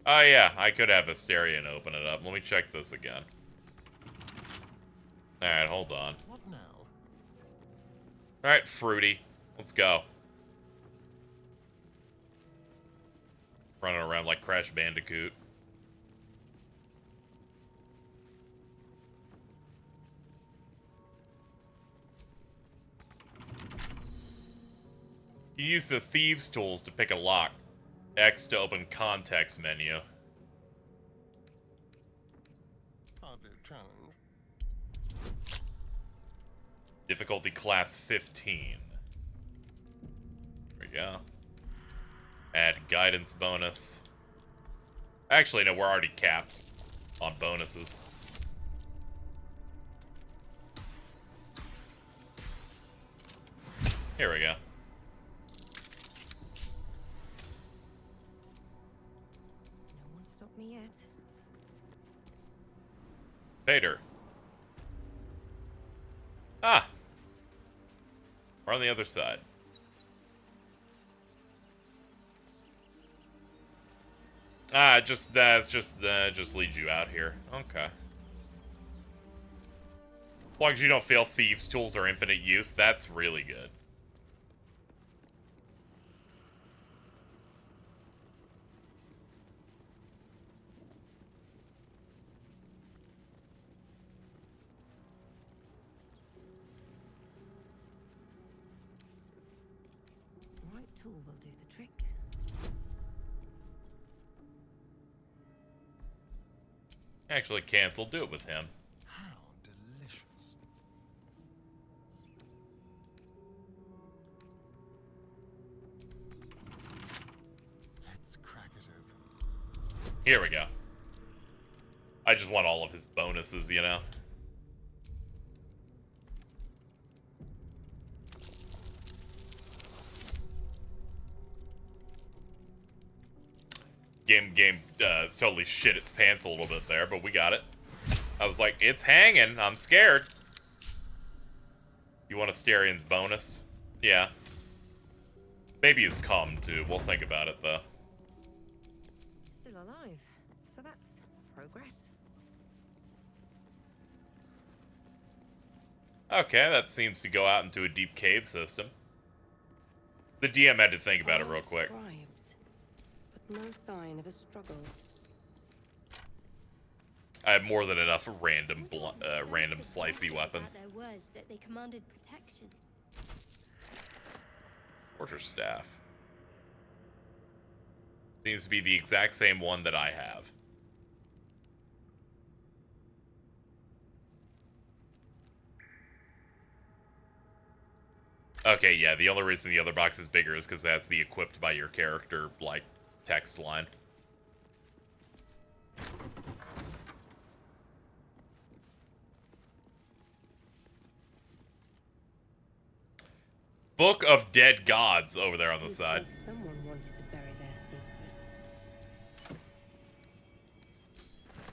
Oh, yeah, I could have Asterion open it up. Let me check this again. Alright, hold on. What now? Alright, Fruity. Let's go. Running around like Crash Bandicoot. You use the Thieves' Tools to pick a lock. X to open context menu. Hardly a challenge. Difficulty class 15. There we go. Add guidance bonus. Actually, no, we're already capped on bonuses. Here we go. me yet. Vader. Ah! We're on the other side. Ah, just leads you out here. Okay. As long as you don't feel thieves' tools are infinite use, that's really good. The right tool will do the trick. Actually, cancel. Do it with him. How delicious. Let's crack it open. Here we go. I just want all of his bonuses, you know? Game totally shit its pants a little bit there, but we got it. I was like, it's hanging. I'm scared. You want Asterian's bonus? Yeah. Maybe his cum, too. We'll think about it, though. Still alive, so that's progress. Okay, that seems to go out into a deep cave system. The DM had to think about it real quick. Scribes, but no sign of a struggle. I have more than enough random slicey weapons. Their words that they commanded protection. Torture staff. Seems to be the exact same one that I have. Okay, yeah, the only reason the other box is bigger is because that's the equipped by your character, like, text line. Book of Dead Gods over there on the side. Someone wanted to bury their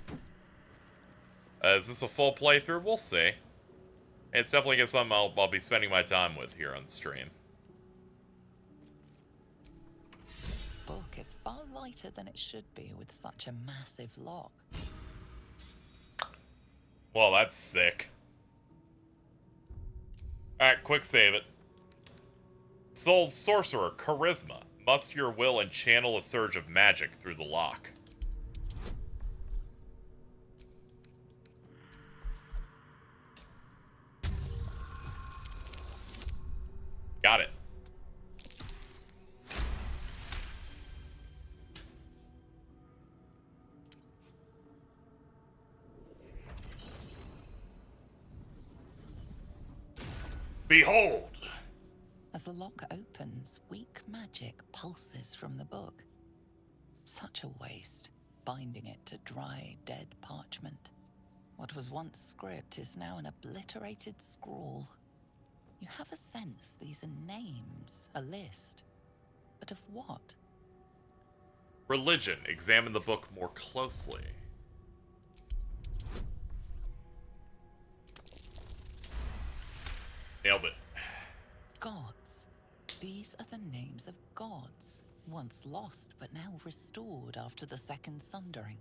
secrets. Is this a full playthrough? We'll see. It's definitely something I'll be spending my time with here on stream. This book is far lighter than it should be with such a massive lock. Well, that's sick. Alright, quick save it. Soul Sorcerer, Charisma. Muster your will and channel a surge of magic through the lock. Got it. Behold! As the lock opens, weak magic pulses from the book. Such a waste, binding it to dry, dead parchment. What was once script is now an obliterated scrawl. You have a sense these are names, a list. But of what? Religion. Examine the book more closely. Nailed it. Gods. These are the names of gods, once lost but now restored after the Second Sundering.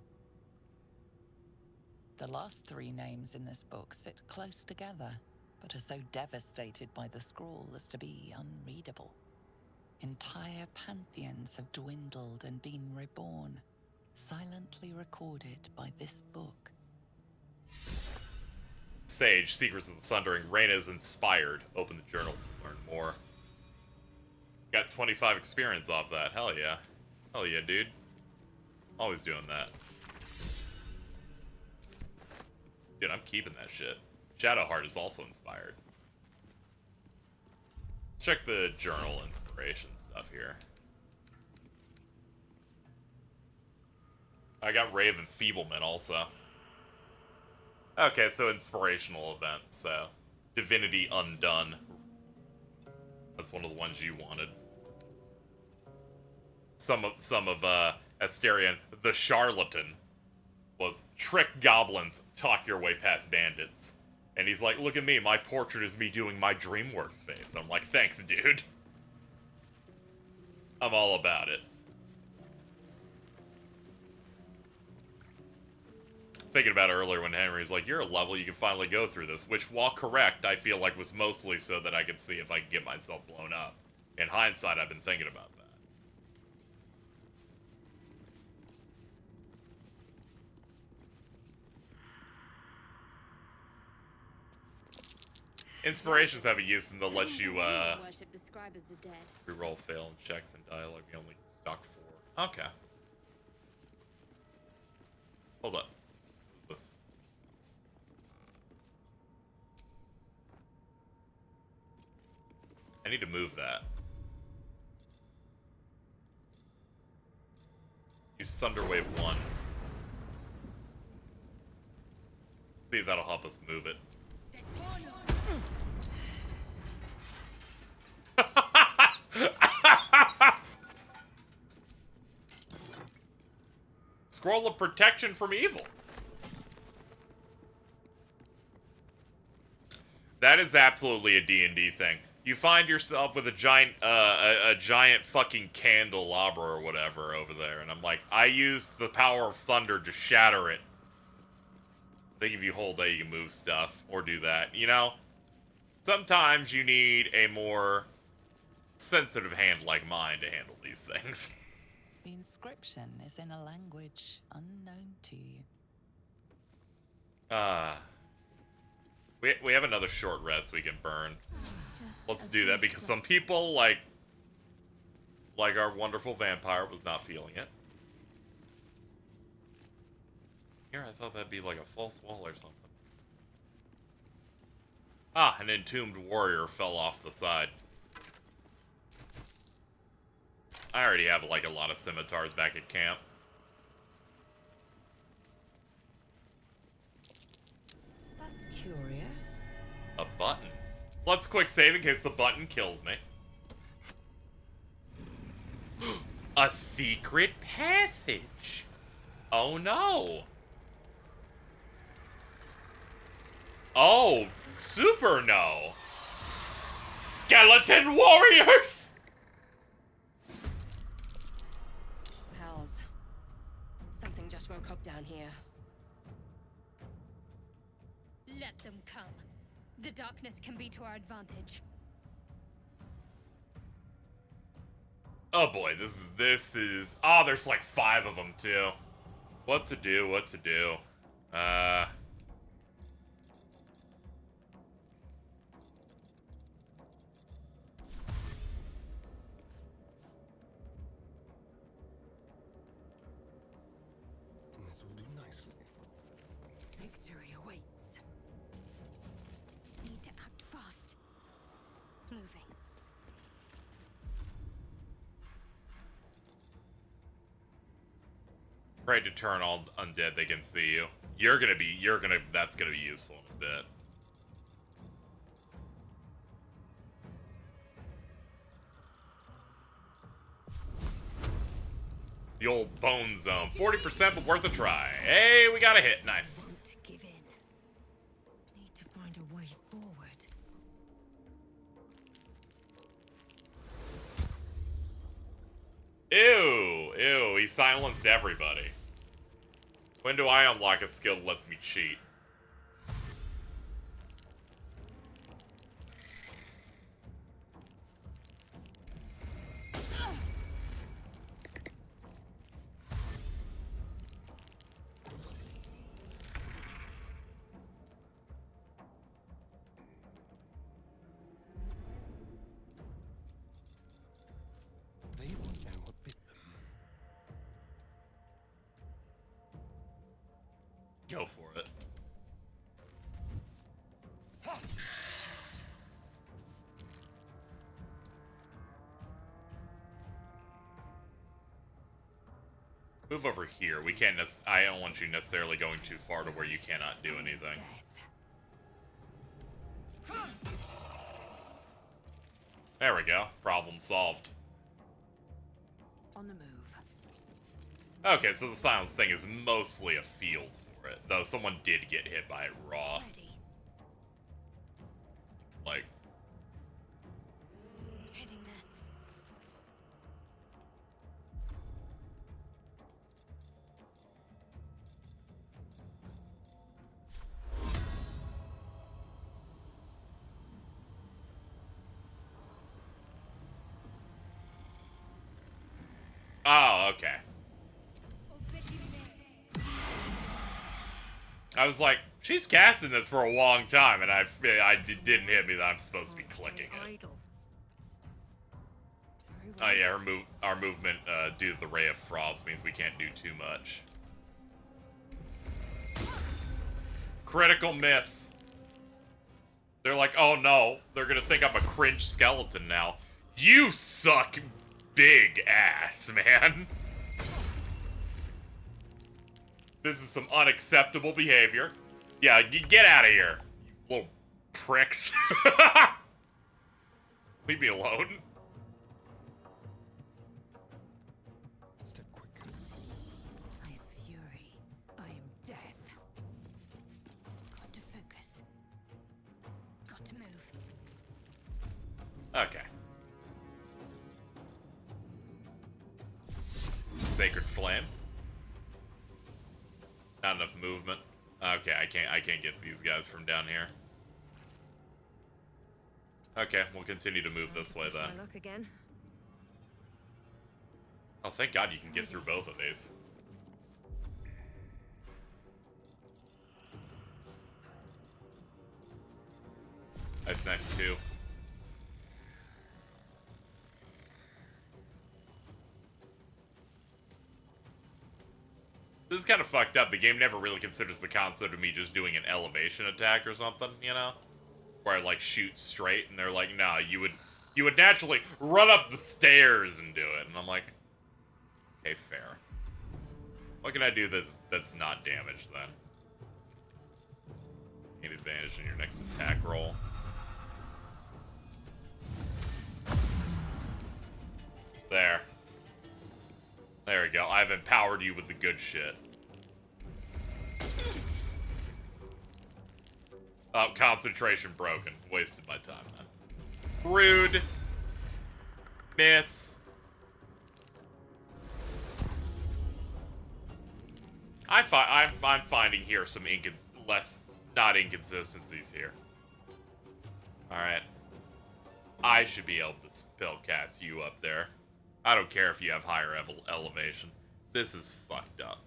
The last three names in this book sit close together, but are so devastated by the scroll as to be unreadable. Entire pantheons have dwindled and been reborn, silently recorded by this book. Sage, Secrets of the Sundering. Reyna is inspired. Open the journal to learn more. Got 25 experience off that. Hell yeah. Hell yeah, dude. Always doing that. Dude, I'm keeping that shit. Shadowheart is also inspired. Let's check the journal inspiration stuff here. I got Ray of Enfeeblement also. Okay, so inspirational events, so Divinity Undone. That's one of the ones you wanted. Some of Asterion, the charlatan, was trick goblins, talk your way past bandits. And he's like, look at me, my portrait is me doing my DreamWorks face. I'm like, thanks, dude. I'm all about it. Thinking about it earlier when Henry's like, you're a level, you can finally go through this. Which, while correct, I feel like was mostly so that I could see if I could get myself blown up. In hindsight, I've been thinking about that. Inspirations have a use and they'll let you, Worship the scribe of the dead. reroll fail and checks and dialogue. You only stock 4. Okay. Hold up. What is this? I need to move that. Use Thunder Wave 1. See if that'll help us move it. Scroll of protection from evil. That is absolutely a D&D thing. You find yourself with a giant, a giant fucking candelabra or whatever over there, and I'm like, I use the power of thunder to shatter it. I think if you hold that, you can move stuff or do that. You know, sometimes you need a more sensitive hand like mine to handle these things. The inscription is in a language unknown to you. We have another short rest we can burn. Let's do that because some people like our wonderful vampire was not feeling it. Here, I thought that'd be like a false wall or something. Ah, an entombed warrior fell off the side. I already have like a lot of scimitars back at camp. That's curious. A button. Let's quick save in case the button kills me. A secret passage. Oh no. Oh, super no. Skeleton warriors. Pals, something just woke up down here. Let them come. The darkness can be to our advantage. Oh boy, this is. Oh, there's like 5 of them too. What to do? What to do? This will do nicely. Victory awaits. Need to act fast. Moving. Afraid to turn all undead, they can see you. That's gonna be useful in a bit. The old bone zone. 40% but worth a try. Hey, we got a hit. Nice. Won't give in. Need to find a way forward. Ew. Ew. He silenced everybody. When do I unlock a skill that lets me cheat? They will know what bit them. Go for it. Move over here. We can't. I don't want you necessarily going too far to where you cannot do anything. There we go. Problem solved. On the move. Okay, so the silence thing is mostly a field for it, though someone did get hit by it raw. Like, Heading there. oh, okay. I was like, she's casting this for a long time, and didn't hit me that I'm supposed to be clicking it. Oh yeah, our movement due to the Ray of Frost means we can't do too much. Critical miss. They're like, oh no, they're gonna think I'm a cringe skeleton now. You suck big ass, man. This is some unacceptable behavior. Yeah, get out of here, you little pricks. Leave me alone. Step quick. I am fury. I am death. Got to focus. Got to move. Okay. Sacred Flame. Not enough movement. Okay, I can't get these guys from down here. Okay, we'll continue to move this way then. My luck again. Oh, thank God you can get through both of these. Ice Knife 2. This is kind of fucked up. The game never really considers the concept of me just doing an elevation attack or something, you know? Where I, like, shoot straight, and they're like, nah, you would naturally run up the stairs and do it. And I'm like, okay, fair. What can I do that's not damaged, then? Gain advantage in your next attack roll. There. There we go. I've empowered you with the good shit. Oh, concentration broken. Wasted my time, man. Rude. Miss. I'm finding here some not inconsistencies here. Alright. I should be able to spell cast you up there. I don't care if you have higher elevation. This is fucked up.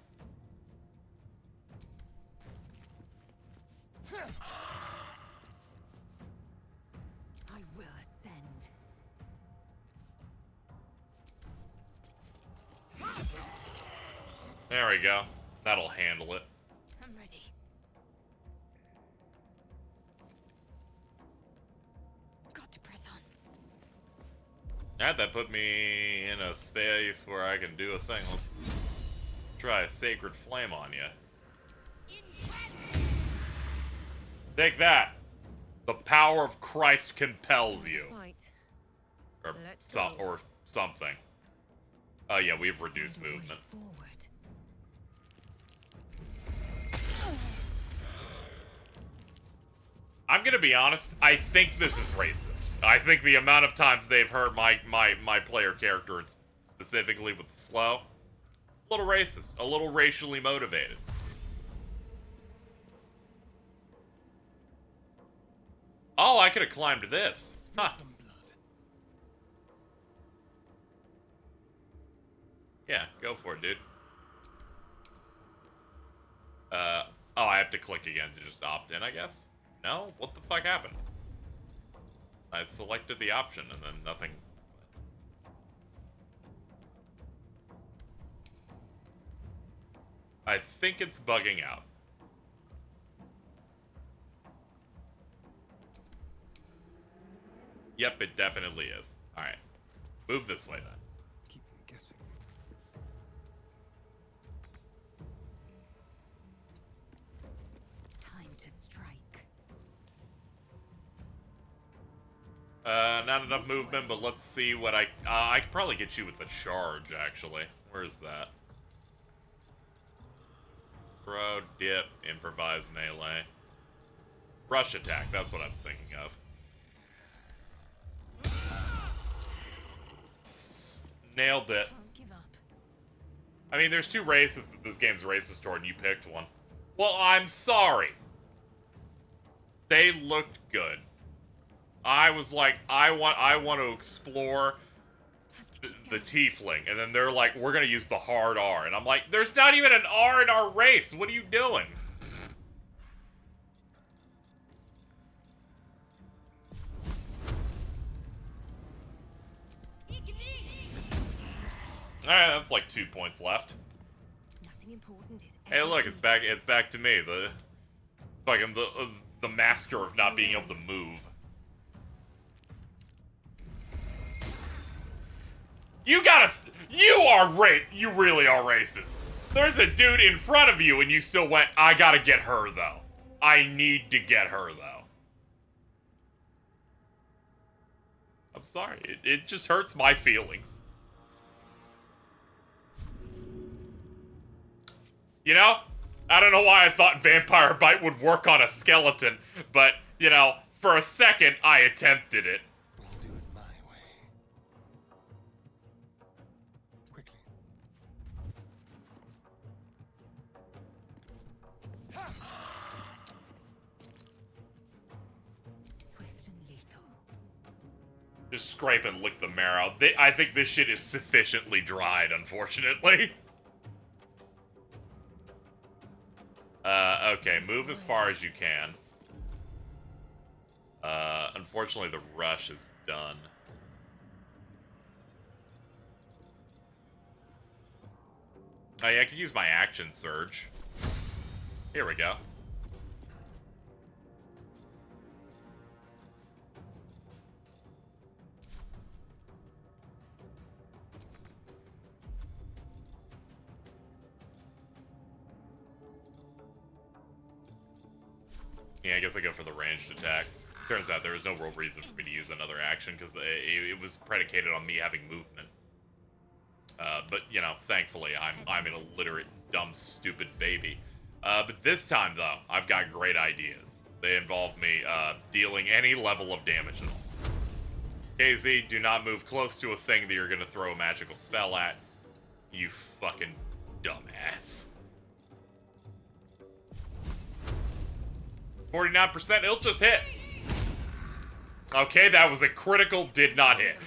I will ascend. There we go. That'll handle it. I'm ready. Got to press on. That put me in a space where I can do a thing. Let's try a Sacred Flame on you. Take that. The power of Christ compels you. Or something. Oh yeah, we've reduced movement. I'm gonna be honest, I think this is racist. I think the amount of times they've hurt my player character, specifically with the slow, a little racist, a little racially motivated. Oh, I could have climbed this. Huh. Yeah, go for it, dude. Oh, I have to click again to just opt in, I guess? No? What the fuck happened? I selected the option and then nothing. I think it's bugging out. Yep, it definitely is. Alright. Move this way then. Keep them guessing. Time to strike. Not enough movement, but let's see what I could probably get you with the charge, actually. Where's that? Throw, dip, improvise melee. Rush attack, that's what I was thinking of. Nailed it. I mean, there's two races that this game's racist toward, and you picked one. Well, I'm sorry. They looked good. I was like, I want to explore the tiefling, and then they're like, we're gonna use the hard R, and I'm like, there's not even an R in our race. What are you doing? Alright, that's like 2 points left. Nothing important is Hey, look, it's back to me. The fucking the master of not being able to move. You really are racist. There's a dude in front of you and you still went, I gotta get her though. I need to get her though. I'm sorry, it just hurts my feelings. You know, I don't know why I thought Vampire Bite would work on a skeleton, but, you know, for a second, I attempted it. We'll do it my way. Quickly. Swift and lethal. Just scrape and lick the marrow. I think this shit is sufficiently dried, unfortunately. Okay, move as far as you can. Unfortunately, the rush is done. Oh yeah, I could use my action surge. Here we go. Yeah, I guess I go for the ranged attack. Turns out there was no real reason for me to use another action because it was predicated on me having movement. But you know, thankfully I'm an illiterate, dumb, stupid baby. But this time though, I've got great ideas. They involve me dealing any level of damage at all. KZ, do not move close to a thing that you're gonna throw a magical spell at. You fucking dumbass. 49%, it'll just hit. Okay, that was a critical, did not hit.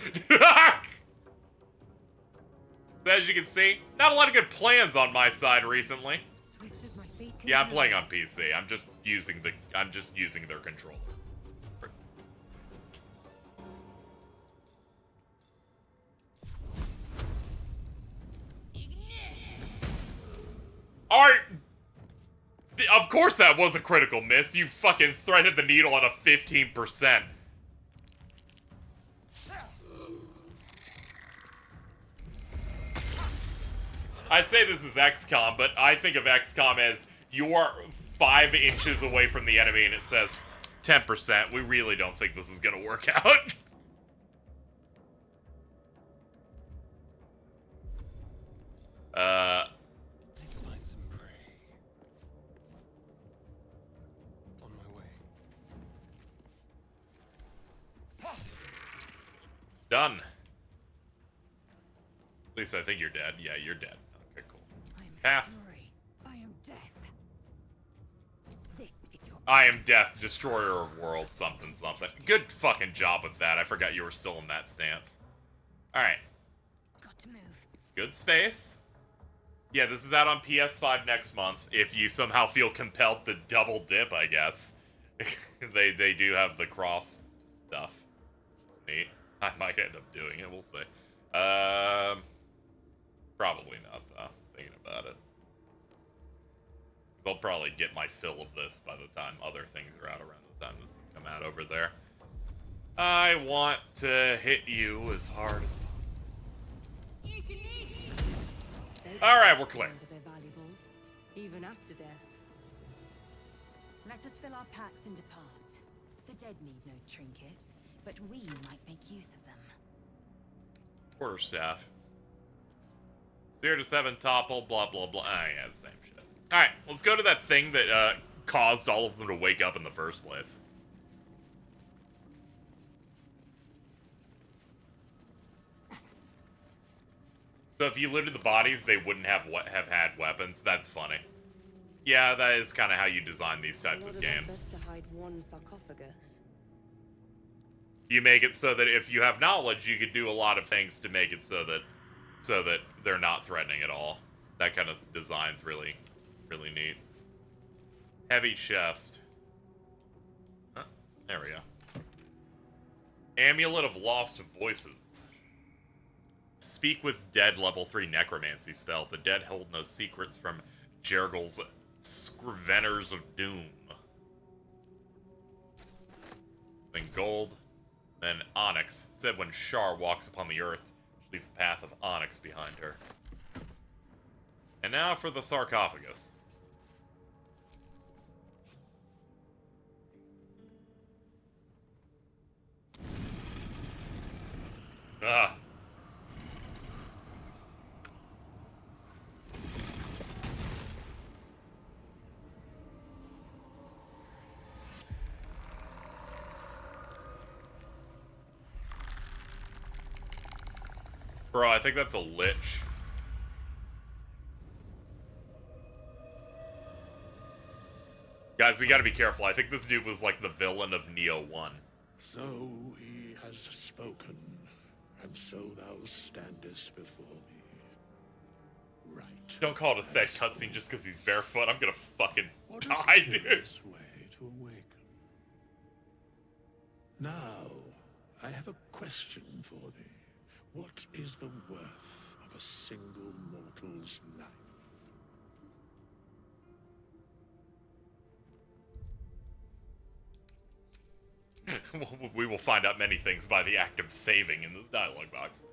So as you can see, not a lot of good plans on my side recently. Yeah, I'm playing on PC. I'm just using their controller. Alright. Of course that was a critical miss. You fucking threaded the needle on a 15%. I'd say this is XCOM, but I think of XCOM as you are 5 inches away from the enemy and it says 10%. We really don't think this is gonna work out. Let's find some prey. On my way. Done. At least I think you're dead. Yeah, you're dead. Okay, cool. Pass. I am death. This is your I am death, destroyer of worlds, something, something. Good fucking job with that. I forgot you were still in that stance. Alright. Got to move. Good space. Yeah, this is out on PS5 next month. If you somehow feel compelled to double dip, I guess. they do have the cross stuff. Neat. I might end up doing it, we'll see. Probably not, though, thinking about it. I'll probably get my fill of this by the time other things are out around the time this would come out over there. I want to hit you as hard as possible. Alright, we're clear. Their valuables, even after death. Let us fill our packs and depart. The dead need no trinkets, but we might make use of them. Quarterstaff. 0 to 7 topple, blah blah blah. Ah, yeah, same shit. Alright, let's go to that thing that caused all of them to wake up in the first place. So if you looted the bodies, they wouldn't have had weapons. That's funny. Yeah, that is kind of how you design these types of games. To hide one sarcophagus. You make it so that if you have knowledge, you could do a lot of things to make it so that they're not threatening at all. That kind of design's really, really neat. Heavy chest. Huh, there we go. Amulet of Lost Voices. Speak with Dead level 3 necromancy spell. The dead hold no secrets from Jergal's Scriveners of Doom. Then gold. Then onyx. It said when Shar walks upon the earth, she leaves a path of onyx behind her. And now for the sarcophagus. Ah. Bro, I think that's a lich. Guys, we gotta be careful. I think this dude was like the villain of Neo 1. So he has spoken, and so thou standest before me. Right. Don't call it a sad cutscene just because he's barefoot. I'm gonna fucking die, dude. Way to awaken. Now, I have a question for thee. What is the worth of a single mortal's life? We will find out many things by the act of saving in this dialogue box.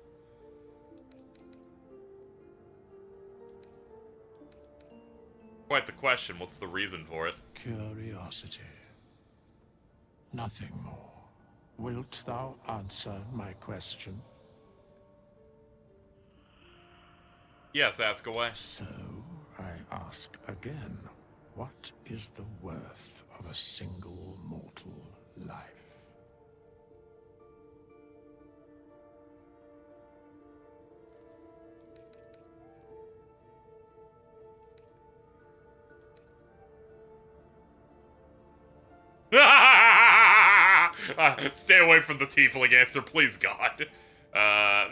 Quite the question. What's the reason for it? Curiosity. Nothing more. Wilt thou answer my question? Yes, ask away. So, I ask again, what is the worth of a single mortal life? Stay away from the tiefling answer, please, God.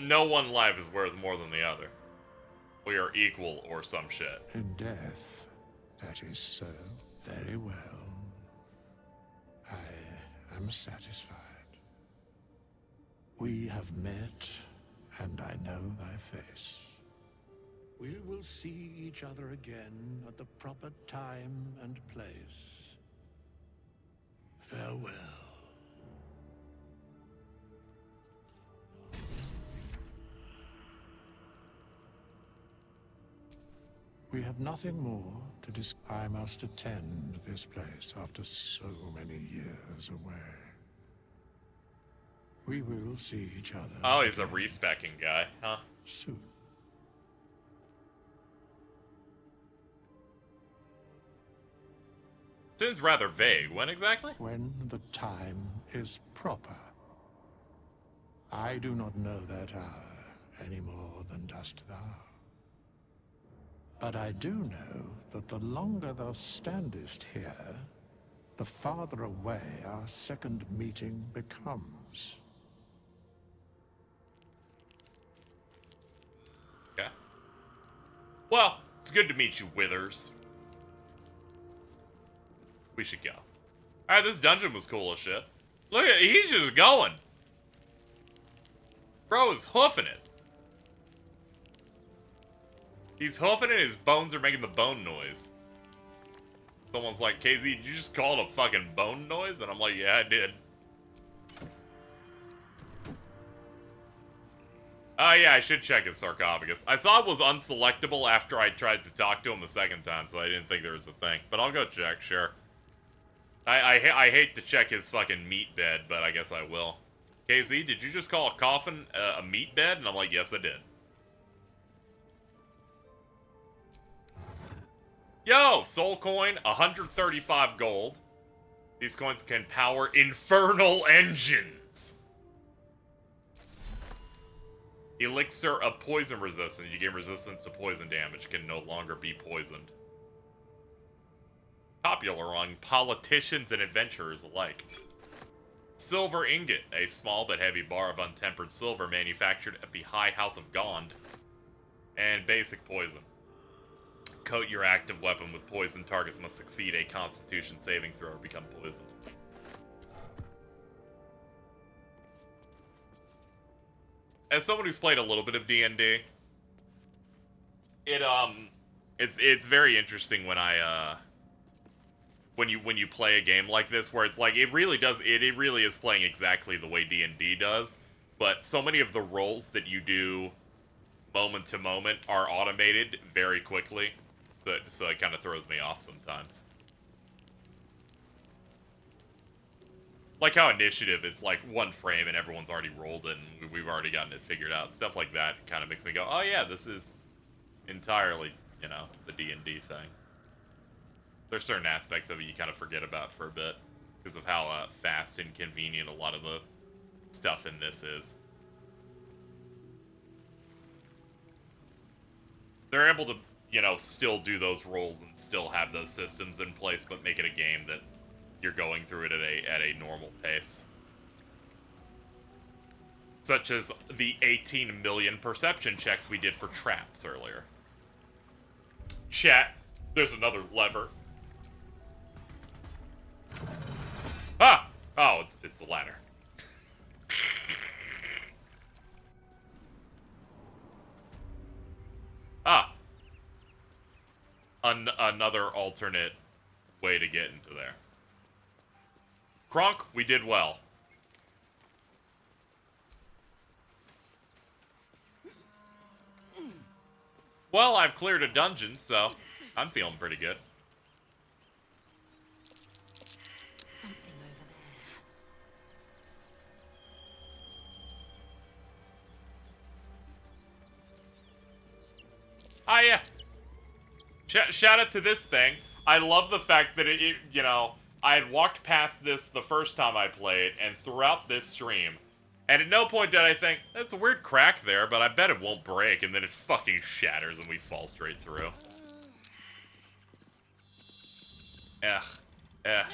No one life is worth more than the other. We are equal or some shit. In death, that is so. Very well. I am satisfied. We have met, and I know thy face. We will see each other again at the proper time and place. Farewell. We have nothing more to discuss. I must attend this place after so many years away. We will see each other. Oh, he's a respecking guy, huh? Soon. Seems rather vague. When exactly? When the time is proper. I do not know that hour any more than dost thou. But I do know that the longer thou standest here, the farther away our second meeting becomes. Yeah. Well, it's good to meet you, Withers. We should go. Alright, this dungeon was cool as shit. Look at, he's just going. Bro is hoofing it. He's hoofing it, his bones are making the bone noise. Someone's like, KZ, did you just call it a fucking bone noise? And I'm like, yeah, I did. Oh yeah, I should check his sarcophagus. I thought it was unselectable after I tried to talk to him the second time, so I didn't think there was a thing. But I'll go check, sure. I hate to check his fucking meat bed, but I guess I will. KZ, did you just call a coffin a meat bed? And I'm like, yes, I did. Yo, soul coin, 135 gold. These coins can power infernal engines. Elixir of poison resistance. You gain resistance to poison damage. Can no longer be poisoned. Popular among politicians and adventurers alike. Silver ingot. A small but heavy bar of untempered silver manufactured at the High House of Gond. And basic poison. Coat your active weapon with poison. Targets must succeed a Constitution saving throw or become poisoned. As someone who's played a little bit of D&D, it's very interesting when when you play a game like this where it's like it really is playing exactly the way D&D does, but so many of the roles that you do moment to moment are automated very quickly. So it kind of throws me off sometimes. Like how initiative, it's like one frame and everyone's already rolled it and we've already gotten it figured out. Stuff like that kind of makes me go, oh yeah, this is entirely, you know, the D&D thing. There's certain aspects of it you kind of forget about for a bit because of how fast and convenient a lot of the stuff in this is. They're able to, you know, still do those roles and still have those systems in place, but make it a game that you're going through it at a normal pace. Such as the 18 million perception checks we did for traps earlier. Chat, there's another lever. Ah! Oh, it's a ladder. Ah! Another alternate way to get into there. Kronk, we did well. Well, I've cleared a dungeon, so I'm feeling pretty good. Something over there. Ah, yeah. Shout out to this thing. I love the fact that it, you know, I had walked past this the first time I played, and throughout this stream, and at no point did I think, that's a weird crack there, but I bet it won't break, and then it fucking shatters and we fall straight through. Ugh. Ugh.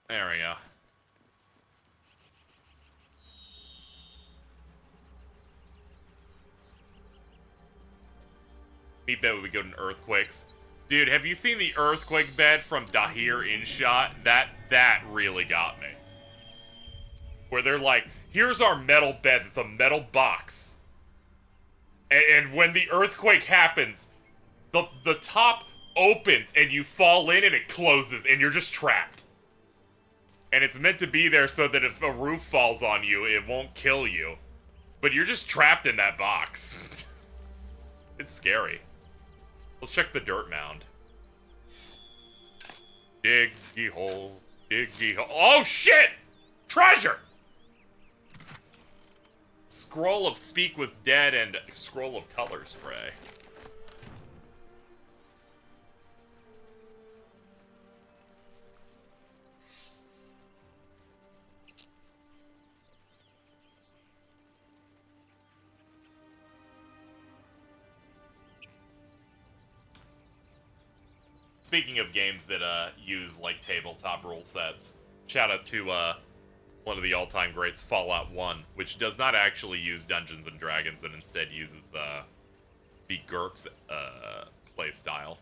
There we go. Me bet we go to earthquakes. Dude, have you seen the earthquake bed from Dahir InShot? That really got me. Where they're like, here's our metal bed, it's a metal box. And when the earthquake happens, the top opens and you fall in and it closes and you're just trapped. And it's meant to be there so that if a roof falls on you, it won't kill you. But you're just trapped in that box. It's scary. Let's check the dirt mound. Diggy hole, diggy hole. Oh shit! Treasure! Scroll of Speak with Dead and Scroll of Color Spray. Speaking of games that use like tabletop rule sets, shout out to one of the all-time greats, Fallout 1, which does not actually use Dungeons and Dragons and instead uses the GURPS play style.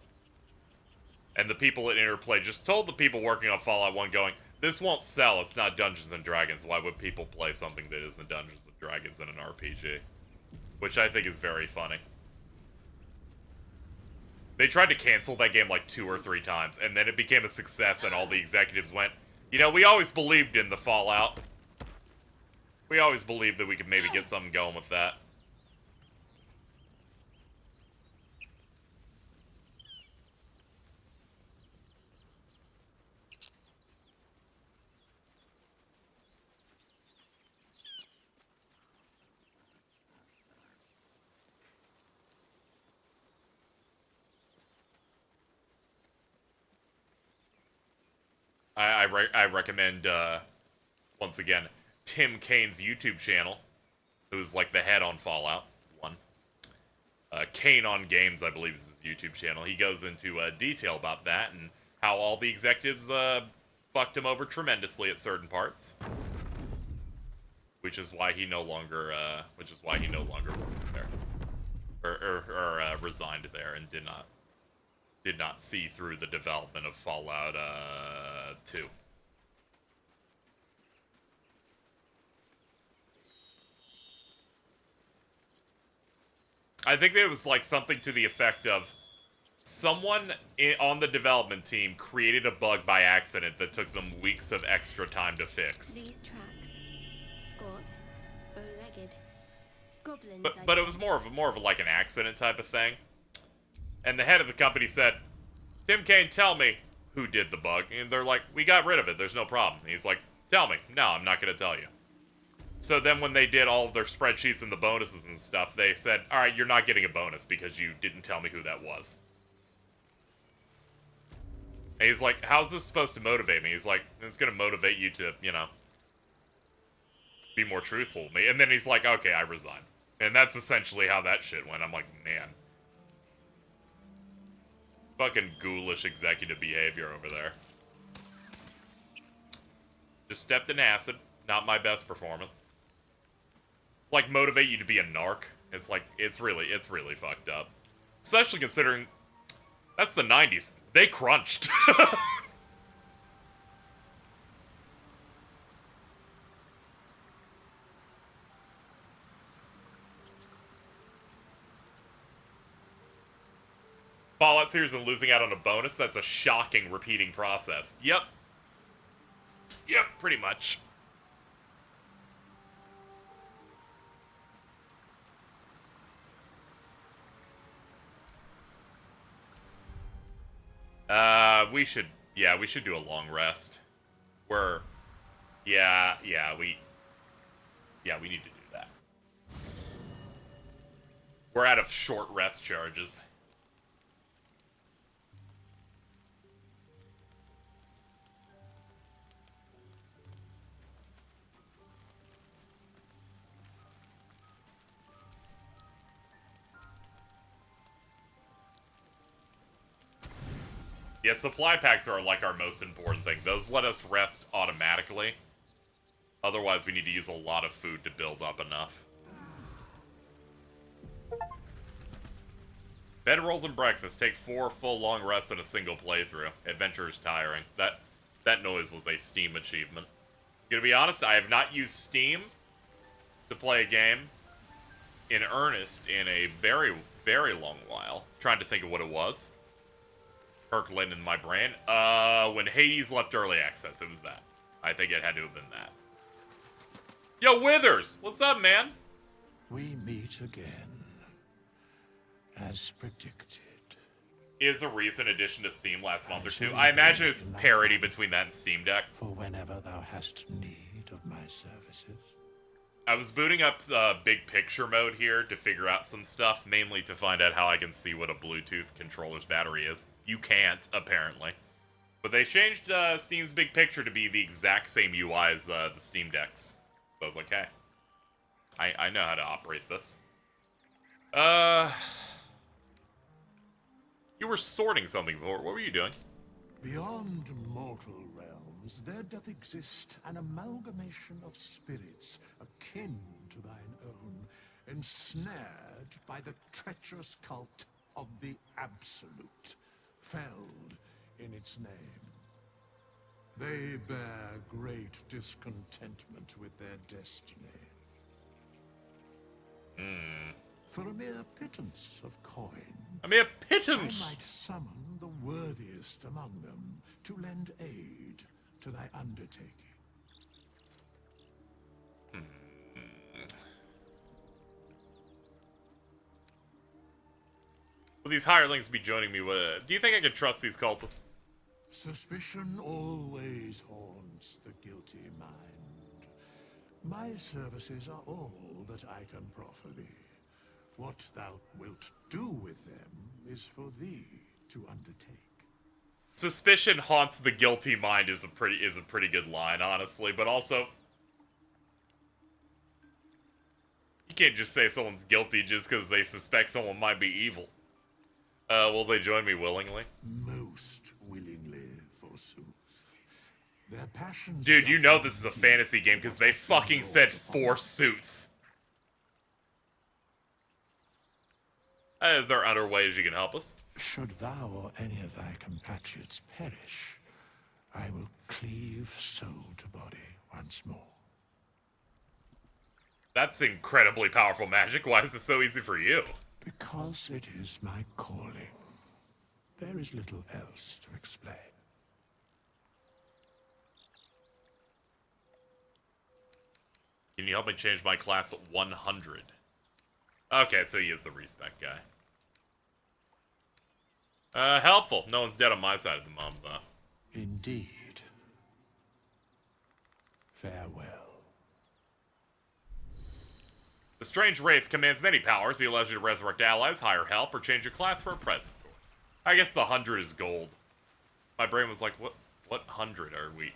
And the people at Interplay just told the people working on Fallout 1 going, this won't sell, it's not Dungeons and Dragons, why would people play something that isn't Dungeons and Dragons in an RPG? Which I think is very funny. They tried to cancel that game like 2 or 3 times, and then it became a success, and all the executives went, you know, we always believed in the Fallout. We always believed that we could maybe get something going with that. I recommend, once again, Tim Kane's YouTube channel, who's like the head on Fallout 1. Kane on Games, I believe, is his YouTube channel. He goes into detail about that and how all the executives fucked him over tremendously at certain parts, which is why he no longer works there, or resigned there and did not see through the development of Fallout 2. I think it was like something to the effect of someone on the development team created a bug by accident that took them weeks of extra time to fix. These tracks, squat, bow-legged, goblins. But it was more of like an accident type of thing. And the head of the company said, "Tim Kane, tell me who did the bug." And they're like, "We got rid of it. There's no problem." And he's like, "Tell me." "No, I'm not going to tell you." So then when they did all of their spreadsheets and the bonuses and stuff, they said, "All right, you're not getting a bonus because you didn't tell me who that was." And he's like, "How's this supposed to motivate me?" He's like, "It's going to motivate you to, you know, be more truthful with me." And then he's like, "Okay, I resign." And that's essentially how that shit went. I'm like, man. Fucking ghoulish executive behavior over there. Just stepped in acid. Not my best performance. Like, motivate you to be a narc. It's like, it's really fucked up. Especially considering that's the 90s. They crunched. Fallout series and losing out on a bonus? That's a shocking repeating process. Yep. Yep, pretty much. We should do a long rest. We need to do that. We're out of short rest charges. Yeah, supply packs are like our most important thing. Those let us rest automatically. Otherwise, we need to use a lot of food to build up enough. Bedrolls and breakfast. Take 4 full long rests in a single playthrough. Adventure is tiring. That noise was a Steam achievement. Gonna be honest, I have not used Steam to play a game in earnest in a very, very long while. Trying to think of what it was. Percolating in my brain. When Hades left early access, it was that. I think it had to have been that. Yo, Withers! What's up, man? We meet again. As predicted. Is a recent addition to Steam last month or two. I imagine it's parity between that and Steam Deck. For whenever thou hast need of my services. I was booting up big picture mode here to figure out some stuff, mainly to find out how I can see what a Bluetooth controller's battery is. You can't, apparently. But they changed Steam's big picture to be the exact same UI as the Steam Decks. So I was like, hey, I know how to operate this. You were sorting something before. What were you doing? Beyond mortal realms, there doth exist an amalgamation of spirits akin to thine own, ensnared by the treacherous cult of the Absolute, felled in its name. They bear great discontentment with their destiny. For a mere pittance of coin, a mere pittance, I might summon the worthiest among them to lend aid to thy undertaking. Will these hirelings be joining me with? Do you think I can trust these cultists? Suspicion always haunts the guilty mind. My services are all that I can proffer thee. What thou wilt do with them is for thee to undertake. Suspicion haunts the guilty mind is a pretty good line, honestly, but also you can't just say someone's guilty just because they suspect someone might be evil. Will they join me willingly? Most willingly, forsooth. Their passions. Dude, you know this is a fantasy game because they fucking said forsooth. Is there other ways you can help us? Should thou or any of thy compatriots perish, I will cleave soul to body once more. That's incredibly powerful magic. Why is this so easy for you? Because it is my calling. There is little else to explain. Can you help me change my class 100? Okay, so he is the respec guy. Helpful. No one's dead on my side of the mob, though. Indeed. Farewell. The Strange Wraith commands many powers. He allows you to resurrect allies, hire help, or change your class for a price, of course. I guess the 100 is gold. My brain was like, what 100 are we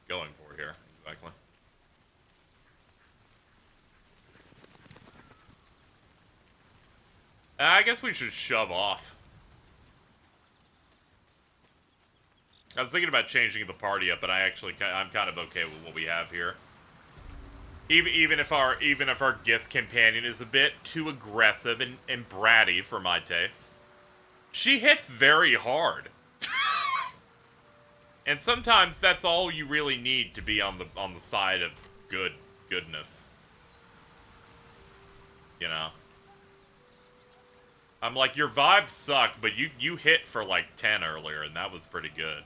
going for here? Exactly. I guess we should shove off. I was thinking about changing the party up, but I'm kind of okay with what we have here. Even if our Gith companion is a bit too aggressive and bratty for my taste, she hits very hard. And sometimes that's all you really need to be on the side of goodness. You know. I'm like, your vibes suck, but you hit for like 10 earlier, and that was pretty good.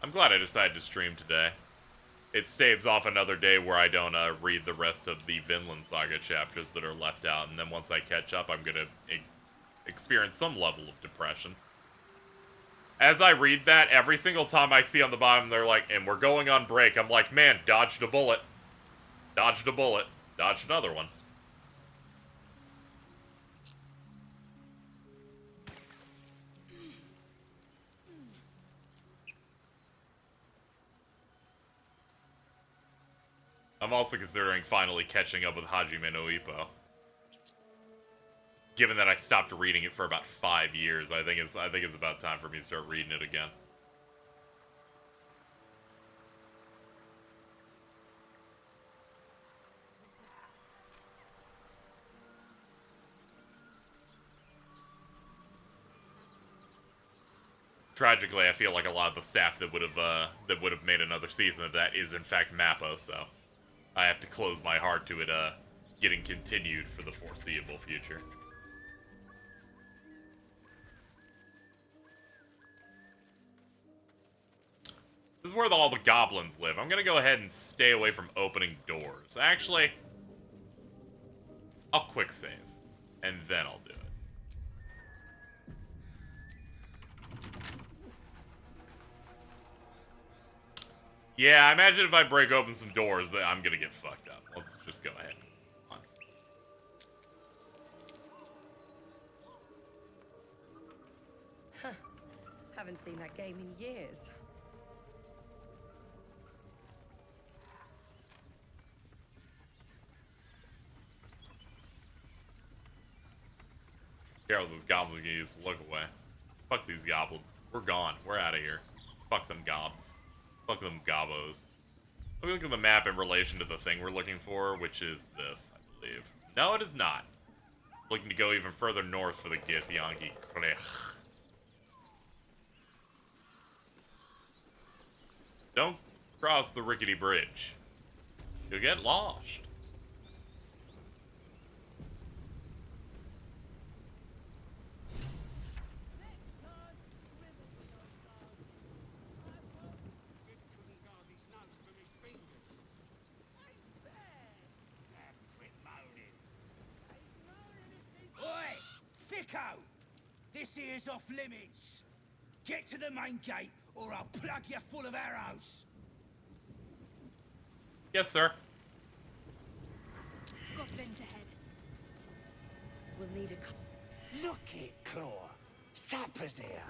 I'm glad I decided to stream today. It staves off another day where I don't read the rest of the Vinland Saga chapters that are left out, and then once I catch up, I'm gonna experience some level of depression. As I read that, every single time I see on the bottom, they're like, and we're going on break, I'm like, man, dodged a bullet. Dodged a bullet. Dodged another one. I'm also considering finally catching up with Hajime no Ippo. Given that I stopped reading it for about 5 years, I think it's about time for me to start reading it again. Tragically, I feel like a lot of the staff that would have made another season of that is in fact Mappa, so I have to close my heart to it getting continued for the foreseeable future. This is where all the goblins live. I'm gonna go ahead and stay away from opening doors. Actually, I'll quick save, and then I'll do it. Yeah, I imagine if I break open some doors, that I'm gonna get fucked up. Let's just go ahead. Come on. Huh. Haven't seen that game in years. Carol, those goblins are gonna just look away. Fuck these goblins. We're gone. We're out of here. Fuck them gobs. Fuck them gobos. Let me look at the map in relation to the thing we're looking for, which is this, I believe. No, it is not. Looking to go even further north for the Githyanki Krech. Don't cross the rickety bridge. You'll get lost. This here's off limits. Get to the main gate, or I'll plug you full of arrows. Yes, sir. Got Goblins ahead. We'll need a... Look it, Claw. Sapper's here.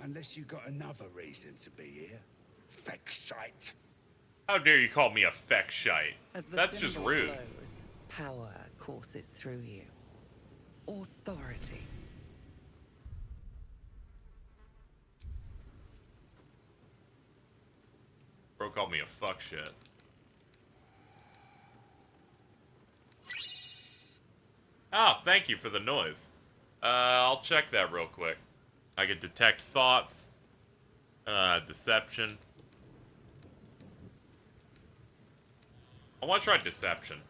Unless you got another reason to be here. Feck shite. How dare you call me a feck shite? As the That's just symbol rude. flows, power courses through you. Authority. Bro called me a fuck shit. Oh, thank you for the noise. I'll check that real quick. I can detect thoughts. Deception. I want to try deception.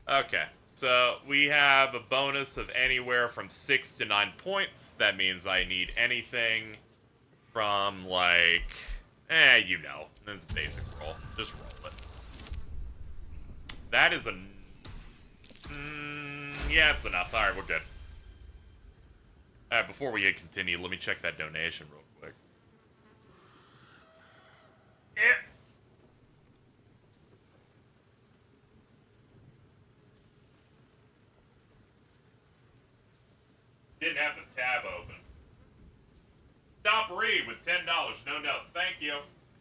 Okay, so we have a bonus of anywhere from 6 to 9 points. That means I need anything from, like, you know. That's a basic roll. Just roll it. That is a... yeah, it's enough. Alright, we're good. Alright, before we continue, let me check that donation real quick. Yeah. Didn't have the tab open. Stop Reed with $10. No. Thank you.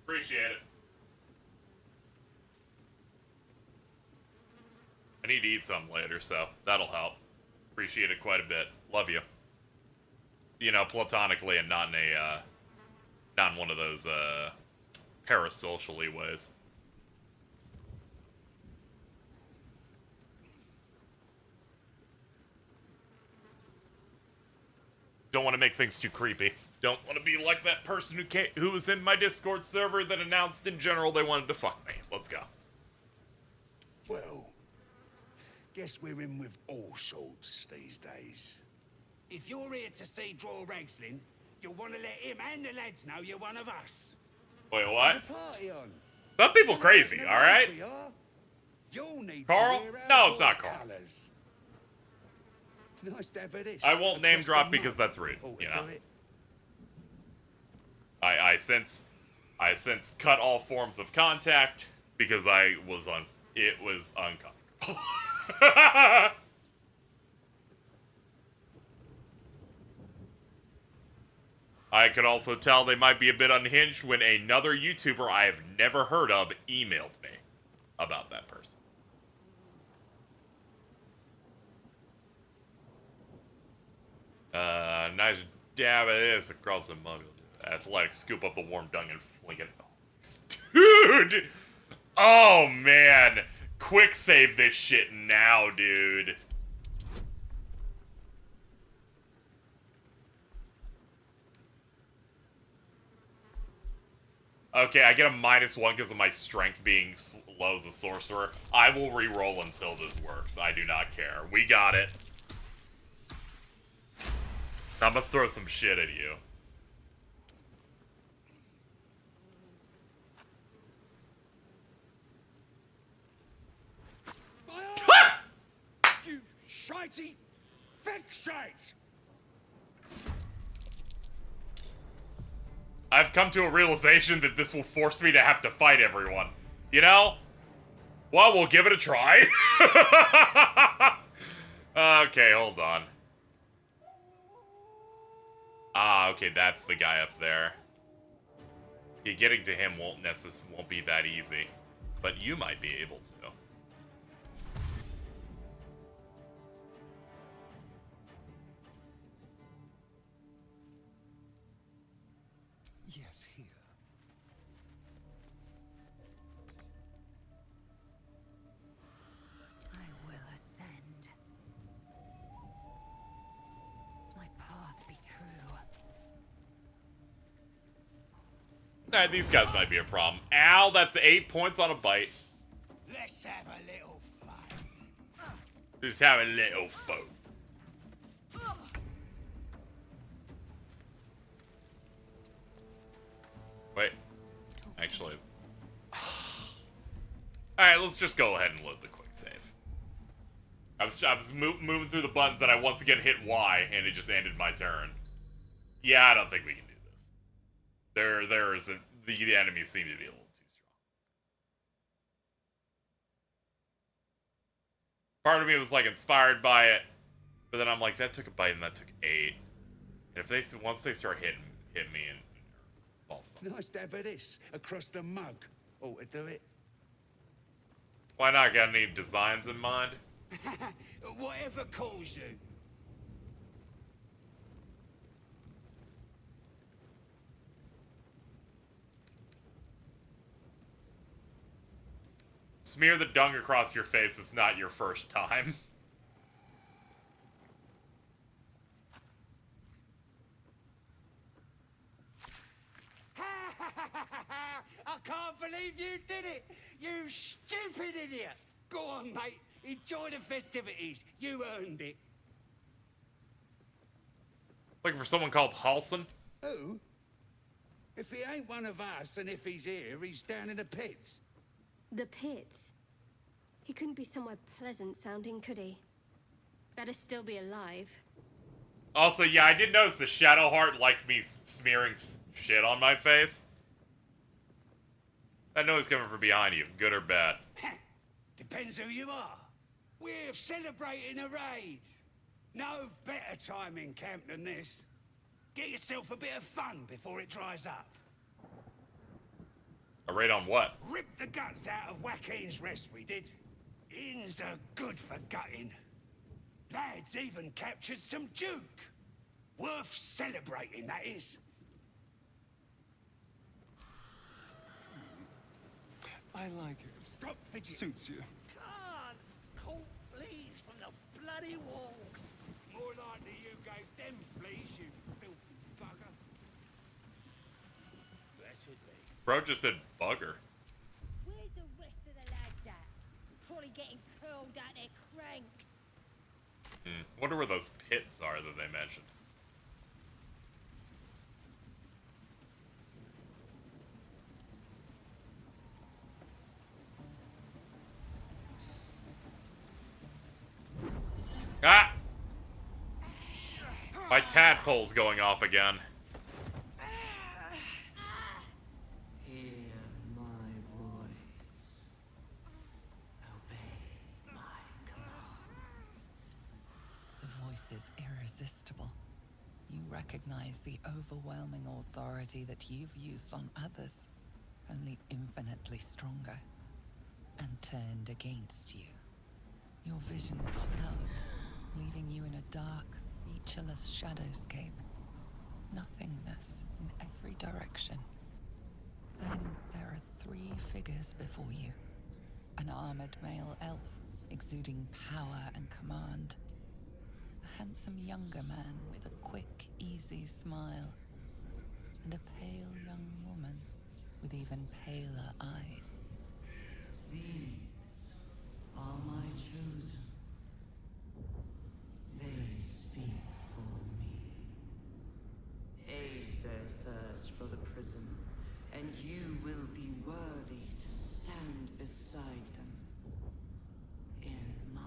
Appreciate it. I need to eat something later, so that'll help. Appreciate it quite a bit. Love you. You know, platonically and not in a, not in one of those, parasocially ways. Don't want to make things too creepy. Don't want to be like that person who was in my Discord server that announced in general they wanted to fuck me. Let's go. Well, guess we're in with all sorts these days. If you're here to see Draw Ragslin, you'll want to let him and the lads know you're one of us. Wait, what? There's a party on. Some people crazy, alright? You'll need Carl? to wear our No, it's not war Carl. Colours. Nice to have this. I won't name across drop the because mud. that's rude, Oh, you know. got it. I since cut all forms of contact because it was uncomfortable. I could also tell they might be a bit unhinged when another YouTuber I have never heard of emailed me about that person. Nice dab of this across the mug. Athletic, scoop up the warm dung and fling it. Dude! Oh, man. Quick save this shit now, dude. Okay, I get a -1 because of my strength being low as a sorcerer. I will re-roll until this works. I do not care. We got it. I'm gonna throw some shit at you. You shitey feck shite! I've come to a realization that this will force me to have to fight everyone. You know? Well, we'll give it a try. Okay, hold on. Ah, okay, that's the guy up there. Yeah, getting to him won't be that easy. But you might be able to. Yes, here. I will ascend. My path be true. Alright, these guys might be a problem. Ow, that's 8 points on a bite. Let's have a little fun. Just have a little fun. Wait. Actually. Alright, let's just go ahead and load the quick save. I was moving through the buttons and I once again hit Y and it just ended my turn. Yeah, I don't think we can do this. The enemies seem to be a little too strong. Part of me was like inspired by it, but then I'm like, that took a bite and that took 8. And if they once they start hitting me and it's all fun. Nice to have this across the mug. Ought to do it. Why not? Got any designs in mind? Whatever calls you. Smear the dung across your face. It's not your first time. I can't believe you did it! You stupid idiot! Go on, mate. Enjoy the festivities. You earned it. Looking for someone called Halson? Who? If he ain't one of us, and if he's here, he's down in the pits. The pits? He couldn't be somewhere pleasant sounding, could he? Better still be alive. Also, yeah, I did notice the Shadowheart liked me smearing shit on my face. That noise coming from behind you, good or bad? Depends who you are. We're celebrating a raid. No better time in camp than this. Get yourself a bit of fun before it dries up. A raid on what? Rip the guts out of Joaquin's rest, we did. Inns are good for gutting. Lads even captured some Duke. Worth celebrating, that is. I like it. Stop fidgeting. Suits you. Can't caught fleas from the bloody walls. More likely you gave them fleas, you filthy bugger. Blessed be. Bro just said bugger. Where's the rest of the lads at? Probably getting curled out their cranks. Wonder where those pits are that they mentioned. Ah! My tadpole's going off again. Hear my voice. Obey my command. The voice is irresistible. You recognize the overwhelming authority that you've used on others, only infinitely stronger, and turned against you. Your vision clouds, leaving you in a dark, featureless shadowscape. Nothingness in every direction. Then there are 3 figures before you. An armored male elf, exuding power and command. A handsome younger man with a quick, easy smile. And a pale young woman with even paler eyes. These are my chosen. They speak for me. Aid their search for the prison, and you will be worthy to stand beside them in my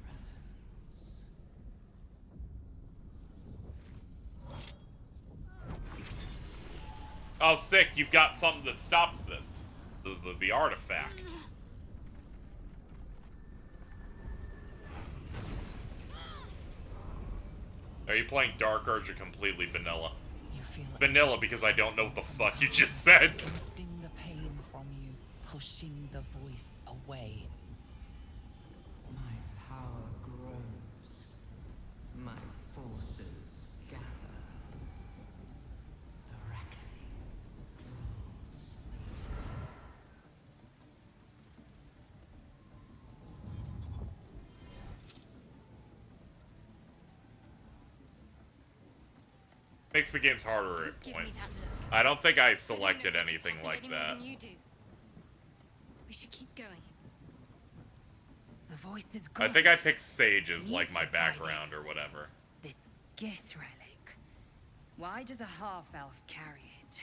presence. Oh, sick, you've got something that stops this. The artifact. Are you playing Dark Urge or completely vanilla? Vanilla because I don't know what the fuck you just said. Lifting the pain from you, pushing the voice away. My power grows. My forces gather. The reckoning Makes the games harder at points. I don't think I selected anything like that. You do. We should keep going. The voice is I gone. think I picked Sage as like my background or whatever. This Gith relic. Why does a half-elf carry it?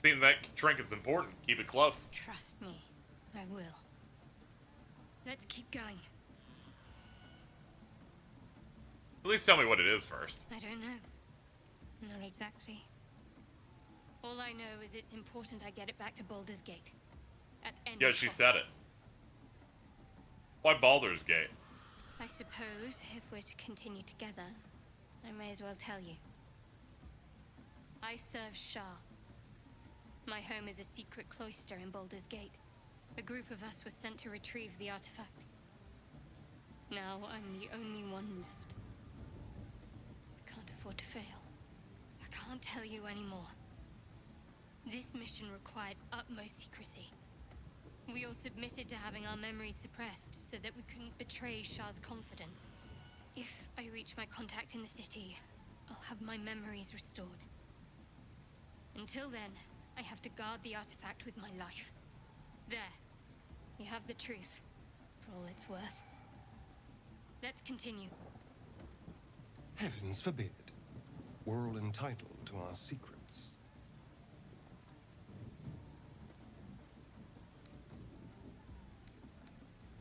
Seeing that trinket's important, keep it close. Trust me, I will. Let's keep going. At least tell me what it is first. I don't know. Not exactly. All I know is it's important I get it back to Baldur's Gate. At any Yeah, she cost. said it. Why Baldur's Gate? I suppose, if we're to continue together, I may as well tell you. I serve Shah. My home is a secret cloister in Baldur's Gate. A group of us was sent to retrieve the artifact. Now I'm the only one left. I can't afford to fail. I can't tell you anymore. This mission required utmost secrecy. We all submitted to having our memories suppressed so that we couldn't betray Shah's confidence. If I reach my contact in the city, I'll have my memories restored. Until then, I have to guard the artifact with my life. There. You have the truth, for all it's worth. Let's continue. Heavens forbid. We're all entitled to our secrets.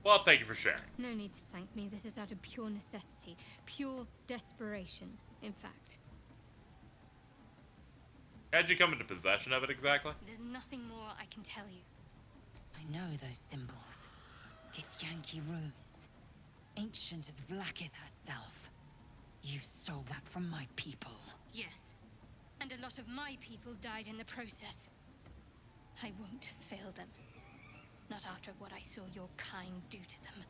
Well, thank you for sharing. No need to thank me. This is out of pure necessity. Pure desperation, in fact. How'd you come into possession of it exactly? There's nothing more I can tell you. I know those symbols. Githyanki runes. Ancient as Vlaakith herself. You stole that from my people. Yes. And a lot of my people died in the process. I won't fail them. Not after what I saw your kind do to them.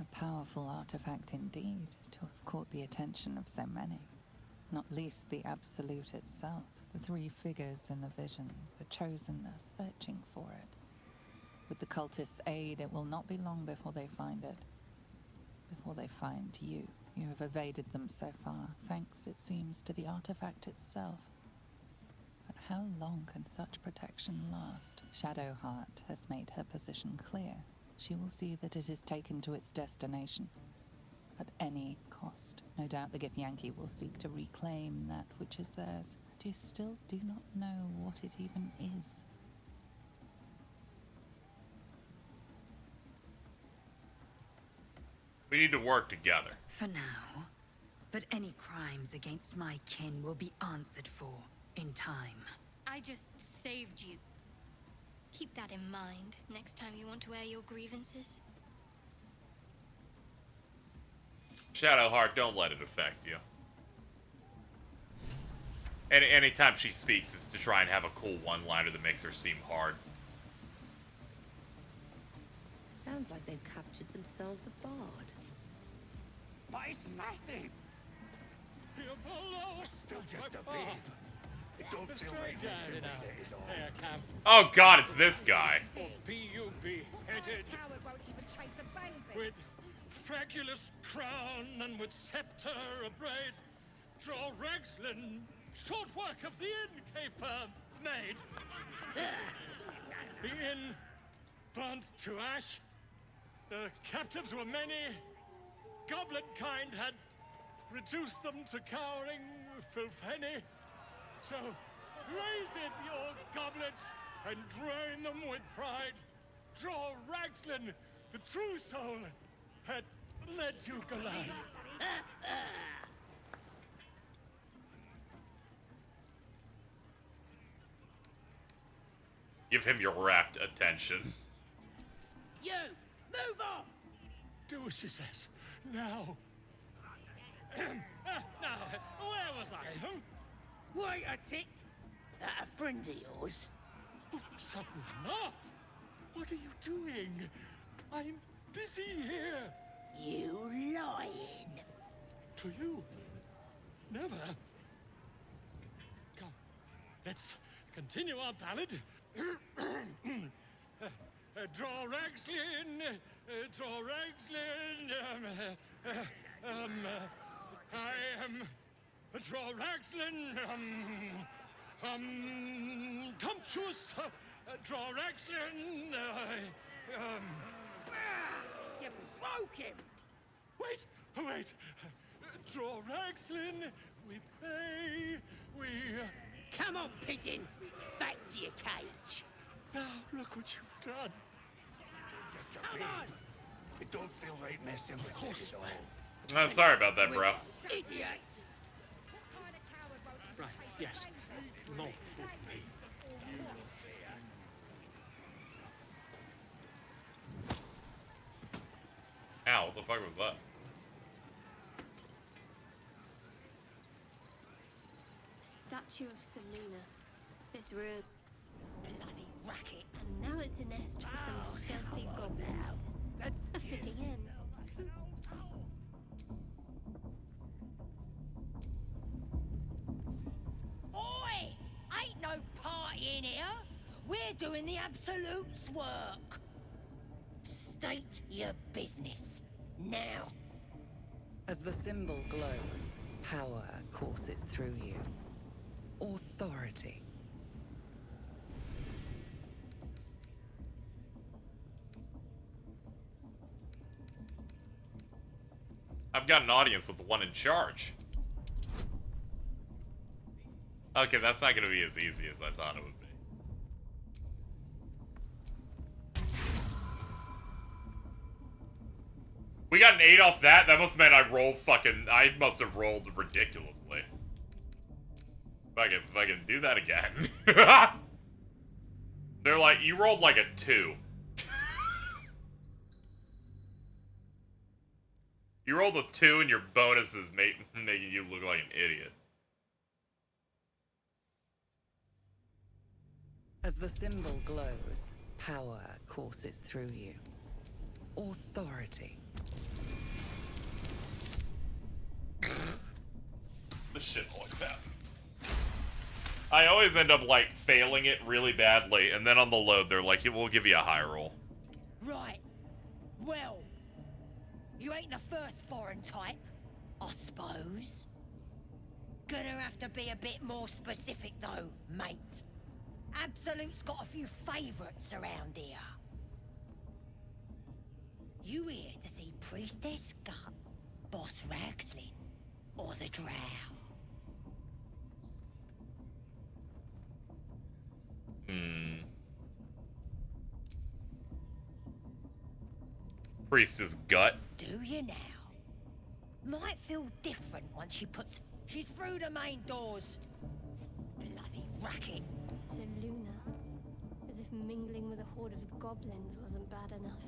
A powerful artifact indeed, to have caught the attention of so many. Not least the Absolute itself, the three figures in the vision, the Chosen are searching for it. With the cultists' aid, it will not be long before they find it. Before they find you. You have evaded them so far, thanks, it seems, to the artifact itself. But how long can such protection last? Shadowheart has made her position clear. She will see that it is taken to its destination. At any cost. No doubt the Githyanki will seek to reclaim that which is theirs. But you still do not know what it even is. We need to work together. For now. But any crimes against my kin will be answered for in time. I just saved you. Keep that in mind next time you want to air your grievances. Shadowheart, don't let it affect you. Anytime she speaks is to try and have a cool one-liner that makes her seem hard. Sounds like they've captured themselves a bard. But it's massive! Still just a babe. It don't feel like this when it is on. Oh god, it's this guy. You beheaded with fragulous crown and with scepter abraid, draw Ragslin, short work of the innkeeper made. The inn burnt to ash. The captives were many. Goblin kind had reduced them to cowering filfenny. So raise it, your goblets, and drain them with pride. Draw Ragslin, the true soul, had led you gallant. Give him your rapt attention. You! Move on! Do as she says. Now. Now, where was I? Huh? Wait a tick. That a friend of yours? Oh, certainly not. What are you doing? I'm busy here. You lying. To you? Never. Come, let's continue our ballad. Draw Ragslin, draw Ragslin. I am draw Ragslin. Tumptuous. Draw Ragslin. You broke him. Wait. Draw Ragslin. We pay. We. Come on, pigeon. Back to your cage. Now look what you've done. Just a babe. It don't feel right messing with it at all. Sorry about that, bro. Idiot! Right, yes. Not for me. Ow, what the fuck was that? Statue of Selena. This rude. Bloody racket. And now it's a nest for some filthy goblins. A fitting end. Oi! Ain't no party in here. We're doing the Absolute's work. State your business. Now. As the symbol glows, power courses through you. Authority. I've got an audience with the one in charge. Okay, that's not gonna be as easy as I thought it would be. We got an 8 off that? That must have meant I must have rolled ridiculously. If I can do that again. They're like, you rolled like a 2. You rolled a 2 and your bonus is making you look like an idiot. As the symbol glows, power courses through you. Authority. This shit always happens. I always end up, like, failing it really badly, and then on the load, they're like, we'll give you a high roll. Right. Well, you ain't the first foreign type, I suppose. Gonna have to be a bit more specific, though, mate. Absolute's got a few favourites around here. You here to see Priestess Gut, Boss Ragslin, or the Drow? Priestess Gut. Do you now? Might feel different once she's through the main doors. Bloody racket. Seluna. As if mingling with a horde of goblins wasn't bad enough.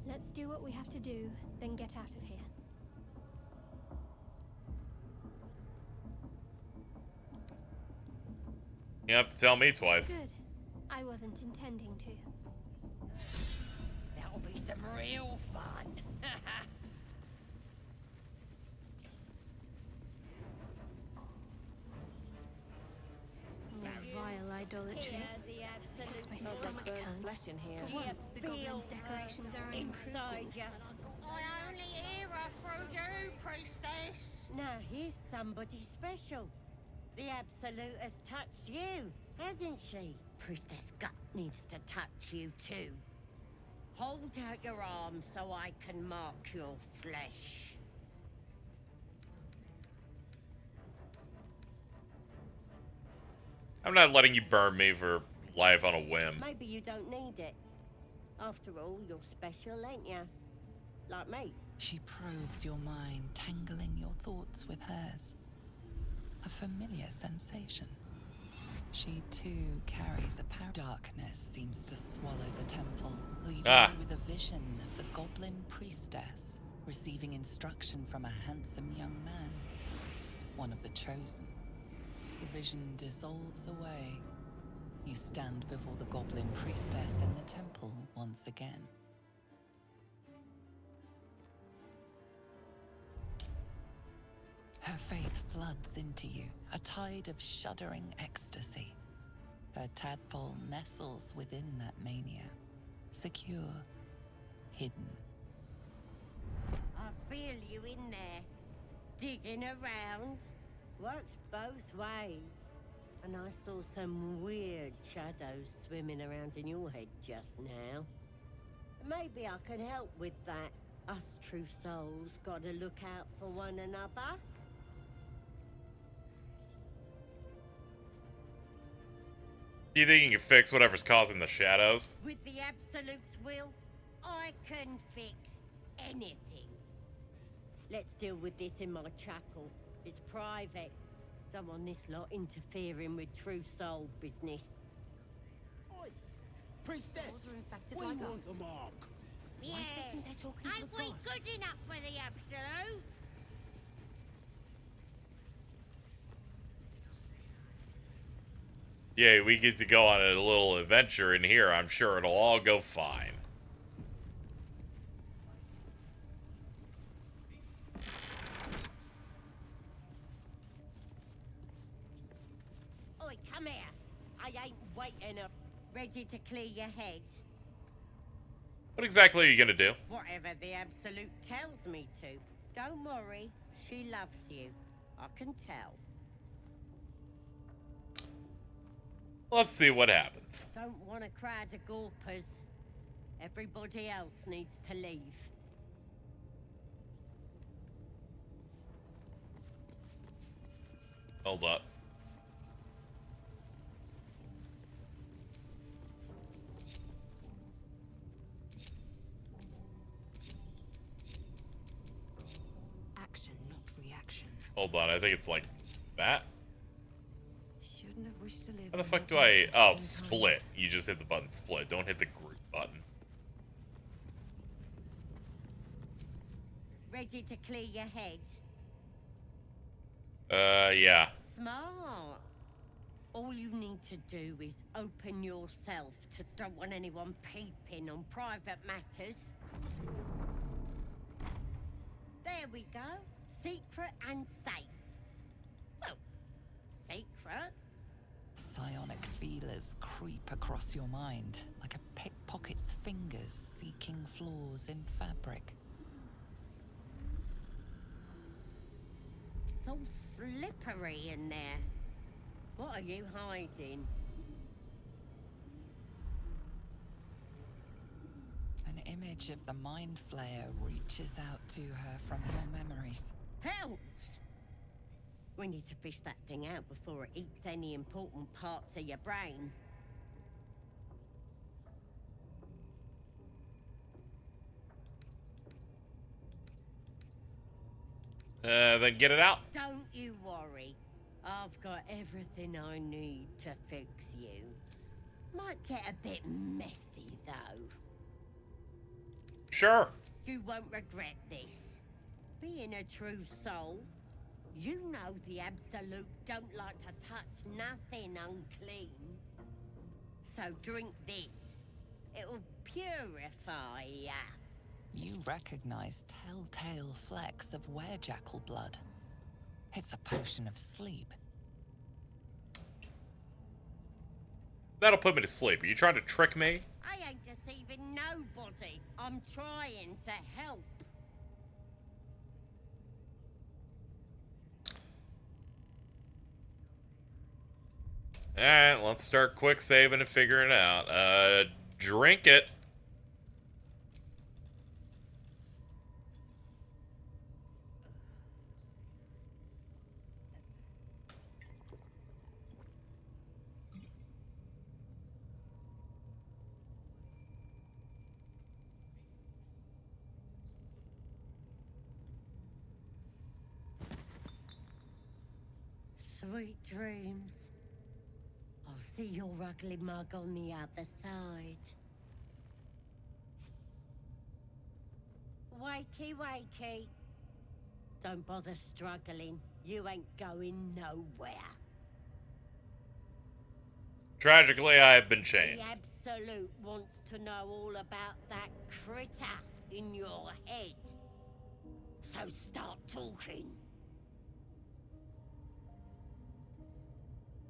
Let's do what we have to do, then get out of here. You have to tell me twice. Good. I wasn't intending to. That'll be some real fun. More vile idolatry. Makes my stomach turn. Flesh in here. Once the goblins' decorations are inside you. I only hear her through you, priestess. Now here's somebody special. The Absolute has touched you, hasn't she? Priestess Gut needs to touch you too. Hold out your arm so I can mark your flesh. I'm not letting you burn me for life on a whim. Maybe you don't need it. After all, you're special, ain't you? Like me. She probes your mind, tangling your thoughts with hers. A familiar sensation. She too carries a power. Darkness seems to swallow the temple, leaving you with a vision of the goblin priestess receiving instruction from a handsome young man, one of the chosen. The vision dissolves away. You stand before the goblin priestess in the temple once again. Her faith floods into you, a tide of shuddering ecstasy. Her tadpole nestles within that mania, secure, hidden. I feel you in there, digging around. Works both ways. And I saw some weird shadows swimming around in your head just now. Maybe I can help with that. Us true souls gotta look out for one another. Do you think you can fix whatever's causing the shadows? With the Absolute's will, I can fix anything. Let's deal with this in my chapel. It's private. Don't want this lot interfering with true soul business. Oi, priestess! Those are infected we like want us. the mark. Yeah. Why do they think they're talking to Ain't a we god? good enough for the Absolute? Yeah, we get to go on a little adventure in here. I'm sure it'll all go fine. Oi, come here. I ain't waiting up. Ready to clear your head? What exactly are you gonna do? Whatever the Absolute tells me to. Don't worry, she loves you. I can tell. Let's see what happens. Don't want a crowd of gawpers. Everybody else needs to leave. Hold up. Action, not reaction. Hold on, I think it's like that. Shouldn't have wished to live. How the fuck do I... Oh, split. You just hit the button split. Don't hit the group button. Ready to clear your head? Yeah. Smart. All you need to do is open yourself to don't want anyone peeping on private matters. There we go. Secret and safe. Well, secret. Psionic feelers creep across your mind like a pickpocket's fingers seeking flaws in fabric. It's all slippery in there. What are you hiding? An image of the Mind Flayer reaches out to her from your memories. Helps! We need to fish that thing out before it eats any important parts of your brain. Then get it out. Don't you worry. I've got everything I need to fix you. Might get a bit messy, though. Sure. You won't regret this. Being a true soul, you know the Absolute don't like to touch nothing unclean. So drink this. It'll purify ya. You recognize telltale flecks of werejackal blood. It's a potion of sleep. That'll put me to sleep. Are you trying to trick me? I ain't deceiving nobody. I'm trying to help. Alright, let's start quick saving and figuring it out. Drink it. Sweet dreams. I'll see your ugly mug on the other side. Wakey, wakey. Don't bother struggling. You ain't going nowhere. Tragically, I have been chained. The Absolute wants to know all about that critter in your head. So start talking.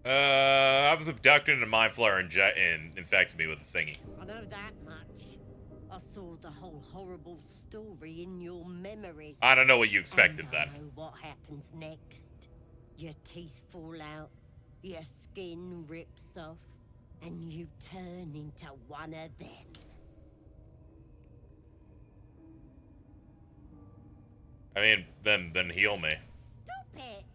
I was abducted into Mind Flayer and infected me with a thingy. I know that much. I saw the whole horrible story in your memories. I don't know what you expected and then. I know what happens next. Your teeth fall out, your skin rips off, and you turn into one of them. I mean, then heal me. Stop it!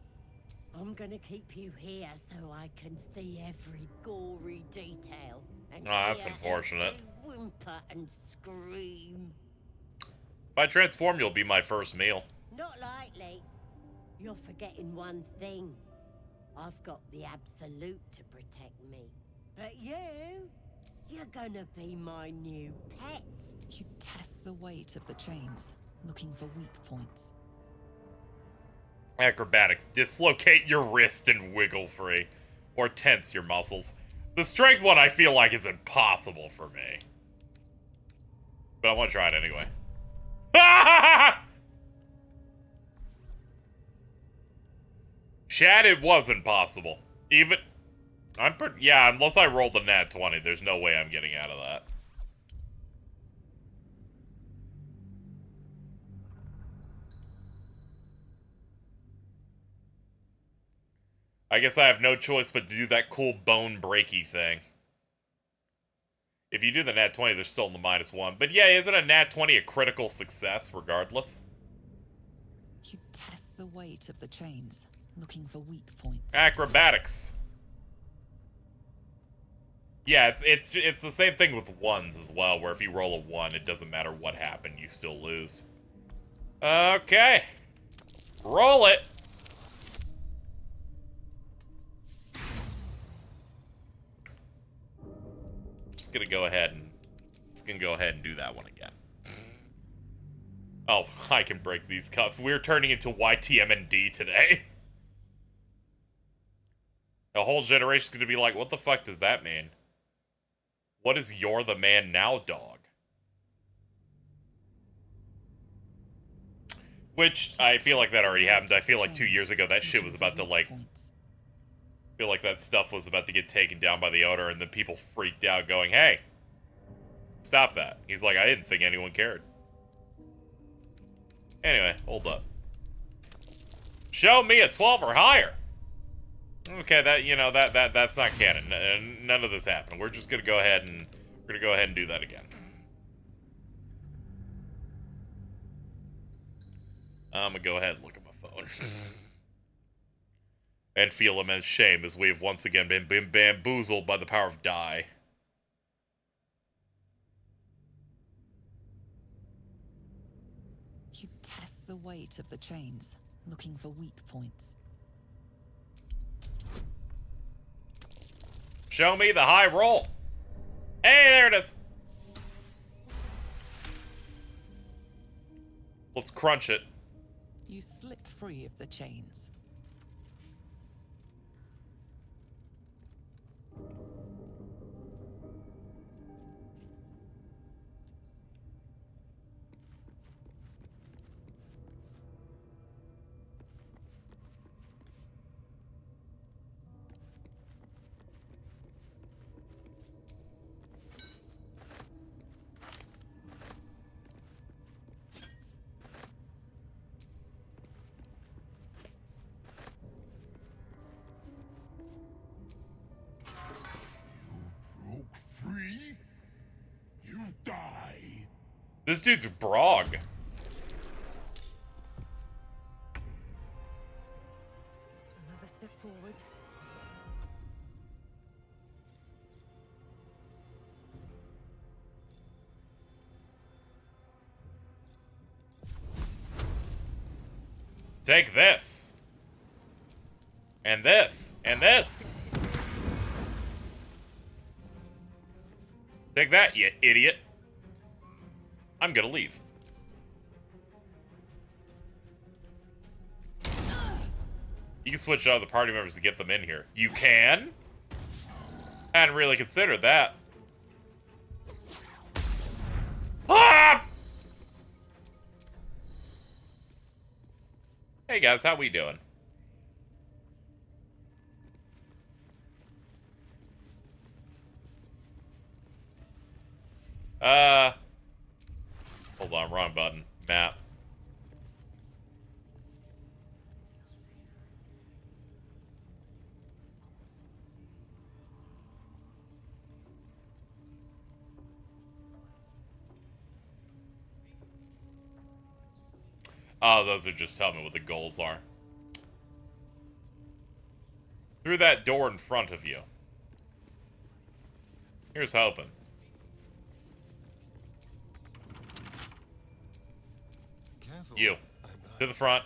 I'm gonna keep you here so I can see every gory detail. And Oh, that's hear unfortunate. every whimper and scream. If I transform, you'll be my first meal. Not You're forgetting one thing. I've got the Absolute to protect me. But you're gonna be my new pet. You test the weight of the chains, looking for weak points. Acrobatics. Dislocate your wrist and wiggle free. Or tense your muscles. The strength one I feel like is impossible for me. But I want to try it anyway. Chad, it wasn't possible. Even... yeah, unless I rolled the nat 20, there's no way I'm getting out of that. I guess I have no choice but to do that cool bone breaky thing. If you do the nat 20, they're still in the -1. But yeah, isn't a nat 20 a critical success regardless? You test the weight of the chains, looking for weak points. Acrobatics. Yeah, it's the same thing with ones as well, where if you roll a 1, it doesn't matter what happened, you still lose. Okay. Roll it. Just gonna go ahead and do that one again. Oh, I can break these cups. We're turning into YTMND today. The whole generation's gonna be like, what the fuck does that mean? What is "you're the man now, dog"? Which, I feel like that already happened. I feel like 2 years ago that shit was about to, like... feel like that stuff was about to get taken down by the owner, and then people freaked out going, hey, stop that. He's like, I didn't think anyone cared. Anyway, hold up. Show me a 12 or higher. Okay, that's not canon. None of this happened. We're just gonna go ahead and do that again. I'm gonna go ahead and look at my phone. And feel immense shame as we have once again been bamboozled by the power of die. You test the weight of the chains, looking for weak points. Show me the high roll. Hey, there it is. Let's crunch it. You slip free of the chains. Free? You die. This dude's Brog. Another step forward. Take this. And this. And this. Take that, you idiot. I'm gonna leave. You can switch out the party members to get them in here. You can? Hadn't really considered that. Ah! Hey guys, how we doing? Hold on, wrong button. Map. Oh, those are just telling me what the goals are. Through that door in front of you. Here's hoping. Careful. You. To the front.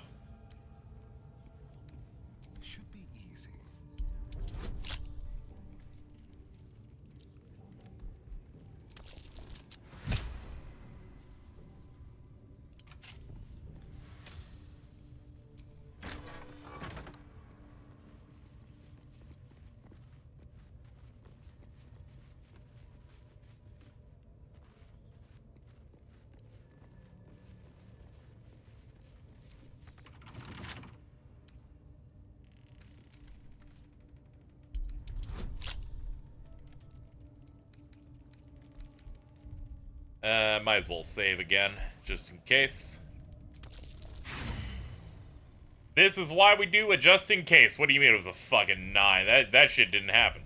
Might as well save again, just in case. This is why we do a just in case. What do you mean it was a fucking 9? That shit didn't happen.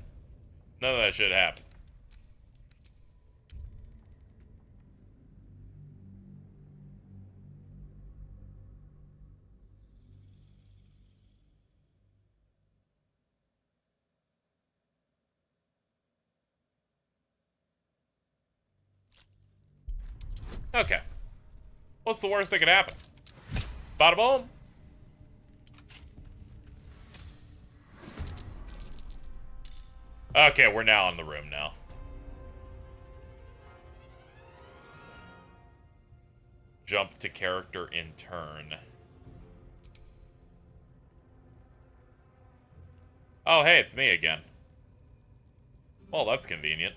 None of that shit happened. Okay. What's the worst that could happen? Bada boom. Okay, we're now in the room now. Jump to character in turn. Oh, hey, it's me again. Well, that's convenient.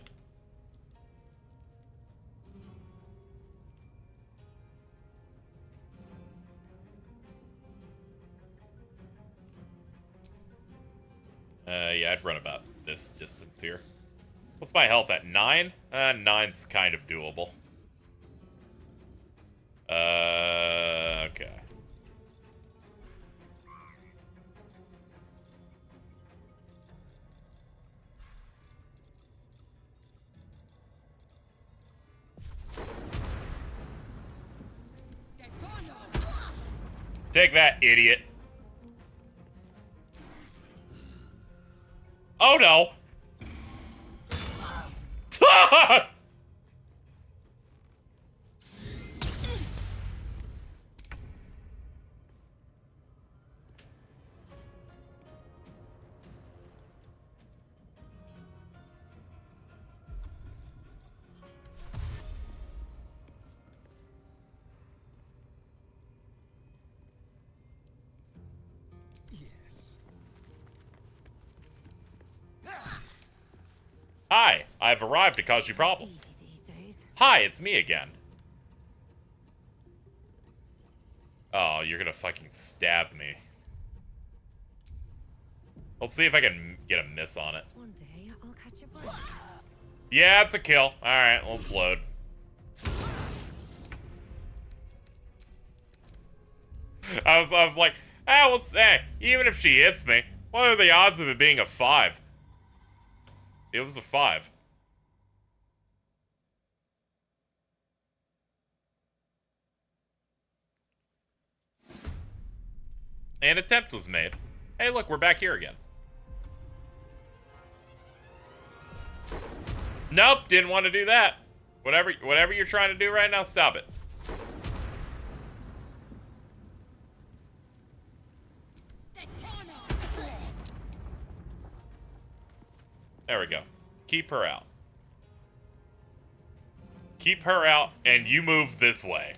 Yeah, I'd run about this distance here. What's my health at? 9? 9's kind of doable. Okay. Take that, idiot. Oh no! Hi, I've arrived to cause you problems. Hi, it's me again. Oh, you're gonna fucking stab me. Let's see if I can get a miss on it. One day I'll catch a break. Yeah, it's a kill. Alright, let's load. I was like, even if she hits me, what are the odds of it being a 5? It was a 5. An attempt was made. Hey, look, we're back here again. Nope, didn't want to do that. Whatever you're trying to do right now, stop it. There we go. Keep her out. Keep her out, and you move this way.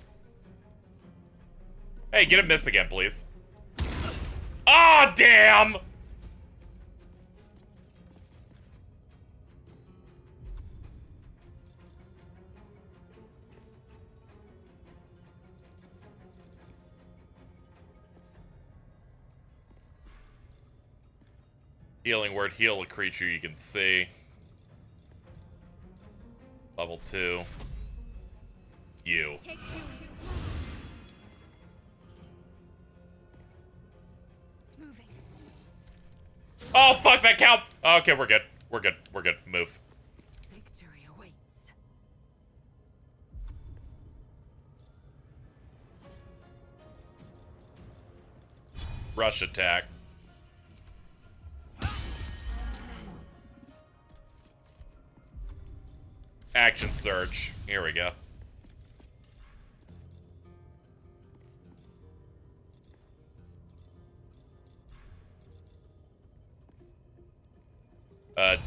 Hey, get a miss again, please. Ah, damn! Healing word, heal a creature you can see. Level 2. You. Oh, fuck, that counts! Okay, we're good. We're good. We're good. Move. Victory awaits. Rush attack. Action surge. Here we go.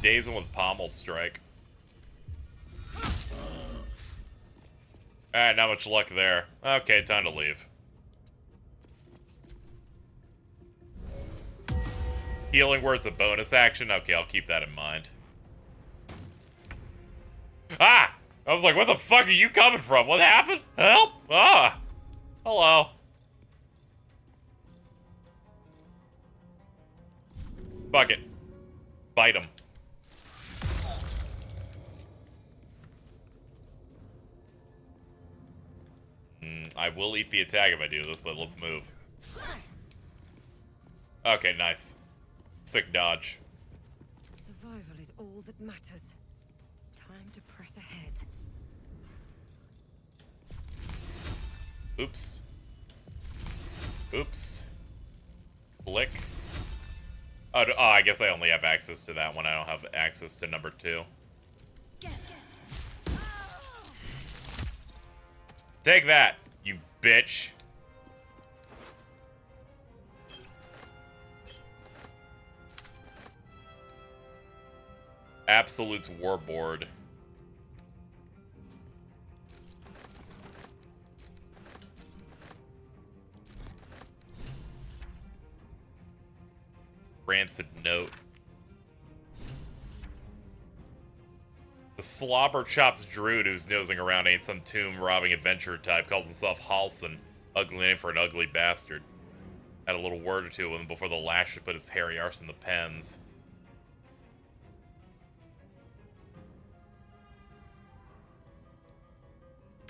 Daze him with Pommel Strike. Alright, not much luck there. Okay, time to leave. Healing word's a bonus action? Okay, I'll keep that in mind. Ah! I was like, where the fuck are you coming from? What happened? Help! Ah! Hello. Fuck it. Bite him. I will eat the attack if I do this, but let's move. Okay, nice. Sick dodge. Survival is all that matters. Time to press ahead. Oops. Oops. Click. Oh, I guess I only have access to that one. I don't have access to number 2. Take that, you bitch. Absolute's Warboard. Rancid Note. The Slobber Chops Druid who's nosing around ain't some tomb robbing adventurer type, calls himself Halson, ugly name for an ugly bastard. Had a little word or two with him before the lash should put his hairy arse in the pens.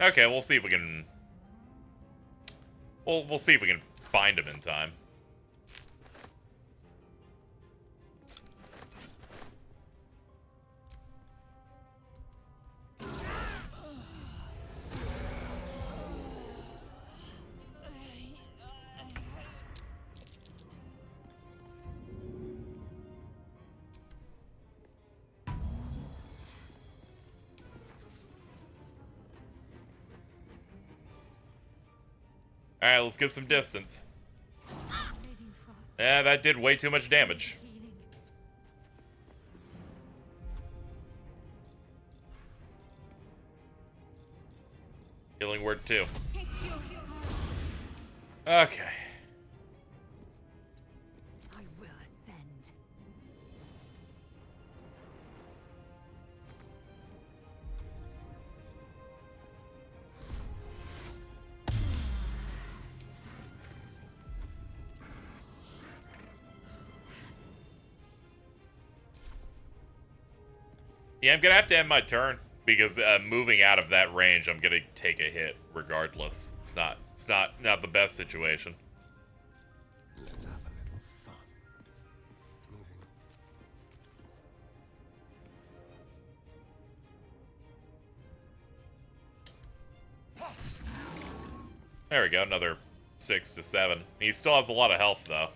Okay, we'll see if we can... We'll see if we can find him in time. Alright, let's get some distance. Yeah, that did way too much damage. Healing word 2. Okay. I will ascend. Yeah, I'm gonna have to end my turn because moving out of that range, I'm gonna take a hit regardless. It's not the best situation. Let's have a little fun. There we go, another 6 to 7. He still has a lot of health though.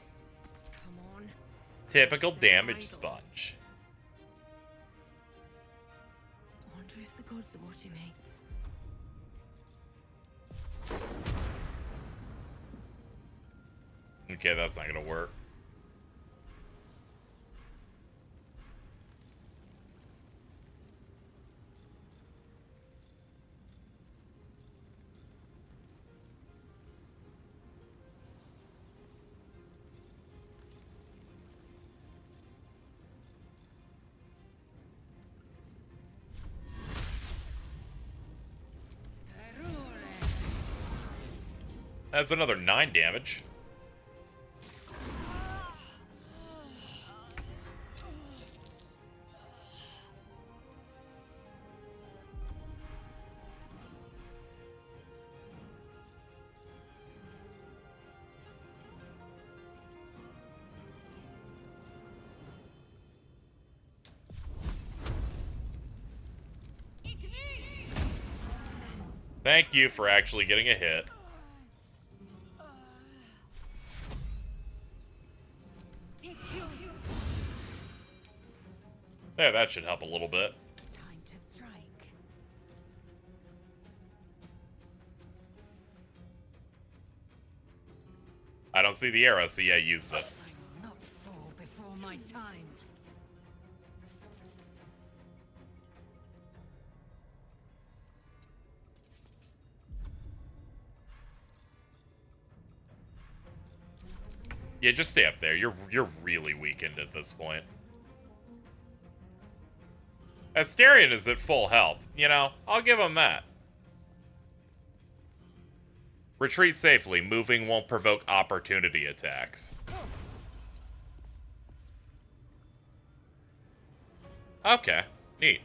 Come on. Typical damage sponge. Wonder if the gods are watching me. Okay, that's not gonna work. That's another 9 damage. Thank you for actually getting a hit. Yeah, that should help a little bit. Time to strike. I don't see the arrow, so yeah, use this. I will not fall before my time. Yeah, just stay up there. You're really weakened at this point. Asterion is at full health. You know, I'll give him that. Retreat safely. Moving won't provoke opportunity attacks. Okay, neat.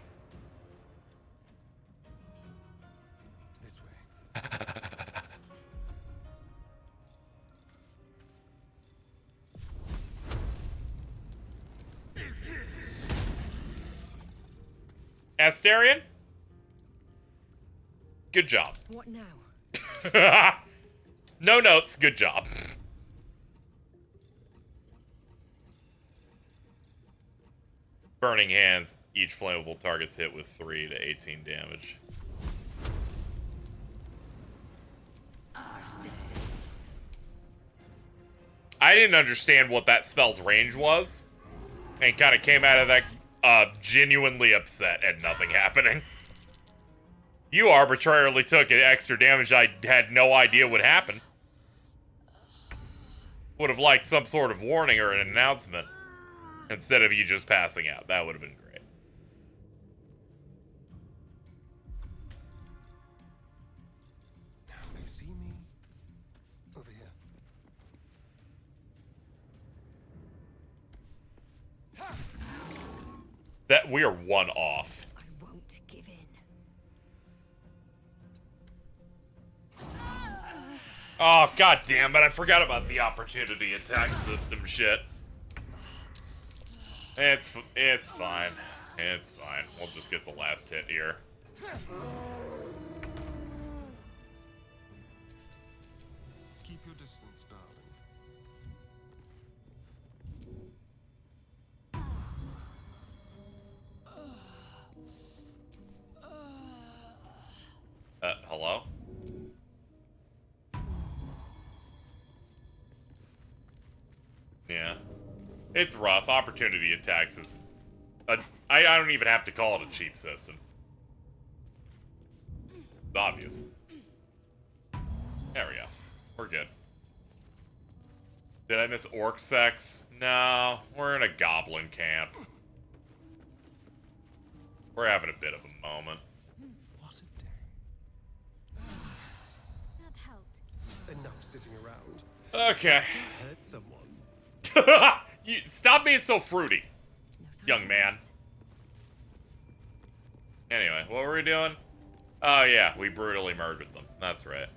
This way. Astarion? Good job. What now? No notes, good job. Burning hands. Each flammable target's hit with 3 to 18 damage. I didn't understand what that spell's range was. And kind of came out of that genuinely upset at nothing happening. You arbitrarily took extra damage I had no idea would happen. Would have liked some sort of warning or an announcement. Instead of you just passing out. That would have been great. Now they see me. Over here. That we are one off. I won't give in. Oh, god damn it. I forgot about the opportunity attack system shit. It's fine. It's fine. We'll just get the last hit here. Keep your distance, darling. Hello? Yeah. It's rough. Opportunity attacks is... I don't even have to call it a cheap system. It's obvious. There we go. We're good. Did I miss orc sex? No. We're in a goblin camp. We're having a bit of a moment. What a day. That helped. Enough sitting around. Okay. Hurt someone. Stop being so fruity, young man. Anyway, what were we doing? Oh yeah, we brutally murdered them. That's right.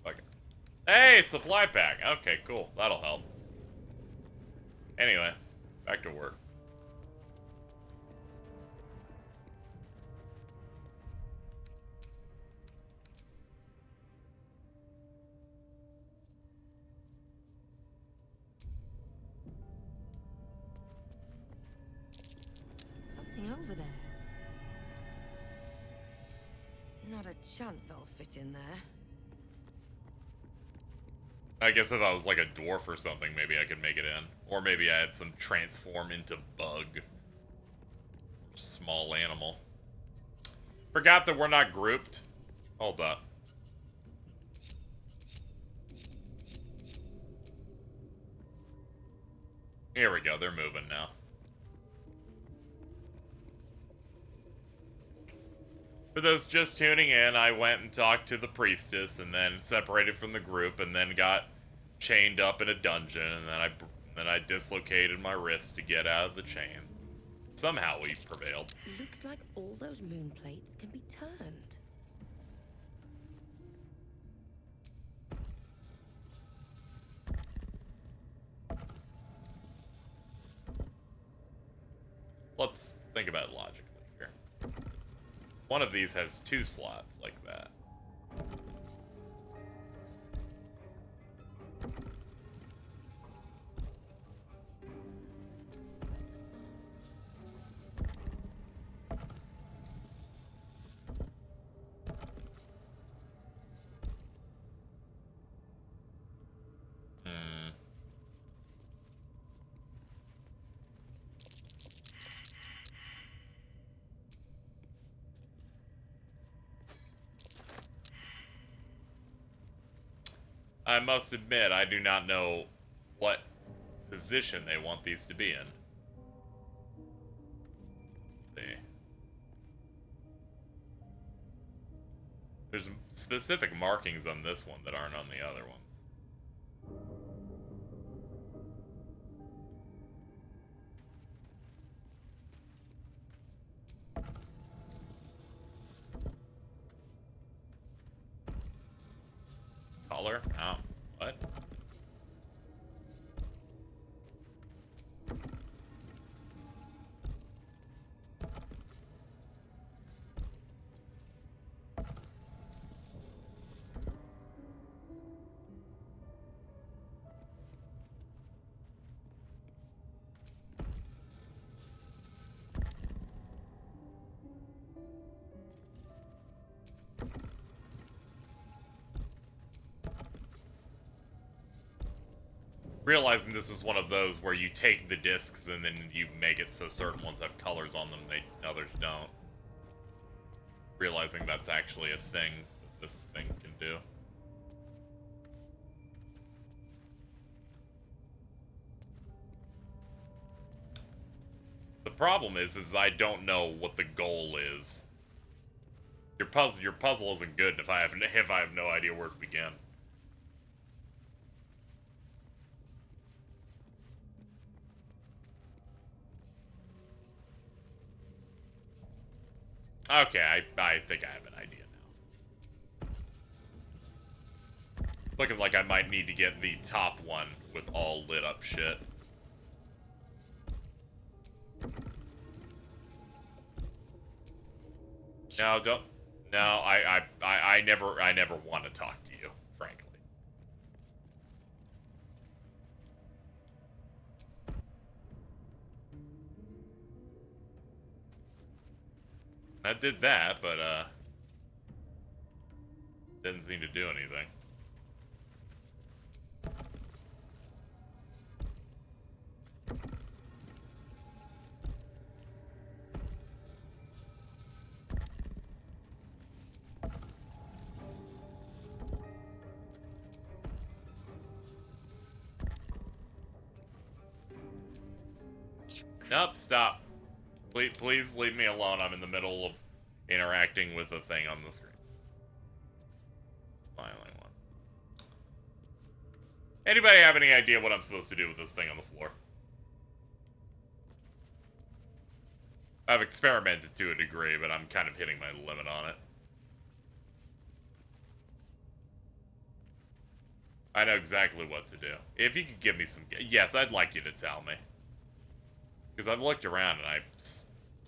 Okay. Hey, supply pack. Okay, cool. That'll help. Anyway, back to work. Something over there. Not a chance I'll fit in there. I guess if I was like a dwarf or something, maybe I could make it in. Or maybe I had some transform into bug. Small animal. Forgot that we're not grouped. Hold up. Here we go, they're moving now. For those just tuning in, I went and talked to the priestess, and then separated from the group, and then got chained up in a dungeon, and then I dislocated my wrist to get out of the chains. Somehow we prevailed. Looks like all those moon plates can be turned. Let's think about it logically here. One of these has 2 slots like that. I must admit, I do not know what position they want these to be in. Let's see. There's specific markings on this one that aren't on the other ones. Color? Oh, what? realizing this is one of those where you take the discs and then you make it so certain ones have colors on them, others don't. Realizing that's actually a thing that this thing can do. The problem is I don't know what the goal is. Your puzzle isn't good if I have no idea where to begin. Okay, I think I have an idea now. Looking like I might need to get the top one with all lit up shit. No, don't. No, I never want to talk to you, frankly. I did that, but didn't seem to do anything. Nope, stop. Please leave me alone. I'm in the middle of interacting with a thing on the screen. Smiling one. Anybody have any idea what I'm supposed to do with this thing on the floor? I've experimented to a degree, but I'm kind of hitting my limit on it. I know exactly what to do. If you could give me some... Yes, I'd like you to tell me. Because I've looked around and I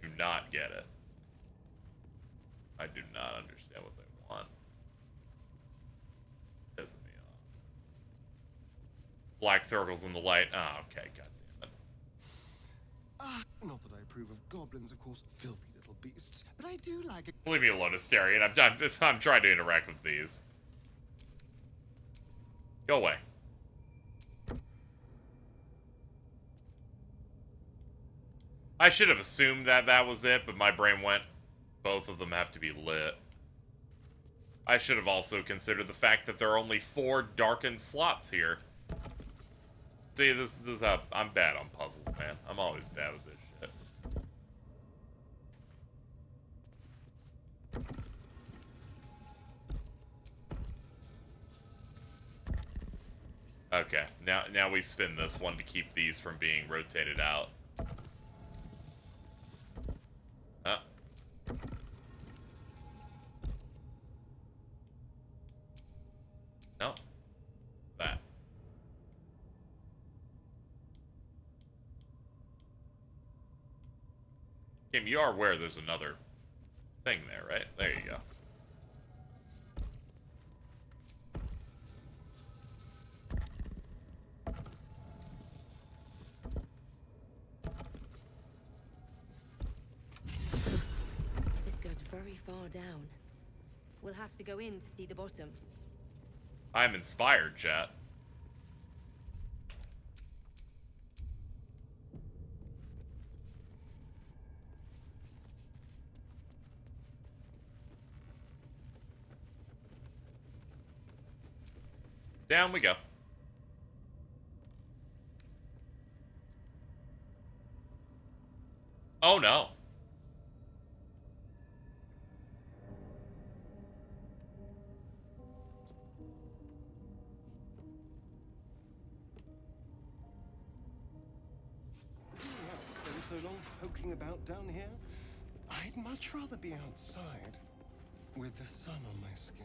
do not get it. I do not understand what they want. It's pissing me off. Black circles in the light. Oh, okay, goddammit. Not that I approve of goblins, of course, filthy little beasts, but I do like it. Leave me alone, Asterion. I'm trying to interact with these. Go away. I should have assumed that that was it, but my brain went, both of them have to be lit. I should have also considered the fact that there are only 4 darkened slots here. See, this is how I'm bad on puzzles, man. I'm always bad with this shit. Okay, now we spin this one to keep these from being rotated out. No. That. Kim, you are aware there's another thing there, right? There you go. This goes very far down. We'll have to go in to see the bottom. I'm inspired, chat. Down we go. Oh no. So long poking about down here? I'd much rather be outside with the sun on my skin.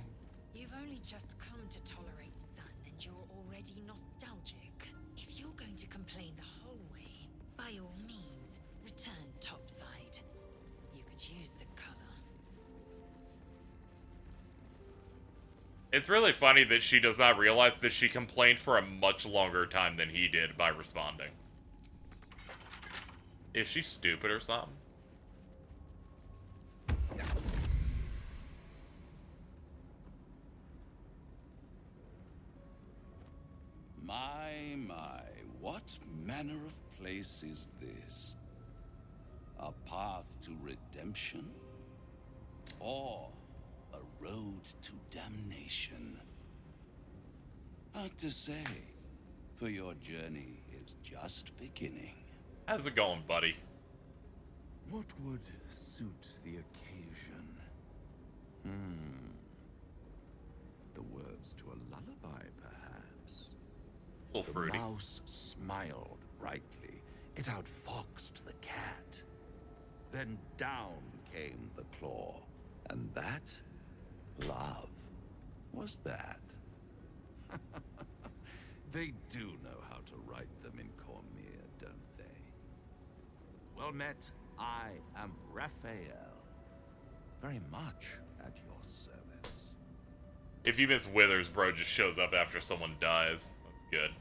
You've only just come to tolerate sun and you're already nostalgic. If you're going to complain the whole way, by all means, return topside. You could use the color. It's really funny that she does not realize that she complained for a much longer time than he did by responding. Is she stupid or something? My. What manner of place is this? A path to redemption? Or a road to damnation? Hard to say, for your journey is just beginning. How's it going, buddy? What would suit the occasion? The words to a lullaby, perhaps. A little fruity. The mouse smiled brightly. It outfoxed the cat. Then down came the claw. And that, love, was that. They do know how to write them in Cormier, don't they? Well met, I am Raphael. Very much at your service. If you miss Withers, bro just shows up after someone dies. That's good.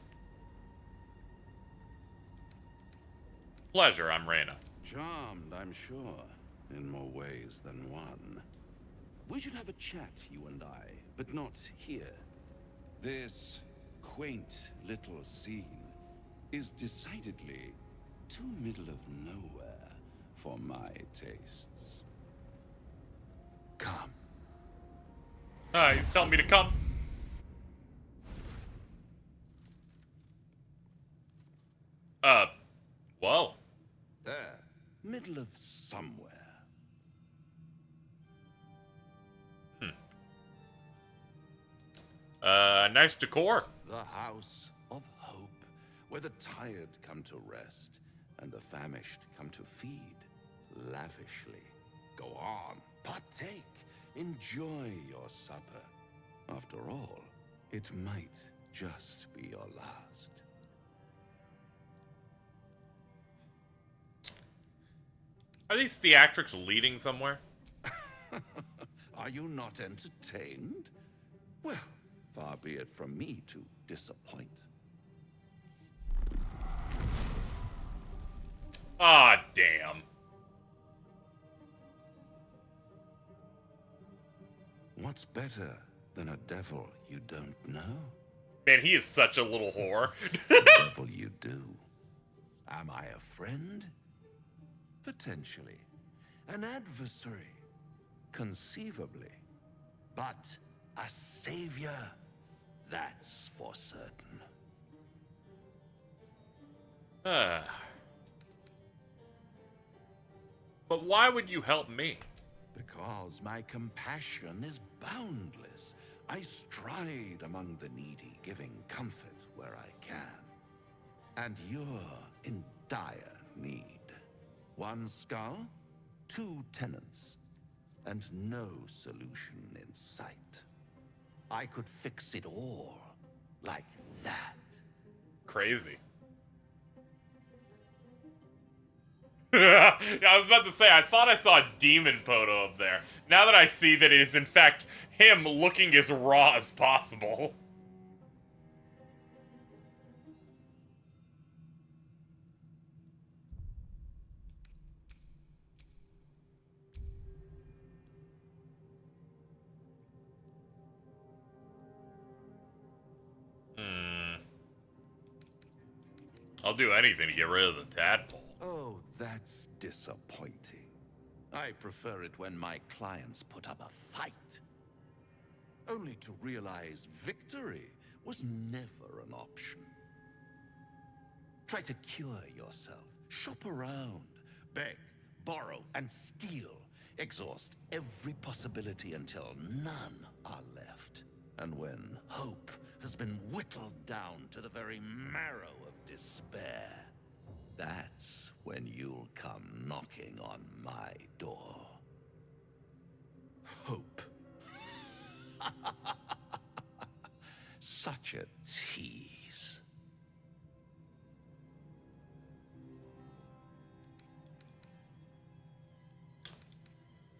Pleasure, I'm Reyna. Charmed, I'm sure, in more ways than one. We should have a chat, you and I, but not here. This quaint little scene is decidedly too middle of nowhere for my tastes. Come. He's telling me to come. Whoa. There, middle of somewhere. Nice decor. The House of Hope, where the tired come to rest and the famished come to feed lavishly. Go on, partake, enjoy your supper. After all, it might just be your last. Are these theatrics leading somewhere? Are you not entertained? Well, far be it from me to disappoint. Ah, damn. What's better than a devil you don't know? Man, he is such a little whore. Devil you do. Am I a friend? Potentially. An adversary? Conceivably. But a savior? That's for certain. But why would you help me? Because my compassion is boundless. I stride among the needy, giving comfort where I can. And you're in dire need. One skull, 2 tenants, and no solution in sight. I could fix it all, like that. Crazy. I was about to say, I thought I saw a demon photo up there. Now that I see that it is in fact him looking as raw as possible. I'll do anything to get rid of the tadpole. Oh, that's disappointing. I prefer it when my clients put up a fight. Only to realize victory was never an option. Try to cure yourself. Shop around. Beg, borrow, and steal. Exhaust every possibility until none are left. And when hope has been whittled down to the very marrow of despair, that's when you'll come knocking on my door. Hope. Such a tease.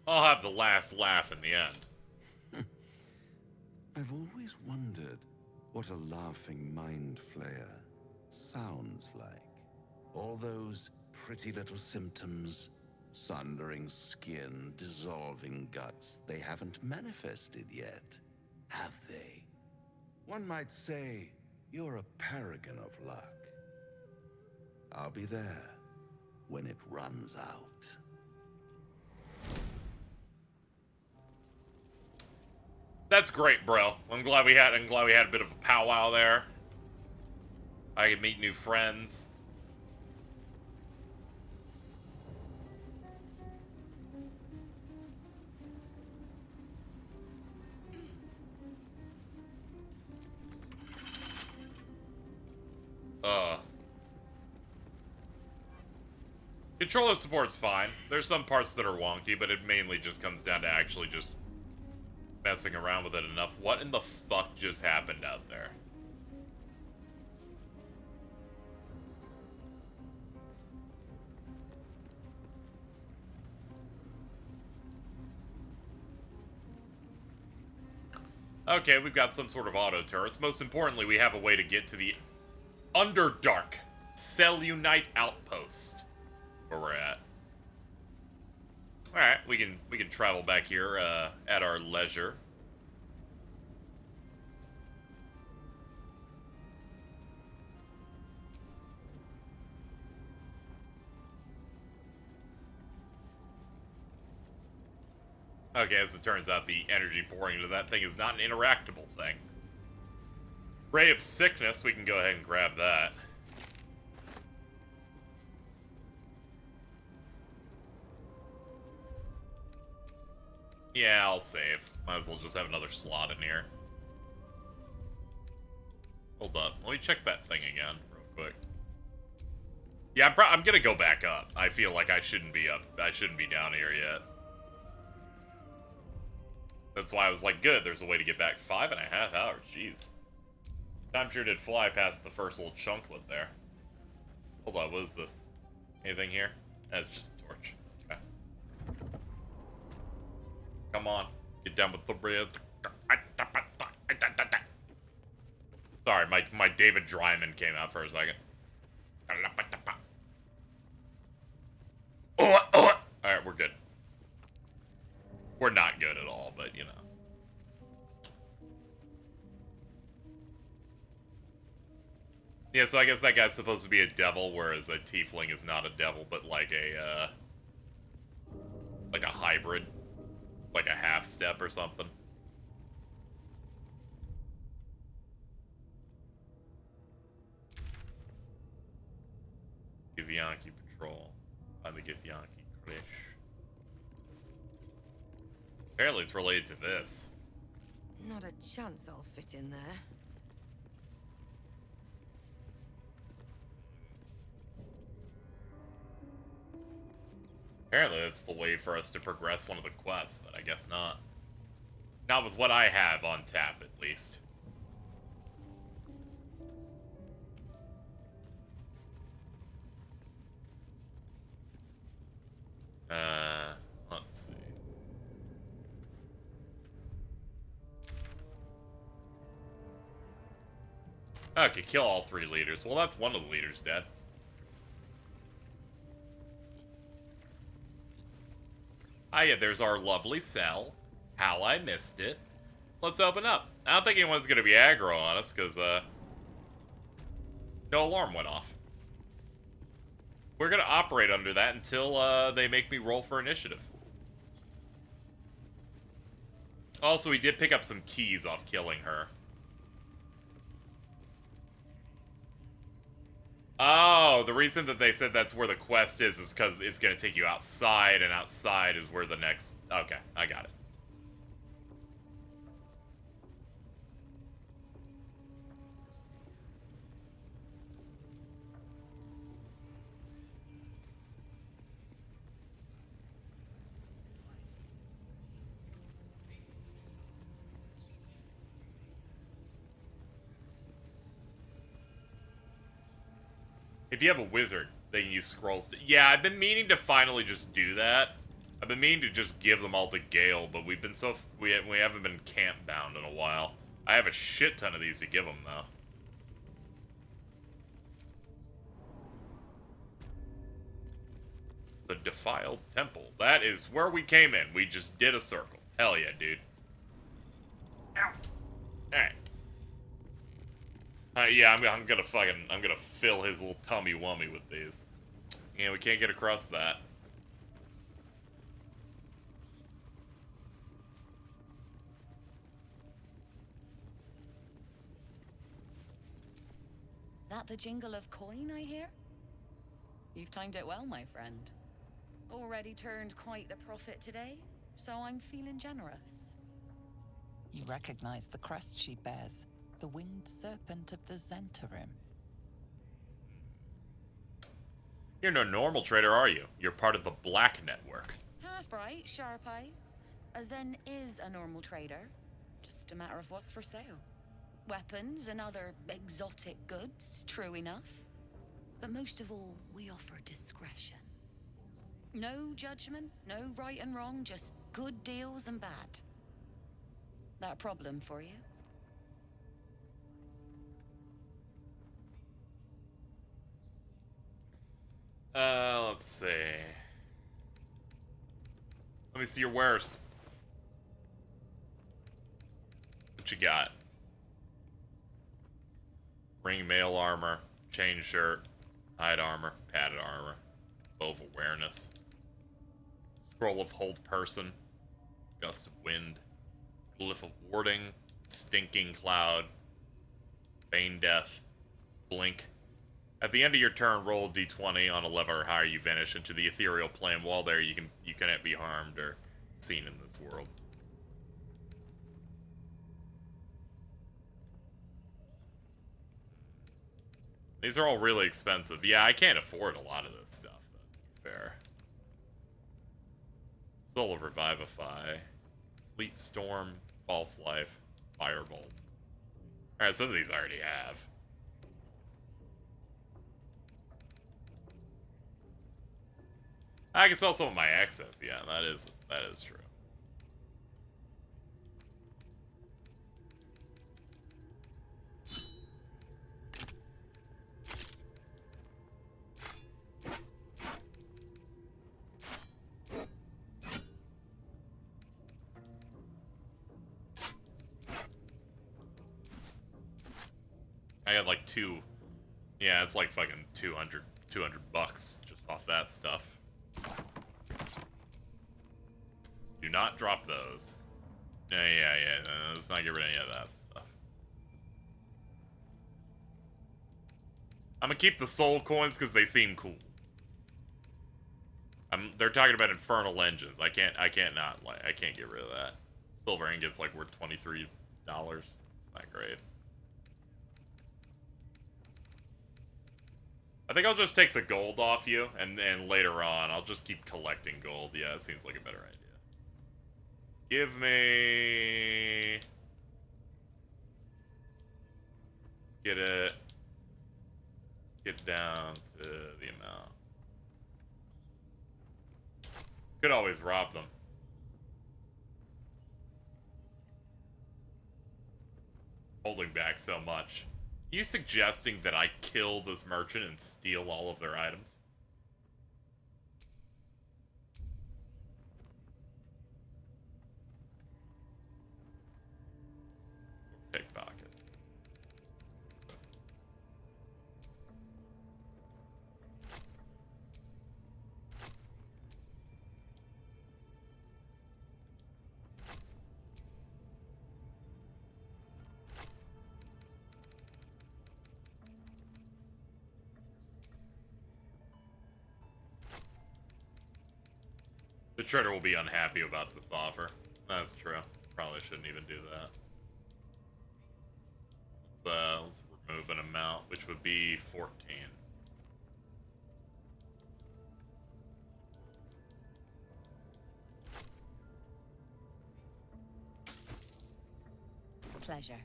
I'll have the last laugh in the end. I've always wondered what a laughing mind flayer sounds like. All those pretty little symptoms, sundering skin, dissolving guts, they haven't manifested yet, have they? One might say you're a paragon of luck. I'll be there when it runs out. That's great, bro. I'm glad we had a bit of a powwow there. I could meet new friends. Controller support's fine. There's some parts that are wonky, but it mainly just comes down to actually just messing around with it enough. What in the fuck just happened out there? Okay, we've got some sort of auto turrets. Most importantly, we have a way to get to the Underdark Cellunite Outpost, where we're at. All right, we can travel back here at our leisure. Okay, as it turns out, the energy pouring into that thing is not an interactable thing. Ray of Sickness, we can go ahead and grab that. Yeah, I'll save. Might as well just have another slot in here. Hold up. Let me check that thing again real quick. Yeah, I'm gonna go back up. I feel like I shouldn't be up. I shouldn't be down here yet. That's why I was like, good, there's a way to get back. 5.5 hours, jeez. Time sure did fly past the first little chunklet there. Hold on, what is this? Anything here? That's just a torch. Okay. Come on, get down with the red. Sorry, my David Dryman came out for a second. Alright, we're good. We're not good at all, but you know. Yeah, so I guess that guy's supposed to be a devil, whereas a tiefling is not a devil, but like a hybrid. Like a half step or something. Githyanki Patrol. Find the Githyanki Krish. Apparently it's related to this. Not a chance I'll fit in there. Apparently that's the way for us to progress one of the quests, but I guess not. Not with what I have on tap, at least. Let's see. Okay, kill all 3 leaders. Well, that's one of the leaders dead. Ah, yeah, there's our lovely cell. How I missed it. Let's open up. I don't think anyone's gonna be aggro on us, because, no alarm went off. We're gonna operate under that until, they make me roll for initiative. Also, we did pick up some keys off killing her. Oh, the reason that they said that's where the quest is because it's going to take you outside, and outside is where the next... Okay, I got it. If you have a wizard, they can use scrolls. Yeah, I've been meaning to finally just do that. I've been meaning to just give them all to Gale, but we've been so... We haven't been camp bound in a while. I have a shit ton of these to give them, though. The Defiled Temple. That is where we came in. We just did a circle. Hell yeah, dude. Ow. Alright. Yeah, I'm gonna fill his little tummy wummy with these. Yeah, we can't get across that. That the jingle of coin I hear? You've timed it well, my friend. Already turned quite the profit today, so I'm feeling generous. You recognize the crest she bears, the winged serpent of the Zentarim. You're no normal trader, are you? You're part of the Black Network. Half right, sharp eyes. As then is a normal trader. Just a matter of what's for sale. Weapons and other exotic goods, true enough. But most of all, we offer discretion. No judgment, no right and wrong, just good deals and bad. That a problem for you? Let's see. Let me see your wares. What you got? Ring mail armor, chain shirt, hide armor, padded armor, bow of awareness, scroll of hold person, gust of wind, glyph of warding, stinking cloud, bane death, blink. At the end of your turn, roll a d20. On a level or higher, you vanish into the ethereal plane. While there, you cannot be harmed or seen in this world. These are all really expensive. Yeah, I can't afford a lot of this stuff, to be fair. Soul of Revivify, Fleet Storm, False Life, Firebolt. Alright, some of these I already have. I can sell some of my excess, yeah, that is true. I got like yeah, it's like fucking 200 bucks just off that stuff. Do not drop those. Yeah, let's not get rid of any of that stuff. I'm gonna keep the soul coins because they seem cool. They're talking about infernal engines. I can't get rid of that. Silver ingots like worth $23. It's not great. I think I'll just take the gold off you, and later on, I'll just keep collecting gold. Yeah, it seems like a better idea. Give me... Let's get it... Let's get down to the amount. Could always rob them. Holding back so much. Are you suggesting that I kill this merchant and steal all of their items? Pickpocket. The trader will be unhappy about this offer. That's true. Probably shouldn't even do that. Let's remove an amount, which would be 14. Pleasure.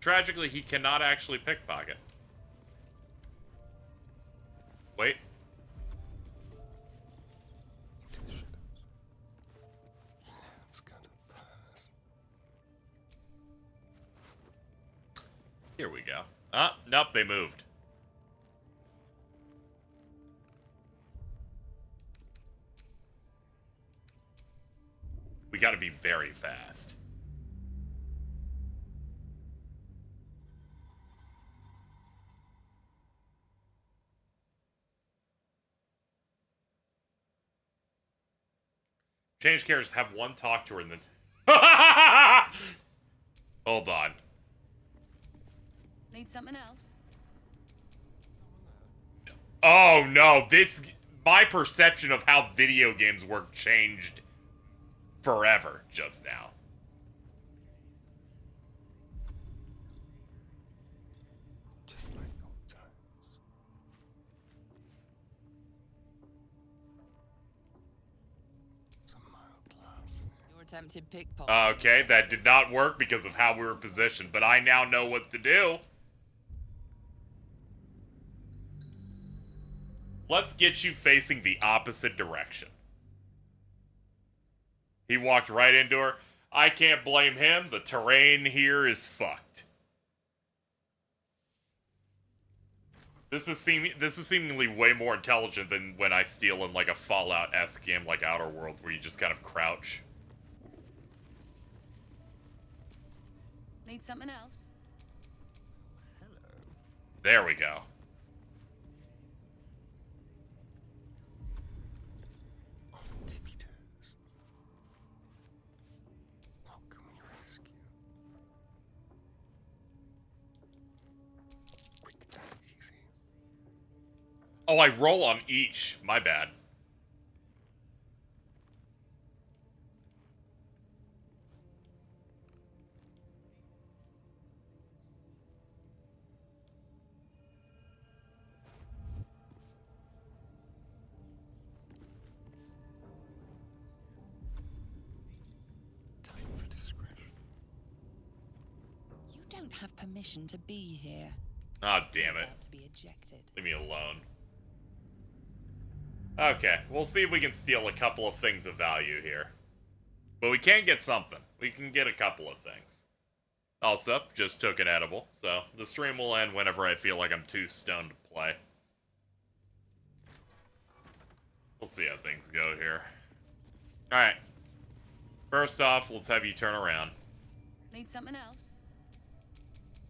Tragically, he cannot actually pickpocket. Wait. It's gonna burn. Here we go. Ah, nope, they moved. We gotta be very fast. Change characters, have one talk to her and then... Hold on. Need something else? Oh no, this... My perception of how video games work changed forever just now. Just like old times. Some mild class. Your attempted pickpocket. Okay, that did not work because of how we were positioned, but I now know what to do. Let's get you facing the opposite direction. He walked right into her. I can't blame him. The terrain here is fucked. This is seemingly way more intelligent than when I steal in like a Fallout-esque game like Outer Worlds where you just kind of crouch. Need something else? There we go. Tippy toes. What can we rescue? Quick, easy. Oh, I roll on each. My bad. Time for discretion. You don't have permission to be here. Ah, damn it. To be ejected. Leave me alone. Okay, we'll see if we can steal a couple of things of value here. But we can get something. We can get a couple of things. Also, just took an edible, so the stream will end whenever I feel like I'm too stoned to play. We'll see how things go here. Alright. First off, let's have you turn around. Need something else?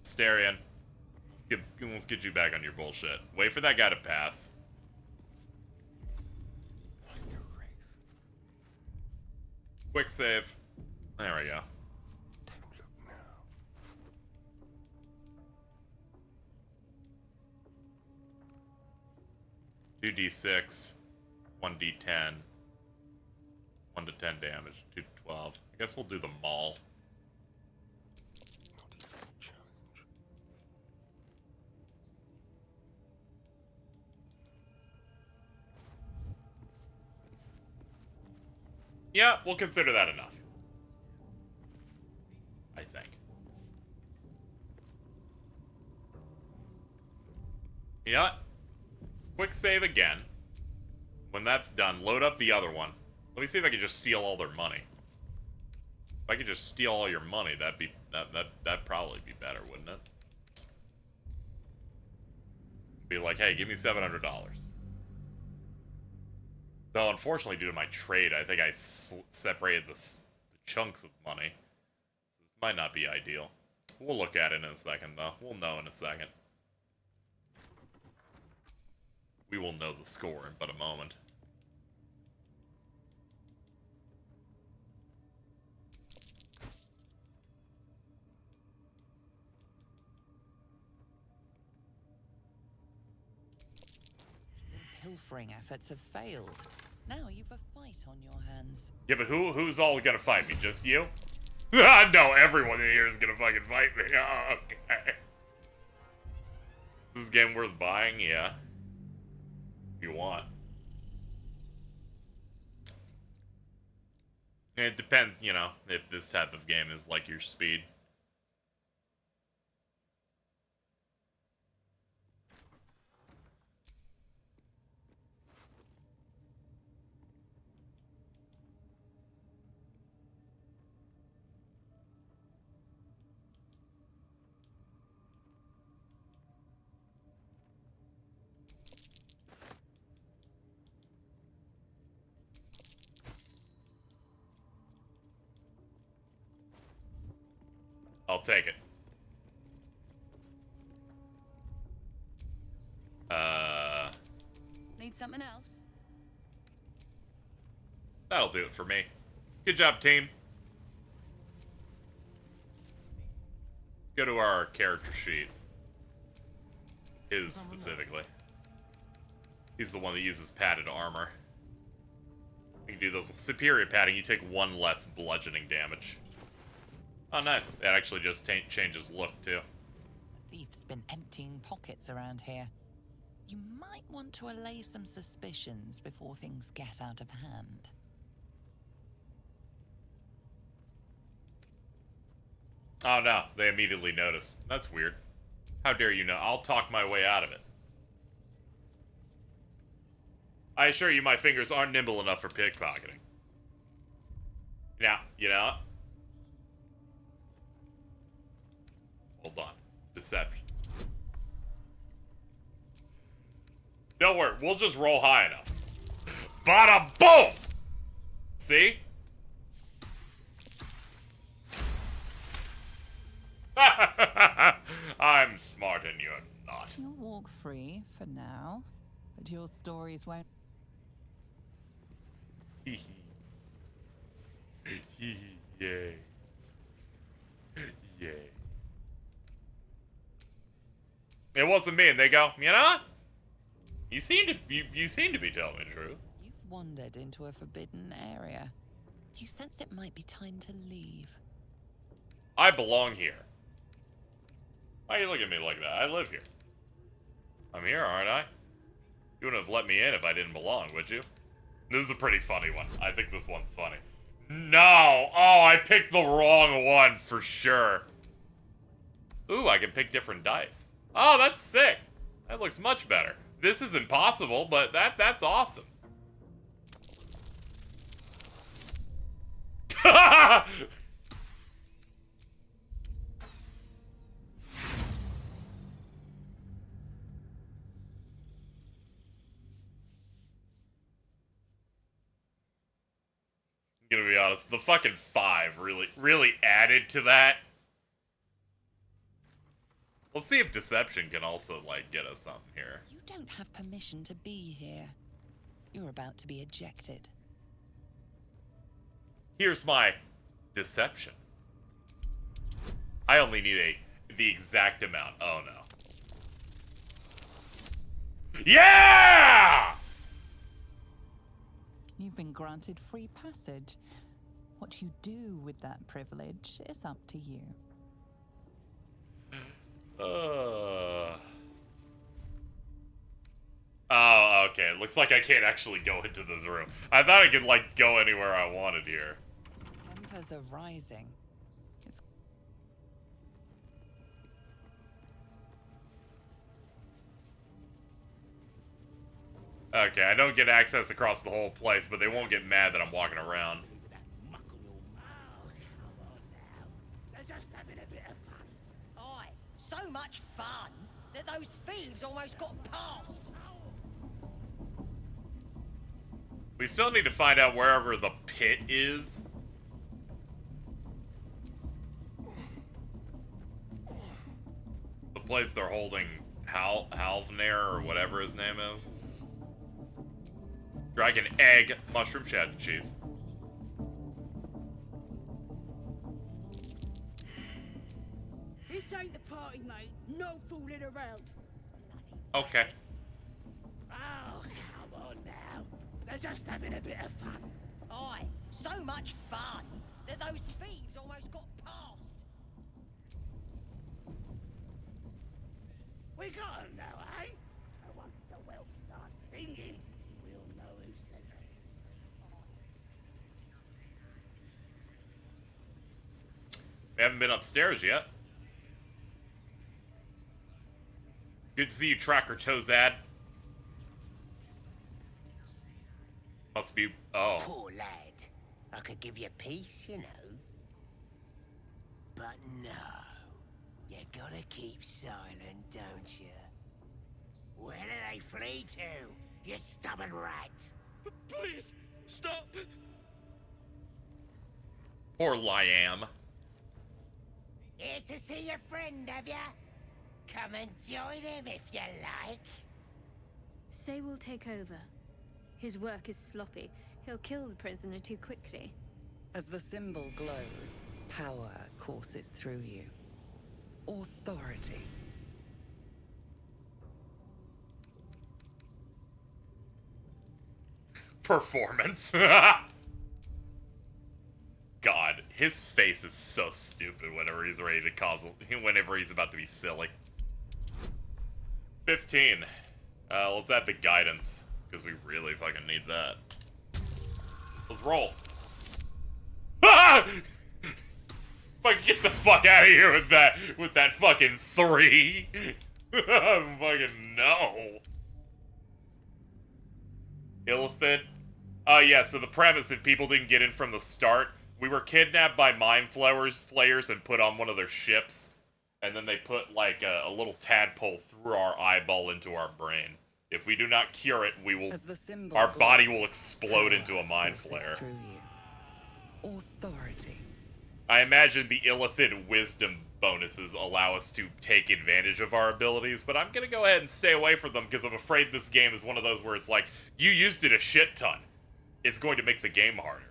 Starion. Let's get you back on your bullshit. Wait for that guy to pass. Quick save. There we go. Don't look now. 2d6, 1d10, 1 to 10 damage, 2 to 12. I guess we'll do the maul. Not even a challenge. Yeah, we'll consider that enough. I think. You know what? Quick save again. When that's done, load up the other one. Let me see if I can just steal all their money. If I could just steal all your money, that'd probably be better, wouldn't it? Be like, hey, give me $700. Though, unfortunately, due to my trade, I think I separated the chunks of money. This might not be ideal. We'll look at it in a second, though. We'll know in a second. We will know the score in but a moment. Pilfering efforts have failed. Now you've a fight on your hands. Yeah, but who's all gonna fight me? Just you? No, everyone in here is gonna fucking fight me. Oh, okay. Is this game worth buying? Yeah. If you want. It depends, you know, if this type of game is like your speed. I'll take it. Need something else? That'll do it for me. Good job, team. Let's go to our character sheet. His specifically. He's the one that uses padded armor. You can do those with superior padding. You take 1 less bludgeoning damage. Oh, nice. It actually just changes look, too. The thief's been emptying pockets around here. You might want to allay some suspicions before things get out of hand. Oh, no. They immediately notice. That's weird. How dare you know? I'll talk my way out of it. I assure you my fingers aren't nimble enough for pickpocketing. Now, you know? Hold on. Deception. Don't worry, we'll just roll high enough. Bada boom! See? I'm smart and you're not. You'll walk free for now, but your stories won't. Yay. Yay. It wasn't me, and they go, you know what? You seem to be telling the truth. You've wandered into a forbidden area. You sense it might be time to leave. I belong here. Why you look at me like that? I live here. I'm here, aren't I? You wouldn't have let me in if I didn't belong, would you? This is a pretty funny one. I think this one's funny. No! Oh, I picked the wrong one for sure. Ooh, I can pick different dice. Oh, that's sick. That looks much better. This is impossible, but that's awesome. I'm gonna be honest, the fucking 5 really added to that. Let's see if deception can also, like, get us something here. You don't have permission to be here. You're about to be ejected. Here's my deception. I only need the exact amount. Oh no. Yeah! You've been granted free passage. What you do with that privilege is up to you. Oh, okay. It looks like I can't actually go into this room. I thought I could, like, go anywhere I wanted here. Tempers are rising. It's... Okay, I don't get access across the whole place, but they won't get mad that I'm walking around. So much fun that those thieves almost got past. We still need to find out wherever the pit is. The place they're holding Halvnair or whatever his name is. Dragon egg, mushroom cheddar cheese. This ain't the party, mate. No fooling around. Okay. Oh, come on now. They're just having a bit of fun. Aye, so much fun that those thieves almost got past. We got him now, eh? And once the wealth starts singing, we'll know who sent it. We haven't been upstairs yet. Good to see you, Tracker Tozad. Must be. Oh. Poor lad. I could give you peace, you know. But no. You gotta keep silent, don't you? Where do they flee to, you stubborn rat? Please, stop! Poor Liam. Here to see your friend, have ya? Come and join him if you like. Say will take over. His work is sloppy. He'll kill the prisoner too quickly. As the symbol glows, power courses through you. Authority. Performance. God, his face is so stupid whenever he's ready to cause, whenever he's about to be silly. 15. Let's add the guidance, because we really fucking need that. Let's roll. Ah! Fucking get the fuck out of here with that fucking 3. Fucking no. Illithid. Yeah, so the premise, if people didn't get in from the start, we were kidnapped by mind flayers and put on one of their ships. And then they put, like, a little tadpole through our eyeball into our brain. If we do not cure it, we will... Our body will explode into a mind flayer. Authority. I imagine the Illithid wisdom bonuses allow us to take advantage of our abilities, but I'm gonna go ahead and stay away from them because I'm afraid this game is one of those where it's like, you used it a shit ton. It's going to make the game harder.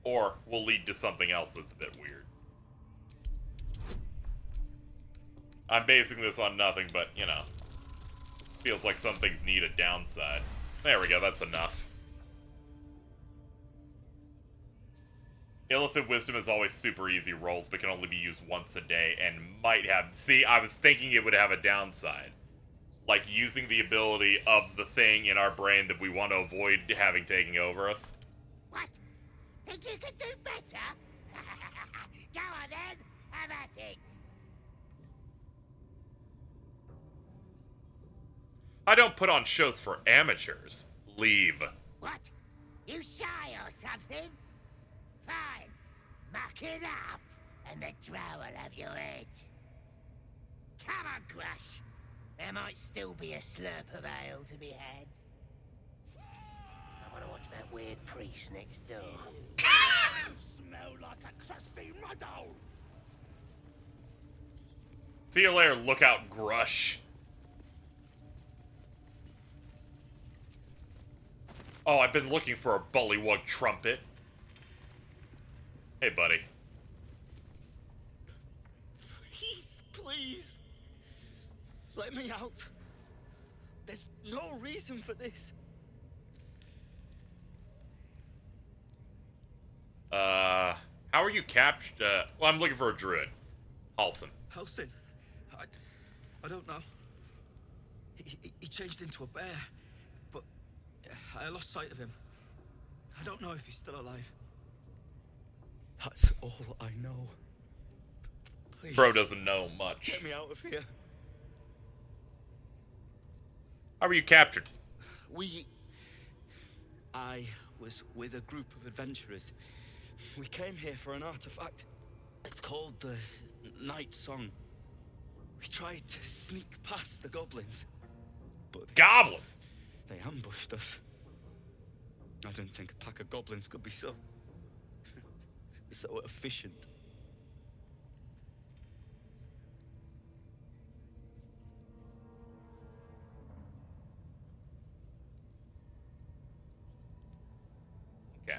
Or will lead to something else that's a bit weird. I'm basing this on nothing, but, you know, feels like some things need a downside. There we go, that's enough. Illithid Wisdom is always super easy rolls, but can only be used once a day, and might have... See, I was thinking it would have a downside. Like, using the ability of the thing in our brain that we want to avoid having taking over us. What? Think you could do better? Go on then, have at it. I don't put on shows for amateurs. Leave. What? You shy or something? Fine. Muck it up, and the drow will have your head. Come on, Grush. There might still be a slurp of ale to be had. I want to watch that weird priest next door. You smell like a crusty muddle. See you later, Lookout Grush. Oh, I've been looking for a bullywug trumpet. Hey, buddy. Please. Let me out. There's no reason for this. How are you captured? Well, I'm looking for a druid. Halsin. Halsin? I don't know. He changed into a bear, but I lost sight of him. I don't know if he's still alive. That's all I know. Please. Bro doesn't know much. Get me out of here. How were you captured? I was with a group of adventurers. We came here for an artifact. It's called the Night Song. We tried to sneak past the goblins. But goblins? They ambushed us. I didn't think a pack of goblins could be so efficient. Okay.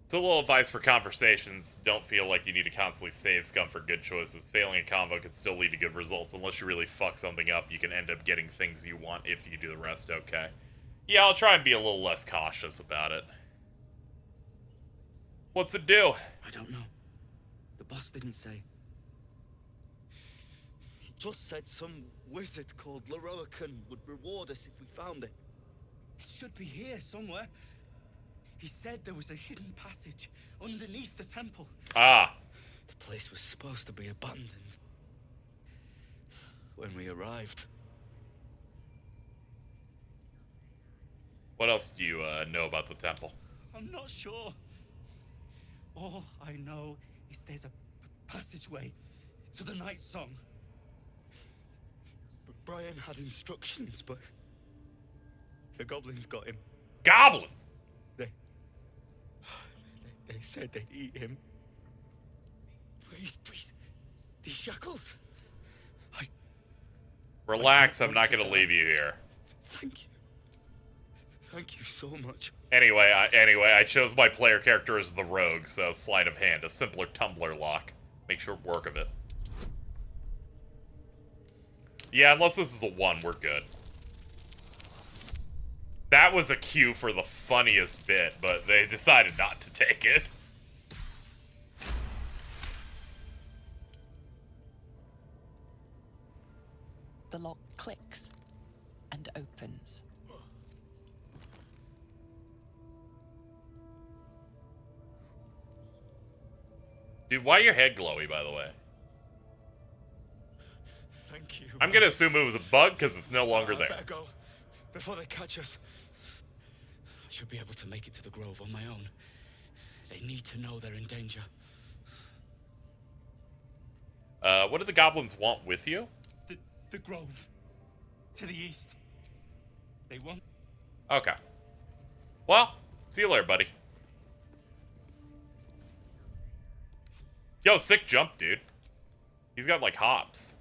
So a little advice for conversations. Don't feel like you need to constantly save scum for good choices. Failing a convo can still lead to good results. Unless you really fuck something up, you can end up getting things you want if you do the rest okay. Yeah, I'll try and be a little less cautious about it. What's it do? I don't know. The boss didn't say. He just said some wizard called Leroican would reward us if we found it. It should be here somewhere. He said there was a hidden passage underneath the temple. Ah. The place was supposed to be abandoned when we arrived. What else do you know about the temple? I'm not sure. All I know is there's a passageway to the Night Song. Brian had instructions, but the goblins got him. Goblins? They said they'd eat him. Please, These shackles. Relax, I'm not gonna leave you here. Thank you. Thank you so much. Anyway, I chose my player character as the rogue, so sleight of hand, a simpler tumbler lock. Make short work of it. Yeah, unless this is a 1, we're good. That was a cue for the funniest bit, but they decided not to take it. The lock clicks and opens. Dude, why your head glowy, by the way? Thank you. I'm gonna assume it was a bug, because it's no longer I there. better go before they catch us. I should be able to make it to the Grove on my own. They need to know they're in danger. What do the goblins want with you? The Grove. To the east. They want... Okay. Well, see you later, buddy. Yo, sick jump, dude. He's got, like, hops.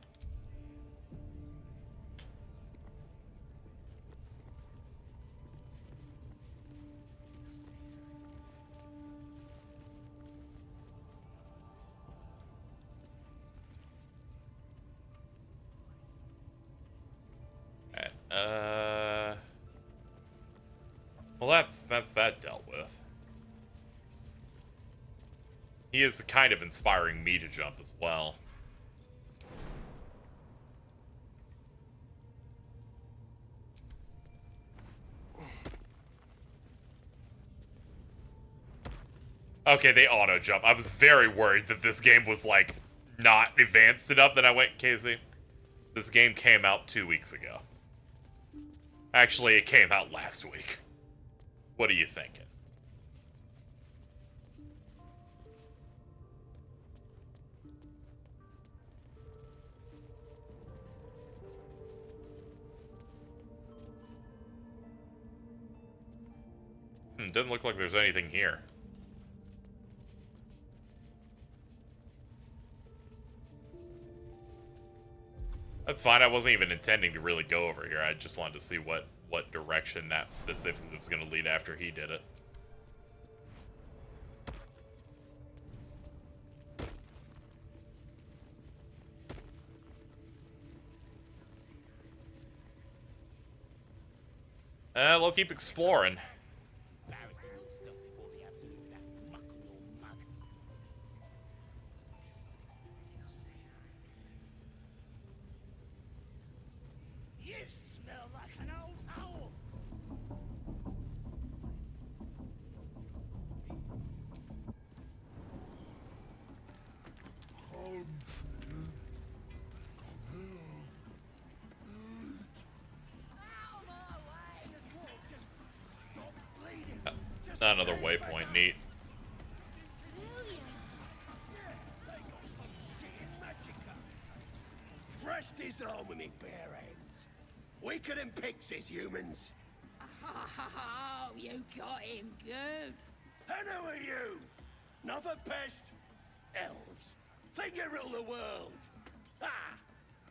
Well, that's that dealt with. He is kind of inspiring me to jump as well. Okay, they auto jump. I was very worried that this game was like not advanced enough. Then I went, KZ, this game came out 2 weeks ago. Actually, it came out last week. What are you thinking? Doesn't look like there's anything here. That's fine. I wasn't even intending to really go over here. I just wanted to see what direction that specifically was going to lead after he did it. Let's keep exploring. You smell like an old owl. Another waypoint, neat. Fresh disharmony, bare hands. Weaker than pixies, humans. Oh, you got him good. And who are you? Another pest? Elves. Think you rule the world. Ah!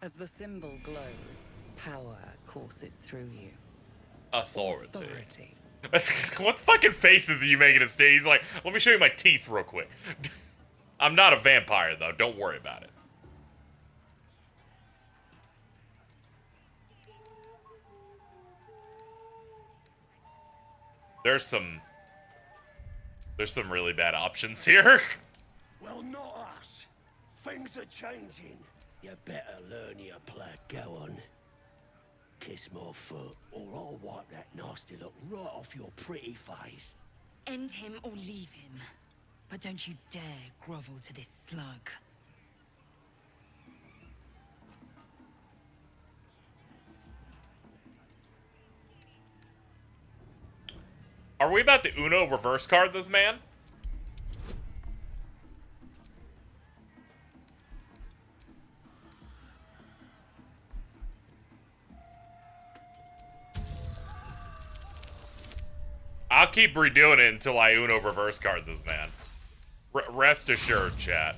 As the symbol glows, power courses through you. Authority. What fucking faces are you making us stay? He's like, let me show you my teeth real quick. I'm not a vampire, though. Don't worry about it. There's some really bad options here. Well, not us. Things are changing. You better learn your play. Go on. Kiss my foot, or I'll wipe that nasty look right off your pretty face. End him or leave him. But don't you dare grovel to this slug. Are we about to Uno reverse card this man? I'll keep redoing it until I Uno reverse card this man. Rest assured, chat.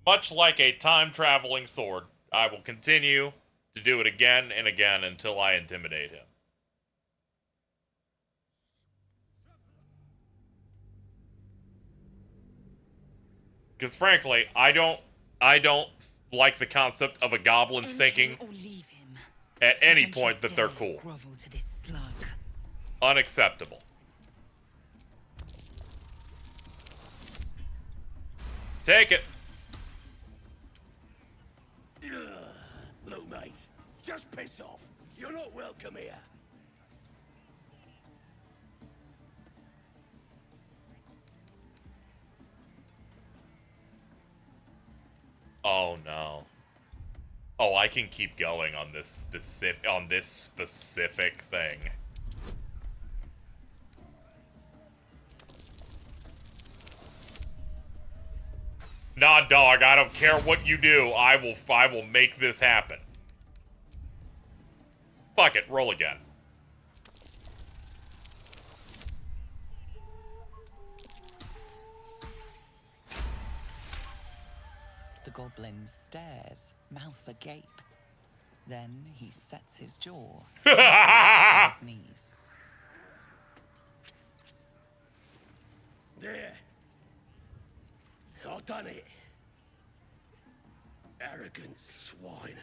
Much like a time-traveling sword, I will continue to do it again and again until I intimidate him. Because frankly, I don't like the concept of a goblin thinking at any point that they're cool. Unacceptable. Take it. Look, mate, just piss off. You're not welcome here. Oh no. Oh, I can keep going on this specific thing. Nah, dog, I don't care what you do. I will make this happen. Fuck it, roll again. The goblin stares, mouth agape. Then he sets his jaw on his knees. There. I've done it. Arrogant swine.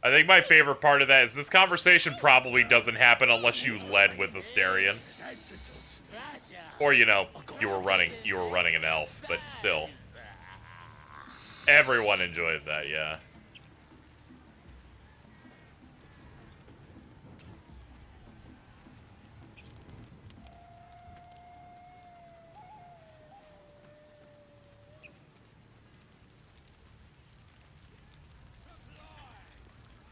I think my favorite part of that is this conversation probably doesn't happen unless you led with Asterion. Or, you know, you were running an elf, but still. Everyone enjoyed that, yeah.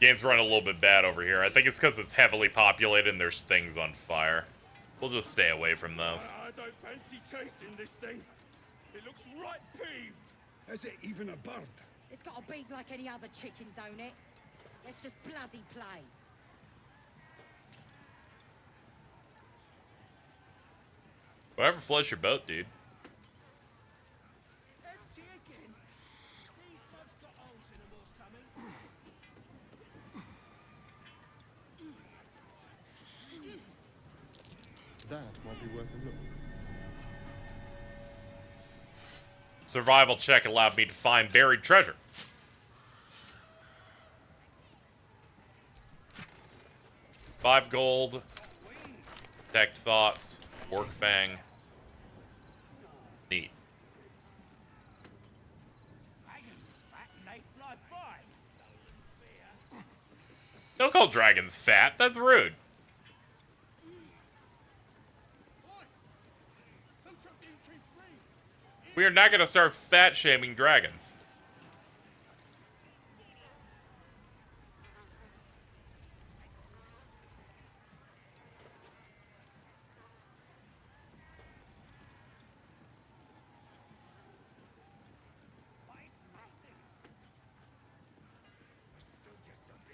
Game's running a little bit bad over here. I think it's because it's heavily populated and there's things on fire. We'll just stay away from those. I don't fancy chasing this thing. It looks right peeved. Has it even a bird? It's got a beak like any other chicken, don't it? Let's just bloody play. Whatever floats your boat, dude. Empty again. These bugs got holes in them or something. That might be worth a look. Survival check allowed me to find buried treasure. $5 gold. Detect thoughts. Work fang. Neat. Don't call dragons fat. That's rude. We are not going to start fat-shaming dragons.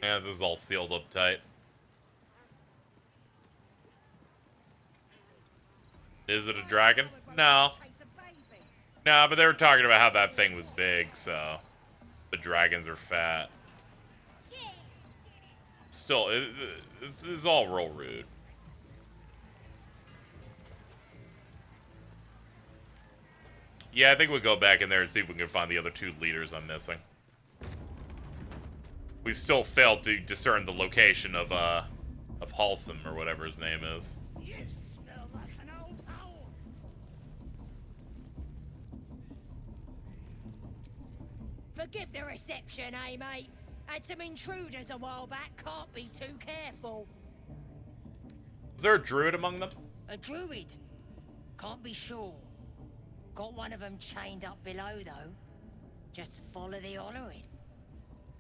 Yeah, this is all sealed up tight. Is it a dragon? No. No, but they were talking about how that thing was big, so the dragons are fat. Still, this is all real rude. Yeah, I think we'll go back in there and see if we can find the other 2 leaders I'm missing. We still failed to discern the location of Halsum, or whatever his name is. Forgive the reception, eh, mate? Had some intruders a while back, can't be too careful. Is there a druid among them? A druid? Can't be sure. Got one of them chained up below, though. Just follow the hollering.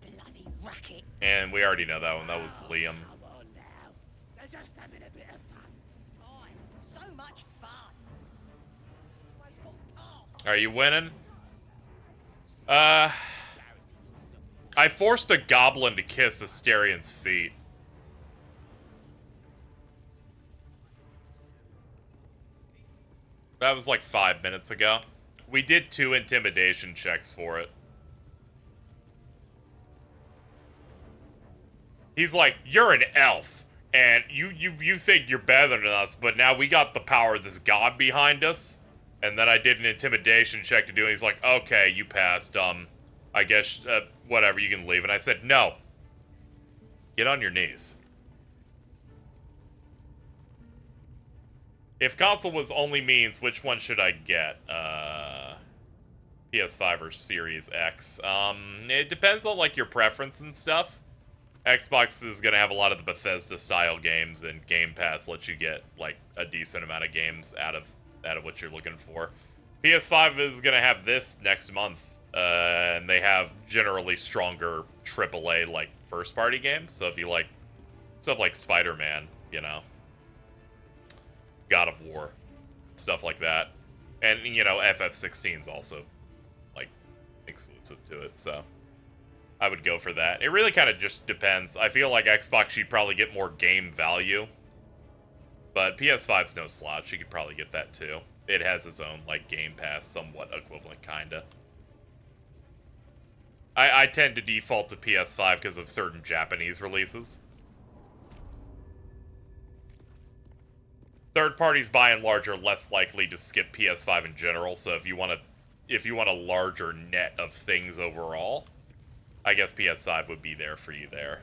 Bloody racket. And we already know that one. That was Liam. Come on now. They're just having a bit of fun. Aye, so much fun. Are you winning? I forced a goblin to kiss Asterian's feet. That was like 5 minutes ago. We did 2 intimidation checks for it. He's like, you're an elf, and you think you're better than us, but now we got the power of this god behind us. And then I did an intimidation check to do it. He's like, okay, you passed. I guess, whatever, you can leave. And I said, no. Get on your knees. If console was only means, which one should I get? PS5 or Series X? It depends on, like, your preference and stuff. Xbox is going to have a lot of the Bethesda-style games, and Game Pass lets you get, like, a decent amount of games out of what you're looking for. PS5 is going to have this next month, and they have generally stronger AAA, like, first-party games. So if you like stuff like Spider-Man, you know, God of War, stuff like that. And, you know, FF16 is also, like, exclusive to it, so I would go for that. It really kind of just depends. I feel like Xbox, you'd probably get more game value, but PS5's no slouch. You could probably get that, too. It has its own, like, Game Pass, somewhat equivalent, kinda. I tend to default to PS5 because of certain Japanese releases. Third parties, by and large, are less likely to skip PS5 in general. So if you want a larger net of things overall, I guess PS5 would be there for you there.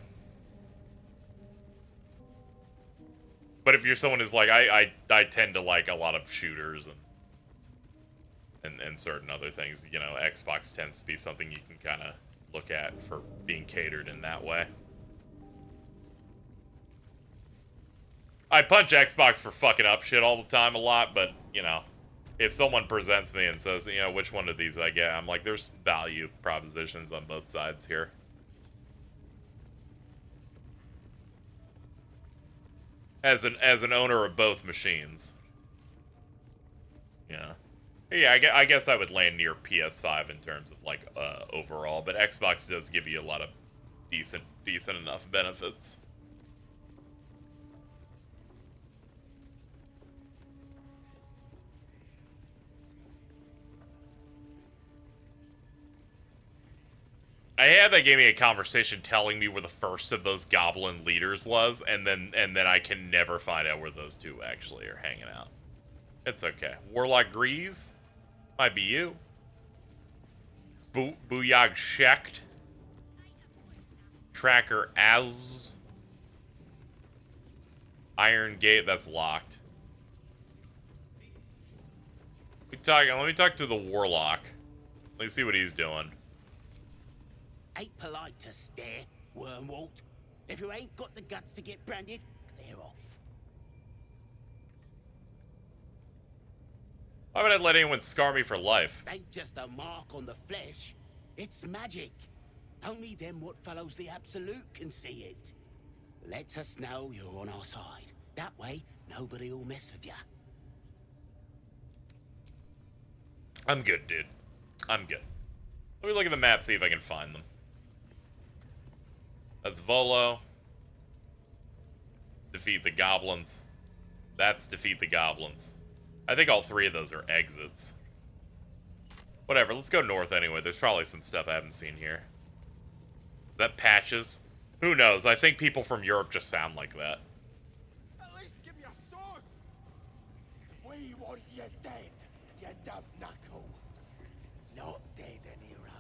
But if you're someone who's like, I tend to like a lot of shooters and certain other things, you know, Xbox tends to be something you can kind of look at for being catered in that way. I punch Xbox for fucking up shit all the time a lot, but, you know, if someone presents me and says, you know, which one of these I get, I'm like, there's value propositions on both sides here. As an owner of both machines. Yeah. Yeah, I guess I would land near PS5 in terms of, like, overall, but Xbox does give you a lot of decent enough benefits. I had that gave me a conversation telling me where the first of those goblin leaders was, and then I can never find out where those two actually are hanging out. It's okay. Warlock Grease? Might be you. Booyag Shecht. Tracker Az. Iron Gate, that's locked. Let me talk to the Warlock. Let me see what he's doing. Ain't polite to stare, Wormwalt. If you ain't got the guts to get branded, clear off. Why would I let anyone scar me for life? Ain't just a mark on the flesh. It's magic. Only them what follows the Absolute can see it. Lets us know you're on our side. That way, nobody will mess with you. I'm good, dude. I'm good. Let me look at the map, see if I can find them. That's Volo. Defeat the goblins. That's defeat the goblins. I think all 3 of those are exits. Whatever, let's go north anyway. There's probably some stuff I haven't seen here. Is that Patches? Who knows? I think people from Europe just sound like that. At least give me a sword! We want you dead, you dumb knuckle. Not dead and heroic.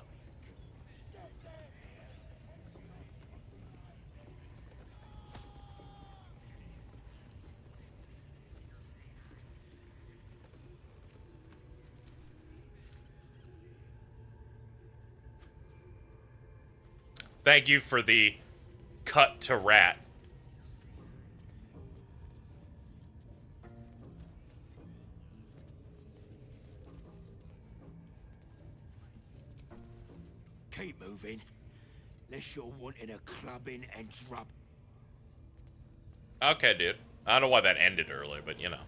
Thank you for the cut to rat. Keep moving. Unless you're wanting a clubbing and drub. Okay, dude. I don't know why that ended early, but you know.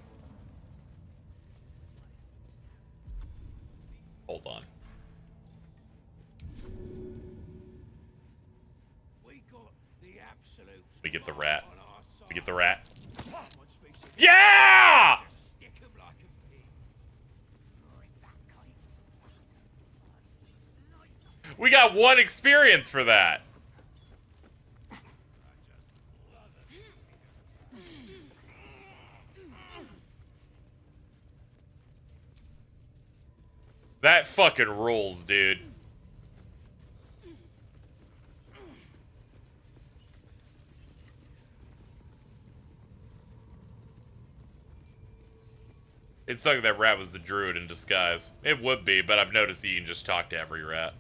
Hold on. We get the rat. We get the rat. Yeah! We got 1 experience for that. That fucking rules, dude. It sucked that rat was the druid in disguise. It would be, but I've noticed that you can just talk to every rat.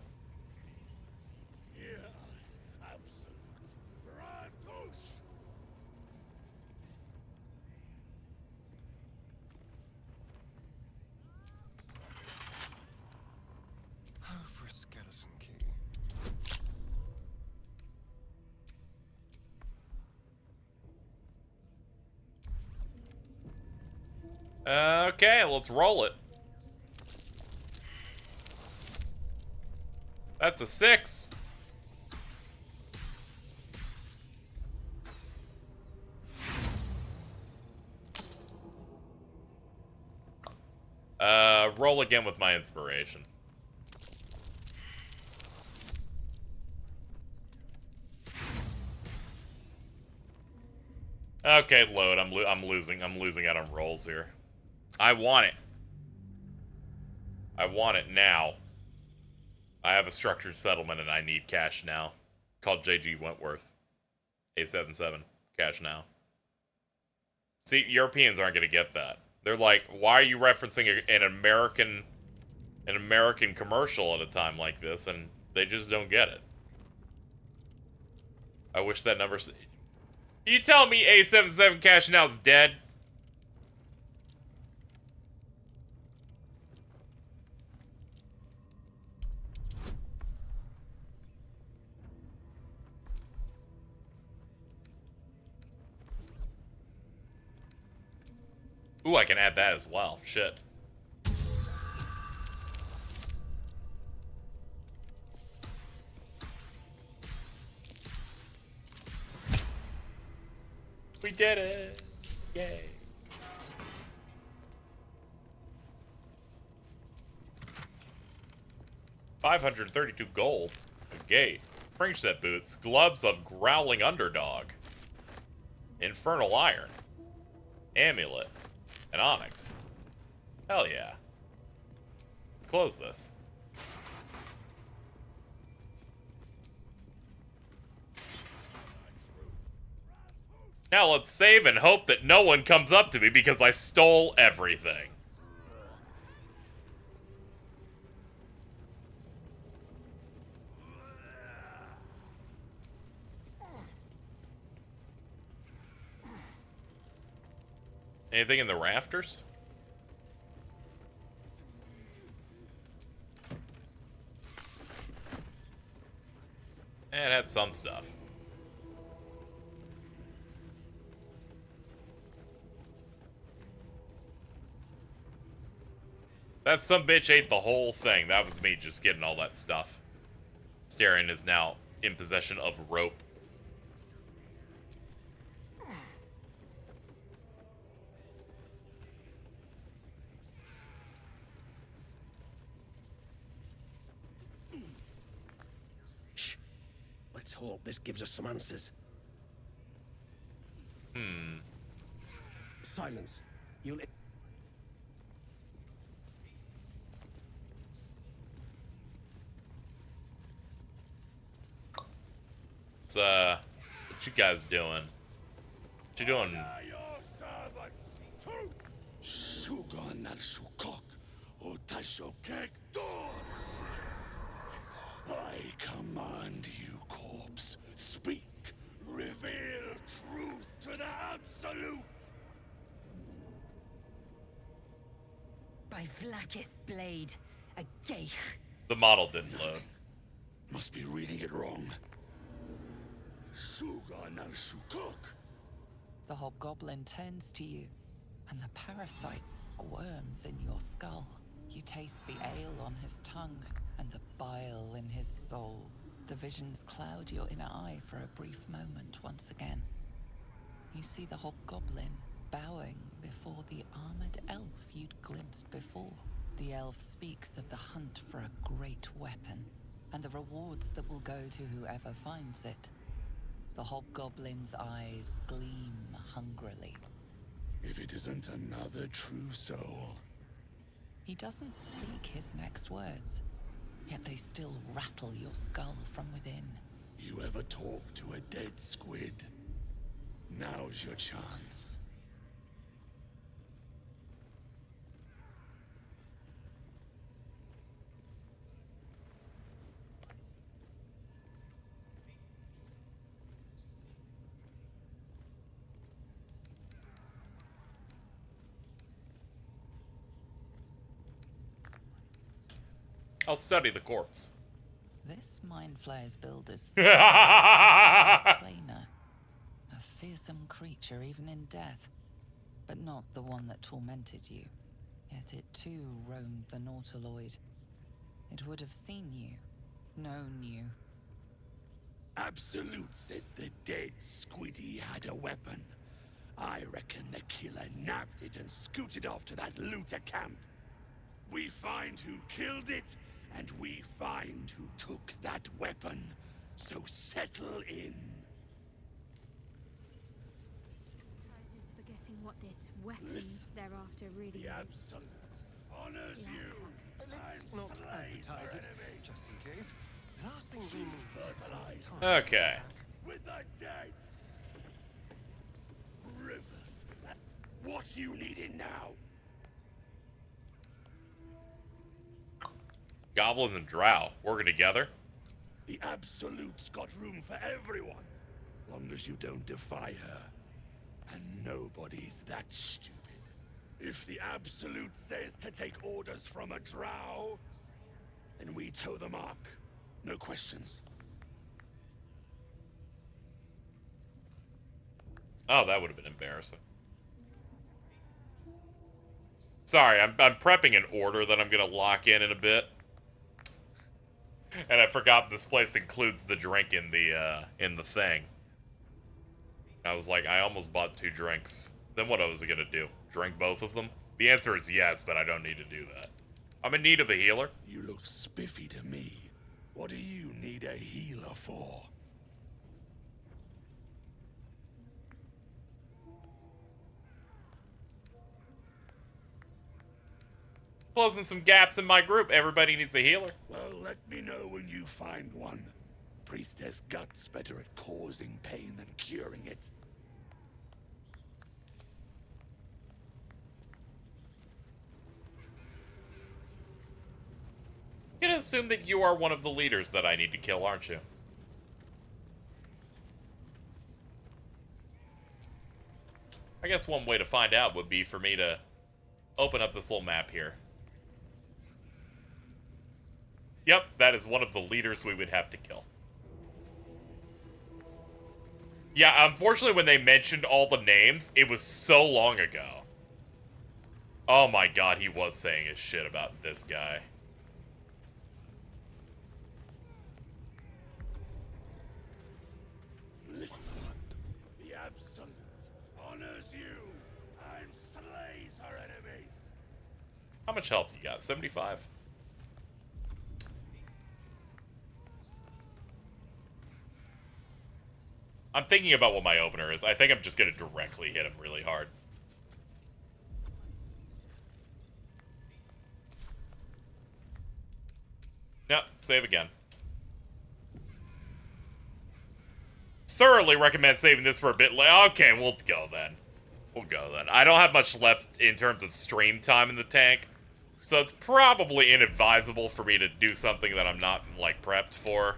Oh, for a skeleton key. Okay, let's roll it. That's a 6. Roll again with my inspiration. Okay, load. I'm losing out on rolls here. I want it. I want it now. I have a structured settlement and I need cash now. Called JG Wentworth. 877. Cash now. See, Europeans aren't gonna get that. They're like, why are you referencing an American commercial at a time like this? And they just don't get it. I wish that number. You tell me 877 cash now is dead? Ooh, I can add that as well. Shit. We did it! Yay. $532 gold. A gate. Spring set boots. Gloves of growling underdog. Infernal iron. Amulet. An onyx. Hell yeah. Let's close this. Now let's save and hope that no one comes up to me because I stole everything. Anything in the rafters? It had some stuff. That sumbitch ate the whole thing. That was me just getting all that stuff. Styrian is now in possession of rope. Let's hope this gives us some answers. Silence. You'll... What you guys doing? What you doing? I command you, corpse. Speak. Reveal truth to the absolute. By Vlaakith's blade, a geich. The model didn't load. Must be reading it wrong. Sugan al Shukok. The hobgoblin turns to you, and the parasite squirms in your skull. You taste the ale on his tongue, and the bile in his soul. The visions cloud your inner eye for a brief moment once again. You see the hobgoblin bowing before the armored elf you'd glimpsed before. The elf speaks of the hunt for a great weapon, and the rewards that will go to whoever finds it. The hobgoblin's eyes gleam hungrily. If it isn't another true soul. He doesn't speak his next words, yet they still rattle your skull from within. You ever talk to a dead squid? Now's your chance. I'll study the corpse. This mind flayer's build is plainer. A fearsome creature even in death, but not the one that tormented you. Yet it too roamed the Nautiloid. It would have seen you, known you. Absolute says the dead squiddy had a weapon. I reckon the killer nabbed it and scooted off to that looter camp. We find who killed it, and we find who took that weapon. So settle in. Prizes for guessing what this weapon they're after really The is. Absolute honors you. Let's not advertise it, just in case. The last thing we need is time. Okay. With the dead. Rivers. What you needing now? Goblins and Drow working together. The Absolute's got room for everyone, long as you don't defy her. And nobody's that stupid. If the Absolute says to take orders from a Drow, then we toe the mark. No questions. Oh, that would have been embarrassing. Sorry, I'm prepping an order that I'm gonna lock in a bit. And I forgot this place includes the drink in the thing. I was like, I almost bought 2 drinks. Then what was I gonna do? Drink both of them? The answer is yes, but I don't need to do that. I'm in need of a healer. You look spiffy to me. What do you need a healer for? Closing some gaps in my group. Everybody needs a healer. Well, let me know when you find one. Priestess Gut's better at causing pain than curing it. I'm gonna assume that you are one of the leaders that I need to kill, aren't you? I guess one way to find out would be for me to open up this little map here. Yep, that is one of the leaders we would have to kill. Yeah, unfortunately when they mentioned all the names, it was so long ago. Oh my god, he was saying his shit about this guy. Listen, the Absolute honors you and slays her enemies. How much health you got? 75? I'm thinking about what my opener is. I think I'm just gonna directly hit him really hard. Nope, save again. Thoroughly recommend saving this for a bit later. Okay, we'll go then. We'll go then. I don't have much left in terms of stream time in the tank, so it's probably inadvisable for me to do something that I'm not, like, prepped for.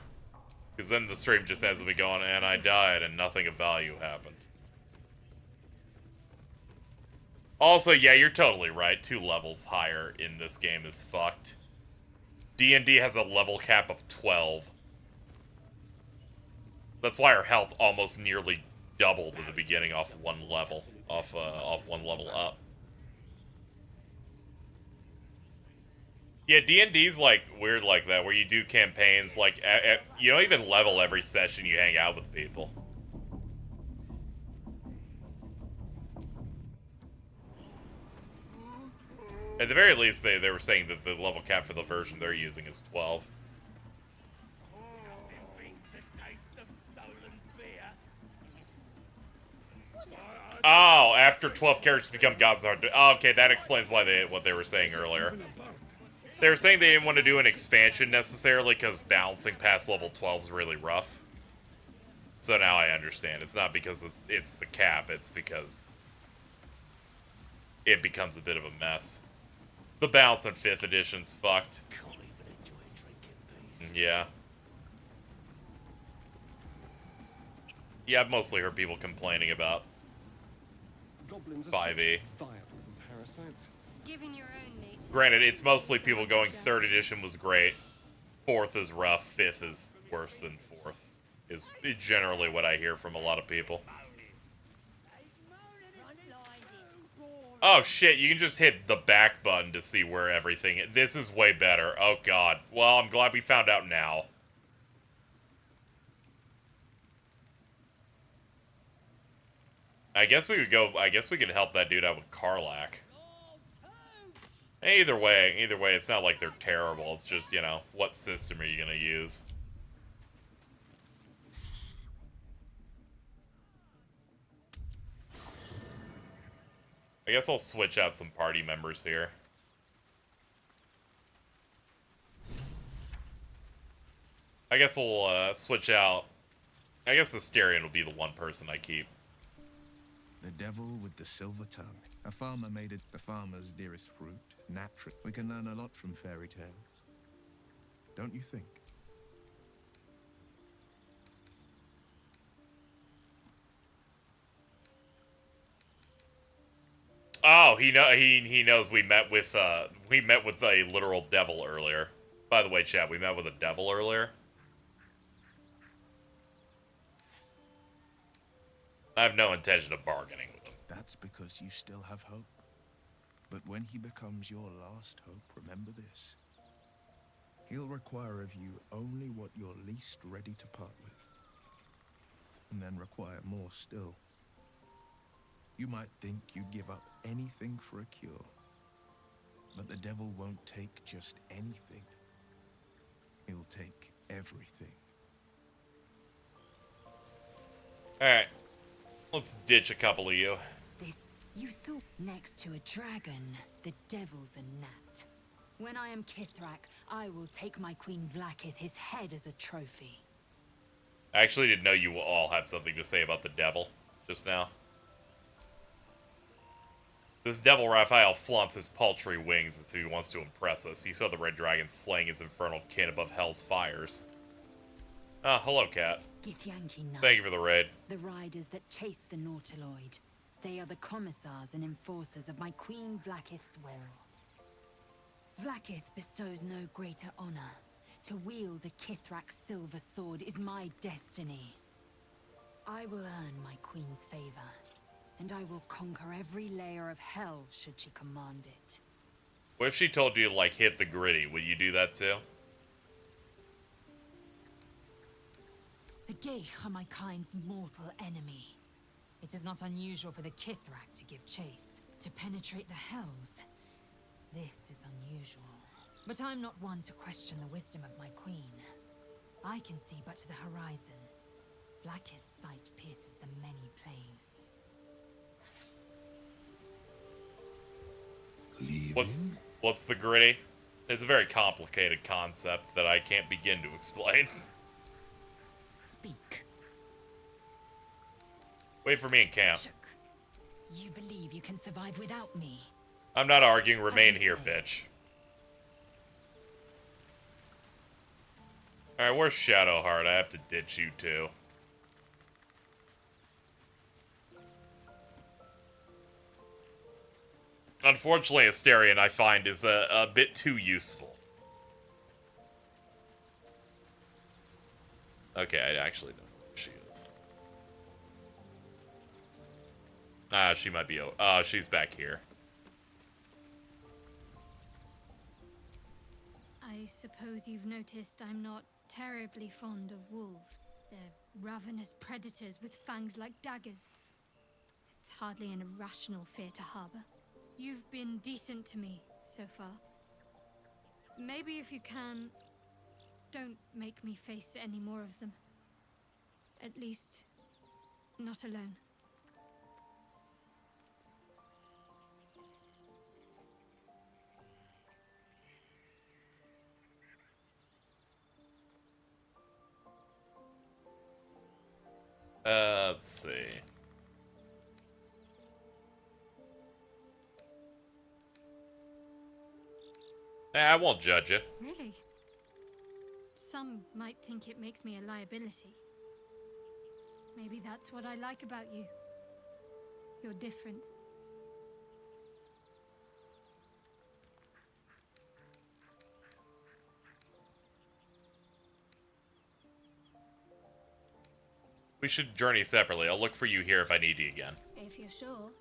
Because then the stream just ends up me going, and I died, and nothing of value happened. Also, yeah, you're totally right. 2 levels higher in this game is fucked. D&D has a level cap of 12. That's why our health almost nearly doubled in the beginning off 1 level. Off 1 level up. Yeah, D&D's like weird like that, where you do campaigns, like, you don't even level every session you hang out with people. At the very least, they were saying that the level cap for the version they're using is 12. Oh, after 12 characters become gods, oh, okay, that explains why what they were saying earlier. They were saying they didn't want to do an expansion necessarily because balancing past level 12 is really rough. So now I understand. It's not because it's the cap, it's because it becomes a bit of a mess. The balance in 5th edition's fucked. Yeah. Yeah, I've mostly heard people complaining about 5e. Given your own nature. Granted, it's mostly people going 3rd edition was great, 4th is rough, 5th is worse than 4th. Is generally what I hear from a lot of people. Oh shit, you can just hit the back button to see where everything is. This is way better. Oh god. Well, I'm glad we found out now. I guess we could help that dude out with Karlach. Either way, it's not like they're terrible. It's just, you know, what system are you gonna use? I guess I'll switch out some party members here. I guess we'll switch out. I guess Asterion will be the one person I keep. The devil with the silver tongue. A farmer made it the farmer's dearest fruit. Natural. We can learn a lot from fairy tales. Don't you think? Oh, he knows we met with a literal devil earlier. By the way, chat, we met with a devil earlier. I have no intention of bargaining with him. That's because you still have hope. But when he becomes your last hope, remember this. He'll require of you only what you're least ready to part with. And then require more still. You might think you'd give up anything for a cure. But the devil won't take just anything. He'll take everything. Alright. Let's ditch a couple of you. You saw next to a dragon, the devil's a gnat. When I am Kithrak, I will take my Queen Vlaakith his head as a trophy. I actually didn't know you all had something to say about the devil just now. This devil Raphael flaunts his paltry wings as if he wants to impress us. He saw the red dragon slaying his infernal kin above hell's fires. Ah, hello, cat. Githyanki knights, Thank you for the raid. The riders that chase the Nautiloid. They are the commissars and enforcers of my Queen Vlaakith's will. Vlaakith bestows no greater honor. To wield a Kithrak silver sword is my destiny. I will earn my queen's favor, and I will conquer every layer of hell should she command it. What if she told you to, like, hit the gritty? Would you do that too? The Geich are my kind's mortal enemy. It is not unusual for the Kithrak to give chase, to penetrate the hells. This is unusual. But I'm not one to question the wisdom of my queen. I can see but to the horizon. Vlaakith's sight pierces the many planes. What's the gritty? It's a very complicated concept that I can't begin to explain. Speak. Wait for me in camp. You believe you can survive without me? I'm not arguing. Remain here, bitch. Alright, where's Shadowheart? I have to ditch you too. Unfortunately, Asterion, I find, is a bit too useful. Okay, I actually don't know where she is. Ah, she might be... Oh, she's back here. I suppose you've noticed I'm not terribly fond of wolves. They're ravenous predators with fangs like daggers. It's hardly an irrational fear to harbor. You've been decent to me so far. Maybe if you can, don't make me face any more of them. At least, not alone. Let's see. I won't judge you. Really? Some might think it makes me a liability. Maybe that's what I like about you. You're different. We should journey separately. I'll look for you here if I need you again. If you're sure.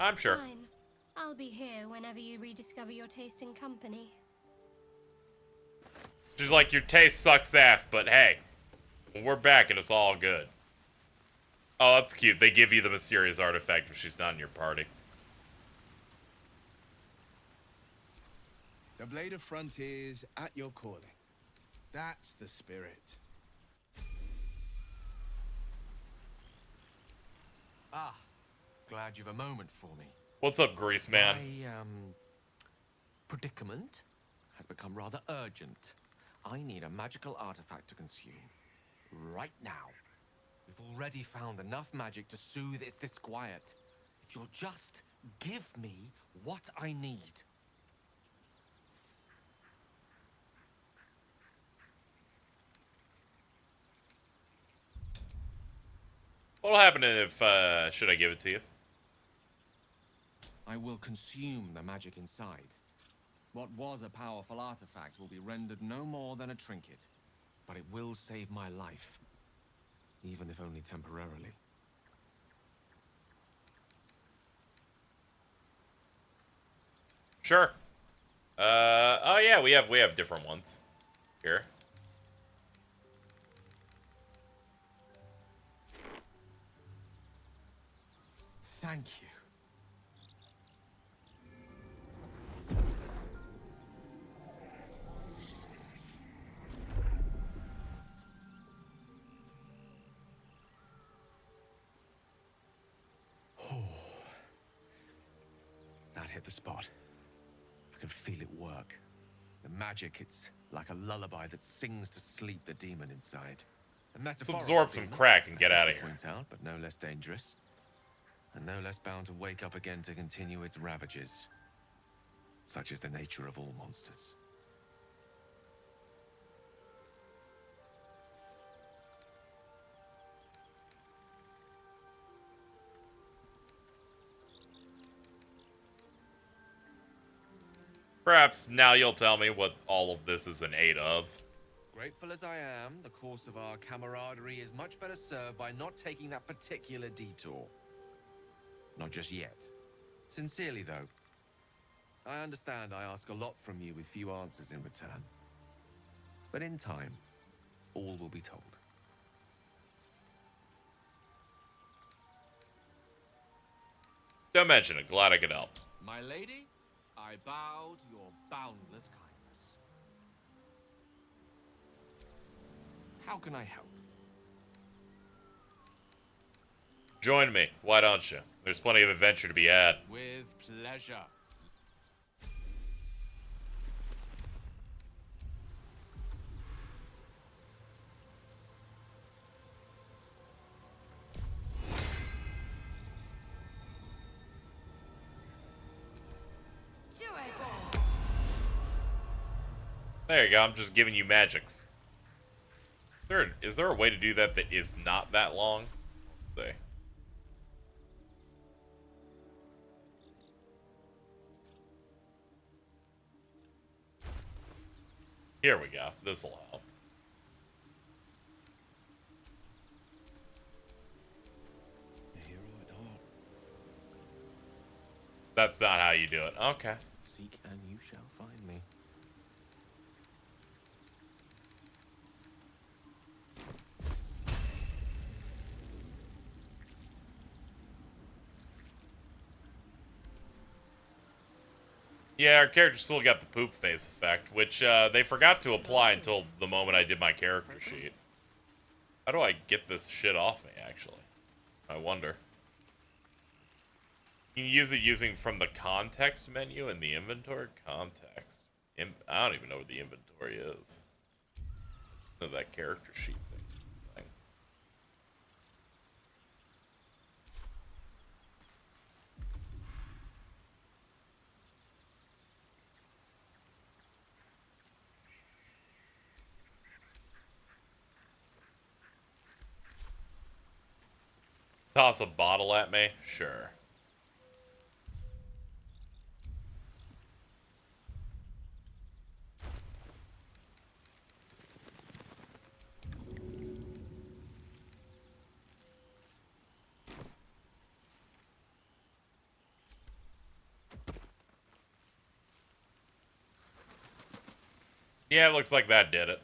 I'm sure. Fine. I'll be here whenever you rediscover your taste in company. She's like, your taste sucks ass, but hey, we're back and it's all good. Oh, that's cute. They give you the mysterious artifact if she's not in your party. The Blade of Frontiers at your calling. That's the spirit. Ah, glad you've a moment for me. What's up, Grease Man? My, predicament has become rather urgent. I need a magical artifact to consume. Right now. We've already found enough magic to soothe its disquiet. If you'll just give me what I need. What'll happen if, should I give it to you? I will consume the magic inside. What was a powerful artifact will be rendered no more than a trinket. But it will save my life. Even if only temporarily. Sure. Oh yeah, we have different ones here. Thank you. That hit the spot. I can feel it work. The magic, it's like a lullaby that sings to sleep the demon inside. Let's absorb some crack and get out of here. Point out, but no less dangerous. And no less bound to wake up again to continue its ravages. Such is the nature of all monsters. Perhaps now you'll tell me what all of this is in aid of. Grateful as I am, the course of our camaraderie is much better served by not taking that particular detour. Not just yet. Sincerely, though. I understand I ask a lot from you with few answers in return. But in time, all will be told. Don't mention it. Glad I could help. My lady, I bow to your boundless kindness. How can I help? Join me. Why don't you? There's plenty of adventure to be had. With pleasure. There you go. I'm just giving you magics. Is there a way to do that that is not that long? Let's see. Here we go. This'll help. That's not how you do it. Okay. Seek and you shall find me. Yeah, our character still got the poop face effect, which they forgot to apply until the moment I did my character sheet. How do I get this shit off me, actually? I wonder. You can use it using from the context menu in the inventory. Context. I don't even know what the inventory is. Just know that character sheet thing. Toss a bottle at me? Sure. Yeah, it looks like that did it.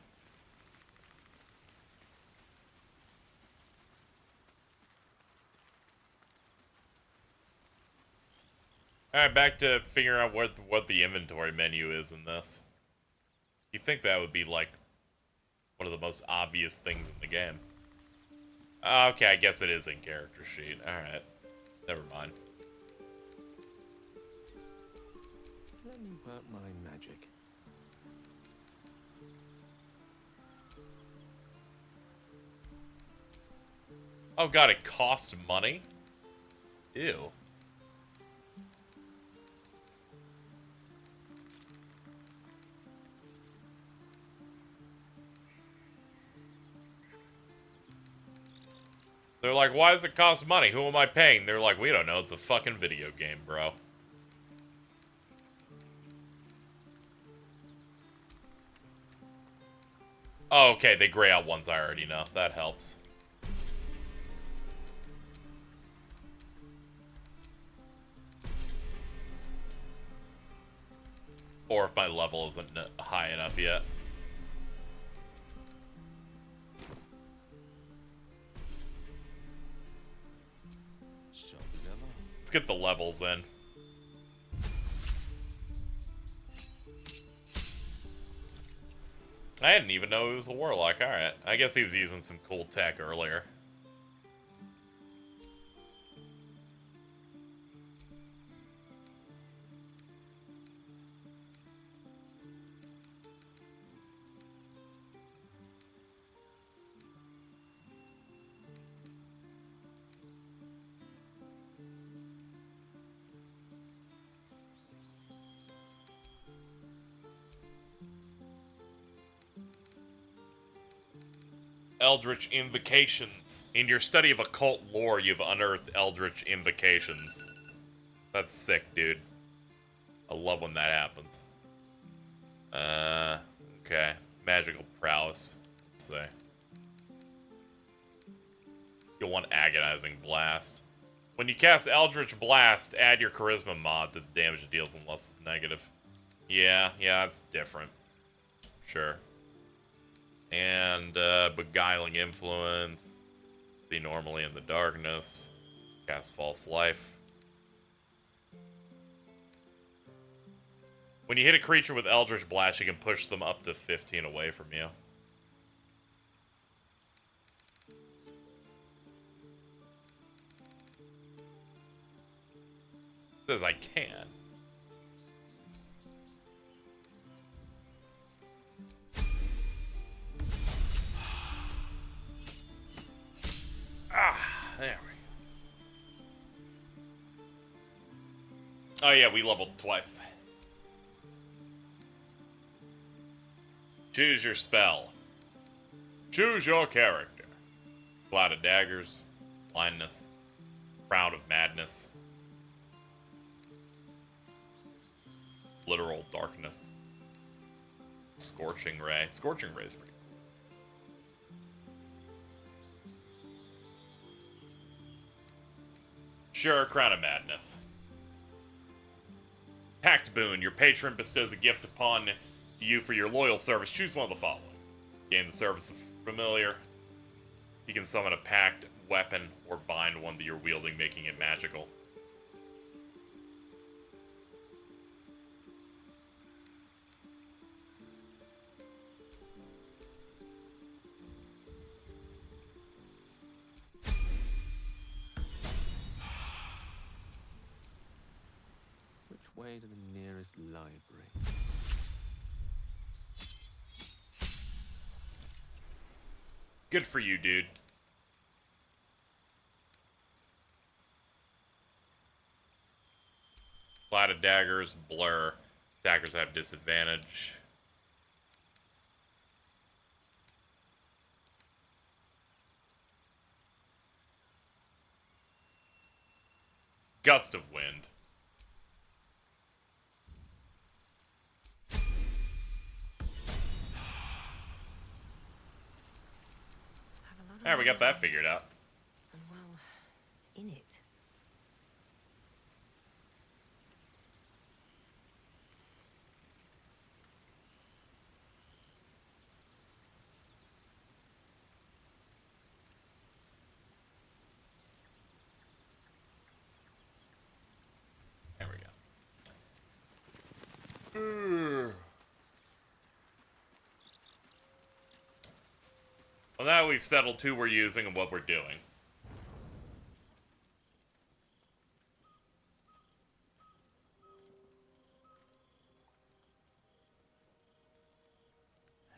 Alright, back to figuring out what the inventory menu is in this. You'd think that would be, like, one of the most obvious things in the game. Okay, I guess it is in character sheet. Alright. Never mind. Let me work my magic. Oh god, it costs money? Ew. They're like, why does it cost money? Who am I paying? They're like, we don't know. It's a fucking video game, bro. Oh, okay. They gray out ones I already know. That helps. Or if my level isn't high enough yet. Let's get the levels in. I didn't even know he was a warlock. Alright. I guess he was using some cool tech earlier. Eldritch invocations. In your study of occult lore, you've unearthed Eldritch invocations. That's sick, dude. I love when that happens. Okay. Magical prowess. Let's see. You'll want Agonizing Blast. When you cast Eldritch Blast, add your Charisma mod to the damage it deals unless it's negative. Yeah, that's different. Sure. And, Beguiling Influence. See normally in the darkness. Cast False Life. When you hit a creature with Eldritch Blast, you can push them up to 15 away from you. It says I can. There we go. Oh yeah, we leveled twice. Choose your spell. Choose your character. Cloud of Daggers. Blindness. Crown of Madness. Literal Darkness. Scorching Ray. Scorching Ray's pretty cool. Sure, Crown of Madness. Pact Boon. Your patron bestows a gift upon you for your loyal service. Choose one of the following. Gain the service of familiar. You can summon a pact weapon or bind one that you're wielding, making it magical. Which way to the nearest library? Good for you, dude. Cloud of Daggers, Blur. Attackers have disadvantage. gust of wind. There, we got that figured out. And well, in it. There we go. Well, now we've settled who we're using and what we're doing.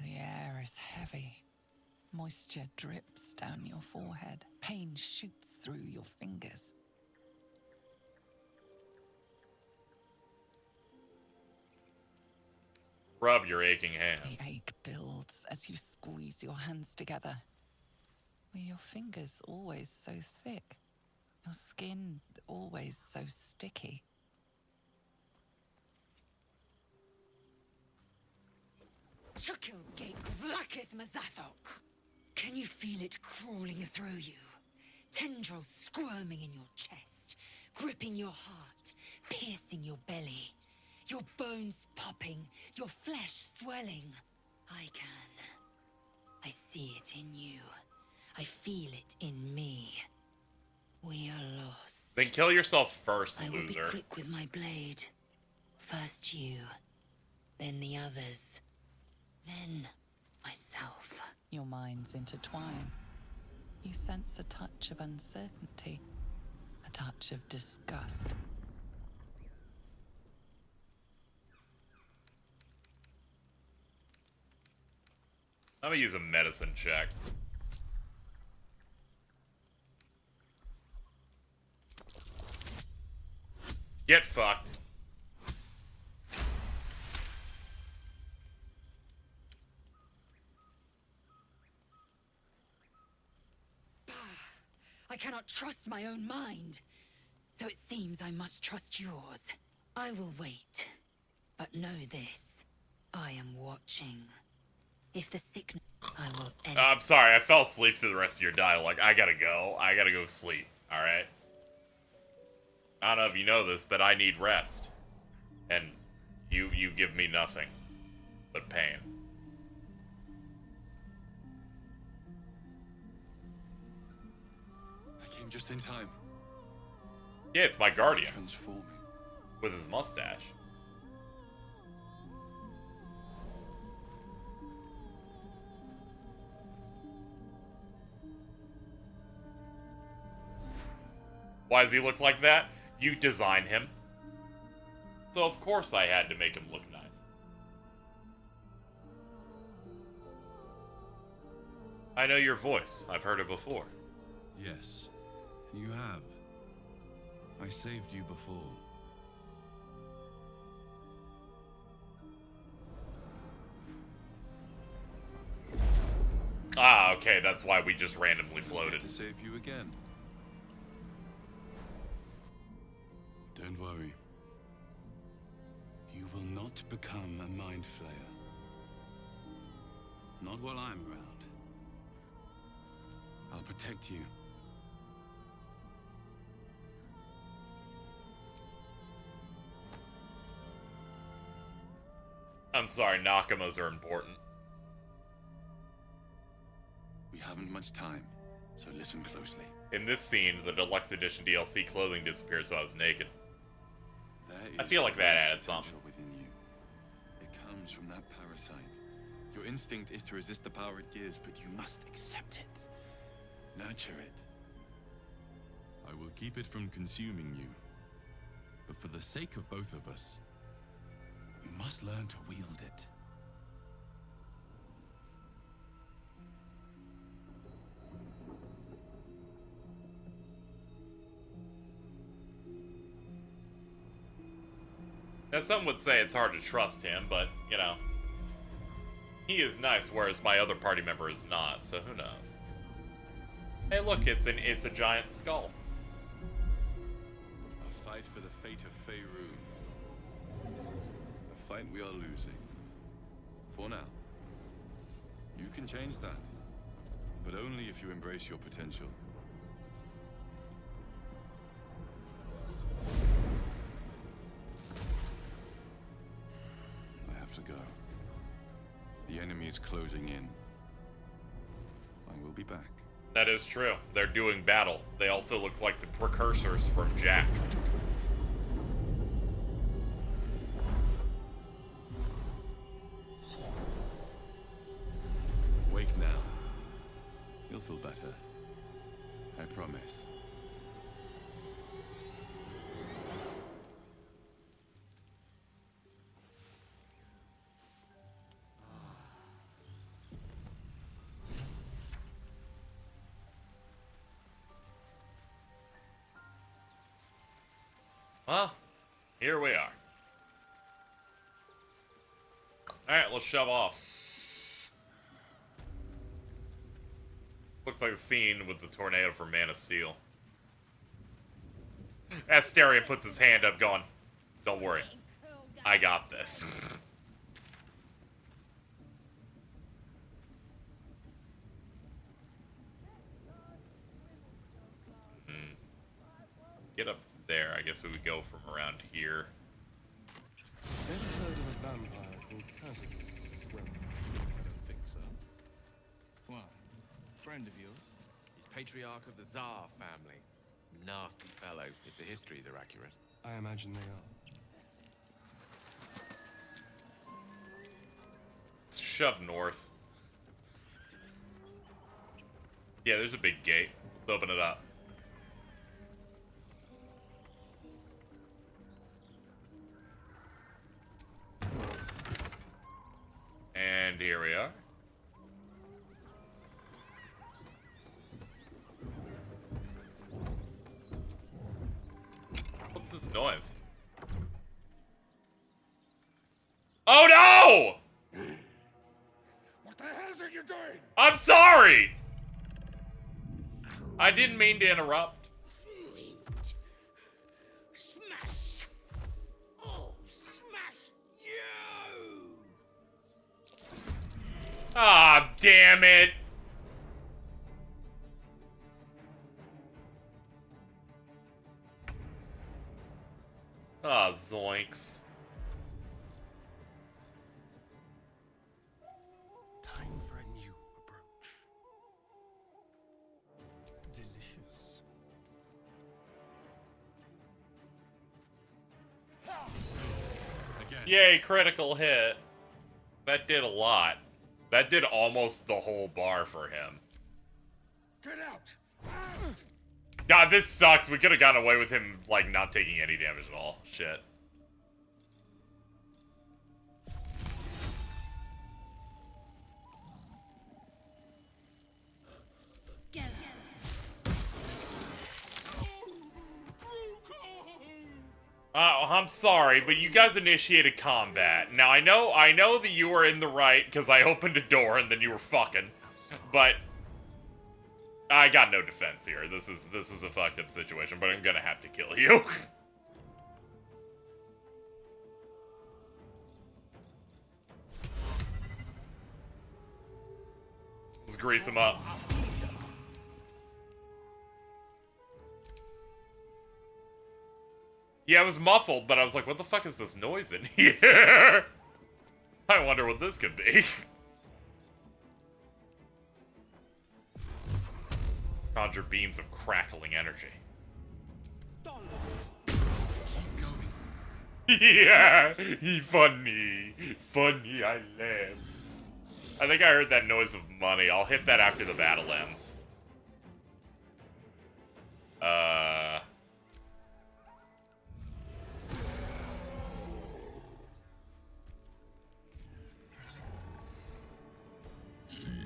The air is heavy. Moisture drips down your forehead. Pain shoots through your fingers. Rub your aching hand. The ache builds as you squeeze your hands together. Were your fingers always so thick? Your skin always so sticky? Chukil Gate Vlakith Mazathok. Can you feel it crawling through you? Tendrils squirming in your chest, gripping your heart, piercing your belly. Your bones popping, your flesh swelling. I can. I see it in you. I feel it in me. We are lost. Then kill yourself first, I will be loser. quick with my blade. First you, then the others, then myself. Your minds intertwine. You sense a touch of uncertainty, a touch of disgust. I'm gonna use a medicine check. Get fucked. I cannot trust my own mind. So it seems I must trust yours. I will wait. But know this. I am watching. If the sickness, I will end. I'm sorry, I fell asleep through the rest of your dialogue. I gotta go. I gotta go sleep. Alright? I don't know if you know this, but I need rest. And you give me nothing but pain. I came just in time. Yeah, it's my guardian. Transforming. With his mustache. Why does he look like that? You designed him. So of course I had to make him look nice. I know your voice. I've heard it before. Yes, you have. I saved you before. Ah, okay, that's why we just randomly floated. To save you again. Don't worry. You will not become a mind flayer. Not while I'm around. I'll protect you. I'm sorry, Nakamas are important. We haven't much time, so listen closely. In this scene, the deluxe edition DLC clothing disappeared, so I was naked. I feel like that added something. Within you. It comes from that parasite. Your instinct is to resist the power it gives, but you must accept it. Nurture it. I will keep it from consuming you. But for the sake of both of us, you must learn to wield it. Now, some would say it's hard to trust him, but, you know, he is nice, whereas my other party member is not, so who knows? Hey, look, it's a giant skull. A fight for the fate of Faerun. A fight we are losing. For now. You can change that. But only if you embrace your potential. I have to go. The enemy is closing in. I will be back. That is true. They're doing battle. They also look like the precursors from Jack. Wake now. You'll feel better. I promise. Well, here we are. Alright, let's shove off. Looks like the scene with the tornado from Man of Steel. Astarion puts his hand up going, don't worry. I got this. Get up there. I guess we would go from around here. Never heard of a vampire called KZXcellent? I don't think so. Why? Friend of yours? He's patriarch of the Tsar family. Nasty fellow, if the histories are accurate. I imagine they are. Let's shove north. Yeah, there's a big gate. Let's open it up. And here we are. What's this noise? Oh no! What the hell are you doing? I'm sorry! I didn't mean to interrupt. Smash! Oh, smash you! Ah, damn it! Ah, zoinks. Time for a new approach. Delicious. Again. Yay, critical hit. That did a lot. That did almost the whole bar for him. Get out! God, this sucks. We could have gotten away with him, like, not taking any damage at all. Shit. I'm sorry, but you guys initiated combat. Now, I know that you were in the right, because I opened a door and then you were fucking. But I got no defense here. This is a fucked up situation, but I'm gonna have to kill you. Let's grease him up. Yeah, it was muffled, but I was like, what the fuck is this noise in here? I wonder what this could be. Conjure beams of crackling energy. Yeah, funny. Funny, I laugh. I think I heard that noise of money. I'll hit that after the battle ends.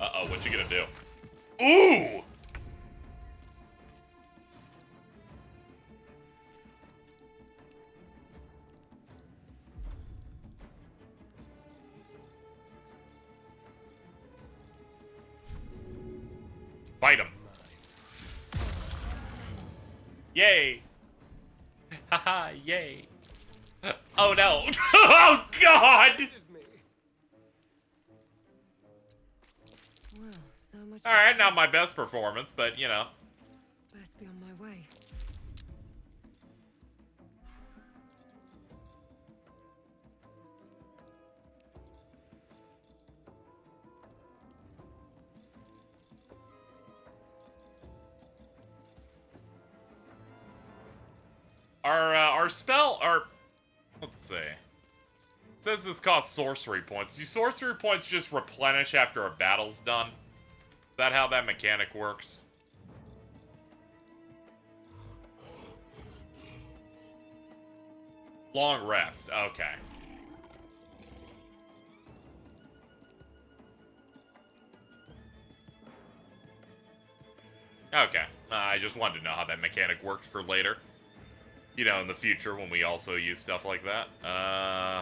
Uh-oh, what you gonna do? Ooh! Fight him. Yay! Haha, yay. Oh no. Oh god! Well, so much. Alright, not my best performance, but you know. Best be on my way. Our spell, let's see. It says this costs sorcery points. Do sorcery points just replenish after a battle's done? Is that how that mechanic works? Long rest, okay. Okay, I just wanted to know how that mechanic worked for later. You know, in the future when we also use stuff like that.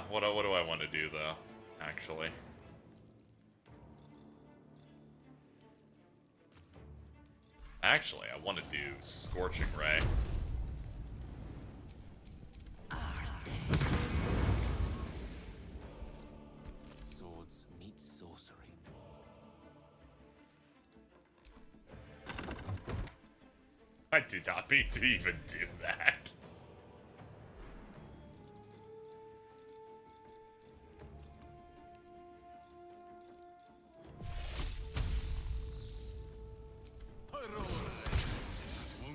What do I want to do, though, actually? Actually, I want to do Scorching Ray. Swords meet sorcery. I did not mean to even do that.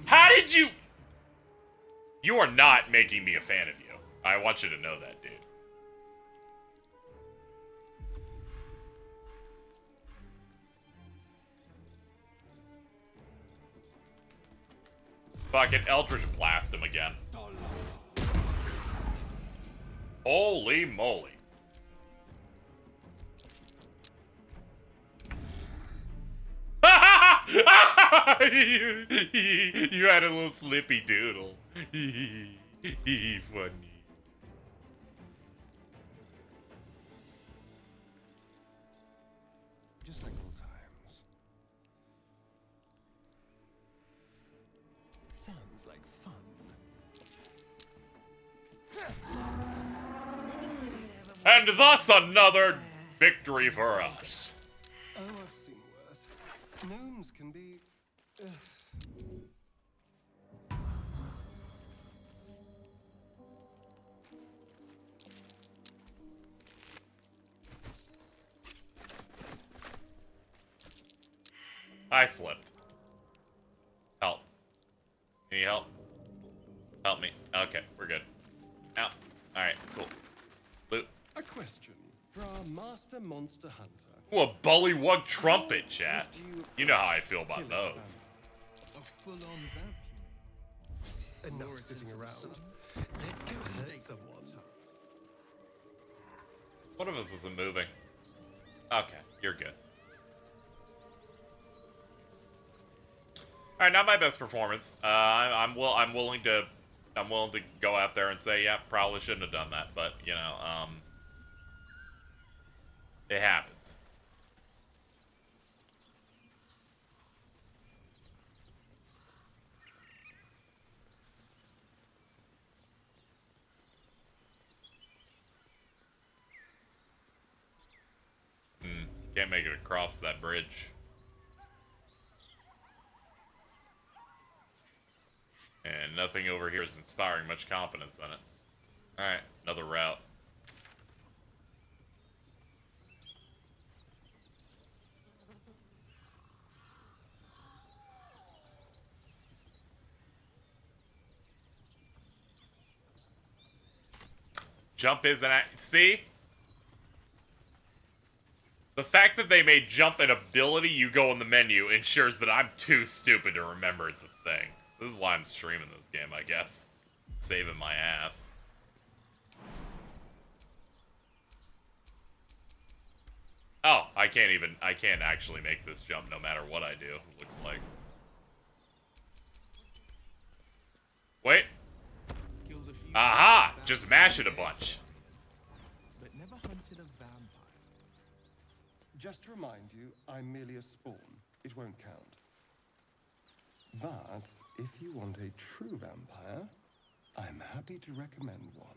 How did you... You are not making me a fan of you. I want you to know that, dude. Fucking Eldritch Blast him again. Holy moly. You had a little slippy doodle. Funny. Just like old times. Sounds like fun. And thus another victory for us. Oh, I've seen worse. Gnomes can be... I slipped. Help. Need help? Help me. Okay, we're good. Out. Alright, cool. Loot. A question for our master monster hunter. Ooh, a bullywug trumpet, chat. You know how I feel about those. A full-on vampire. Enough sitting around. Let's go hurt someone. One of us isn't moving. Okay, you're good. All right, not my best performance. I'm willing to go out there and say, yeah, probably shouldn't have done that, but you know, it happens. Can't make it across that bridge. And nothing over here is inspiring much confidence in it. Alright, another route. Jump is see? The fact that they made jump an ability you go in the menu ensures that I'm too stupid to remember it's a thing. This is why I'm streaming this game, I guess. Saving my ass. Oh, I can't actually make this jump no matter what I do, it looks like. Wait. Aha! Just mash it a bunch. But never hunted a vampire. Just to remind you, I'm merely a spawn. It won't count. But if you want a true vampire, I'm happy to recommend one.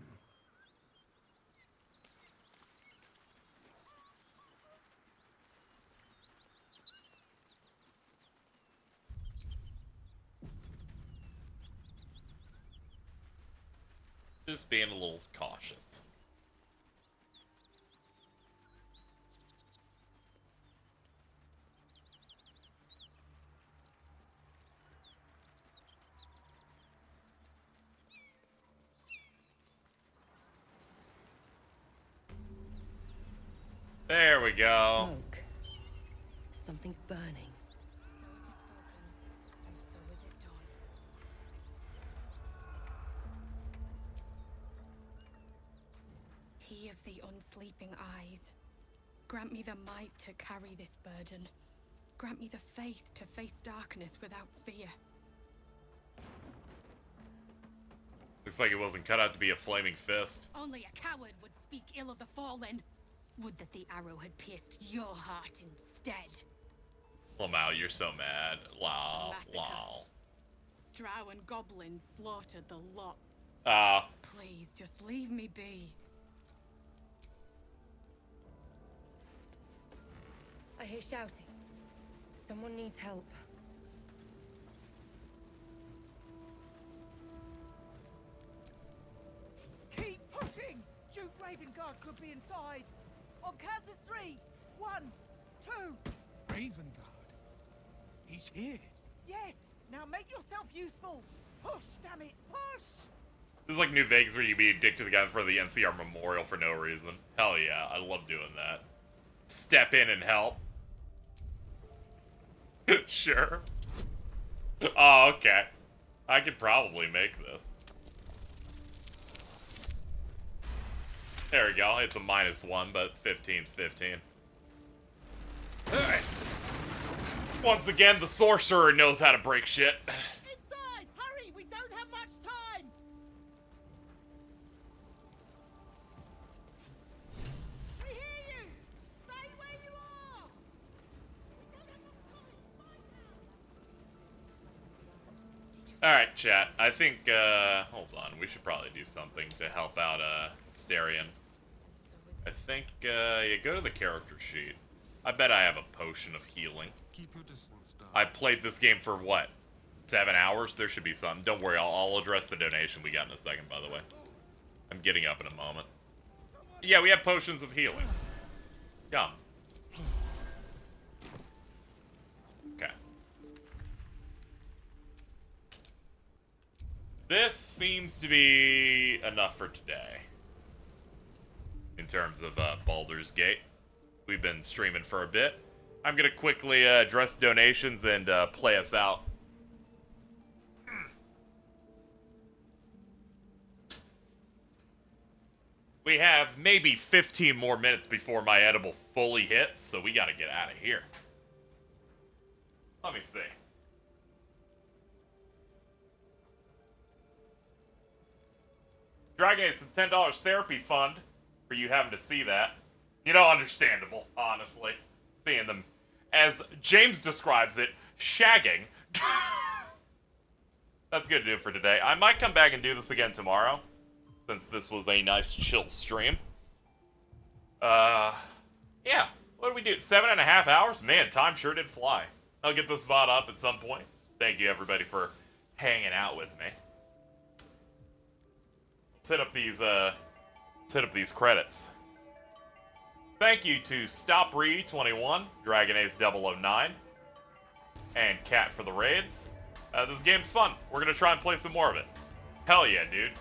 Just being a little cautious. There we go. Smoke. Something's burning. He of the unsleeping eyes, grant me the might to carry this burden. Grant me the faith to face darkness without fear. Looks like it wasn't cut out to be a flaming fist. Only a coward would speak ill of the fallen. Would that the arrow had pierced your heart instead. Lamau, you're so mad. Wow, Massacre. wow. Drow and goblins slaughtered the lot. Ah. Please, just leave me be. I hear shouting. Someone needs help. Keep pushing! Duke Ravengard could be inside. On count of 3. 1, 2. Ravengard? He's here. Yes! Now make yourself useful. Push, damn it, push! This is like New Vegas where you be a dick to the guy in front of the NCR memorial for no reason. Hell yeah, I love doing that. Step in and help. Sure. Oh, okay. I could probably make this. There we go. It's a -1, but 15's 15. Alright. Once again, the sorcerer knows how to break shit. Inside! Hurry! We don't have much time! We hear you! Stay where you are! We don't have much time! Find out! Alright, chat. I think, hold on. We should probably do something to help out, Starion. I think, you go to the character sheet. I bet I have a potion of healing. Keep your distance, darling. I played this game for, what, 7 hours? There should be something. Don't worry, I'll address the donation we got in a second, by the way. I'm getting up in a moment. Yeah, we have potions of healing. Yum. Okay. This seems to be enough for today. In terms of Baldur's Gate. We've been streaming for a bit. I'm going to quickly address donations and play us out. We have maybe 15 more minutes before my edible fully hits, so we got to get out of here. Let me see. Dragon Ace with $10 therapy fund for you having to see that. You know, understandable, honestly. Seeing them, as James describes it, shagging. That's good to do for today. I might come back and do this again tomorrow, since this was a nice chill stream. Yeah. What did we do? 7.5 hours? Man, time sure did fly. I'll get this VOD up at some point. Thank you, everybody, for hanging out with me. Let's hit up these credits. Thank you to StopRe21, Dragon Ace 009, and Cat for the raids. This game's fun. We're gonna try and play some more of it. Hell yeah, dude.